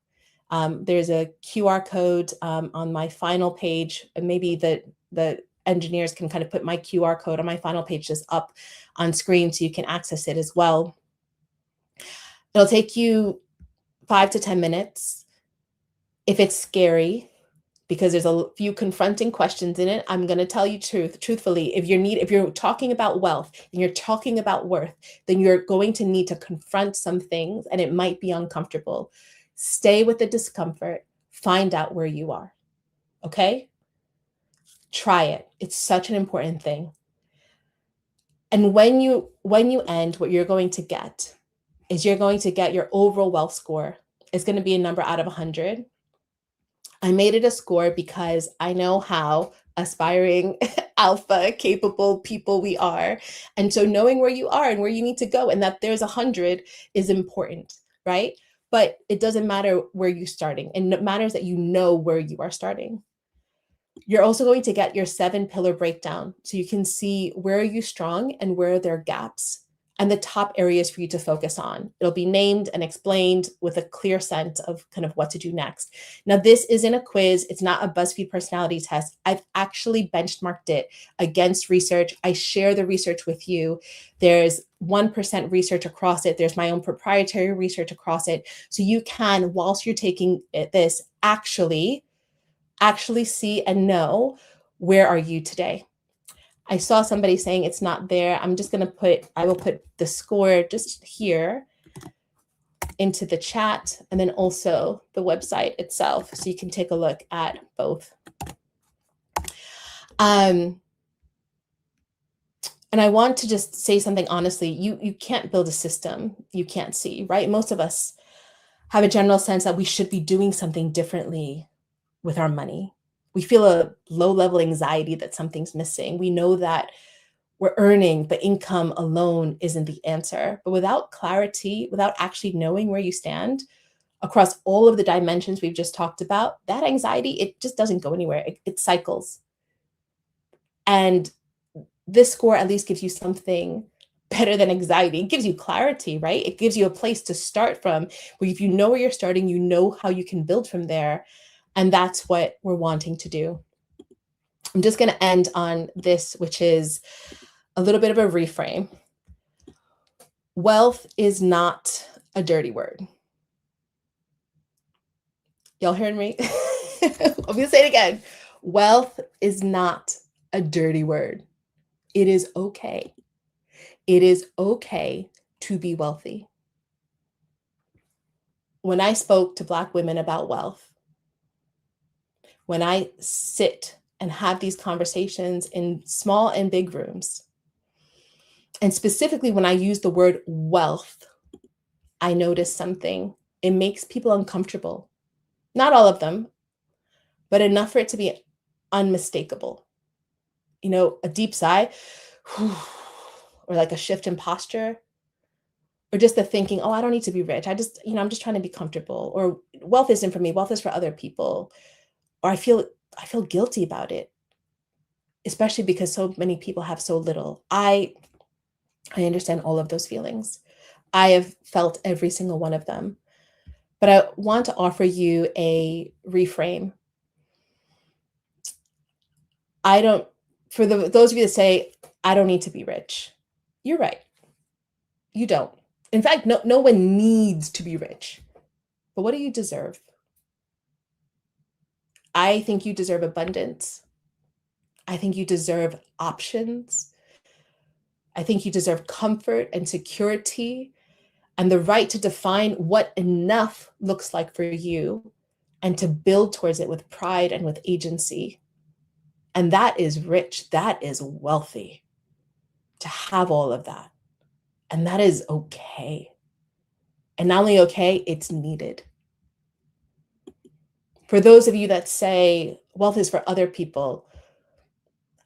There's a QR code on my final page, and maybe the engineers can kind of put my QR code on my final page just up on screen so you can access it as well. It'll take you 5 to 10 minutes. If it's scary, because there's a few confronting questions in it, I'm going to tell you truthfully, if you're talking about wealth and you're talking about worth, then you're going to need to confront some things, and it might be uncomfortable. Stay with the discomfort, find out where you are. Okay? Try it. It's such an important thing. And when you end, what you're going to get is you're going to get your overall wealth score. It's going to be a number out of 100. I made it a score because I know how aspiring, alpha, capable people we are. And so knowing where you are and where you need to go, and that there's 100 is important, right? But it doesn't matter where you're starting. And it matters that you know where you are starting. You're also going to get your 7-pillar breakdown, so you can see where are you strong and where there are gaps, and the top areas for you to focus on. It'll be named and explained with a clear sense of kind of what to do next. Now, this isn't a quiz. It's not a BuzzFeed personality test. I've actually benchmarked it against research. I share the research with you. There's 1% research across it. There's my own proprietary research across it. So you can, whilst you're taking this, actually see and know, where are you today? I saw somebody saying it's not there. I will put the score just here into the chat, and then also the website itself, so you can take a look at both. And I want to just say something honestly. You can't build a system you can't see, right? Most of us have a general sense that we should be doing something differently with our money. We feel a low-level anxiety that something's missing. We know that we're earning, but income alone isn't the answer. But without clarity, without actually knowing where you stand across all of the dimensions we've just talked about, that anxiety, it just doesn't go anywhere. It cycles. And this score at least gives you something better than anxiety. It gives you clarity, right? It gives you a place to start from, where if you know where you're starting, you know how you can build from there. And that's what we're wanting to do. I'm just going to end on this, which is a little bit of a reframe. Wealth is not a dirty word. Y'all heard me? I'm going to say it again. Wealth is not a dirty word. It is okay. It is okay to be wealthy. When I spoke to Black women about wealth, when I sit and have these conversations in small and big rooms, and specifically when I use the word wealth, I notice something. It makes people uncomfortable. Not all of them, but enough for it to be unmistakable. You know, a deep sigh, or like a shift in posture, or just the thinking, oh, I don't need to be rich. I'm just trying to be comfortable. Or wealth isn't for me. Wealth is for other people. Or I feel guilty about it, especially because so many people have so little. I understand all of those feelings. I have felt every single one of them. But I want to offer you a reframe. Those of you that say, I don't need to be rich, you're right. You don't. In fact, no one needs to be rich. But what do you deserve? I think you deserve abundance. I think you deserve options. I think you deserve comfort and security, and the right to define what enough looks like for you, and to build towards it with pride and with agency. And that is rich. That is wealthy to have all of that. And that is okay. And not only okay, it's needed. For those of you that say wealth is for other people,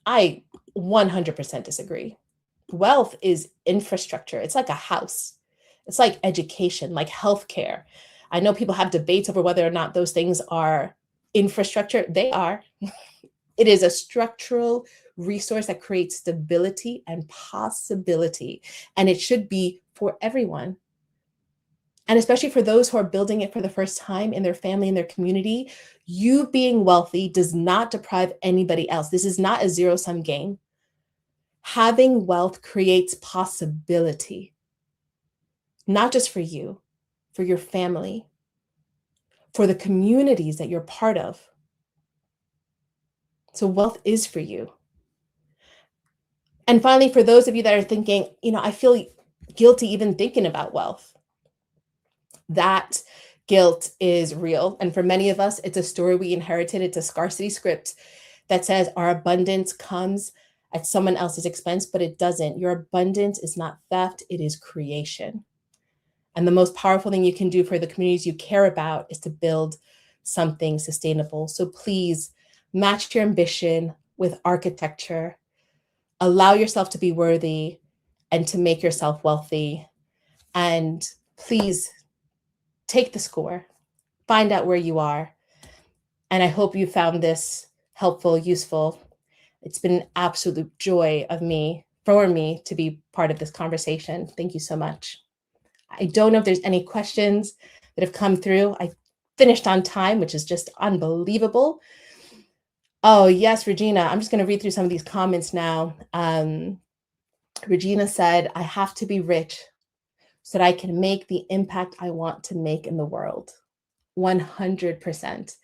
I 100% disagree. Wealth is infrastructure. It's like a house. It's like education, like healthcare. I know people have debates over whether or not those things are infrastructure. They are. It is a structural resource that creates stability and possibility, and it should be for everyone. And especially for those who are building it for the first time in their family, in their community, you being wealthy does not deprive anybody else. This is not a zero-sum game. Having wealth creates possibility, not just for you, for your family, for the communities that you're part of. So wealth is for you. And finally, for those of you that are thinking, I feel guilty even thinking about wealth. That guilt is real. And for many of us, it's a story we inherited. It's a scarcity script that says our abundance comes at someone else's expense, but it doesn't. Your abundance is not theft, it is creation. And the most powerful thing you can do for the communities you care about is to build something sustainable. So please match your ambition with architecture. Allow yourself to be worthy and to make yourself wealthy. And please take the score, find out where you are. And I hope you found this helpful, useful. It's been an absolute joy for me to be part of this conversation. Thank you so much. I don't know if there's any questions that have come through. I finished on time, which is just unbelievable. Oh, yes, Regina. I'm just going to read through some of these comments now. Regina said, I have to be rich so that I can make the impact I want to make in the world. 100%.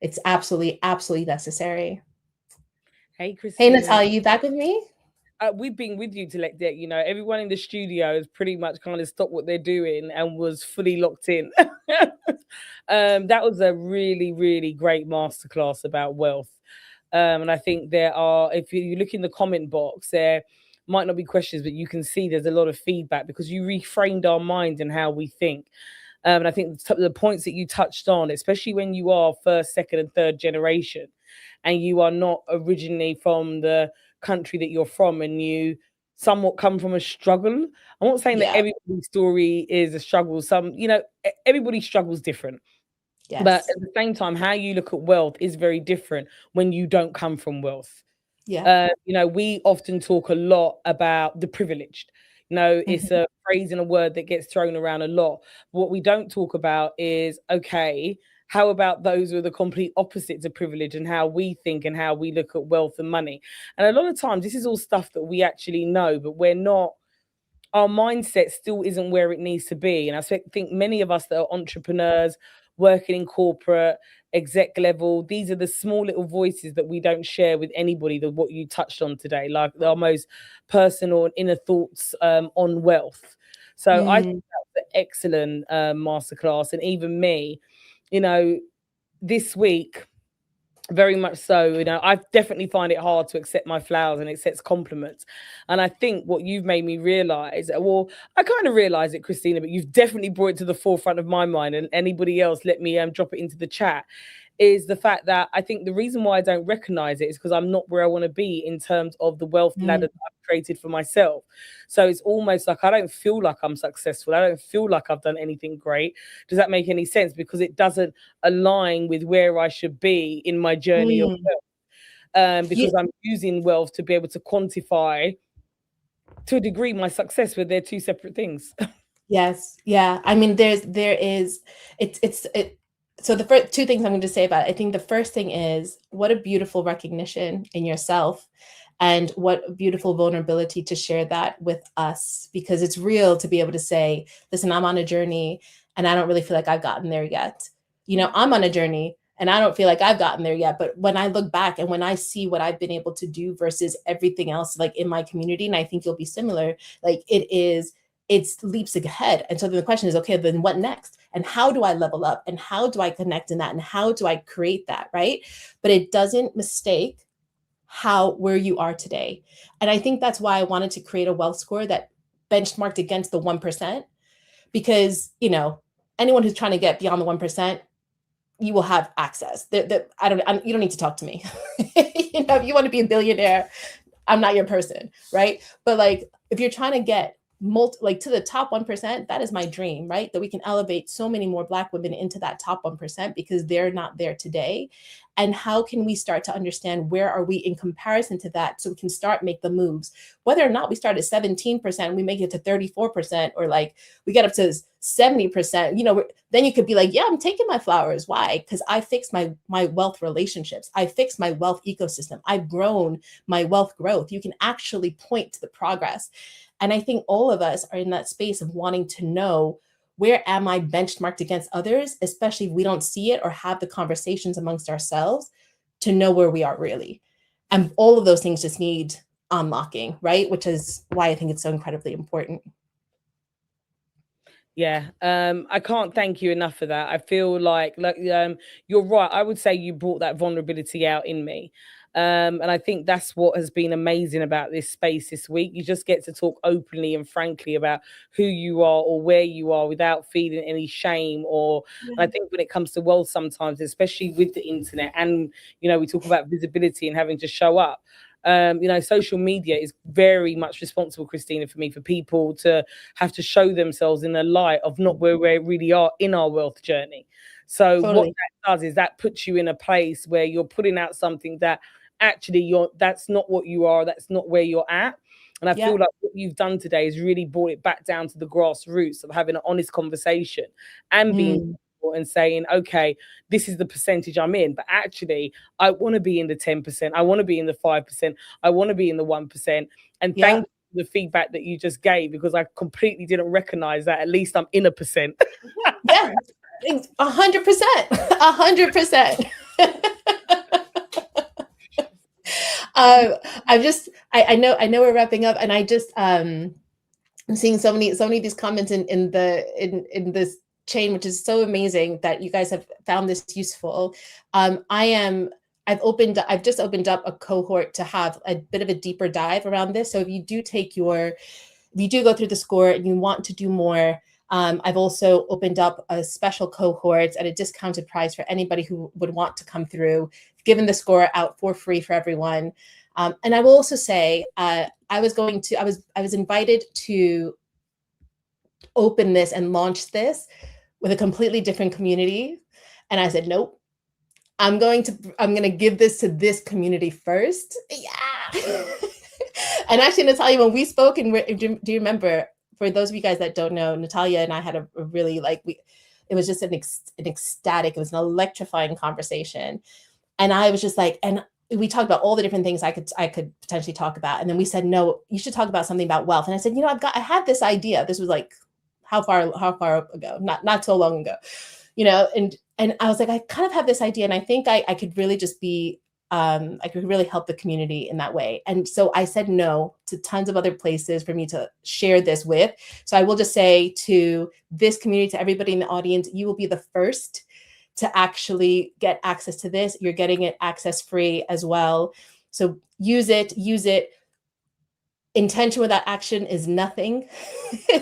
It's absolutely, absolutely necessary. Hey, Christina. Hey, Natalia, you back with me? We've been with you to let that, everyone in the studio has pretty much kind of stopped what they're doing and was fully locked in. That was a really, really great masterclass about wealth. And I think there are, if you look in the comment box, there might not be questions, but you can see there's a lot of feedback because you reframed our mind and how we think. And I think the points that you touched on, especially when you are first, second, and third generation, and you are not originally from the country that you're from, and you somewhat come from a struggle. I'm not saying that everybody's story is a struggle. Everybody struggles different. Yes. But at the same time, how you look at wealth is very different when you don't come from wealth. Yeah. We often talk a lot about the privileged. It's a phrase and a word that gets thrown around a lot. What we don't talk about is, okay, how about those who are the complete opposites of privilege and how we think and how we look at wealth and money? And a lot of times this is all stuff that we actually know, but our mindset still isn't where it needs to be. And I think many of us that are entrepreneurs, working in corporate, exec level, these are the small little voices that we don't share with anybody, what you touched on today, like our most personal and inner thoughts on wealth. So I think that's an excellent masterclass. And even me, this week, very much so, I definitely find it hard to accept my flowers and accept compliments. And I think what you've made me realize, well, I kind of realize it, Christina, but you've definitely brought it to the forefront of my mind, and anybody else, let me drop it into the chat, is the fact that I think the reason why I don't recognize it is because I'm not where I want to be in terms of the wealth ladder that I've created for myself. So it's almost like I don't feel like I'm successful. I don't feel like I've done anything great. Does that make any sense? Because it doesn't align with where I should be in my journey of wealth. Because I'm using wealth to be able to quantify to a degree my success, where they're two separate things. Yes. Yeah. I mean, so the first two things I'm going to say about it, I think the first thing is what a beautiful recognition in yourself and what a beautiful vulnerability to share that with us, because it's real to be able to say, listen, I'm on a journey and I don't really feel like I've gotten there yet. I'm on a journey and I don't feel like I've gotten there yet. But when I look back and when I see what I've been able to do versus everything else, like in my community, and I think you'll be similar, like it's leaps ahead. And so then the question is, okay, then what next? And how do I level up? And how do I connect in that? And how do I create that? Right. But it doesn't mistake where you are today. And I think that's why I wanted to create a wealth score that benchmarked against the 1%, because, you know, anyone who's trying to get beyond the 1%, you will have access. You don't need to talk to me. You know, if you want to be a billionaire, I'm not your person, right? But like, if you're trying to get to the top 1%, that is my dream, right? That we can elevate so many more Black women into that top 1% because they're not there today. And how can we start to understand where are we in comparison to that, so we can start make the moves? Whether or not we start at 17%, we make it to 34%, or like we get up to 70%, you know, then you could be like, yeah, I'm taking my flowers. Why? Because I fixed my wealth relationships. I fixed my wealth ecosystem. I've grown my wealth growth. You can actually point to the progress. And I think all of us are in that space of wanting to know, where am I benchmarked against others, especially if we don't see it or have the conversations amongst ourselves to know where we are really. And all of those things just need unlocking, right? Which is why I think it's so incredibly important. Yeah, I can't thank you enough for that. I feel like you're right. I would say you brought that vulnerability out in me. And I think that's what has been amazing about this space this week. You just get to talk openly and frankly about who you are or where you are without feeling any shame. And I think when it comes to wealth, sometimes, especially with the internet, and you know, we talk about visibility and having to show up. You know, social media is very much responsible, Christina, for me, for people to have to show themselves in the light of not where we really are in our wealth journey. So what that does is that puts you in a place where you're putting out something that actually that's not what you are, that's not where you're at. And I feel like what you've done today is really brought it back down to the grassroots of having an honest conversation and being and saying, okay, this is the percentage I'm in, but actually I want to be in the 10%, I want to be in the 5%, I want to be in the 1%. And thank you for the feedback that you just gave, because I completely didn't recognize that at least I'm in a percent. Yeah, 100%, 100%. I know we're wrapping up, and I just I'm seeing so many of these comments in this chain, which is so amazing that you guys have found this useful. I've just opened up a cohort to have a bit of a deeper dive around this. So if you do go through the score and you want to do more, I've also opened up a special cohort at a discounted price for anybody who would want to come through, given the score out for free for everyone. And I will also say, I was invited to open this and launch this with a completely different community. And I said, nope, I'm going to give this to this community first. Yeah. And actually, Natalia, when we spoke, and do you remember, for those of you guys that don't know, Natalia and I had a really it was just an ecstatic, it was an electrifying conversation. And I was just like, and we talked about all the different things I could potentially talk about. And then we said, no, you should talk about something about wealth. And I said, you know, I had this idea. This was like, how far ago? Not so long ago, you know, and I was like, I kind of have this idea, and I think I could really just be, I could really help the community in that way. And so I said no to tons of other places for me to share this with. So I will just say to this community, to everybody in the audience, you will be the first to actually get access to this. You're getting it access free as well. So use it. Intention without action is nothing.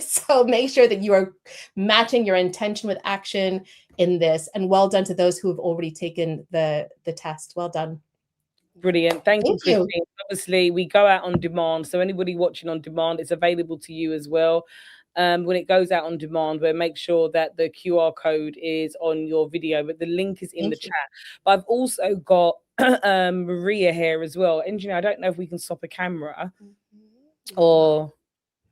So make sure that you are matching your intention with action in this. And well done to those who have already taken the test. Well done. Brilliant. Thank you, Christine. Obviously, we go out on demand. So anybody watching on demand, it's available to you as well. When it goes out on demand, we'll make sure that the QR code is on your video, but the link is in the chat. But I've also got Maria here as well. Engineer, I don't know if we can stop a camera or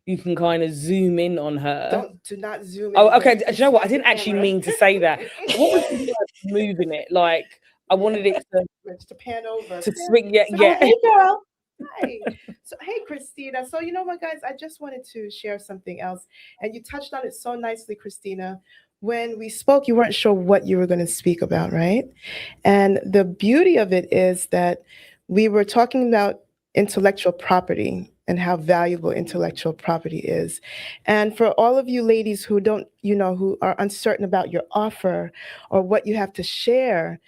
you can kind of zoom in on her. Do not zoom in. Oh, okay. Do you know what? I didn't actually mean to say that. What was the word moving it? Like, I wanted it to pan over. To swing, yeah. Hey, girl. Hi. So, hey, Christina. So, you know what, guys? I just wanted to share something else. And you touched on it so nicely, Christina. When we spoke, you weren't sure what you were going to speak about, right? And the beauty of it is that we were talking about intellectual property and how valuable intellectual property is. And for all of you ladies who who are uncertain about your offer or what you have to share,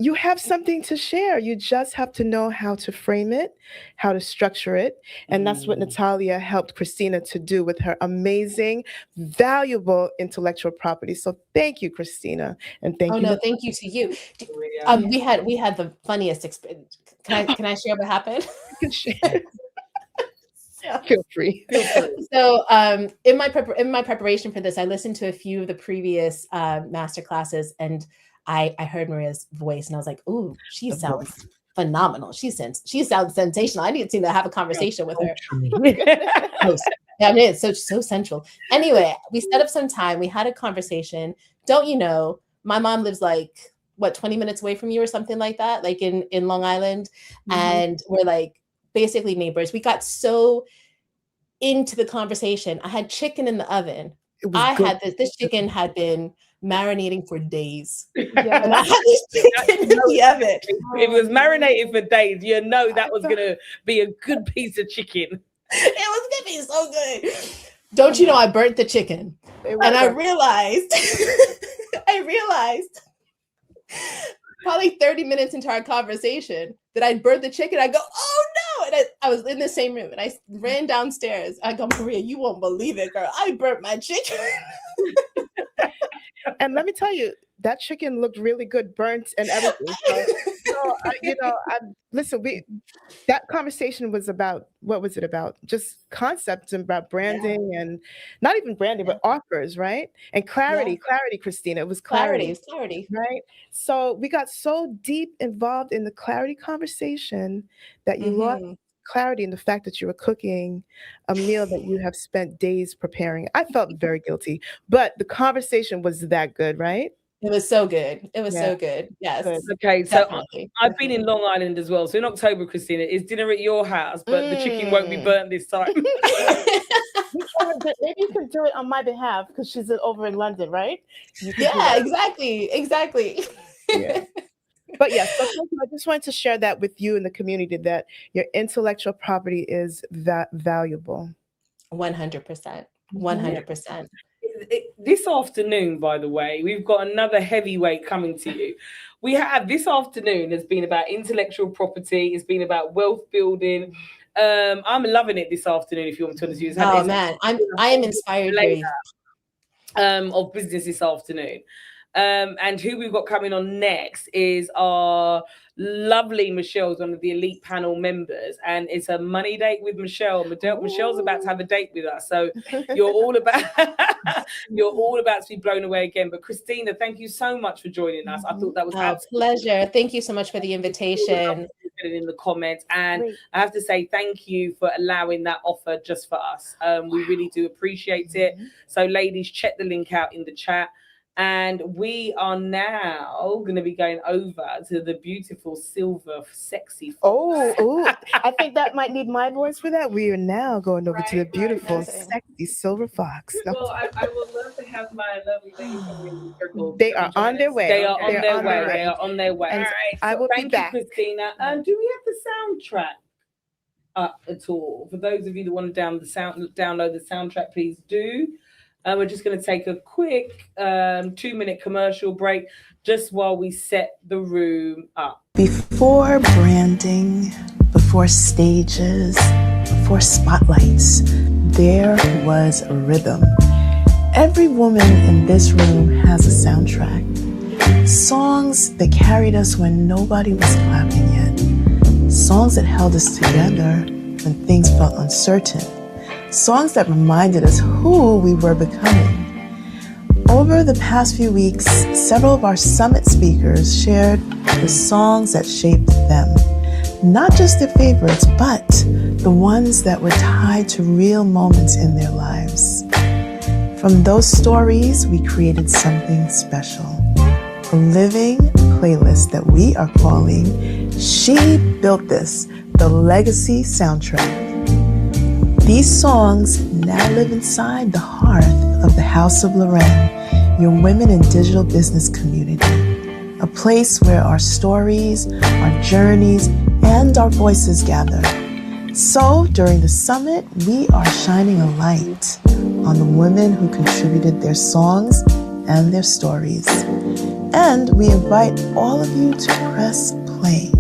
you have something to share. You just have to know how to frame it, how to structure it. And that's what Natalia helped Christina to do with her amazing, valuable intellectual property. So thank you, Christina. And thank Oh you. no, thank you to you. We had the funniest experience. Can I share what happened? You can share. Feel free. So in my preparation for this, I listened to a few of the previous master classes, and I heard Maria's voice, and I was like, "Ooh, she sounds phenomenal. She sounds sensational. I need to have a conversation with her." Yeah, I mean, it's so central. Anyway, we set up some time. We had a conversation. Don't you know? My mom lives like 20 minutes away from you or something like that, like in Long Island, and we're like basically neighbors. We got so into the conversation. I had chicken in the oven. This chicken had been marinating for days. Yeah. And I had this chicken in the oven. If it was marinated for days, you know that was gonna be a good piece of chicken. It was gonna be so good. Don't you know I burnt the chicken? And I realized probably 30 minutes into our conversation that I'd burnt the chicken. I go, oh no. And I was in the same room and I ran downstairs. I go, Maria, you won't believe it, girl. I burnt my chicken. And let me tell you, that chicken looked really good, burnt and everything. Listen, that conversation was about, what was it about? Just concepts about branding and not even branding, but offers, right? And clarity, Christina. It was clarity, right? So we got so deep involved in the clarity conversation that you lost clarity in the fact that you were cooking a meal that you have spent days preparing. I felt very guilty, but the conversation was that good, right? It was so good. It was so good. Yes. Okay, so definitely. I've been in Long Island as well. So in October, Christina, it's dinner at your house, but the chicken won't be burnt this time. Maybe you can do it on my behalf because she's over in London, right? Yeah, exactly. Yeah. But yes, I just wanted to share that with you and the community that your intellectual property is that valuable. 100%. 100%. This afternoon, by the way, we've got another heavyweight coming to you. We have this afternoon has been about intellectual property. It's been about wealth building. I'm loving it this afternoon. If you want to use, oh man, I am inspired. Of business this afternoon. And who we've got coming on next is our lovely Michelle, one of the elite panel members, and it's a money date with Michelle. Michelle's about to have a date with us, so you're all about to be blown away again. But Christina, thank you so much for joining us. I thought that was a pleasure. Thank you so much for the invitation. In the comments, and I have to say thank you for allowing that offer just for us. We really do appreciate it. So ladies, check the link out in the chat. And we are now going to be going over to the beautiful silver sexy fox. Oh, I think that might need my voice for that. We are now going over to the beautiful sexy silver fox. Well, I would love to have my lovely ladies from the circle. They are on their way. They are on their way. They are on their way. And all right. I will be back. Thank you, Christina. Do we have the soundtrack up at all? For those of you that want to download the soundtrack, please do. We're just going to take a quick 2-minute commercial break just while we set the room up. Before branding, before stages, before spotlights, there was a rhythm. Every woman in this room has a soundtrack. Songs that carried us when nobody was clapping yet. Songs that held us together when things felt uncertain. Songs that reminded us who we were becoming. Over the past few weeks, several of our summit speakers shared the songs that shaped them. Not just their favorites, but the ones that were tied to real moments in their lives. From those stories, we created something special. A living playlist that we are calling She Built This, the Legacy Soundtrack. These songs now live inside the hearth of the House of Lorraine, your women in digital business community, a place where our stories, our journeys, and our voices gather. So during the summit, we are shining a light on the women who contributed their songs and their stories. And we invite all of you to press play,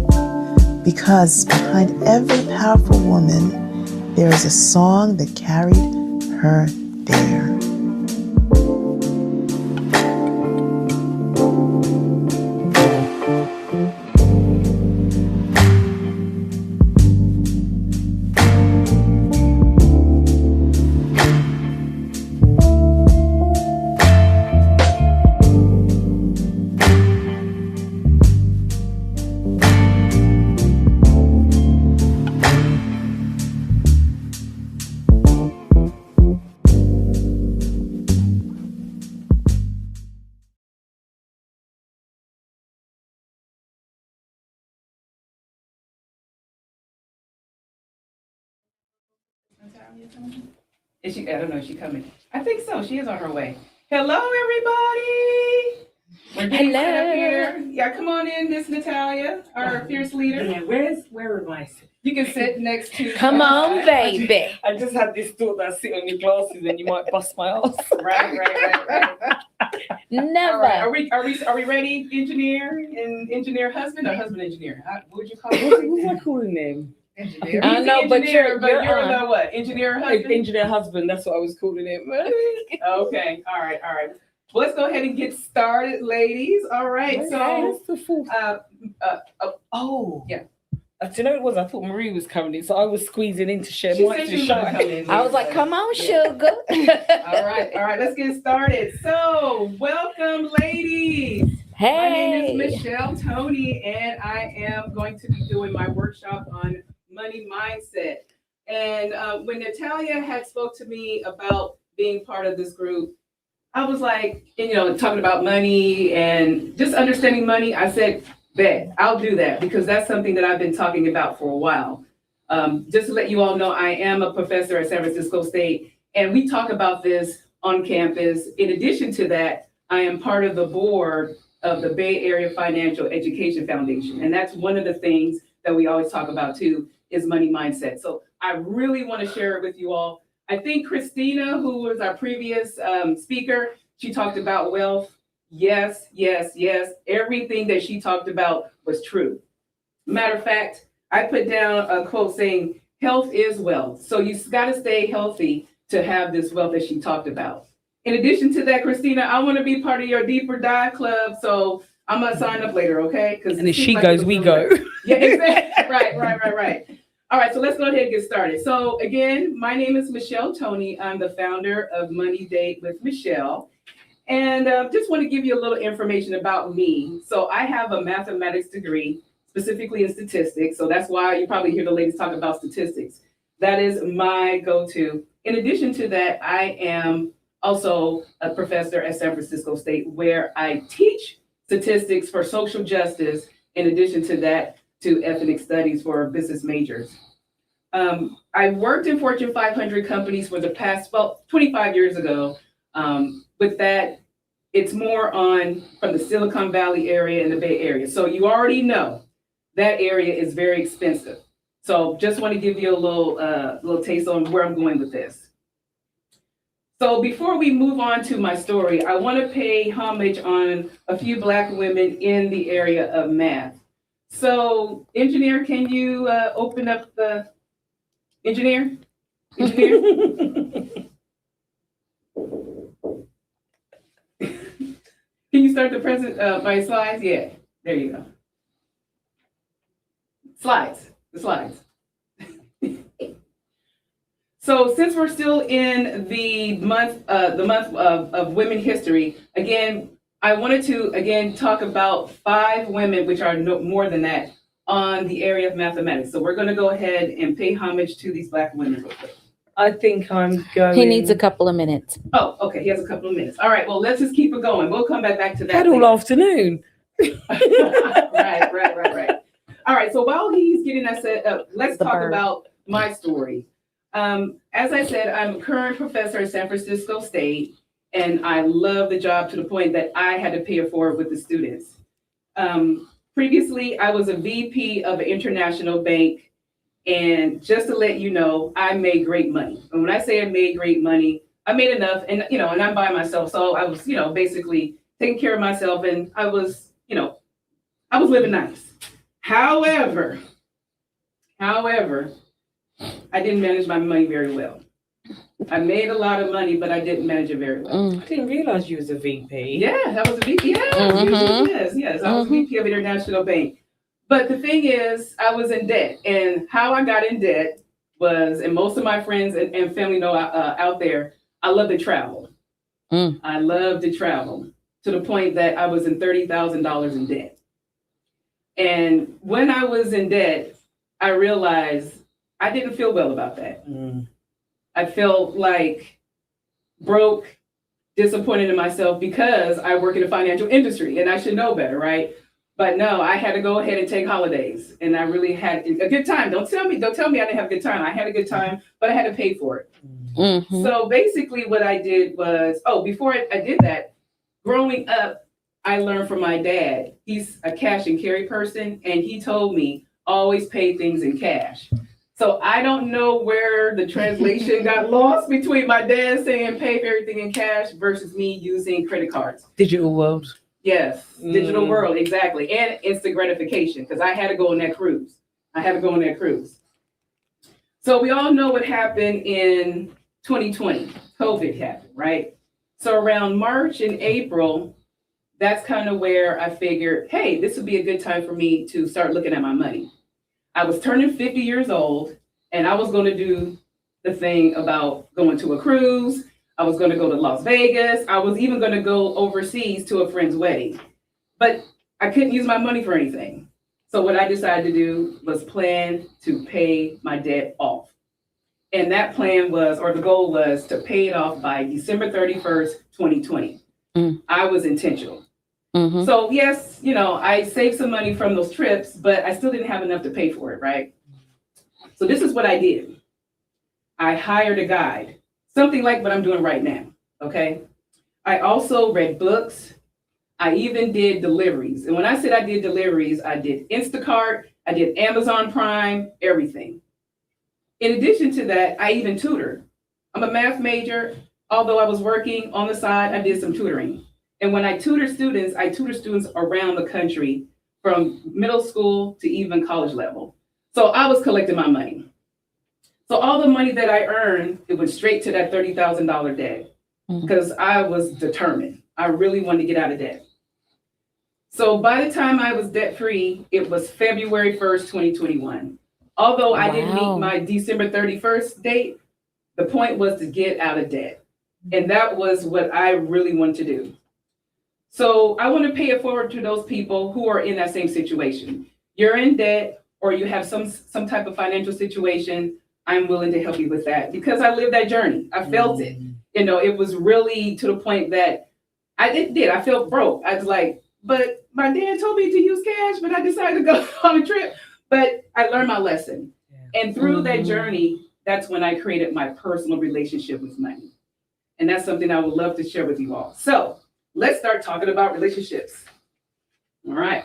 because behind every powerful woman, there is a song that carried her there. Is she? I don't know. Is she coming? I think so. She is on her way. Hello, everybody. We're getting set up here. Yeah, come on in, Miss Natalia, our fierce leader. Yeah, where am I? You can sit next to. Come on, baby. I just had this thought that I sit on your glasses and you might bust my ass. Right. Never. All right. Are we ready, engineer and engineer husband or husband engineer? What would you call it? What was I calling him? Engineer. I know, but you're the what? Engineer husband? Engineer husband, that's what I was calling him. Okay. All right. Well, let's go ahead and get started, ladies. All right. Okay, So, that's the full. Yeah. Do you know what it was? I thought Marie was coming in, so I was squeezing in to share She my said she was gonna come in. I was like, come on, sugar. All right. Let's get started. So, welcome, ladies. Hey. My name is Michelle Tony, and I am going to be doing my workshop on money mindset. And when Natalia had spoke to me about being part of this group, I was like, talking about money and just understanding money. I said, bet, I'll do that, because that's something that I've been talking about for a while. Just to let you all know, I am a professor at San Francisco State, and we talk about this on campus. In addition to that, I am part of the board of the Bay Area Financial Education Foundation. And that's one of the things that we always talk about too, is money mindset. So I really want to share it with you all. I think Christina, who was our previous speaker, she talked about wealth. Yes. Everything that she talked about was true. Matter of fact, I put down a quote saying, health is wealth. So you got to stay healthy to have this wealth that she talked about. In addition to that, Christina, I want to be part of your Deeper Dive Club. So I'm going to sign up later, okay? And if she goes, we go. Yeah, exactly. Right. All right, so let's go ahead and get started. So again, my name is Michelle Tony. I'm the founder of Money Date with Michelle. And just want to give you a little information about me. So I have a mathematics degree, specifically in statistics. So that's why you probably hear the ladies talk about statistics. That is my go-to. In addition to that, I am also a professor at San Francisco State, where I teach statistics for social justice. In addition to that, to ethnic studies for business majors. I worked in Fortune 500 companies for the past, 25 years ago. With that, it's more on from the Silicon Valley area and the Bay Area. So you already know that area is very expensive. So just want to give you a little taste on where I'm going with this. So before we move on to my story, I want to pay homage on a few Black women in the area of math. So, engineer, can you open up the engineer? Can you start the present my slides? Yeah, there you go. The slides. So, since we're still in the month of Women History, again, I wanted to, talk about 5 women, which are more than that, on the area of mathematics. So we're going to go ahead and pay homage to these Black women real quick. I think I'm going. He needs a couple of minutes. Oh, okay. He has a couple of minutes. All right. Well, let's just keep it going. We'll come back to that. Had all afternoon. Right. All right. So while he's getting that set up, let's talk about my story. As I said, I'm a current professor at San Francisco State. And I love the job to the point that I had to pay it forward with the students. Previously, I was a VP of an international bank. And just to let you know, I made great money. And when I say I made great money, I made enough, and I'm by myself. So I was, basically taking care of myself, and I was, I was living nice. However, I didn't manage my money very well. I made a lot of money, but I didn't manage it very well. I didn't realize you was a VP. Yeah, I was a VP. Yeah, yes. I was VP of International Bank. But the thing is, I was in debt. And how I got in debt was, and most of my friends and family know out there, I love to travel. I love to travel to the point that I was in $30,000 in debt. And when I was in debt, I realized I didn't feel well about that. I felt like broke, disappointed in myself because I work in the financial industry and I should know better, right? But no, I had to go ahead and take holidays, and I really had a good time. Don't tell me I didn't have a good time. I had a good time, but I had to pay for it. So basically what I did was, before I did that, growing up, I learned from my dad. He's a cash and carry person, and he told me always pay things in cash. So I don't know where the translation got lost between my dad saying pay for everything in cash versus me using credit cards. Digital world. Yes, digital world, exactly. And instant gratification, because I had to go on that cruise. So we all know what happened in 2020. COVID happened, right? So around March and April, that's kind of where I figured, hey, this would be a good time for me to start looking at my money. I was turning 50 years old, and I was going to do the thing about going to a cruise. I was going to go to Las Vegas. I was even going to go overseas to a friend's wedding. But I couldn't use my money for anything. So what I decided to do was plan to pay my debt off. And that plan was, or the goal was, to pay it off by December 31st, 2020. I was intentional. So yes, I saved some money from those trips, but I still didn't have enough to pay for it, right? So this is what I did. I hired a guide, something like what I'm doing right now, okay? I also read books. I even did deliveries. And when I said I did deliveries, I did Instacart, I did Amazon Prime, everything. In addition to that, I even tutored. I'm a math major. Although I was working on the side, I did some tutoring. And when I tutor students around the country from middle school to even college level. So I was collecting my money. So all the money that I earned, it went straight to that $30,000 debt because I was determined. I really wanted to get out of debt. So by the time I was debt free, it was February 1st, 2021. Although I didn't meet my December 31st date, the point was to get out of debt. And that was what I really wanted to do. So I want to pay it forward to those people who are in that same situation. You're in debt or you have some type of financial situation. I'm willing to help you with that because I lived that journey. I felt it. It was really to the point that I felt broke. I was like, but my dad told me to use cash, but I decided to go on a trip. But I learned my lesson. And through that journey, that's when I created my personal relationship with money. And that's something I would love to share with you all. So let's start talking about relationships. All right.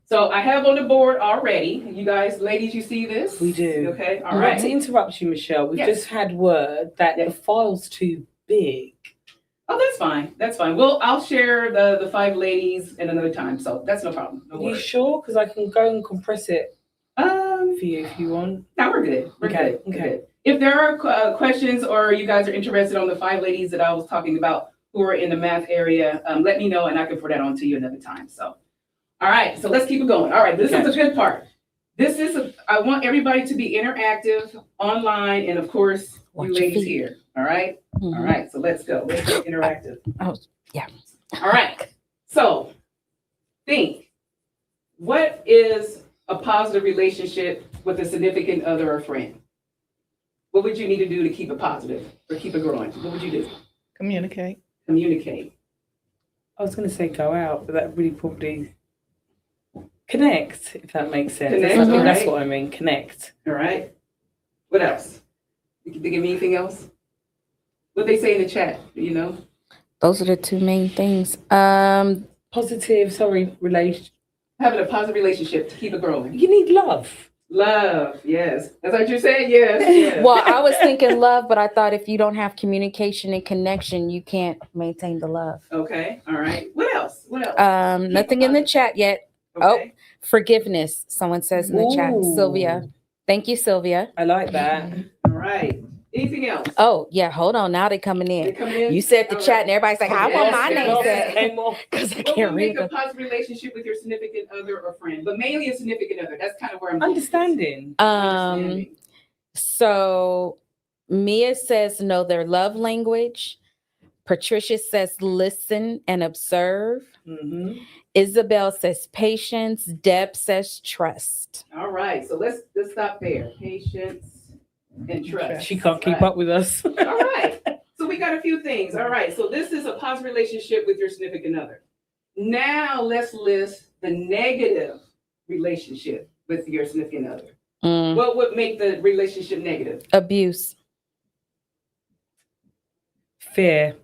So I have on the board already. You guys, ladies, you see this? We do. Okay. All right. To interrupt you, Michelle, we've just had word that the file's too big. Oh, that's fine. That's fine. I'll share the 5 ladies at another time. So that's no problem. No You sure? Because I can go and compress it for you if you want. No, we're good. We're good. Okay. If there are questions or you guys are interested on the 5 ladies that I was talking about who are in the math area, let me know and I can put that on to you another time. So, all right. So let's keep it going. All right. This is the good part. I want everybody to be interactive online and of course, you ladies here. All right. All right. So let's go. Let's get interactive. Oh, yeah. All right. So think, what is a positive relationship with a significant other or friend? What would you need to do to keep it positive or keep it growing? What would you do? Communicate. Communicate. I was going to say go out, but that really probably connect, if that makes sense. Connect, I think all that's right. what I mean, connect. All right. What else? You can think of anything else? What they say in the chat, Those are the 2 main things. Positive, relation. Having a positive relationship to keep it growing. You need love. Love, yes. That's what you're saying? Yes. yes. Well, I was thinking love, but I thought if you don't have communication and connection, you can't maintain the love. Okay, all right. What else? What else? Nothing in the chat yet. Okay. Oh, forgiveness. Someone says in the chat. Sylvia. Thank you, Sylvia. I like that. All right. Anything else? Oh, yeah. Hold on. Now they're coming in. They coming in? You said the All chat, right. and everybody's like, I want my name said. Because I What can't would make read a them. positive relationship with your significant other or friend? But mainly a significant other. That's kind of where I'm going. Understanding. So Mia says know their love language. Patricia says listen and observe. Mm-hmm. Isabel says patience. Deb says trust. All right. So let's stop there. Patience and trust. She can't keep up with us. All right. So we got a few things. All right. So this is a positive relationship with your significant other. Now let's list the negative relationship with your significant other. What would make the relationship negative? Abuse. Fear.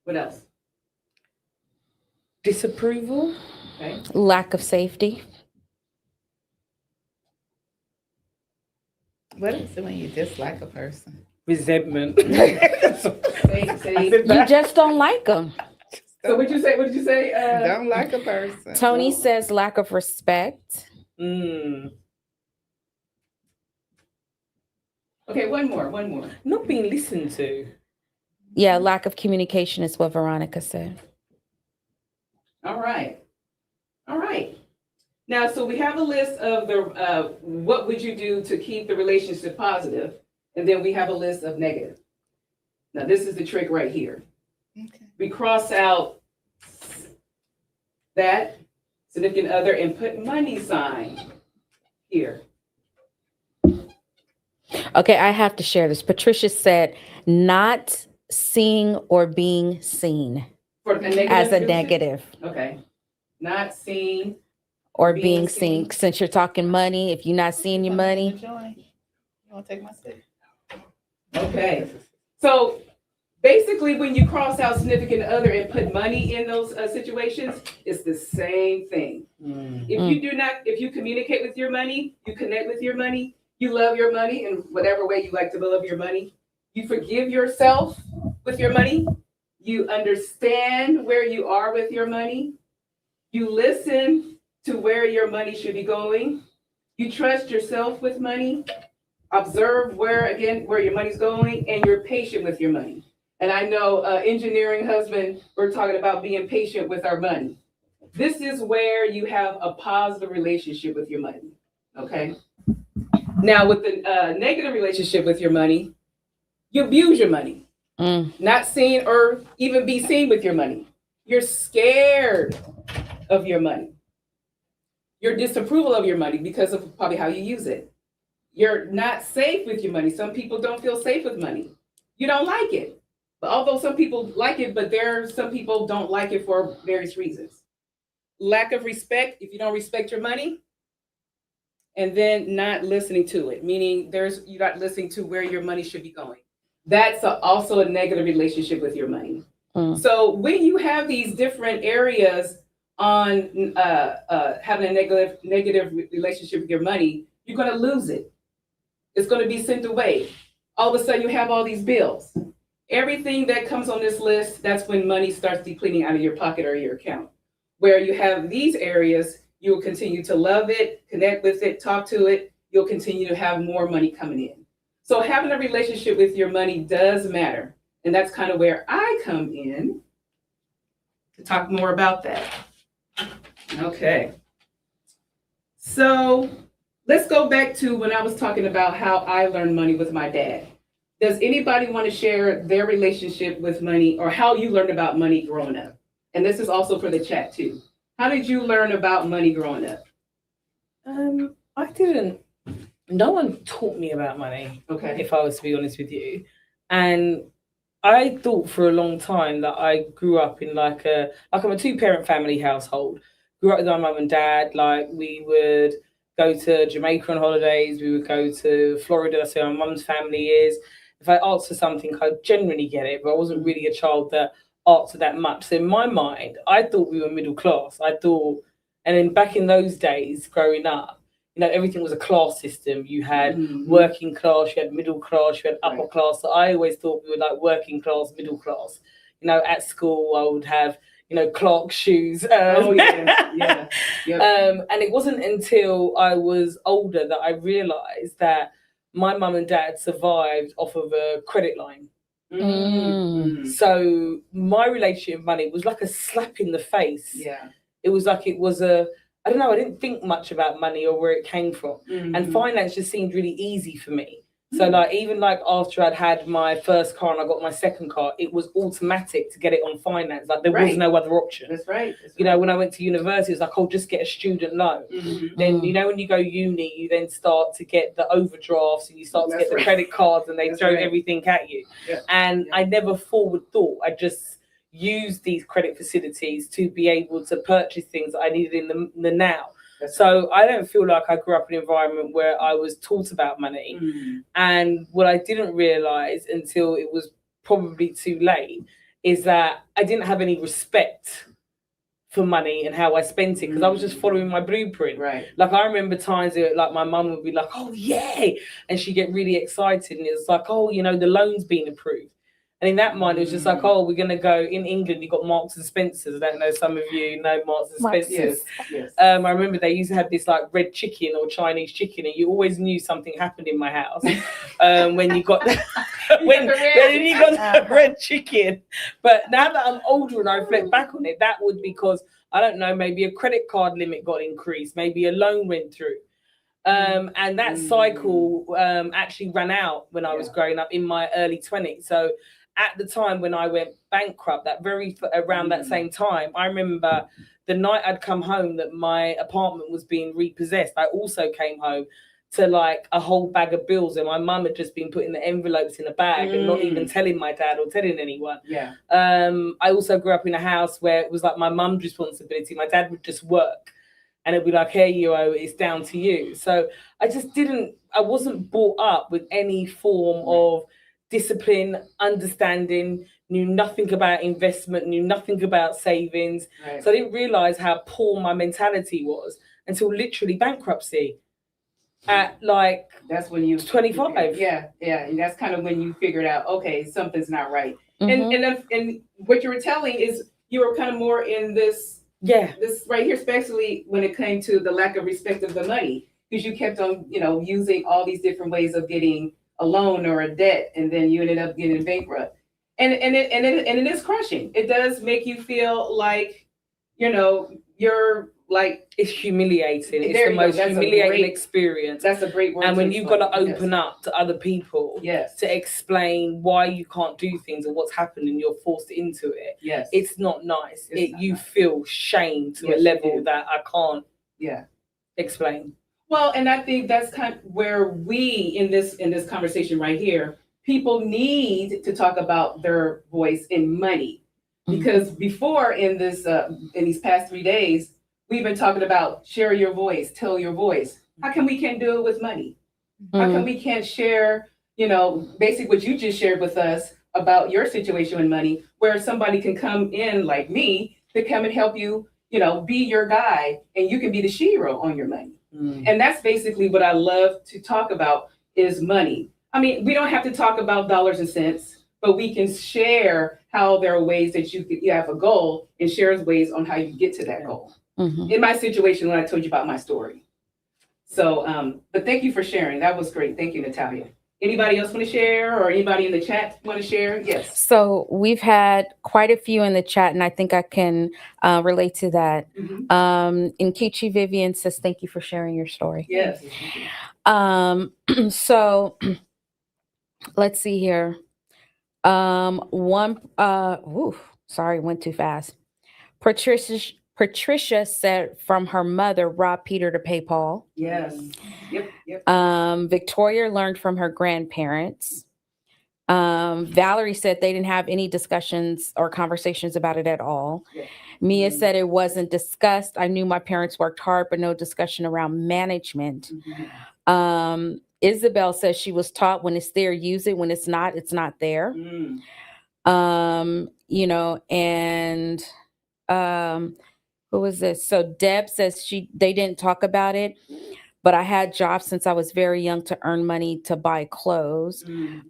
What else? Disapproval. Okay. Lack of safety. What is it when you dislike a person? Resentment. You just don't like them. So what did you say? What did you say? Don't like a person. Tony says lack of respect. Okay, one more. Not being listened to. Yeah, lack of communication is what Veronica said. All right. Now, so we have a list of the what would you do to keep the relationship positive, and then we have a list of negative. Now, this is the trick right here. Okay. We cross out that significant other and put money sign here. Okay, I have to share this. Patricia said not seeing or being seen For a negative as a relationship? negative. Okay. Not seen or being seen. Since you're talking money, if you're not seeing your money. You want to take my seat? Okay. So basically, when you cross out significant other and put money in those situations, it's the same thing. If you communicate with your money, you connect with your money, you love your money in whatever way you like to love your money, you forgive yourself with your money, you understand where you are with your money, you listen to where your money should be going, you trust yourself with money, observe where your money's going, and you're patient with your money. And I know engineering husband, we're talking about being patient with our money. This is where you have a positive relationship with your money, okay? Now with the negative relationship with your money, you abuse your money. Not seen or even be seen with your money. You're scared of your money. Your disapproval of your money because of probably how you use it. You're not safe with your money. Some people don't feel safe with money. You don't like it. But although some people like it, but some people don't like it for various reasons. Lack of respect, if you don't respect your money, and then not listening to it, meaning you're not listening to where your money should be going. That's also a negative relationship with your money. So when you have these different areas on having a negative relationship with your money, you're going to lose it. It's going to be sent away. All of a sudden, you have all these bills. Everything that comes on this list, that's when money starts depleting out of your pocket or your account. Where you have these areas, you will continue to love it, connect with it, talk to it. You'll continue to have more money coming in. So having a relationship with your money does matter. And that's kind of where I come in to talk more about that. Okay. So let's go back to when I was talking about how I learned money with my dad. Does anybody want to share their relationship with money or how you learned about money growing up? And this is also for the chat too. How did you learn about money growing up? I didn't. No one taught me about money. Okay. If I was to be honest with you, and I thought for a long time that I grew up in I'm a 2-parent family household. Grew up with my mum and dad. Like we would go to Jamaica on holidays. We would go to Florida. That's where my mum's family is. If I asked for something, I'd generally get it, but I wasn't really a child that asked for that much. So in my mind, I thought we were middle class. I thought And then back in those days, growing up, everything was a class system. You had working class, you had middle class, you had upper class. So I always thought we were like working class, middle class. At school, I would have, Clark shoes. Oh, yeah. And it wasn't until I was older that I realized that my mum and dad survived off of a credit line. So my relationship with money was like a slap in the face. Yeah. It was like I don't know, I didn't think much about money or where it came from. And finance just seemed really easy for me. So even after I'd had my first car and I got my second car, it was automatic to get it on finance. Like there was no other option. That's right. When I went to university, it was like, oh, just get a student loan. Then, when you go uni, you then start to get the overdrafts and you start to get the credit cards and they throw everything at you. Yeah. And I never forward thought. I just used these credit facilities to be able to purchase things that I needed in the now. So I don't feel like I grew up in an environment where I was taught about money. And what I didn't realize until it was probably too late is that I didn't have any respect for money and how I spent it because I was just following my blueprint. Right. Like I remember times that my mum would be like, oh yeah, and she'd get really excited and it's like, oh, the loan's been approved. And in that mind, it was just like, oh, we're going to go in England. You've got Marks and Spencer's. I don't know, some of you know Marks and Spencer's. Yes. I remember they used to have this like red chicken or Chinese chicken, and you always knew something happened in my house when you got when you got that red chicken. But now that I'm older and I reflect back on it, that would because, I don't know, maybe a credit card limit got increased, maybe a loan went through. And that cycle actually ran out when I was growing up in my early 20s. So at the time when I went bankrupt, around that same time, I remember the night I'd come home that my apartment was being repossessed. I also came home to like a whole bag of bills, and my mum had just been putting the envelopes in a bag and not even telling my dad or telling anyone. Yeah. I also grew up in a house where it was like my mum's responsibility. My dad would just work. And it'd be like, hey, it's down to you. So I wasn't brought up with any form of discipline, understanding, knew nothing about investment, knew nothing about savings. Right. So I didn't realize how poor my mentality was until literally bankruptcy at like that's when you 25. Yeah. And that's kind of when you figured out, okay, something's not right. And what you were telling is you were kind of more in this right here, especially when it came to the lack of respect of the money, because you kept on, using all these different ways of getting a loan or a debt, and then you ended up getting bankrupt. And it is crushing. It does make you feel like, you're like, it's humiliating. It's the most humiliating experience. That's a great word. And when you've got to open up to other people to explain why you can't do things or what's happened and you're forced into it, it's not nice. You feel shame to a level that I can't explain. Well, and I think that's kind of where we in this conversation right here, people need to talk about their voice in money, because before in these past 3 days, we've been talking about share your voice, tell your voice. How come we can't do it with money? How come we can't share, basically what you just shared with us about your situation with money, where somebody can come in like me to come and help you, be your guide, and you can be the shero on your money. And that's basically what I love to talk about is money. I mean, we don't have to talk about dollars and cents, but we can share how there are ways that you have a goal and share ways on how you get to that goal. In my situation, when I told you about my story. So, but thank you for sharing. That was great. Thank you, Natalia. Anybody else want to share, or anybody in the chat want to share? Yes. So we've had quite a few in the chat, and I think I can relate to that. Nkechi Vivian says, thank you for sharing your story. Yes. So let's see here. Went too fast. Patricia said from her mother, rob Peter to pay Paul. Yes. Yep. Victoria learned from her grandparents. Valerie said they didn't have any discussions or conversations about it at all. Yeah. Mia said it wasn't discussed. I knew my parents worked hard, but no discussion around management. Isabel says she was taught when it's there, use it. When it's not there. who was this? So Deb says they didn't talk about it, but I had jobs since I was very young to earn money to buy clothes,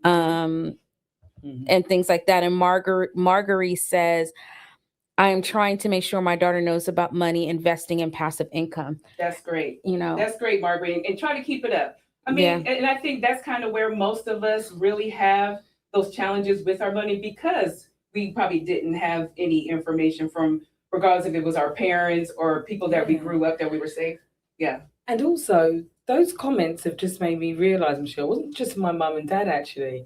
and things like that. And Marguerite says, I am trying to make sure my daughter knows about money, investing, and passive income. That's great. You know, that's great, Margaret, and try to keep it up. I mean, and I think that's kind of where most of us really have those challenges with our money, because we probably didn't have any information from, regardless if it was our parents or people that we grew up that we were safe. Yeah. And also, those comments have just made me realize, Michelle, it wasn't just my mum and dad, actually.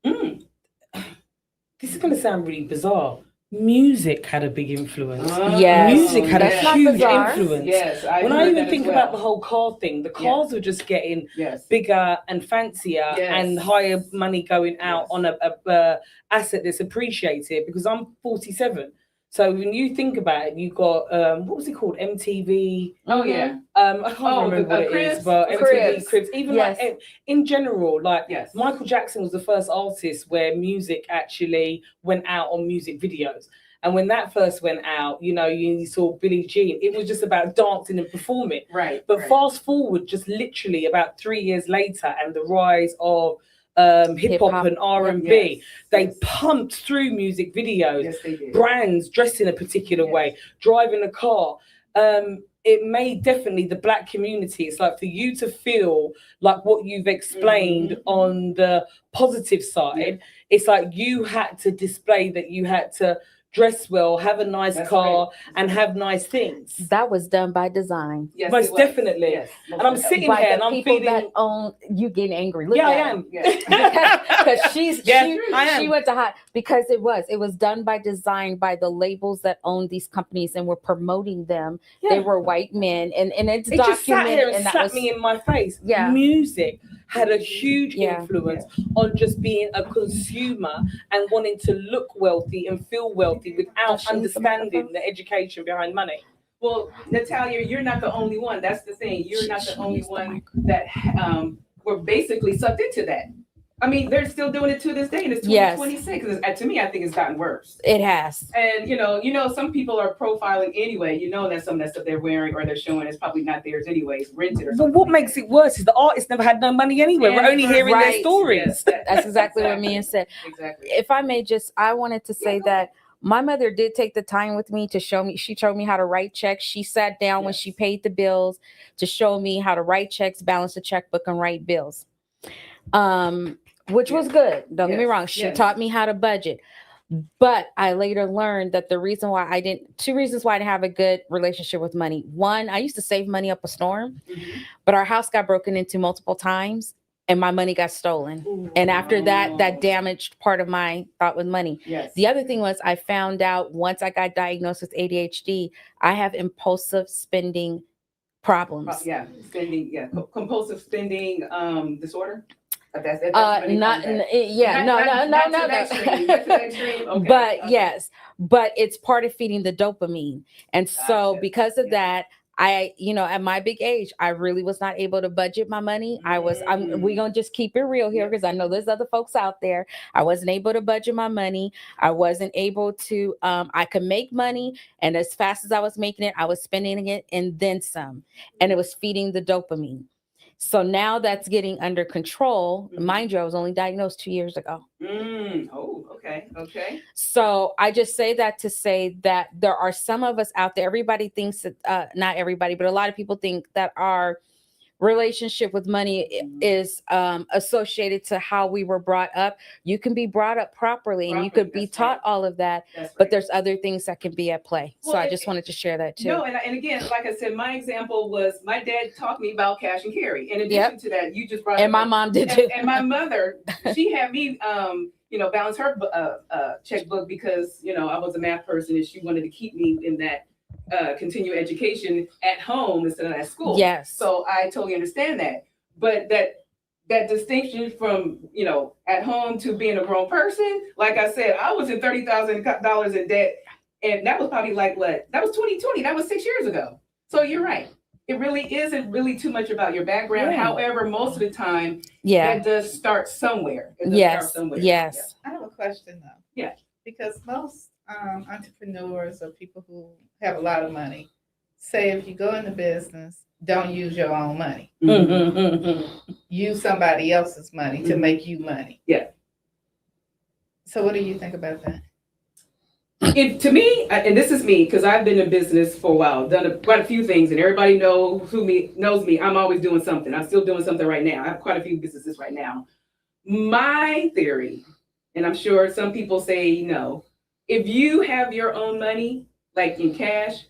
This is going to sound really bizarre. Music had a big influence. Music had a huge influence. Yes, when I even think about the whole car thing, the cars were just getting bigger and fancier and higher money going out on a asset that's appreciated, because I'm 47. So when you think about it, you got what was it called? MTV. Oh yeah. I can't remember what it is, but MTV Cribs. Even like in general, like Michael Jackson was the first artist where music actually went out on music videos. And when that first went out, you know, you saw Billie Jean. It was just about dancing and performing. Right. But fast forward, just literally about 3 years later, and the rise of hip hop and R&B. They pumped through music videos. Yes, they did. Brands dressed in a particular way, driving a car. It made definitely the Black community. It's like for you to feel like what you've explained on the positive side. It's like you had to display that you had to dress well, have a nice car, and have nice things. That was done by design. Yes, most definitely. Yes, and I'm sitting by here the and I'm people feeling that own. You getting angry? Look I at am. Because I she went to hot because it was done by design by the labels that own these companies and were promoting them. They were white men, and it's it just sat here and that slapped me in my face. Yeah. Music had a huge influence on just being a consumer and wanting to look wealthy and feel wealthy without understanding the education behind money. Well, Natalia, you're not the only one. That's the thing. You're not the only one that were basically sucked into that. I mean, they're still doing it to this day, and it's 2026. To me, I think it's gotten worse. It has. And you know, some people are profiling anyway. You know that some of that stuff they're wearing or they're showing is probably not theirs anyways, rented or something. But what makes it worse is the artist never had no money anyway. We're only hearing their stories. Yes, that's exactly what Mia said. Exactly. If I may I wanted to say that my mother did take the time with me to show me. She showed me how to write checks. She sat down when she paid the bills to show me how to write checks, balance the checkbook, and write bills. Which was good. Don't get me wrong. She taught me how to budget. But I later learned that two reasons why I didn't have a good relationship with money. One, I used to save money up a storm, but our house got broken into multiple times and my money got stolen. Ooh, and after that damaged part of my thought with money. Yes. The other thing was I found out once I got diagnosed with ADHD, I have impulsive spending problems. Compulsive spending disorder. That's no. Okay. But yes, but it's part of feeding the dopamine. And so because of that, I, at my big age, I really was not able to budget my money. We're going to just keep it real here because I know there's other folks out there. I wasn't able to budget my money. I wasn't able to, I could make money. And as fast as I was making it, I was spending it and then some. And it was feeding the dopamine. So now that's getting under control. Mind you, I was only diagnosed 2 years ago. Oh, okay. So I just say that to say that there are some of us out there. Everybody thinks that, not everybody, but a lot of people think that our relationship with money is associated to how we were brought up. You can be brought up properly and you could be taught all of that, but there's other things that can be at play. So I just wanted to share that too. No, and again, like I said, my example was my dad taught me about cash and carry. In addition to that, you just brought and my mom did too. And my mother, she had me balance her checkbook because I was a math person and she wanted to keep me in that continue education at home instead of at school. Yes. So I totally understand that. But that distinction from, at home to being a grown person, like I said, I was in $30,000 in debt. And that was probably like what? That was 2020. That was 6 years ago. So you're right. It really isn't really too much about your background. Yeah. However, most of the time, that does start somewhere. Yes. I have a question though. Yeah. Because most entrepreneurs or people who have a lot of money say if you go into business, don't use your own money. Use somebody else's money to make you money. Yeah. So what do you think about that? To me, and this is me, because I've been in business for a while, done quite a few things, and everybody knows me. I'm always doing something. I'm still doing something right now. I have quite a few businesses right now. My theory, and I'm sure some people say no, if you have your own money, like in cash,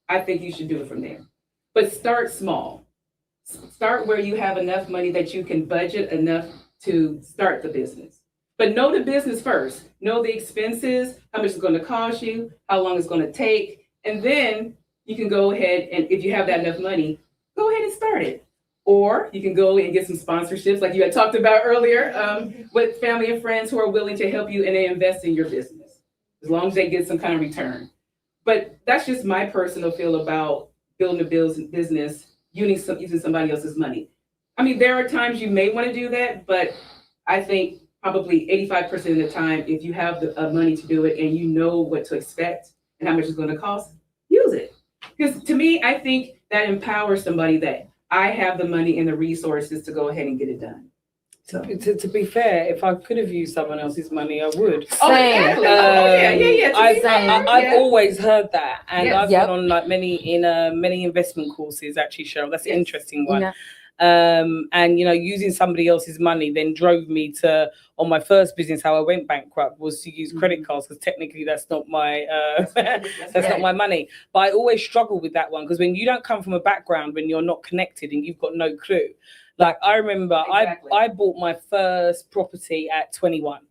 I think you should do it from there. But start small. Start where you have enough money that you can budget enough to start the business. But know the business first. Know the expenses, how much it's going to cost you, how long it's going to take, and then you can go ahead and if you have that enough money, go ahead and start it. Or you can go and get some sponsorships like you had talked about earlier with family and friends who are willing to help you and they invest in your business as long as they get some kind of return. But that's just my personal feel about building a business using somebody else's money. I mean, there are times you may want to do that, but I think probably 85% of the time, if you have the money to do it and you know what to expect and how much it's going to cost, use it. Because to me, I think that empowers somebody that I have the money and the resources to go ahead and get it done. So To be fair, if I could have used someone else's money, I would. Oh, exactly. I've always heard that, and Yes. I've been on like many investment courses. Actually, Cheryl, that's an interesting one. Yeah. And using somebody else's money then drove me to, on my first business, how I went bankrupt was to use credit cards, because technically that's not my not my money. But I always struggle with that one, because when you don't come from a background, when you're not connected and you've got no clue. Like I remember I bought my first property at 21.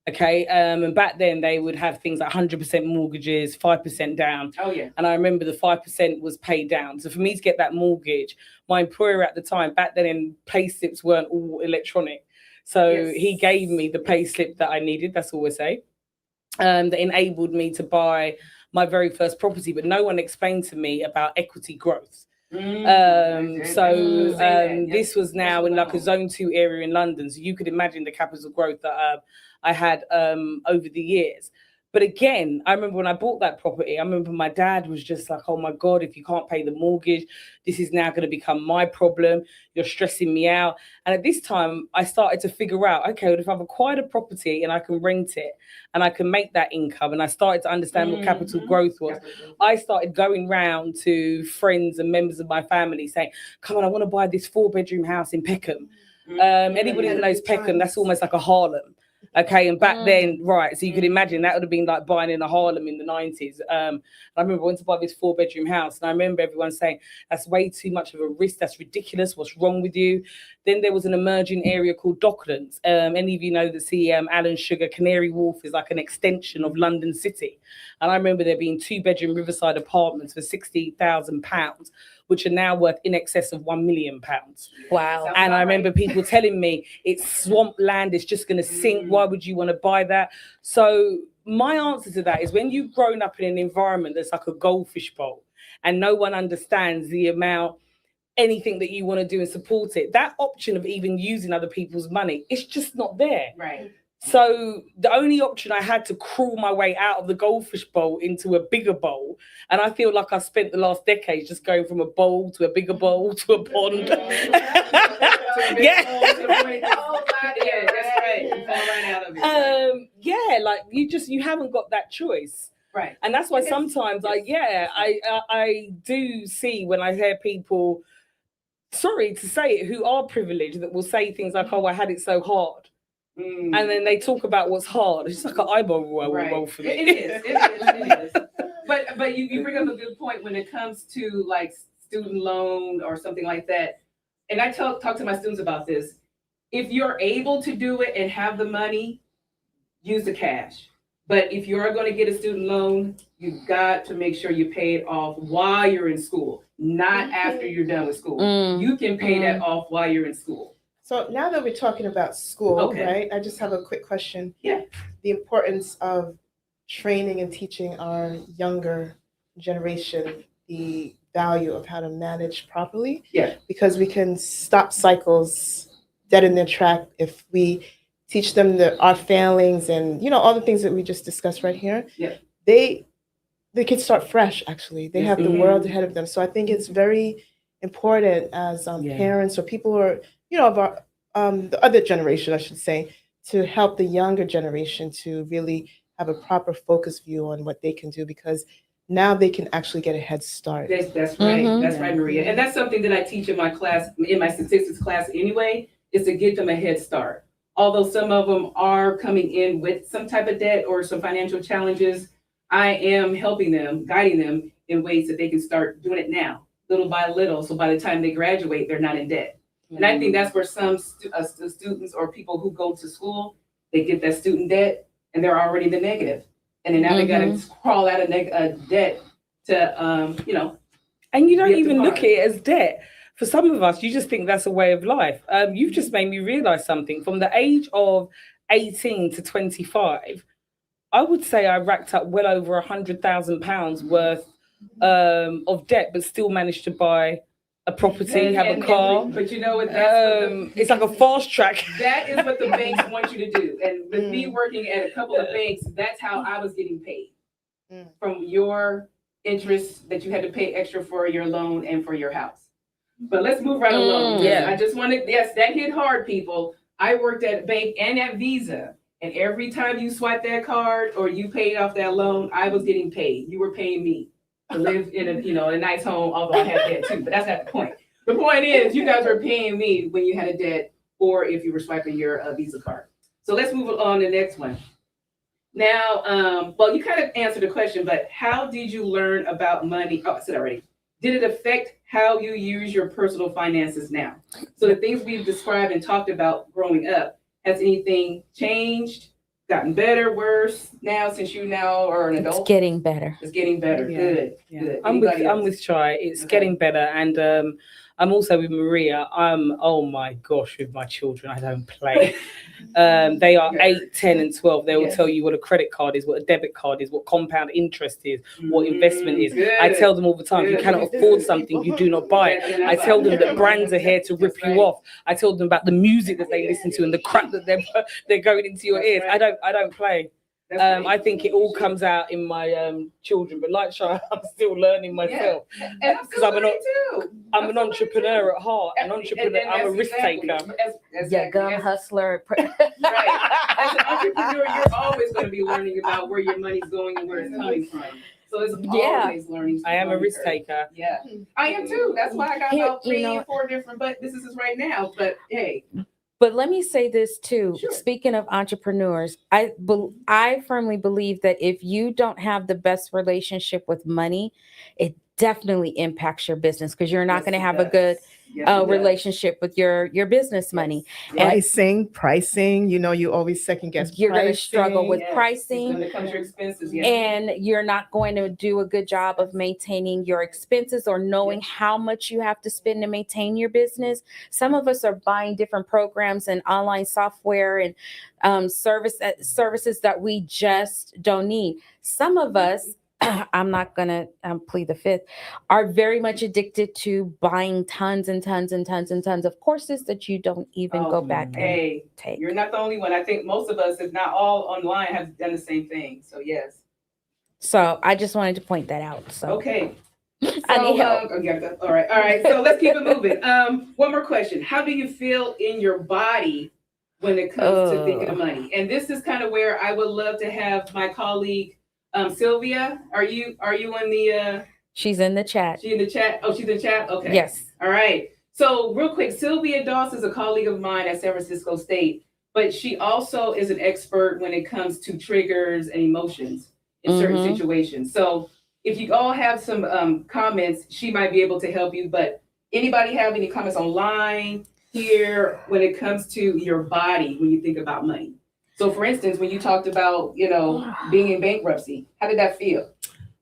Okay. And back then they would have things like 100% mortgages, 5% down. Oh yeah. And I remember the 5% was paid down. So for me to get that mortgage, my employer at the time, back then pay slips weren't all electronic. So he gave me the pay slip that I needed. That's all I say. That enabled me to buy my very first property, but no one explained to me about equity growth. This was now in like a zone 2 area in London. So you could imagine the capital growth that I had over the years. But again, I remember when I bought that property, I remember my dad was just like, oh my God, if you can't pay the mortgage, this is now going to become my problem. You're stressing me out. And at this time, I started to figure out, okay, well, if I've acquired a property and I can rent it and I can make that income, and I started to understand what capital growth was, I started going round to friends and members of my family saying, come on, I want to buy this 4-bedroom house in Peckham. Anybody that knows Peckham, that's almost like a Harlem. Okay, and back then, right, so you could imagine that would have been like buying in a Harlem in the 90s. I remember I went to buy this 4-bedroom house, and I remember everyone saying, that's way too much of a risk, that's ridiculous, what's wrong with you? Then there was an emerging area called Docklands. Any of you know that see Alan Sugar, Canary Wharf is like an extension of London City. And I remember there being 2-bedroom riverside apartments for £60,000, which are now worth in excess of £1 million. Wow. And I remember people telling me it's swamp land, it's just going to sink. Why would you want to buy that? So my answer to that is, when you've grown up in an environment that's like a goldfish bowl and no one understands the amount, anything that you want to do and support it, that option of even using other people's money, it's just not there. Right. So the only option I had to crawl my way out of the goldfish bowl into a bigger bowl. And I feel like I spent the last decade just going from a bowl to a bigger bowl to a pond. Like you haven't got that choice. Right. And that's why sometimes I do see when I hear people, sorry to say it, who are privileged, that will say things like, oh, I had it so hard. And then they talk about what's hard. It's like an eyeball roll for me. It is. But you bring up a good point when it comes to like student loan or something like that. And I talk to my students about this. If you're able to do it and have the money, use the cash. But if you're going to get a student loan, you've got to make sure you pay it off while you're in school, not after you're done with school. You can pay that off while you're in school. So now that we're talking about school, Okay. right? I just have a quick question. Yeah. The importance of training and teaching our younger generation the value of how to manage properly. Yeah. Because we can stop cycles dead in their track if we teach them our failings and all the things that we just discussed right here. Yeah. they can start fresh. Actually, they have the world Mhm. ahead of them. So I think it's very important as Yeah. parents or people who are, of our the other generation, I should say, to help the younger generation to really have a proper focus view on what they can do, because now they can actually get a head start. That's right. That's right, Maria. And that's something that I teach in my class, in my statistics class anyway, is to get them a head start. Although some of them are coming in with some type of debt or some financial challenges, I am helping them, guiding them in ways that they can start doing it now, little by little. So by the time they graduate, they're not in debt. And I think that's where some students or people who go to school, they get that student debt and they're already in the negative. And then now they got to crawl out of debt to, And you don't be up to even look par. at it as debt. For some of us, you just think that's a way of life. You've just made me realize something. From the age of 18 to 25, I would say I racked up well over £100,000 worth of debt, but still managed to buy a property, have a car. But you know what? It's like a fast track. That is what the banks want you to do. And with me working at a couple of banks, that's how I was getting paid. From your interest that you had to pay extra for your loan and for your house. But let's move right along. Yeah. I just wanted, yes, that hit hard, people. I worked at a bank and at Visa. And every time you swiped that card or you paid off that loan, I was getting paid. You were paying me to live in a nice home, although I had debt too, but that's not the point. The point is you guys were paying me when you had a debt or if you were swiping your Visa card. So let's move on to the next one. Now, well, you kind of answered the question, but how did you learn about money? Oh, I said already. Did it affect how you use your personal finances now? So the things we've described and talked about growing up, has anything changed, gotten better, worse now since you now are an adult? It's getting better. It's getting better. Yeah. Good. Good. I'm Anybody with else? Chai. It's Okay. getting better, and I'm also with Maria. Oh my gosh, with my children, I don't play. They are 8, 10, and 12. They will Yes. tell you what a credit card is, what a debit card is, what compound interest is, what investment is. Good. I tell them all the time, if you Good. cannot afford something, you do not buy it. I tell them that brands are here to rip you off. I tell them about the music that they listen to and the crap that they're going into your ears. I don't play. I think it all comes out in my children, but like Shai, I'm still learning myself because I'm an entrepreneur at heart, an entrepreneur. I'm a risk taker. Yeah, gum hustler. Right. As an entrepreneur, you're always going to be learning about where your money's going and where it's coming from. So it's always learning. I am a risk taker. Yeah, I am too. That's why I got about 3 or 4 different businesses right now. But hey. But let me say this too. Sure. Speaking of entrepreneurs, I firmly believe that if you don't have the best relationship with money, it definitely impacts your business because you're not going to have a good relationship with your business money. Pricing, you always second guess. You're going to struggle with pricing. When it comes to your expenses, and you're not going to do a good job of maintaining your expenses or knowing how much you have to spend to maintain your business. Some of us are buying different programs and online software and services that we just don't need. Some of us, I'm not going to plead the fifth, are very much addicted to buying tons and tons and tons and tons of courses that you don't even go back and take. You're not the only one. I think most of us, if not all online, have done the same thing. So yes. So I just wanted to point that out. So okay. I need help. All right. So let's keep it moving. One more question. How do you feel in your body when it comes to thinking of money? And this is kind of where I would love to have my colleague Sylvia, are you in the she's in the chat. She's in the chat. Oh, she's in the chat? Okay. Yes. All right. So real quick, Sylvia Doss is a colleague of mine at San Francisco State, but she also is an expert when it comes to triggers and emotions in certain situations. So if you all have some comments, she might be able to help you, but anybody have any comments online here when it comes to your body when you think about money? So for instance, when you talked about, being in bankruptcy, how did that feel?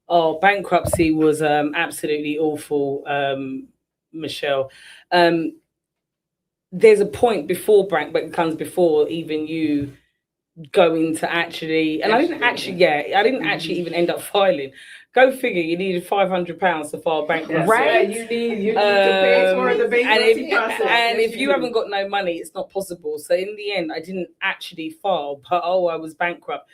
Oh, bankruptcy was absolutely awful, Michelle. There's a point before but it comes before even you going to actually, and I didn't actually even end up filing. Go figure, you needed £500 to file bankruptcy. Right. You need to pay for the bankruptcy process. And if you haven't got no money, it's not possible. So in the end, I didn't actually file, but I was bankrupt.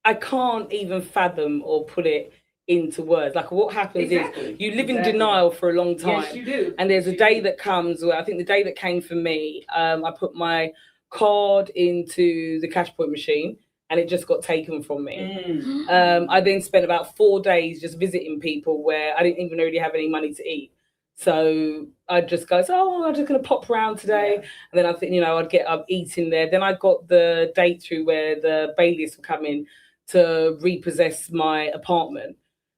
I can't even fathom or put it into words. Like what happens is you live in denial for a long time. Yes, you do. And there's a day that comes where I think the day that came for me, I put my card into the cash point machine and it just got taken from me. I then spent about 4 days just visiting people where I didn't even really have any money to eat. So I'd just go, oh, I'm just going to pop around today. And then I think, I'd get up eating there. Then I got the date through where the bailiffs were coming to repossess my apartment.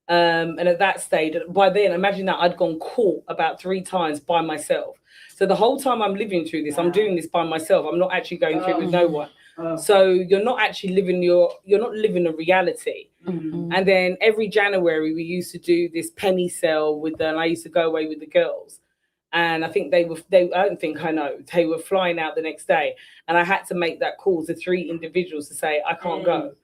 And at that stage, by then, imagine that I'd gone caught about 3 times by myself. So the whole time I'm living through this, I'm doing this by myself. I'm not actually going through it with no one. So you're not actually you're not living a reality. And then every January we used to do this penny sale and I used to go away with the girls. And I think I don't think I know, they were flying out the next day. And I had to make that call to 3 individuals to say, I can't go.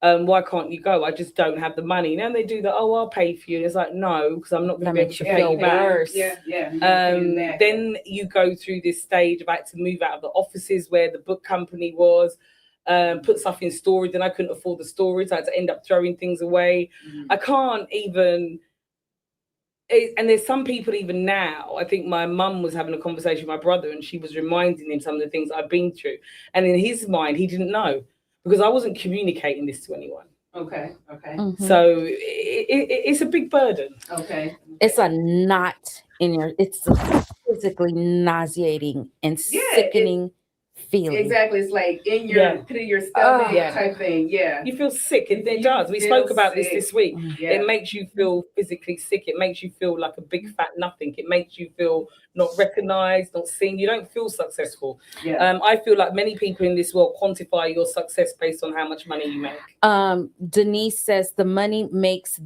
Why can't you go? I just don't have the money. And then they do that, I'll pay for you. And it's like, no, because I'm not going to be able to pay you back. Then you go through this stage of I had to move out of the offices where the book company was, put stuff in storage, and I couldn't afford the storage. I had to end up throwing things away. I can't even. And there's some people even now, I think my mum was having a conversation with my brother and she was reminding him some of the things I've been through. And in his mind, he didn't know because I wasn't communicating this to anyone. Okay. So it's a big burden. Okay. It's a knot in it's a physically nauseating and sickening feeling. Exactly. It's like in your pit of your stomach type thing. Yeah. You feel sick. It does. We spoke about this week. Yeah. It makes you feel physically sick. It makes you feel like a big fat nothing. It makes you feel not recognized, not seen. You don't feel successful. Yeah. I feel like many people in this world quantify your success based on how much money you make. Denise says the money makes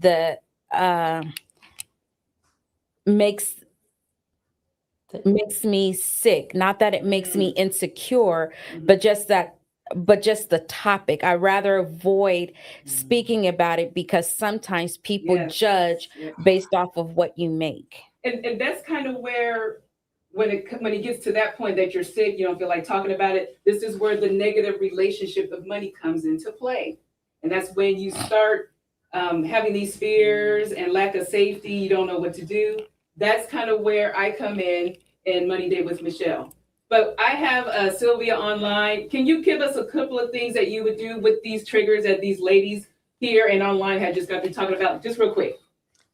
makes me sick. Not that it makes me insecure, but just the topic. I rather avoid speaking about it because sometimes people judge based off of what you make. And that's kind of where when it gets to that point that you're sick, you don't feel like talking about it. This is where the negative relationship of money comes into play. And that's when you start having these fears and lack of safety. You don't know what to do. That's kind of where I come in Money Day with Michelle. But I have Sylvia online. Can you give us a couple of things that you would do with these triggers that these ladies here and online had just got to talking about, just real quick?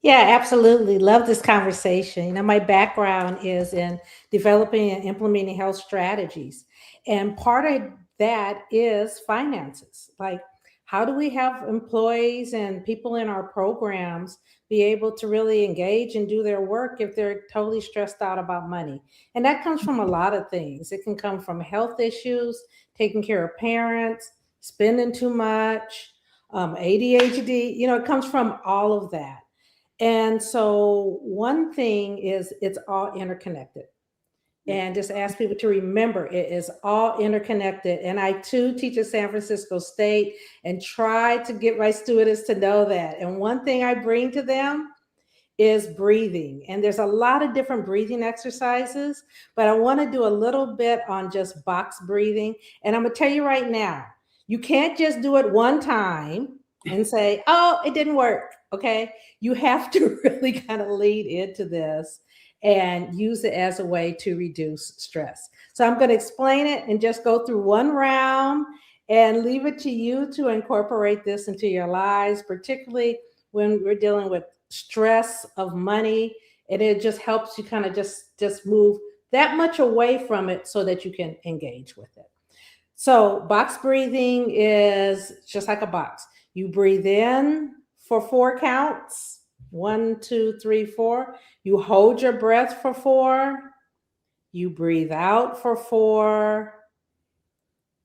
Yeah, absolutely. Love this conversation. You know, my background is in developing and implementing health strategies. And part of that is finances. Like, how do we have employees and people in our programs be able to really engage and do their work if they're totally stressed out about money? And that comes from a lot of things. It can come from health issues, taking care of parents, spending too much, ADHD, you know, it comes from all of that. And so one thing is it's all interconnected. And just ask people to remember it is all interconnected. And I too teach at San Francisco State and try to get my students to know that. And one thing I bring to them is breathing. And there's a lot of different breathing exercises, but I want to do a little bit on just box breathing. And I'm going to tell you right now, you can't just do it one time and say, oh, it didn't work. Okay. You have to really kind of lead into this and use it as a way to reduce stress. So I'm going to explain it and just go through one round and leave it to you to incorporate this into your lives, particularly when we're dealing with stress of money. And it just helps you kind of just move that much away from it so that you can engage with it. So box breathing is just like a box. You breathe in for 4 counts. 1, 2, 3, 4. You hold your breath for 4. You breathe out for 4.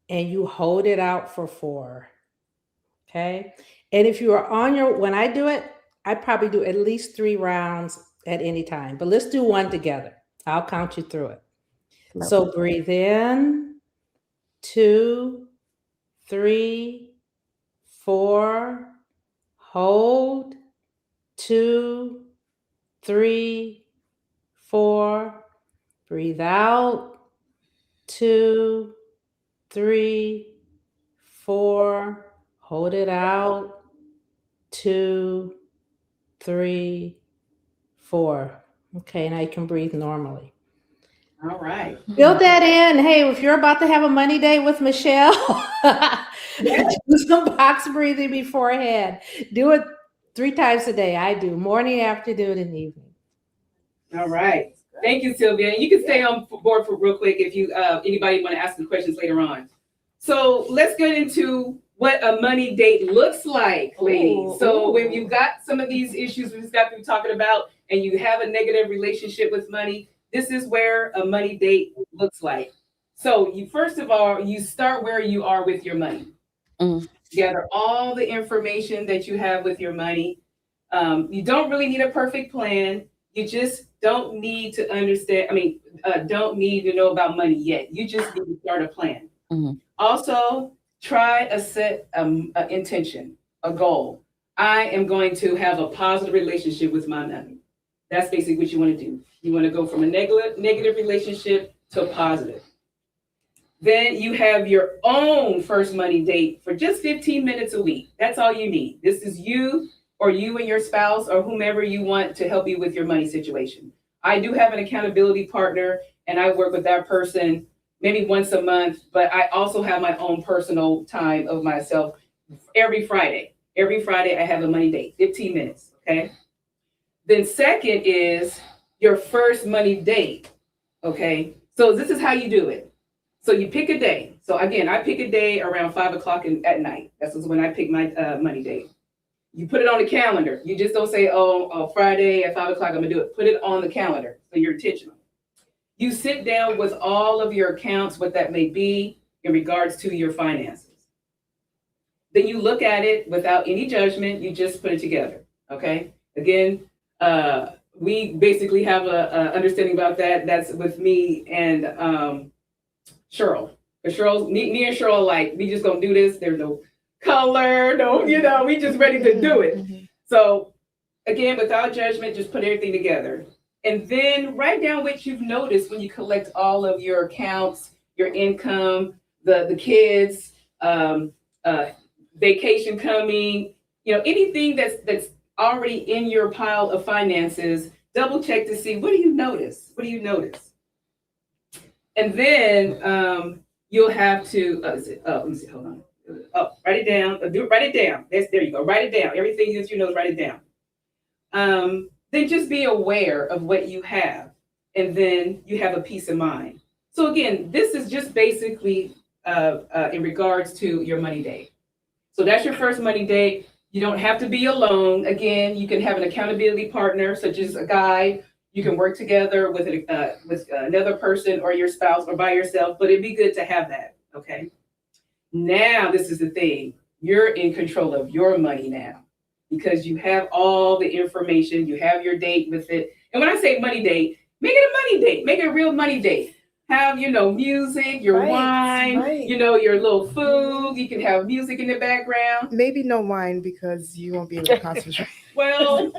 And you hold it out for 4. Okay. And if you are on when I do it, I probably do at least 3 rounds at any time. But let's do one together. I'll count you through it. So breathe in, 2, 3, 4. Hold, 2, 3, 4. Breathe out, 2, 3, 4. hold it out, 2, 3, 4. Okay, now you can breathe normally. All right. Build that in. Hey, if you're about to have a money date with Michelle, do some box breathing beforehand. Do it 3 times a day. I do morning, afternoon, and evening. All right. Thank you, Sylvia. You can stay on board for real quick if you anybody want to ask some questions later on. So let's get into what a money date looks like, ladies. So when you've got some of these issues we just got through talking about, and you have a negative relationship with money, this is where a money date looks like. So you first of all, you start where you are with your money. Gather all the information that you have with your money. You don't really need a perfect plan. You just don't need to understand. Don't need to know about money yet. You just need to start a plan. Also, try a set intention, a goal. I am going to have a positive relationship with my money. That's basically what you want to do. You want to go from a negative relationship to a positive. Then you have your own first money date for just 15 minutes a week. That's all you need. This is you or you and your spouse or whomever you want to help you with your money situation. I do have an accountability partner, and I work with that person maybe once a month, but I also have my own personal time of myself every Friday. Every Friday I have a money date, 15 minutes, okay? Then second is your first money date, okay? So this is how you do it. So you pick a day. So again, I pick a day around 5 o'clock at night. That's when I pick my money date. You put it on the calendar. You just don't say, oh, Friday at 5 o'clock, I'm gonna do it. Put it on the calendar, so you're intentional. You sit down with all of your accounts, what that may be in regards to your finances. Then you look at it without any judgment. You just put it together, okay? Again, we basically have a understanding about that. That's with me and Cheryl. Because Cheryl, me and Cheryl, like, we just gonna do this. There's no color, no, we just ready to do it. So again, without judgment, just put everything together. And then write down what you've noticed when you collect all of your accounts, your income, the kids, vacation coming, anything that's already in your pile of finances. Double check to see, what do you notice? What do you notice? And then you'll have to, let me see, hold on. Write it down. Write it down. There you go. Write it down. Everything that you know, write it down. Then just be aware of what you have, and then you have a peace of mind. So again, this is just basically in regards to your money date. So that's your first money date. You don't have to be alone. Again, you can have an accountability partner, such as a guide. You can work together with another person or your spouse or by yourself, but it'd be good to have that, okay? Now, this is the thing. You're in control of your money now because you have all the information. You have your date with it. And when I say money date, make it a money date. Make it a real money date. Have, music, your wine, your little food. You can have music in the background. Maybe no wine because you won't be able to concentrate. Well,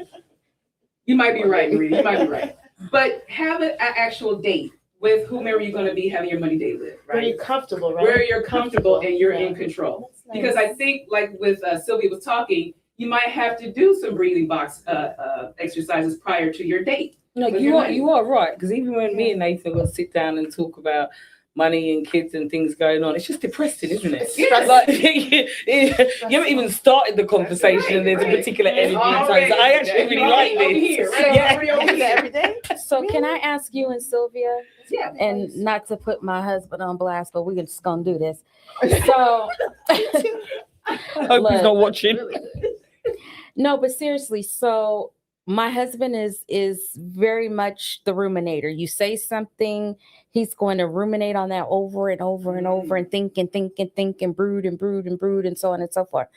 you might be right, Maria. You might be right. But have an actual date with whomever you're going to be having your money date with, right? Where you're comfortable, right? Where you're comfortable and you're in control. Nice. Because I think, like with Sylvia was talking, you might have to do some breathing box exercises prior to your date. No, you are right. Because even when me and Nathan will sit down and talk about money and kids and things going on, it's just depressing, isn't it? Yes. Like, you haven't even started the conversation, and there's a particular energy inside. So I actually really like this. Every day. So can I ask you and Sylvia, and not to put my husband on blast, but we're just gonna do this. So I hope he's not watching. No, but seriously, so my husband is very much the ruminator. You say something, he's going to ruminate on that over and over and over and think and brood and so on and so forth.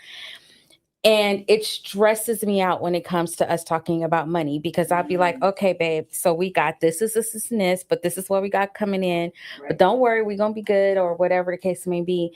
And it stresses me out when it comes to us talking about money, because I'll be like, okay, babe, so we got this, and this, but this is what we got coming in. Right. But don't worry, we're going to be good, or whatever the case may be.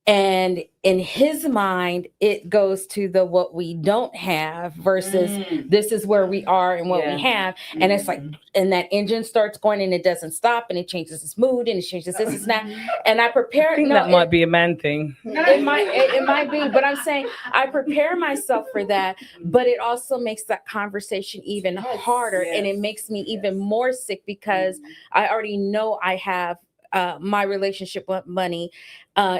And in his mind, it goes to the what we don't have versus this is where we are and what we have. And it's like, and that engine starts going and it doesn't stop, and it changes its mood and it changes this and that. And I prepare. I think that might be a man thing. It might be, but I'm saying I prepare myself for that, but it also makes that conversation even harder, and it makes me even more sick because I already know I have my relationship with money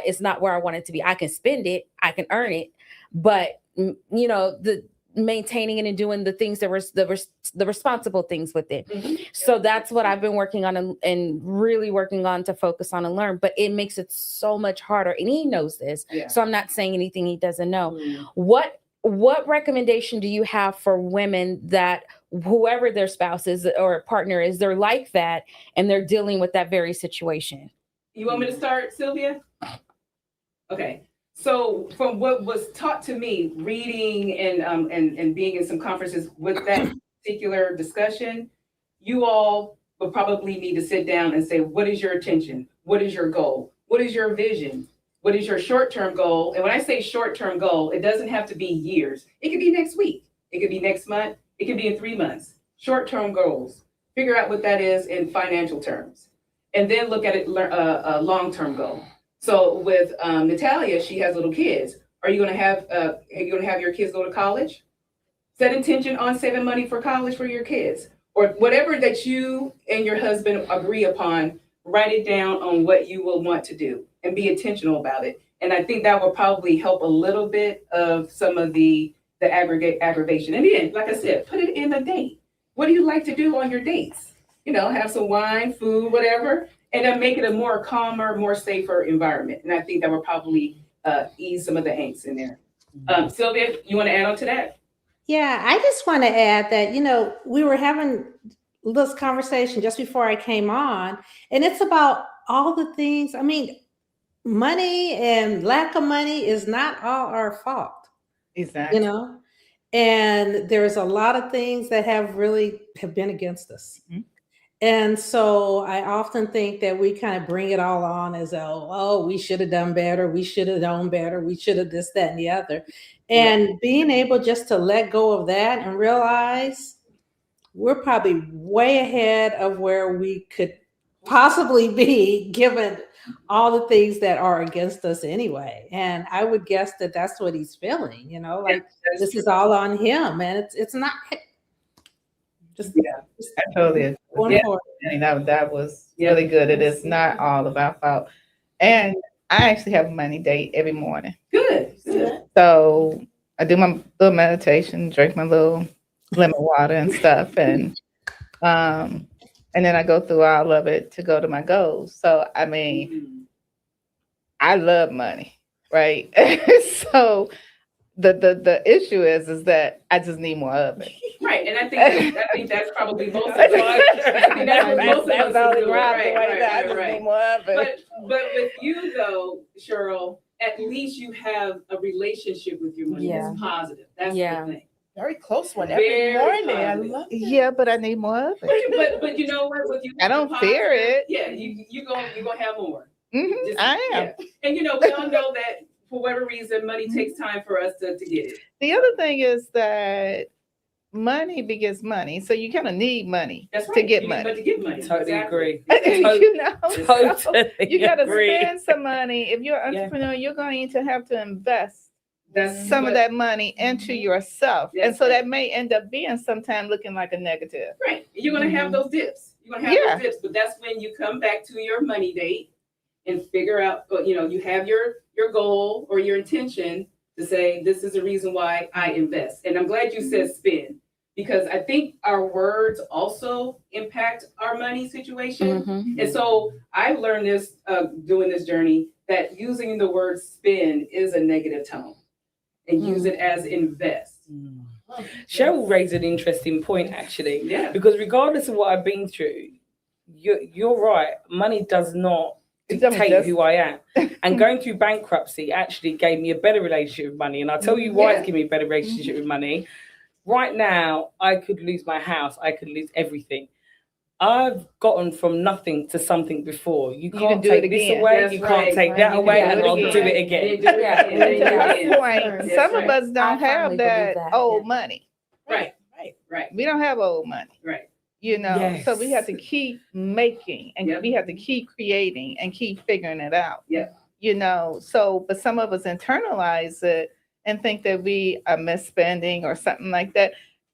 is not where I want it to be. I can spend it, I can earn it, but you know, the maintaining it and doing the things that were the responsible things with it. So that's what I've been working on and really working on to focus on and learn. But it makes it so much harder, and he knows this. So I'm not saying anything he doesn't know. What recommendation do you have for women that whoever their spouse is or partner is, they're like that and they're dealing with that very situation? You want me to start, Sylvia? Okay. So from what was taught to me, reading and being in some conferences with that particular discussion, you all will probably need to sit down and say, what is your intention? What is your goal? What is your vision? What is your short-term goal? And when I say short-term goal, it doesn't have to be years. It could be next week. It could be next month. It could be in 3 months. Short-term goals. Figure out what that is in financial terms. And then look at it a long-term goal. So with Natalia, she has little kids. Are you going to have your kids go to college? Set intention on saving money for college for your kids, or whatever that you and your husband agree upon. Write it down on what you will want to do and be intentional about it. And I think that will probably help a little bit of some of the aggravation. And then, like I said, put it in a date. What do you like to do on your dates? You know, have some wine, food, whatever, and then make it a more calmer, more safer environment. And I think that will probably ease some of the angst in there. Sylvia, you want to add on to that? Yeah, I just want to add that, you know, we were having this conversation just before I came on, and it's about all the things. I mean, money and lack of money is not all our fault. Exactly. You know, and there's a lot of things that have been against us. And so I often think that we kind of bring it all on as, oh, we should have done better. We should have known better. We should have this, that, and the other. And being able just to let go of that and realize we're probably way ahead of where we could possibly be given all the things that are against us anyway. And I would guess that that's what he's feeling, you know, like this is all on him, and it's not just, I totally agree. And that was really good. It is not all of our fault. And I actually have a money date every morning. Good. So I do my little meditation, drink my little lemon water and stuff, and then I go through all of it to go to my goals. So I mean, I love money, right? So the issue is that I just need more of it. Right, and I think that's probably most of us. I think that's what most of us are doing. Right. But with you though, Cheryl, at least you have a relationship with your money that's positive. That's the thing. Very close one every morning. I love it. Yeah, but I need more of it. But you know what? With you, I don't fear it. Yeah, you're gonna have more. I am. Yeah. And you know, we all know that for whatever reason, money takes time for us to get it. The other thing is that money begets money, so you kind of need money to get money. But to get money, Totally agree. You know, Totally you got to agree. spend some money. If you're an entrepreneur, you're going to have to invest some of that money into yourself, and so that may end up being sometimes looking like a negative. Right, you're going to have those dips. You're going to have those dips, but that's when you come back to your money date and figure out. You know, you have your goal or your intention to say, this is the reason why I invest. And I'm glad you said spend, because I think our words also impact our money situation. And so I learned this doing this journey, that using the word spend is a negative tone, and use it as invest. Cheryl raised an interesting point, actually. Yeah. Because regardless of what I've been through, you're right. Money does not dictate who I am. And going through bankruptcy actually gave me a better relationship with money. And I'll tell you why it's given me a better relationship with money. Right now, I could lose my house. I could lose everything. I've gotten from nothing to something before. You can can't do it take this again. away, That's you right. can't take Right. that You can away, do and it I'll do again. it again. That's point. Some of us don't have that old money. Right. We don't have old money. Right. You know, Yes. so we have to keep making and we have to keep creating and keep figuring it out. Yeah. You know, so but some of us internalize it and think that we are misspending or something like that.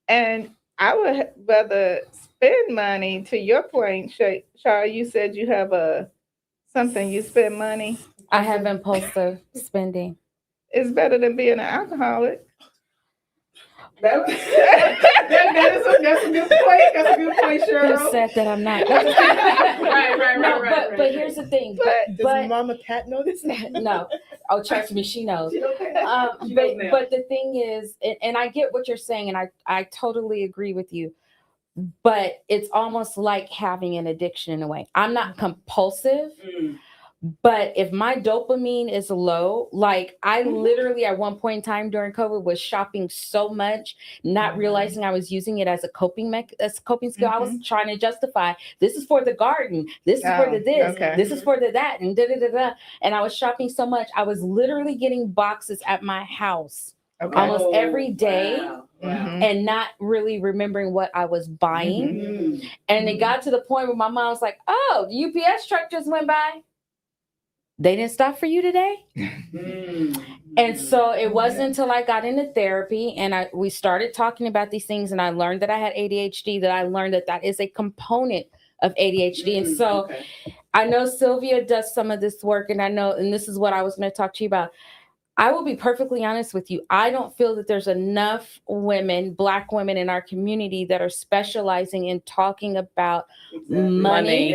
And I would rather spend money. To your point, Shar, you said you have something you spend money. I have impulsive spending. It's better than being an alcoholic. That's a good point. That's a good point, Cheryl. Who said that I'm not? Right. But here's the thing. Does Mama Pat know this? No. Oh, trust me, she knows. She knows now. But the thing is, and I get what you're saying, and I totally agree with you. But it's almost like having an addiction in a way. I'm not compulsive. But if my dopamine is low, like I literally at one point in time during COVID was shopping so much, not realizing I was using it as a coping skill. I was trying to justify, this is for the garden, this is for the this, this is for the that, and da da da da. And I was shopping so much, I was literally getting boxes at my house almost every day. And not really remembering what I was buying. And it got to the point where my mom was like, oh, the UPS truck just went by. They didn't stop for you today? And so it wasn't until I got into therapy and we started talking about these things and I learned that I had ADHD, that I learned that is a component of ADHD. And so I know Sylvia does some of this work, and I know, and this is what I was going to talk to you about. I will be perfectly honest with you. I don't feel that there's enough women, Black women in our community that are specializing in talking about money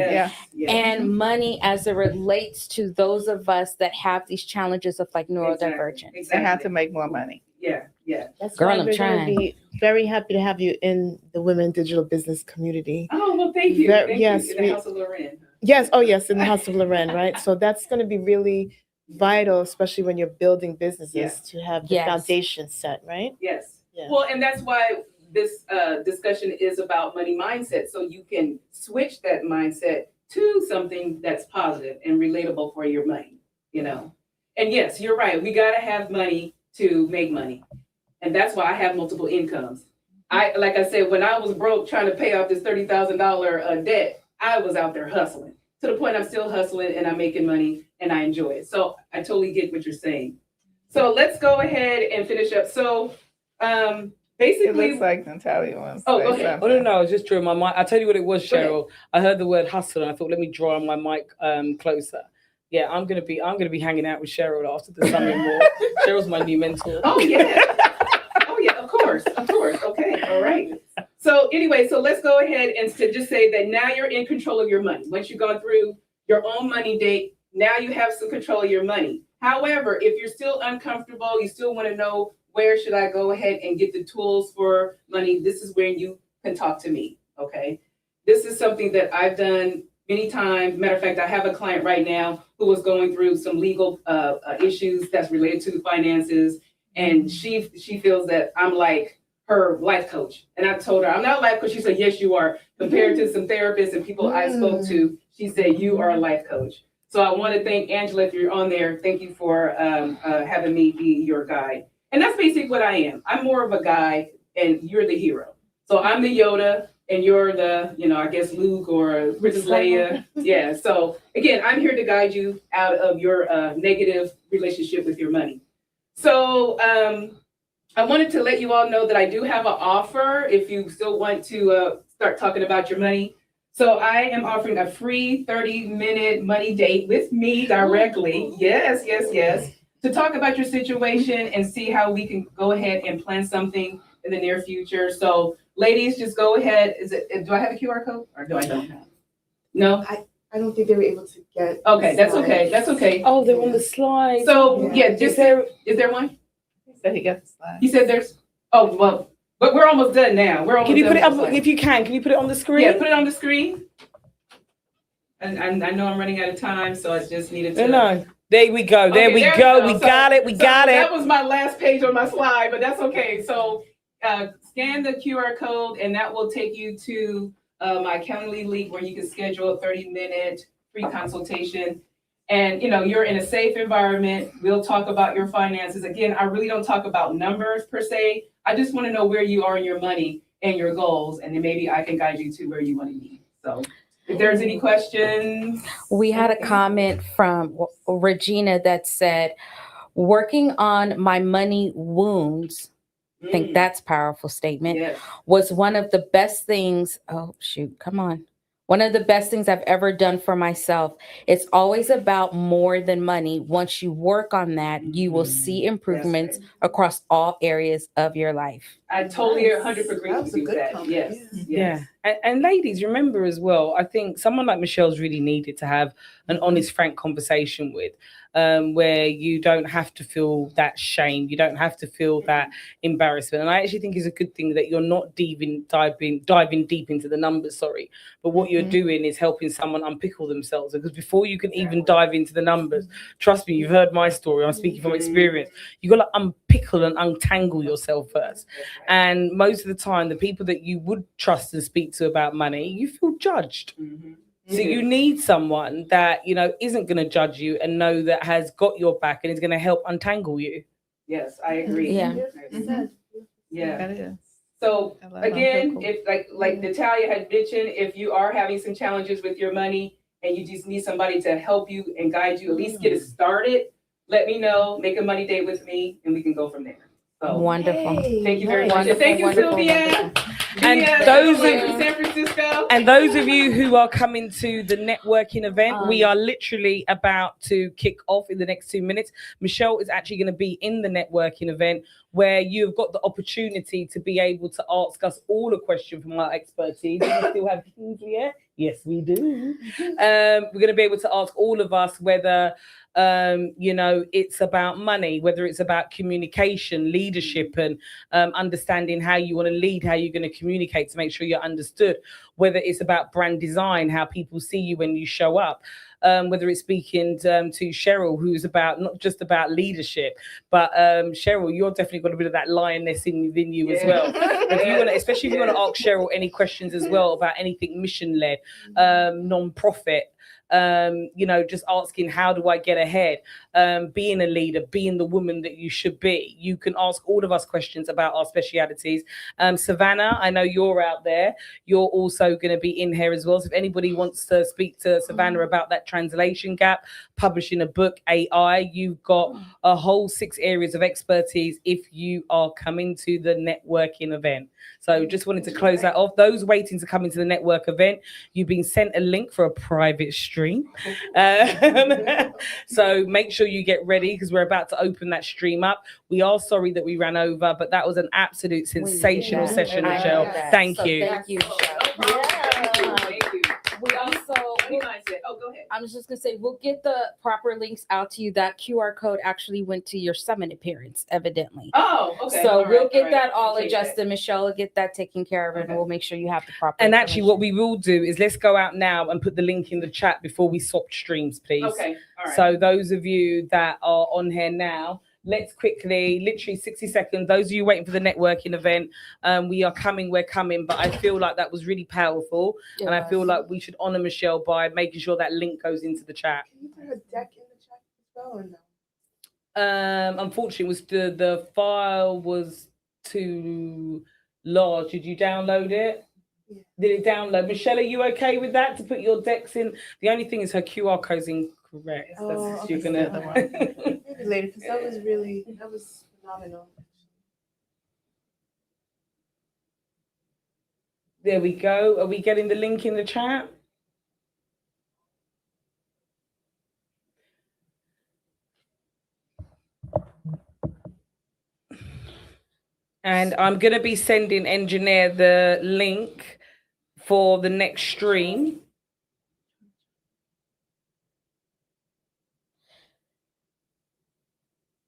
and money as it relates to those of us that have these challenges of like neurodivergence. They have to make more money. Yeah. That's Girl, why I'm we're trying. going to be very happy to have you in the women digital business community. Oh, well, thank you. Yes, In the House of Loren. Yes. Oh, yes, in the House of Loren, right? So that's going to be really vital, especially when you're building businesses, to have the foundation set, right? Yes. Well, and that's why this discussion is about money mindset. So you can switch that mindset to something that's positive and relatable for your money, you know? And yes, you're right. We got to have money to make money. And that's why I have multiple incomes. Like I said, when I was broke trying to pay off this $30,000 debt, I was out there hustling. To the point I'm still hustling and I'm making money and I enjoy it. So I totally get what you're saying. So let's go ahead and finish up. So basically, it looks like Natalia wants to go say ahead. something. Oh, no, it's just true. My mic. I'll tell you what it was, Cheryl. I heard the word hustle and I thought, let me draw my mic closer. Yeah, I'm gonna be hanging out with Cheryl after the summer more. Cheryl's my new mentor. Oh yeah. Of course. Okay. All right. So anyway, so let's go ahead and just say that now you're in control of your money. Once you've gone through your own money date, now you have some control of your money. However, if you're still uncomfortable, you still want to know where should I go ahead and get the tools for money, this is where you can talk to me, okay? This is something that I've done many times. Matter of fact, I have a client right now who was going through some legal issues that's related to the finances. And she feels that I'm like her life coach. And I told her, I'm not a life coach. She said, yes, you are. Compared to some therapists and people I spoke to, she said, you are a life coach. So I want to thank Angela, if you're on there. Thank you for having me be your guide. And that's basically what I am. I'm more of a guide and you're the hero. So I'm the Yoda and you're the, I guess Luke or Princess Leia. Yeah. So again, I'm here to guide you out of your negative relationship with your money. So I wanted to let you all know that I do have an offer if you still want to start talking about your money. So I am offering a free 30-minute money date with me directly. Yes. To talk about your situation and see how we can go ahead and plan something in the near future. So ladies, just go ahead. Do I have a QR code or do I don't have? No? I don't think they were able to get. Okay, that's okay. That's okay. Oh, they're on the slide. So yeah, is there one? He said he got the slide. He said there's. Oh well, but we're almost done now. Can you put it up if you can? Can you put it on the screen? Yeah, put it on the screen. And I know I'm running out of time, so I just needed to. No. There we go. There we go. We got it. We got it. That was my last page on my slide, but that's okay. So scan the QR code, and that will take you to my Calendly link where you can schedule a 30-minute free consultation. And you're in a safe environment. We'll talk about your finances. Again, I really don't talk about numbers per se. I just want to know where you are in your money and your goals, and then maybe I can guide you to where you want to be. So if there's any questions. We had a comment from Regina that said, working on my money wounds, I think that's a powerful statement, Yes. was one of the best things. Oh, shoot, come on. One of the best things I've ever done for myself. It's always about more than money. Once you work on that, you will see improvements across all areas of your life. I totally 100% agree with you with that. Yes. Yeah. And ladies, remember as well, I think someone like Michelle's really needed to have an honest, frank conversation with, where you don't have to feel that shame. You don't have to feel that embarrassment. And I actually think it's a good thing that you're not diving deep into the numbers, but what you're doing is helping someone unpickle themselves. Because before you can even dive into the numbers, trust me, you've heard my story. I'm speaking from experience. You got to unpickle and untangle yourself first. And most of the time, the people that you would trust and speak to about money, you feel judged. So you need someone that, isn't going to judge you and know that has got your back and is going to help untangle you. Yes, I agree. Yeah. Yeah. That is. So I love again, unpickle. if like Natalia had mentioned, if you are having some challenges with your money and you just need somebody to help you and guide you, at least get it started, let me know, make a money date with me, and we can go from there. So Wonderful. Thank you very much. Wonderful, Thank you, wonderful, Sylvia. wonderful. And Via those from San Francisco. And those of you who are coming to the networking event, we are literally about to kick off in the next 2 minutes. Michelle is actually going to be in the networking event where you've got the opportunity to be able to ask us all a question from our expertise. Do we still have Kingsley here? Yes, we do. We're going to be able to ask all of us whether it's about money, whether it's about communication, leadership, and understanding how you want to lead, how you're going to communicate to make sure you're understood, whether it's about brand design, how people see you when you show up, whether it's speaking to Cheryl, who's about not just about leadership, but Cheryl, you're definitely got a bit of that lioness within you as well. If you want to, especially if you want to ask Cheryl any questions as well about anything mission-led, non-profit, just asking, how do I get ahead? Being a leader, being the woman that you should be. You can ask all of us questions about our specialities. Savannah, I know you're out there. You're also going to be in here as well. So if anybody wants to speak to Savannah about that translation gap, publishing a book, AI, you've got a whole 6 areas of expertise if you are coming to the networking event. So just wanted to close that off. Those waiting to come into the network event, you've been sent a link for a private stream. So make sure you get ready because we're about to open that stream up. We are sorry that we ran over, but that was an absolute sensational session, Michelle. Thank you. Thank you, Michelle. Thank you. We also, go ahead. I was just going to say, we'll get the proper links out to you. That QR code actually went to your summit appearance, evidently. Oh, okay. So All we'll right, get that all Appreciate adjusted. Michelle will get that taken care of, and we'll make sure you have the proper And actually, information. what we will do is let's go out now and put the link in the chat before we swap streams, please. Okay. All right. So those of you that are on here now, let's quickly, literally 60 seconds. Those of you waiting for the networking event, we're coming. But I feel like that was really powerful. And I feel like we should honor Michelle by making sure that link goes into the chat. Can you put a deck in the chat as well or no? Unfortunately, it was the file was too large. Did you download it? Yeah. Did it download? Michelle, are you okay with that to put your decks in? The only thing is her QR code's incorrect. Oh, You're okay. gonna Maybe later, because that was phenomenal. There we go. Are we getting the link in the chat? And I'm going to be sending engineer the link for the next stream.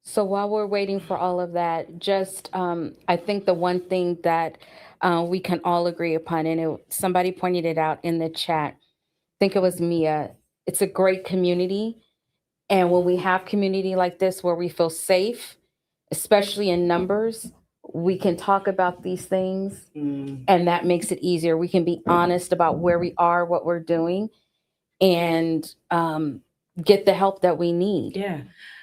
So while we're waiting for all of that, just I think the one thing that we can all agree upon, and somebody pointed it out in the chat, I think it was Mia, it's a great community. And when we have community like this where we feel safe, especially in numbers, we can talk about these things, and that makes it easier. We can be honest about where we are, what we're doing, and get the help that we need. Yeah.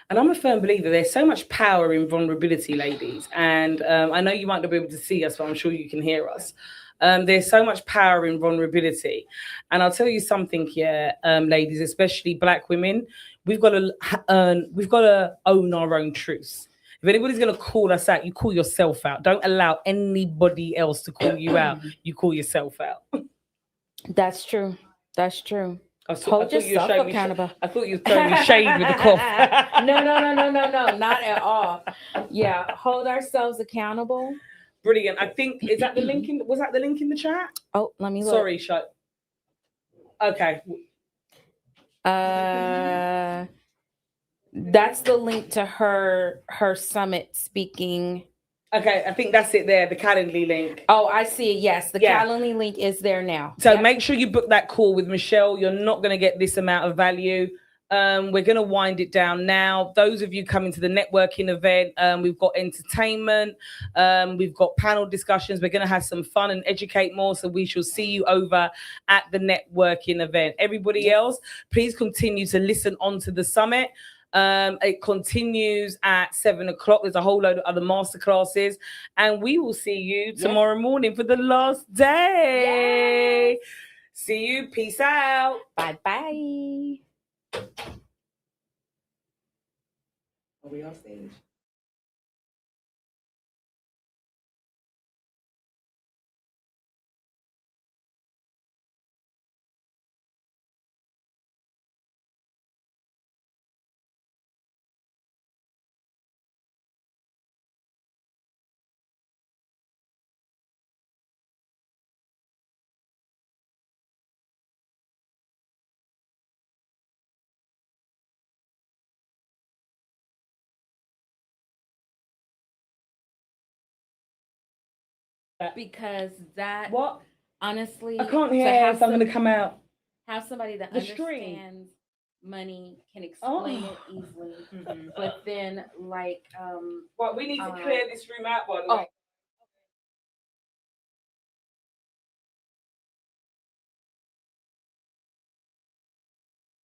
And I'm a firm believer there's so much power in vulnerability, ladies. And I know you might not be able to see us, but I'm sure you can hear us. There's so much power in vulnerability. And I'll tell you something here, ladies, especially Black women, we've got to own our own truths. If anybody's going to call us out, you call yourself out. Don't allow anybody else to call you out. You call yourself out. That's true. That's true. Hold yourself accountable. I thought you were throwing me shade with the cough. No, not at all. Yeah, hold ourselves accountable. Brilliant. I think was that the link in the chat? Oh, let me look. Sorry, shut. Okay. That's the link to her summit speaking. Okay, I think that's it there, the Calendly link. Oh, I see it. Yes, the Calendly link is there now. So make sure you book that call with Michelle. You're not going to get this amount of value. We're going to wind it down now. Those of you coming to the networking event, we've got entertainment, we've got panel discussions. We're going to have some fun and educate more. So we shall see you over at the networking event. Everybody else, please continue to listen on to the summit. It continues at 7:00. There's a whole load of other masterclasses, and we will see you tomorrow morning for the last day. See you. Peace out. Bye. Are we off stage? Because that honestly, I can't hear, so I'm going to come out. Have somebody that The stream. understands money can explain it easily, but then Well, we need to clear this room out, by the way.